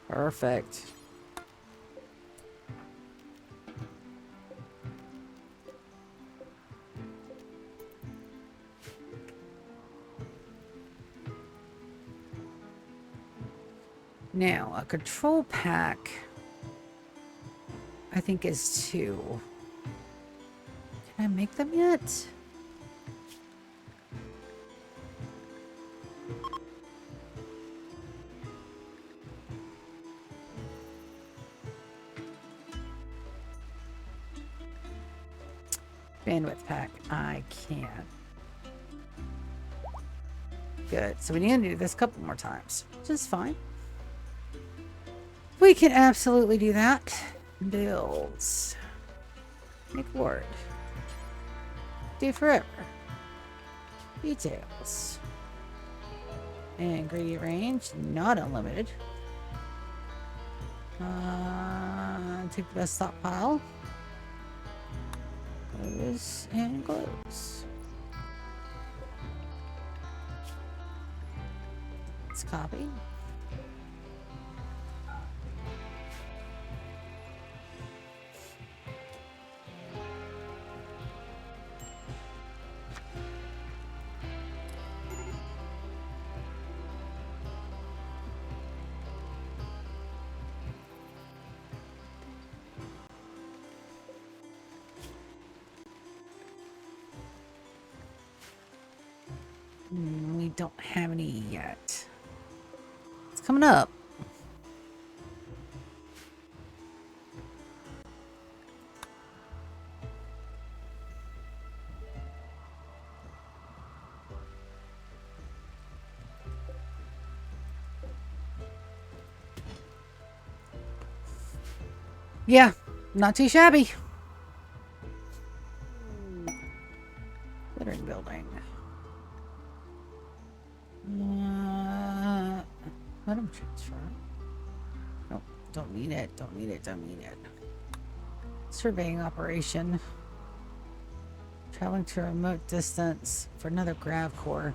Perfect. Now, a control pack, I think, is 2. Can I make them yet? Bandwidth pack, I can. Good, so we need to do this a couple more times, which is fine. We can absolutely do that. Builds. Make word. Do forever. Details. Ingredient range, not unlimited. Take the best stockpile. Close and close. Let's copy. We don't have any yet. It's coming up. Yeah, not too shabby. Littering building. Item transfer. Nope, don't need it. Don't need it. Don't need it. Surveying operation. Traveling to a remote distance for another grav core.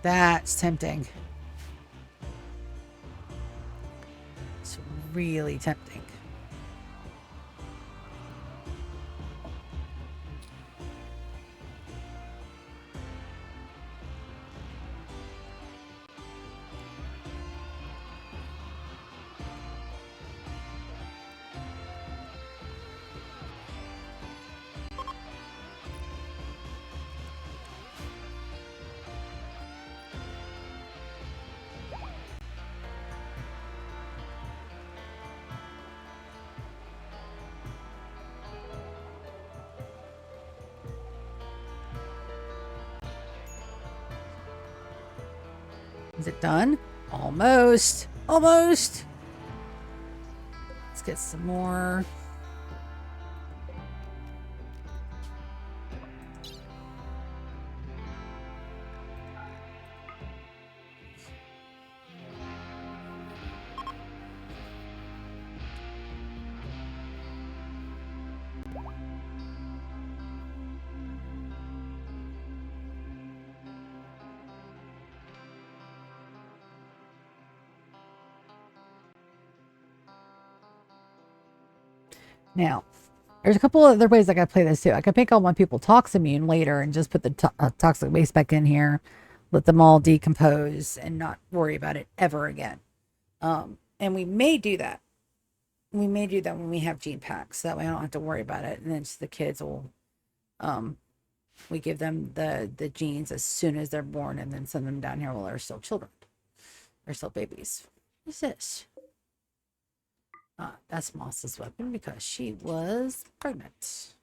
That's tempting. It's really tempting. Is it done? Almost. Almost. Let's get some more. Now, there's a couple other ways I can play this too. I can make all my people toximmune later and just put the toxic waste back in here, let them all decompose and not worry about it ever again. And we may do that. We may do that when we have gene packs. So that way I don't have to worry about it. And then just the kids will, we give them the genes as soon as they're born and then send them down here while they're still children. They're still babies. What's this? That's Moss's weapon because she was pregnant.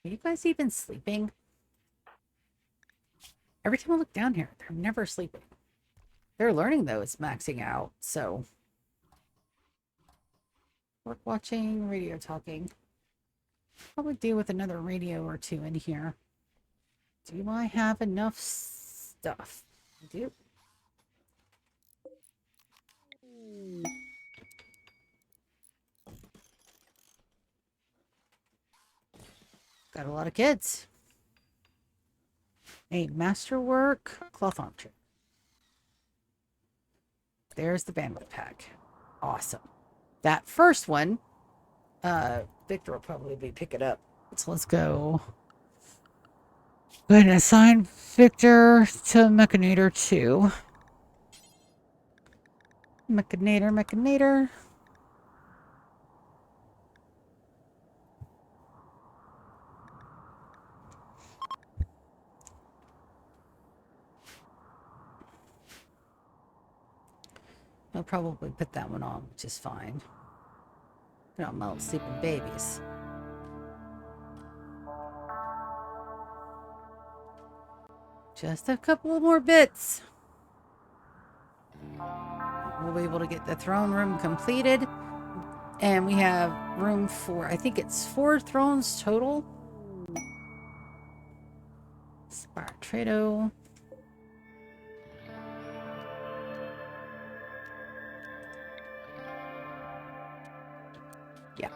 Are you guys even sleeping? Every time I look down here, they're never sleeping. They're learning, though. It's maxing out, so... Work watching, radio talking. Probably deal with another radio or two in here. Do I have enough stuff? I do. Got a lot of kids. A masterwork cloth armchair. There's the bandwidth pack. Awesome. That first one, Victor will probably be picking up. So let's go. Go ahead and assign Victor to Mechanator 2. Mechanator. I'll probably put that one on, which is fine. Put on my little sleeping babies. Just a couple more bits. We'll be able to get the throne room completed. And we have room for, I think it's 4 thrones total. Spire Trado. Yeah.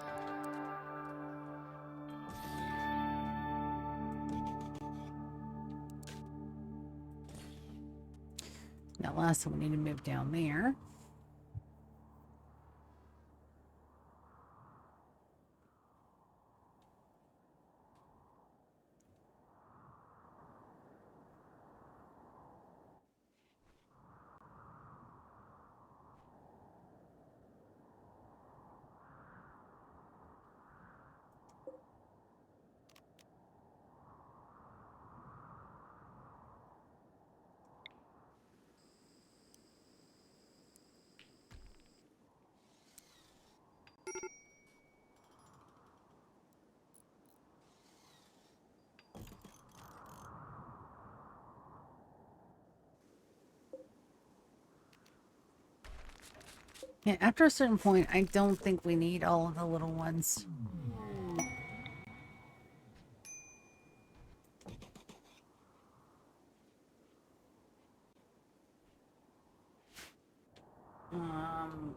Now, last one, we need to move down there. Yeah, after a certain point, I don't think we need all of the little ones. Um,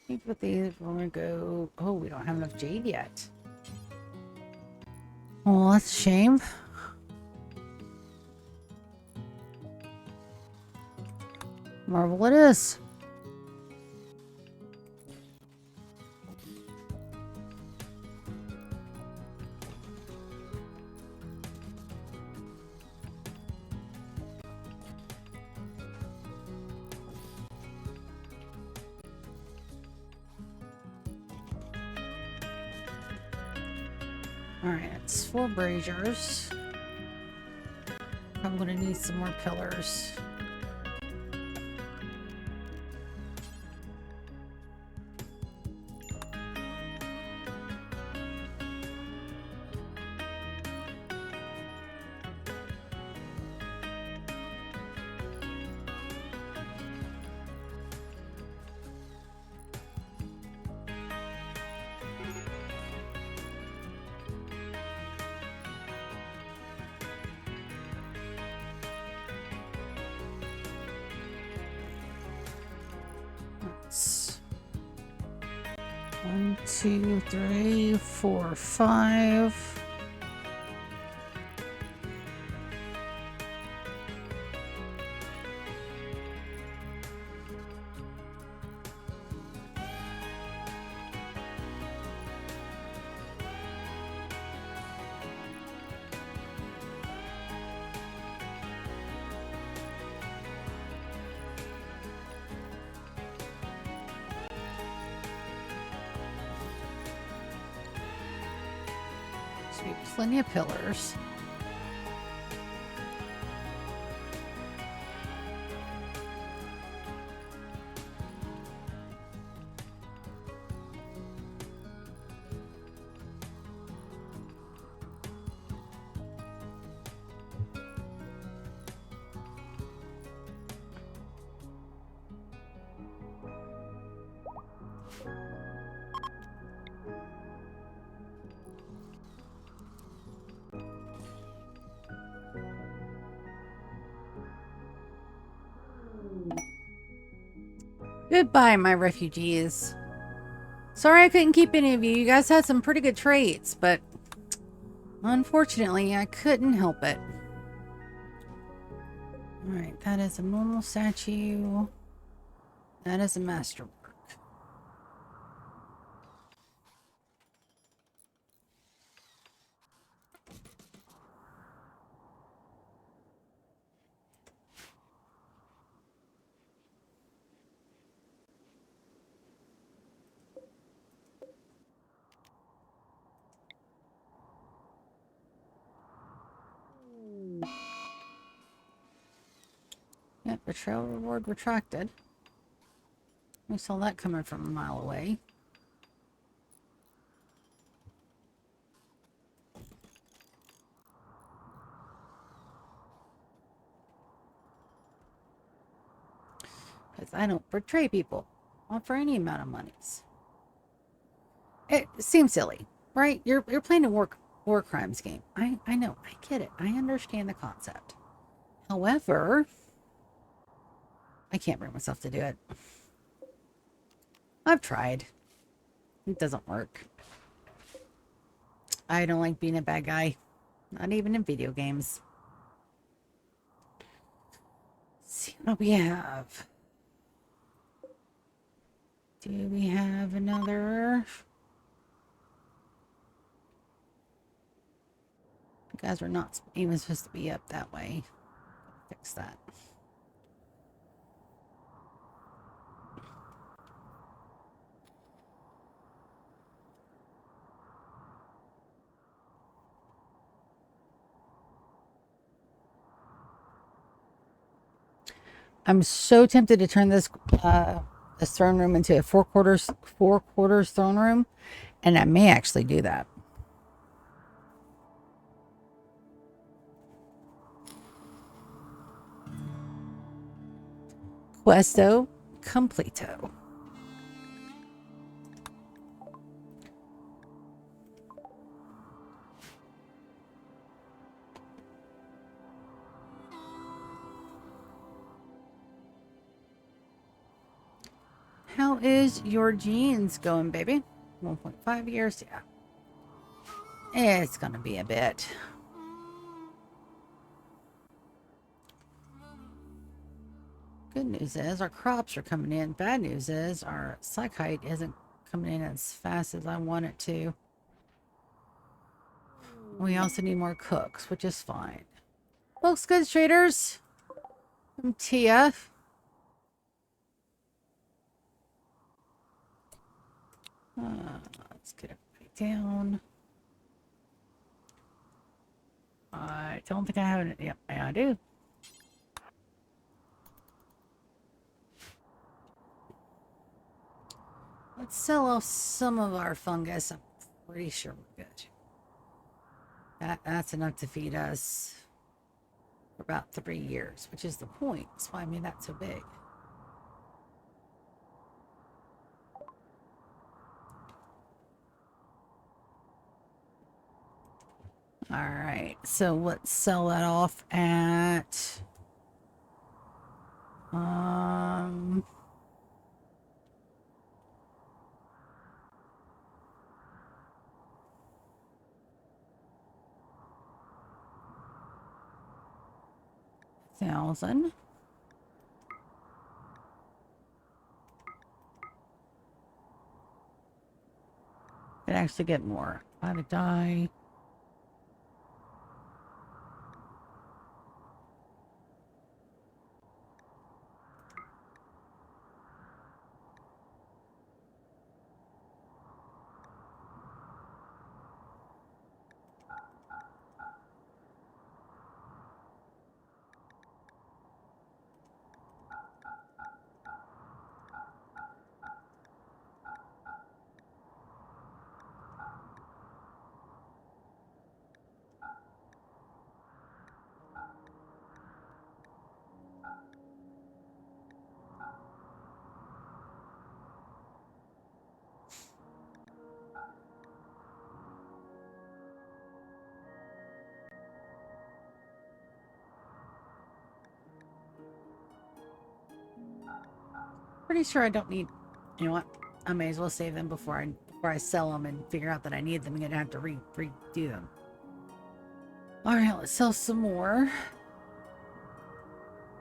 I think with these, we're gonna go. Oh, we don't have enough jade yet. Oh, that's a shame. Marvel it is. Alright, it's 4 braziers. I'm gonna need some more pillars. That's 1, 2, 3, 4, 5. Should be plenty of pillars. Goodbye, my refugees. Sorry I couldn't keep any of you. You guys had some pretty good traits, but unfortunately, I couldn't help it. Alright, that is a normal statue. That is a masterwork. Yep, betrayal reward retracted. We saw that coming from a mile away. Because I don't betray people. Not for any amount of monies. It seems silly, right? You're playing a war crimes game. I know, I get it. I understand the concept. However, I can't bring myself to do it. I've tried. It doesn't work. I don't like being a bad guy. Not even in video games. Let's see what we have. Do we have another? Guys, we're not even supposed to be up that way. Fix that. I'm so tempted to turn this throne room into a four quarters throne room, and I may actually do that. Questo completo. How is your jeans going, baby? 1.5 years, yeah. It's gonna be a bit. Good news is our crops are coming in. Bad news is our psychite isn't coming in as fast as I want it to. We also need more cooks, which is fine. Looks good, traders. I'm Tia. Let's get it down. I don't think I have it. Yep, yeah, I do. Let's sell off some of our fungus. I'm pretty sure we're good. That's enough to feed us for about 3 years, which is the point. That's why I made that so big. All right, so let's sell that off at 1,000. Could actually get more. Buy the die. Pretty sure I don't need, you know what? I may as well save them before I sell them and figure out that I need them. I'm gonna have to redo them. All right, let's sell some more.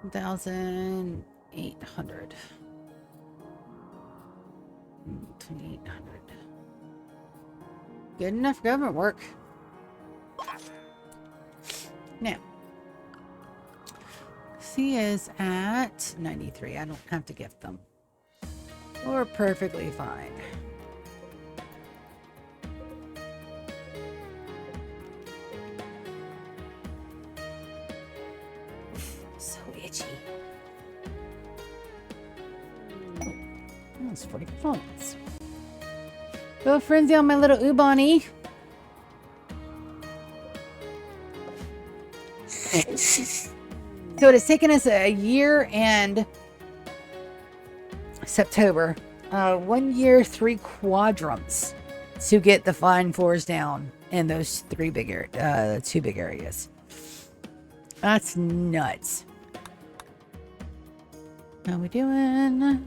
1,800. 2,800. Good enough government work. Now, C is at 93. I don't have to gift them. We're perfectly fine. So itchy. Oh, that's 40 performance. Go frenzy on my little Ubani. So it has taken us a year and September, 1 year, 3 quadrants to get the fine floors down in those 2 big areas. That's nuts. How we doing?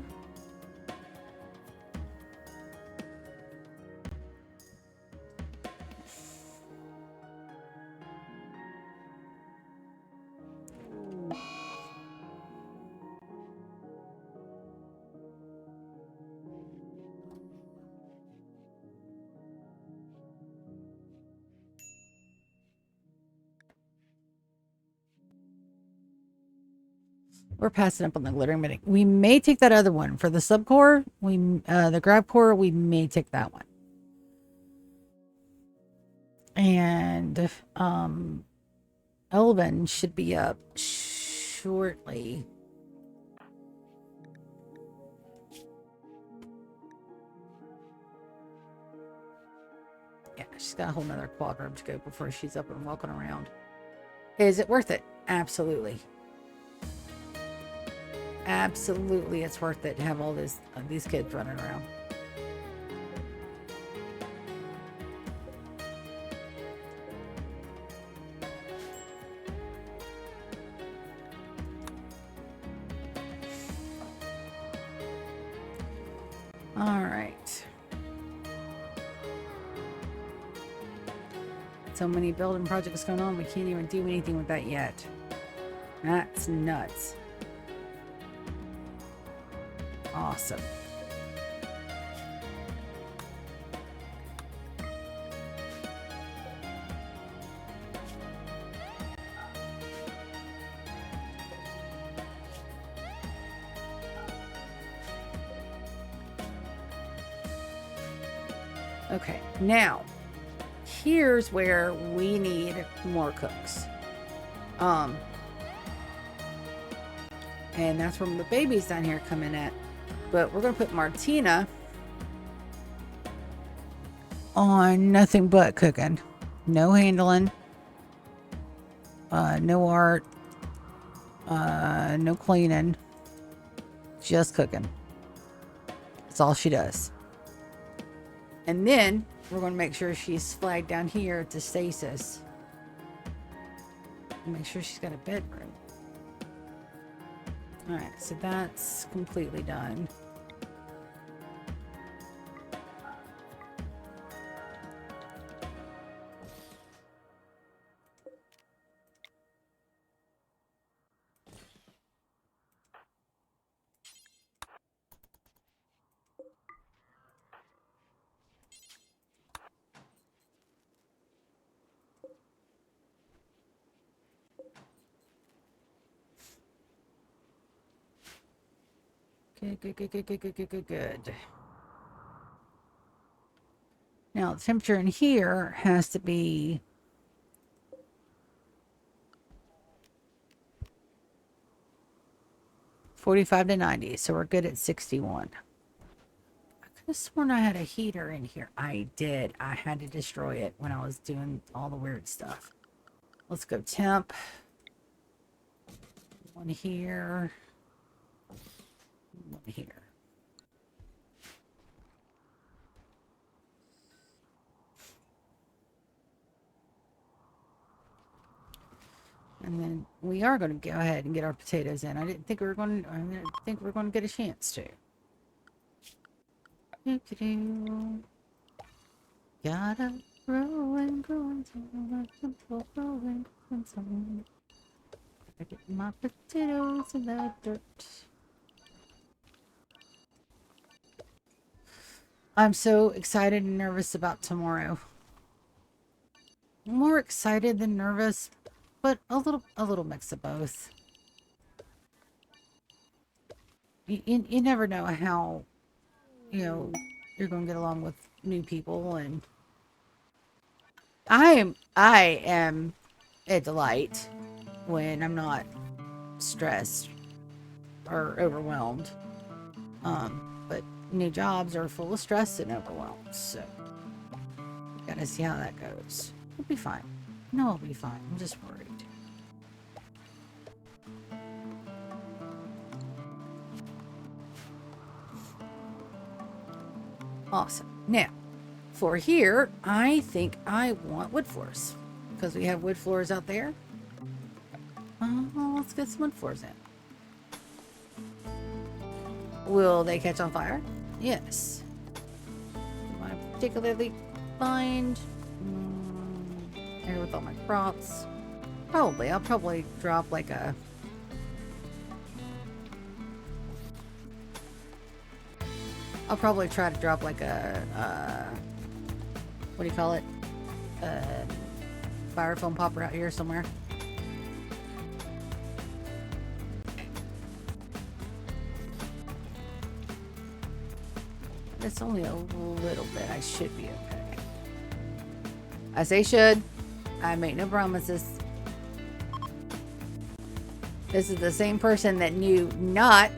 We're passing up on the glittering mineral. We may take that other one for the subcore. The grab core. We may take that one. And Elvin should be up shortly. Yeah, she's got a whole nother quadrant to go before she's up and walking around. Is it worth it? Absolutely. Absolutely, it's worth it to have all these kids running around. All right. So many building projects going on, we can't even do anything with that yet. That's nuts. Awesome. Okay, now here's where we need more cooks. And that's where the babies down here come in at. But we're gonna put Martina on nothing but cooking. No handling. No art. No cleaning. Just cooking. That's all she does. And then we're going to make sure she's flagged down here to stasis. Make sure she's got a bedroom. Alright, so that's completely done. Good. Now, the temperature in here has to be 45 to 90, so we're good at 61. I could have sworn I had a heater in here. I did. I had to destroy it when I was doing all the weird stuff. Let's go temp. One here. One here. And then we are going to go ahead and get our potatoes in. I didn't think we were going to get a chance to. Gotta grow and grow until growing. I get my potatoes in the dirt. I'm so excited and nervous about tomorrow. More excited than nervous, but a little mix of both. You never know how, you're going to get along with new people, and I am a delight when I'm not stressed or overwhelmed. But new jobs are full of stress and overwhelm, so gotta see how that goes. It'll be fine. No, it'll be fine. I'm just worried. Awesome. Now, for here, I think I want wood floors because we have wood floors out there. Let's get some wood floors in. Will they catch on fire? Yes. Do I particularly find here with all my crops? Probably. I'll probably drop like a I'll probably try to drop like a what do you call it? Fire foam popper out here somewhere. It's only a little bit. I should be okay. I say should. I make no promises. This is the same person that knew not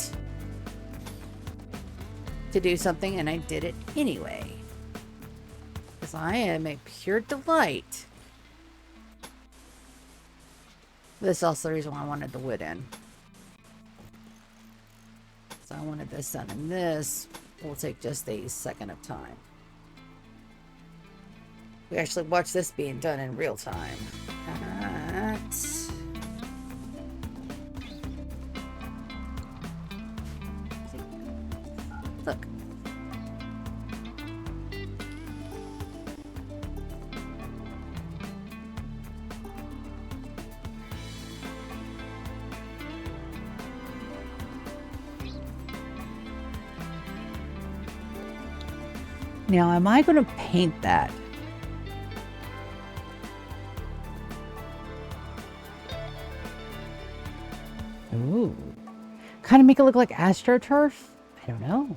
to do something, and I did it anyway. Because I am a pure delight. This is also the reason why I wanted the wood in. So I wanted this done, and this will take just a second of time. We actually watch this being done in real time. Look. Now, am I going to paint that? Ooh. Kind of make it look like AstroTurf? I don't know.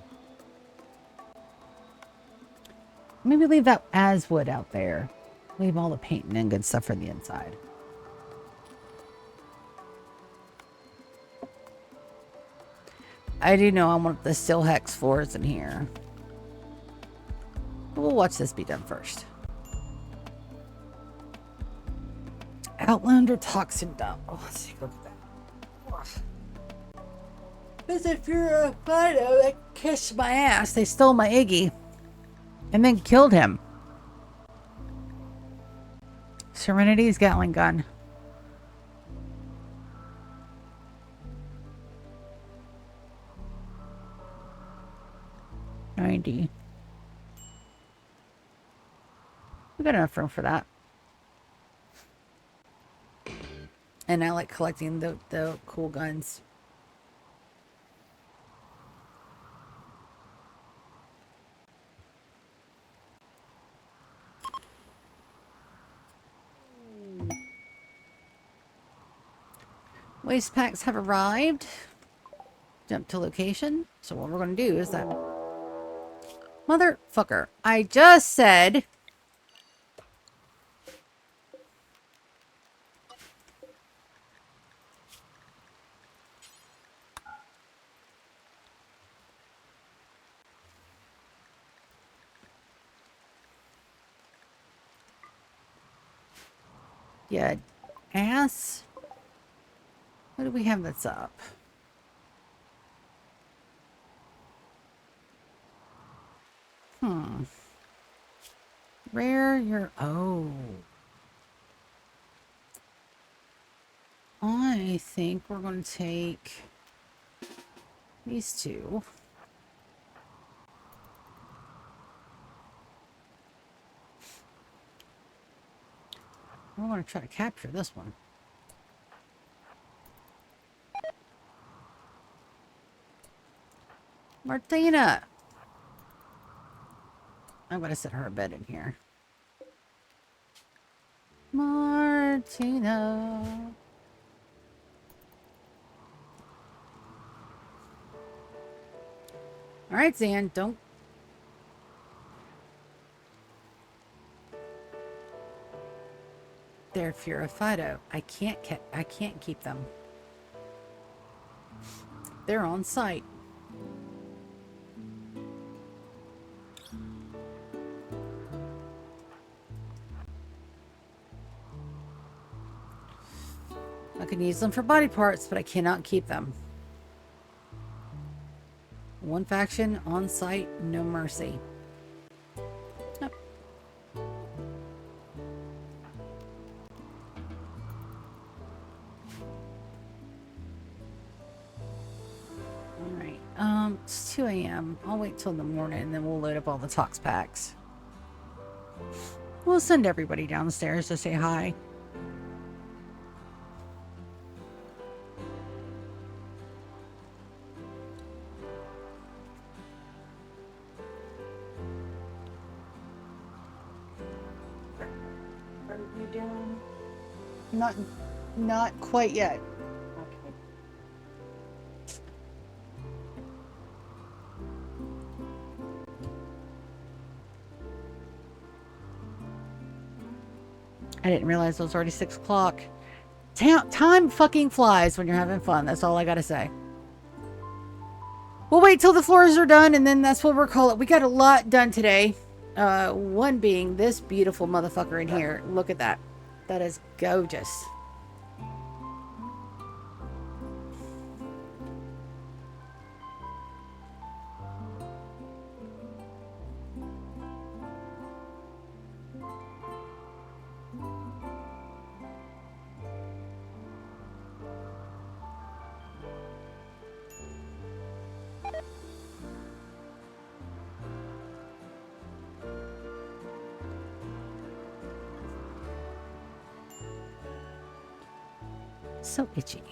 Maybe leave that as wood out there. Leave all the painting and good stuff for the inside. I do know I want the steel hex floors in here. We'll watch this be done first. Outlander toxin dump. Oh, let's take a look at that. Because if you're a Fido that kissed my ass, they stole my Iggy and then killed him. Serenity's Gatling gun. $90. We got enough room for that. And I like collecting the cool guns. Waste packs have arrived. Jump to location. So what we're going to do is that... Motherfucker. I just said... Yeah, ass. What do we have that's up? Rare, you're... Oh. I think we're going to take these two. We're going to try to capture this one. Martina! I'm going to set her a bed in here. Martina. All right, Zan, don't. They're Fido. I can't keep them. They're on site. I can use them for body parts, but I cannot keep them. One faction on site, no mercy. Nope. Alright, it's 2 a.m. I'll wait till the morning and then we'll load up all the tox packs. We'll send everybody downstairs to say hi. Not quite yet. Okay. I didn't realize it was already 6 o'clock. Time fucking flies when you're having fun. That's all I gotta say. We'll wait till the floors are done, and then that's what we'll call it. We got a lot done today. One being this beautiful motherfucker in here. Look at that. That is gorgeous. So itchy.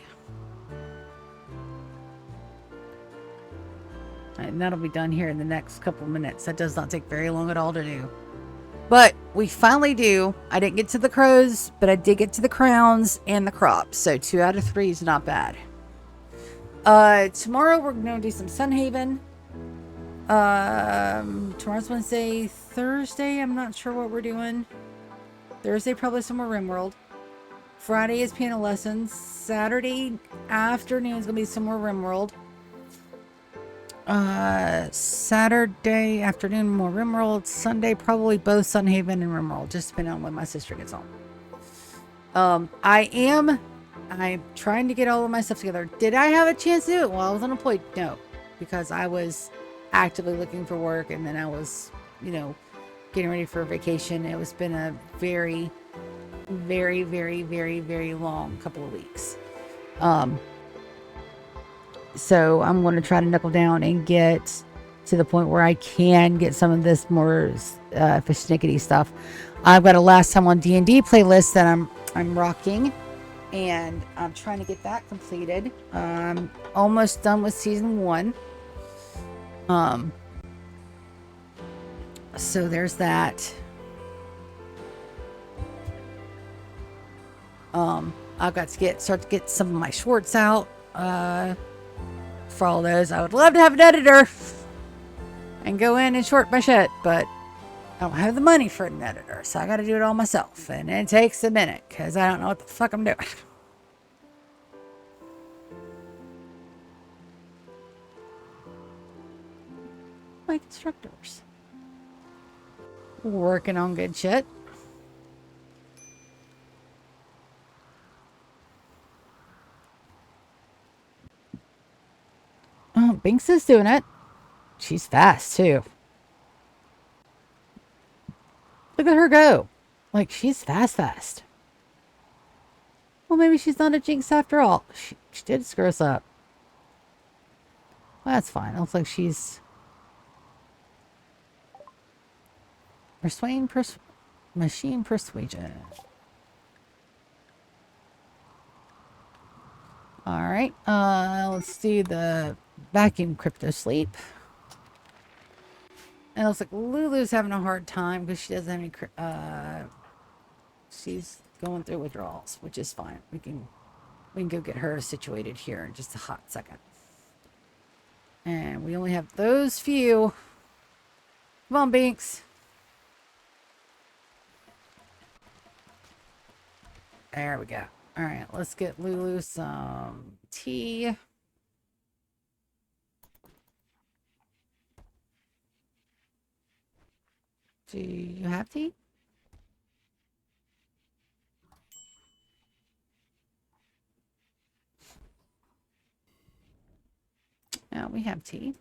And that'll be done here in the next couple minutes. That does not take very long at all to do. But we finally do. I didn't get to the crows, but I did get to the crowns and the crops. So 2 out of 3 is not bad. Tomorrow we're going to do some Sunhaven. Tomorrow's Wednesday. Thursday, I'm not sure what we're doing. Thursday, probably some more Rimworld. Friday is piano lessons. Saturday afternoon is going to be some more Rimworld. Saturday afternoon, more Rimworld. Sunday, probably both Sunhaven and Rimworld, just depending on when my sister gets home. I'm trying to get all of my stuff together. Did I have a chance to do it while I was unemployed? No, because I was actively looking for work, and then I was, you know, getting ready for a vacation. It's been a very, very, very, very, very long couple of weeks. So I'm going to try to knuckle down and get to the point where I can get some of this more fishnickety stuff. I've got a last time on D&D playlist that I'm rocking, and I'm trying to get that completed. I'm almost done with season 1. So there's that. I've got to start to get some of my shorts out. For all those, I would love to have an editor and go in and short my shit, but I don't have the money for an editor, so I got to do it all myself, and it takes a minute because I don't know what the fuck I'm doing. My constructors working on good shit. Oh, Binks is doing it. She's fast, too. Look at her go. Like, she's fast. Well, maybe she's not a jinx after all. She did screw us up. Well, that's fine. It looks like she's... Machine persuasion. Alright. Let's do the... vacuum crypto sleep. And it looks like Lulu's having a hard time because she doesn't have any she's going through withdrawals, which is fine. We can go get her situated here in just a hot second. And we only have those few. Come on, Binks. There we go. Alright, let's get Lulu some tea. Do you have tea? Yeah, we have tea.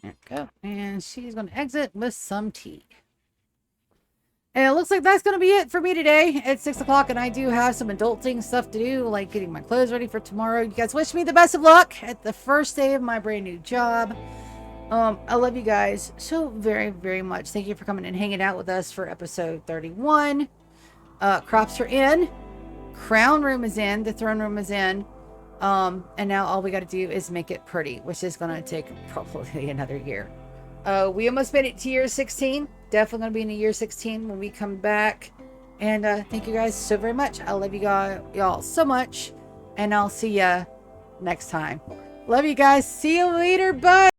There we go. And she's going to exit with some tea. And it looks like that's going to be it for me today. It's 6 o'clock and I do have some adulting stuff to do, like getting my clothes ready for tomorrow. You guys wish me the best of luck at the first day of my brand new job. I love you guys so very, very much. Thank you for coming and hanging out with us for episode 31. Crops are in. Crown room is in. The throne room is in. And now all we got to do is make it pretty, which is going to take probably another year. We almost made it to year 16. Definitely going to be in a year 16 when we come back And thank you guys so very much. I love you y'all so much. And I'll see ya next time. Love you guys. See you later. Bye.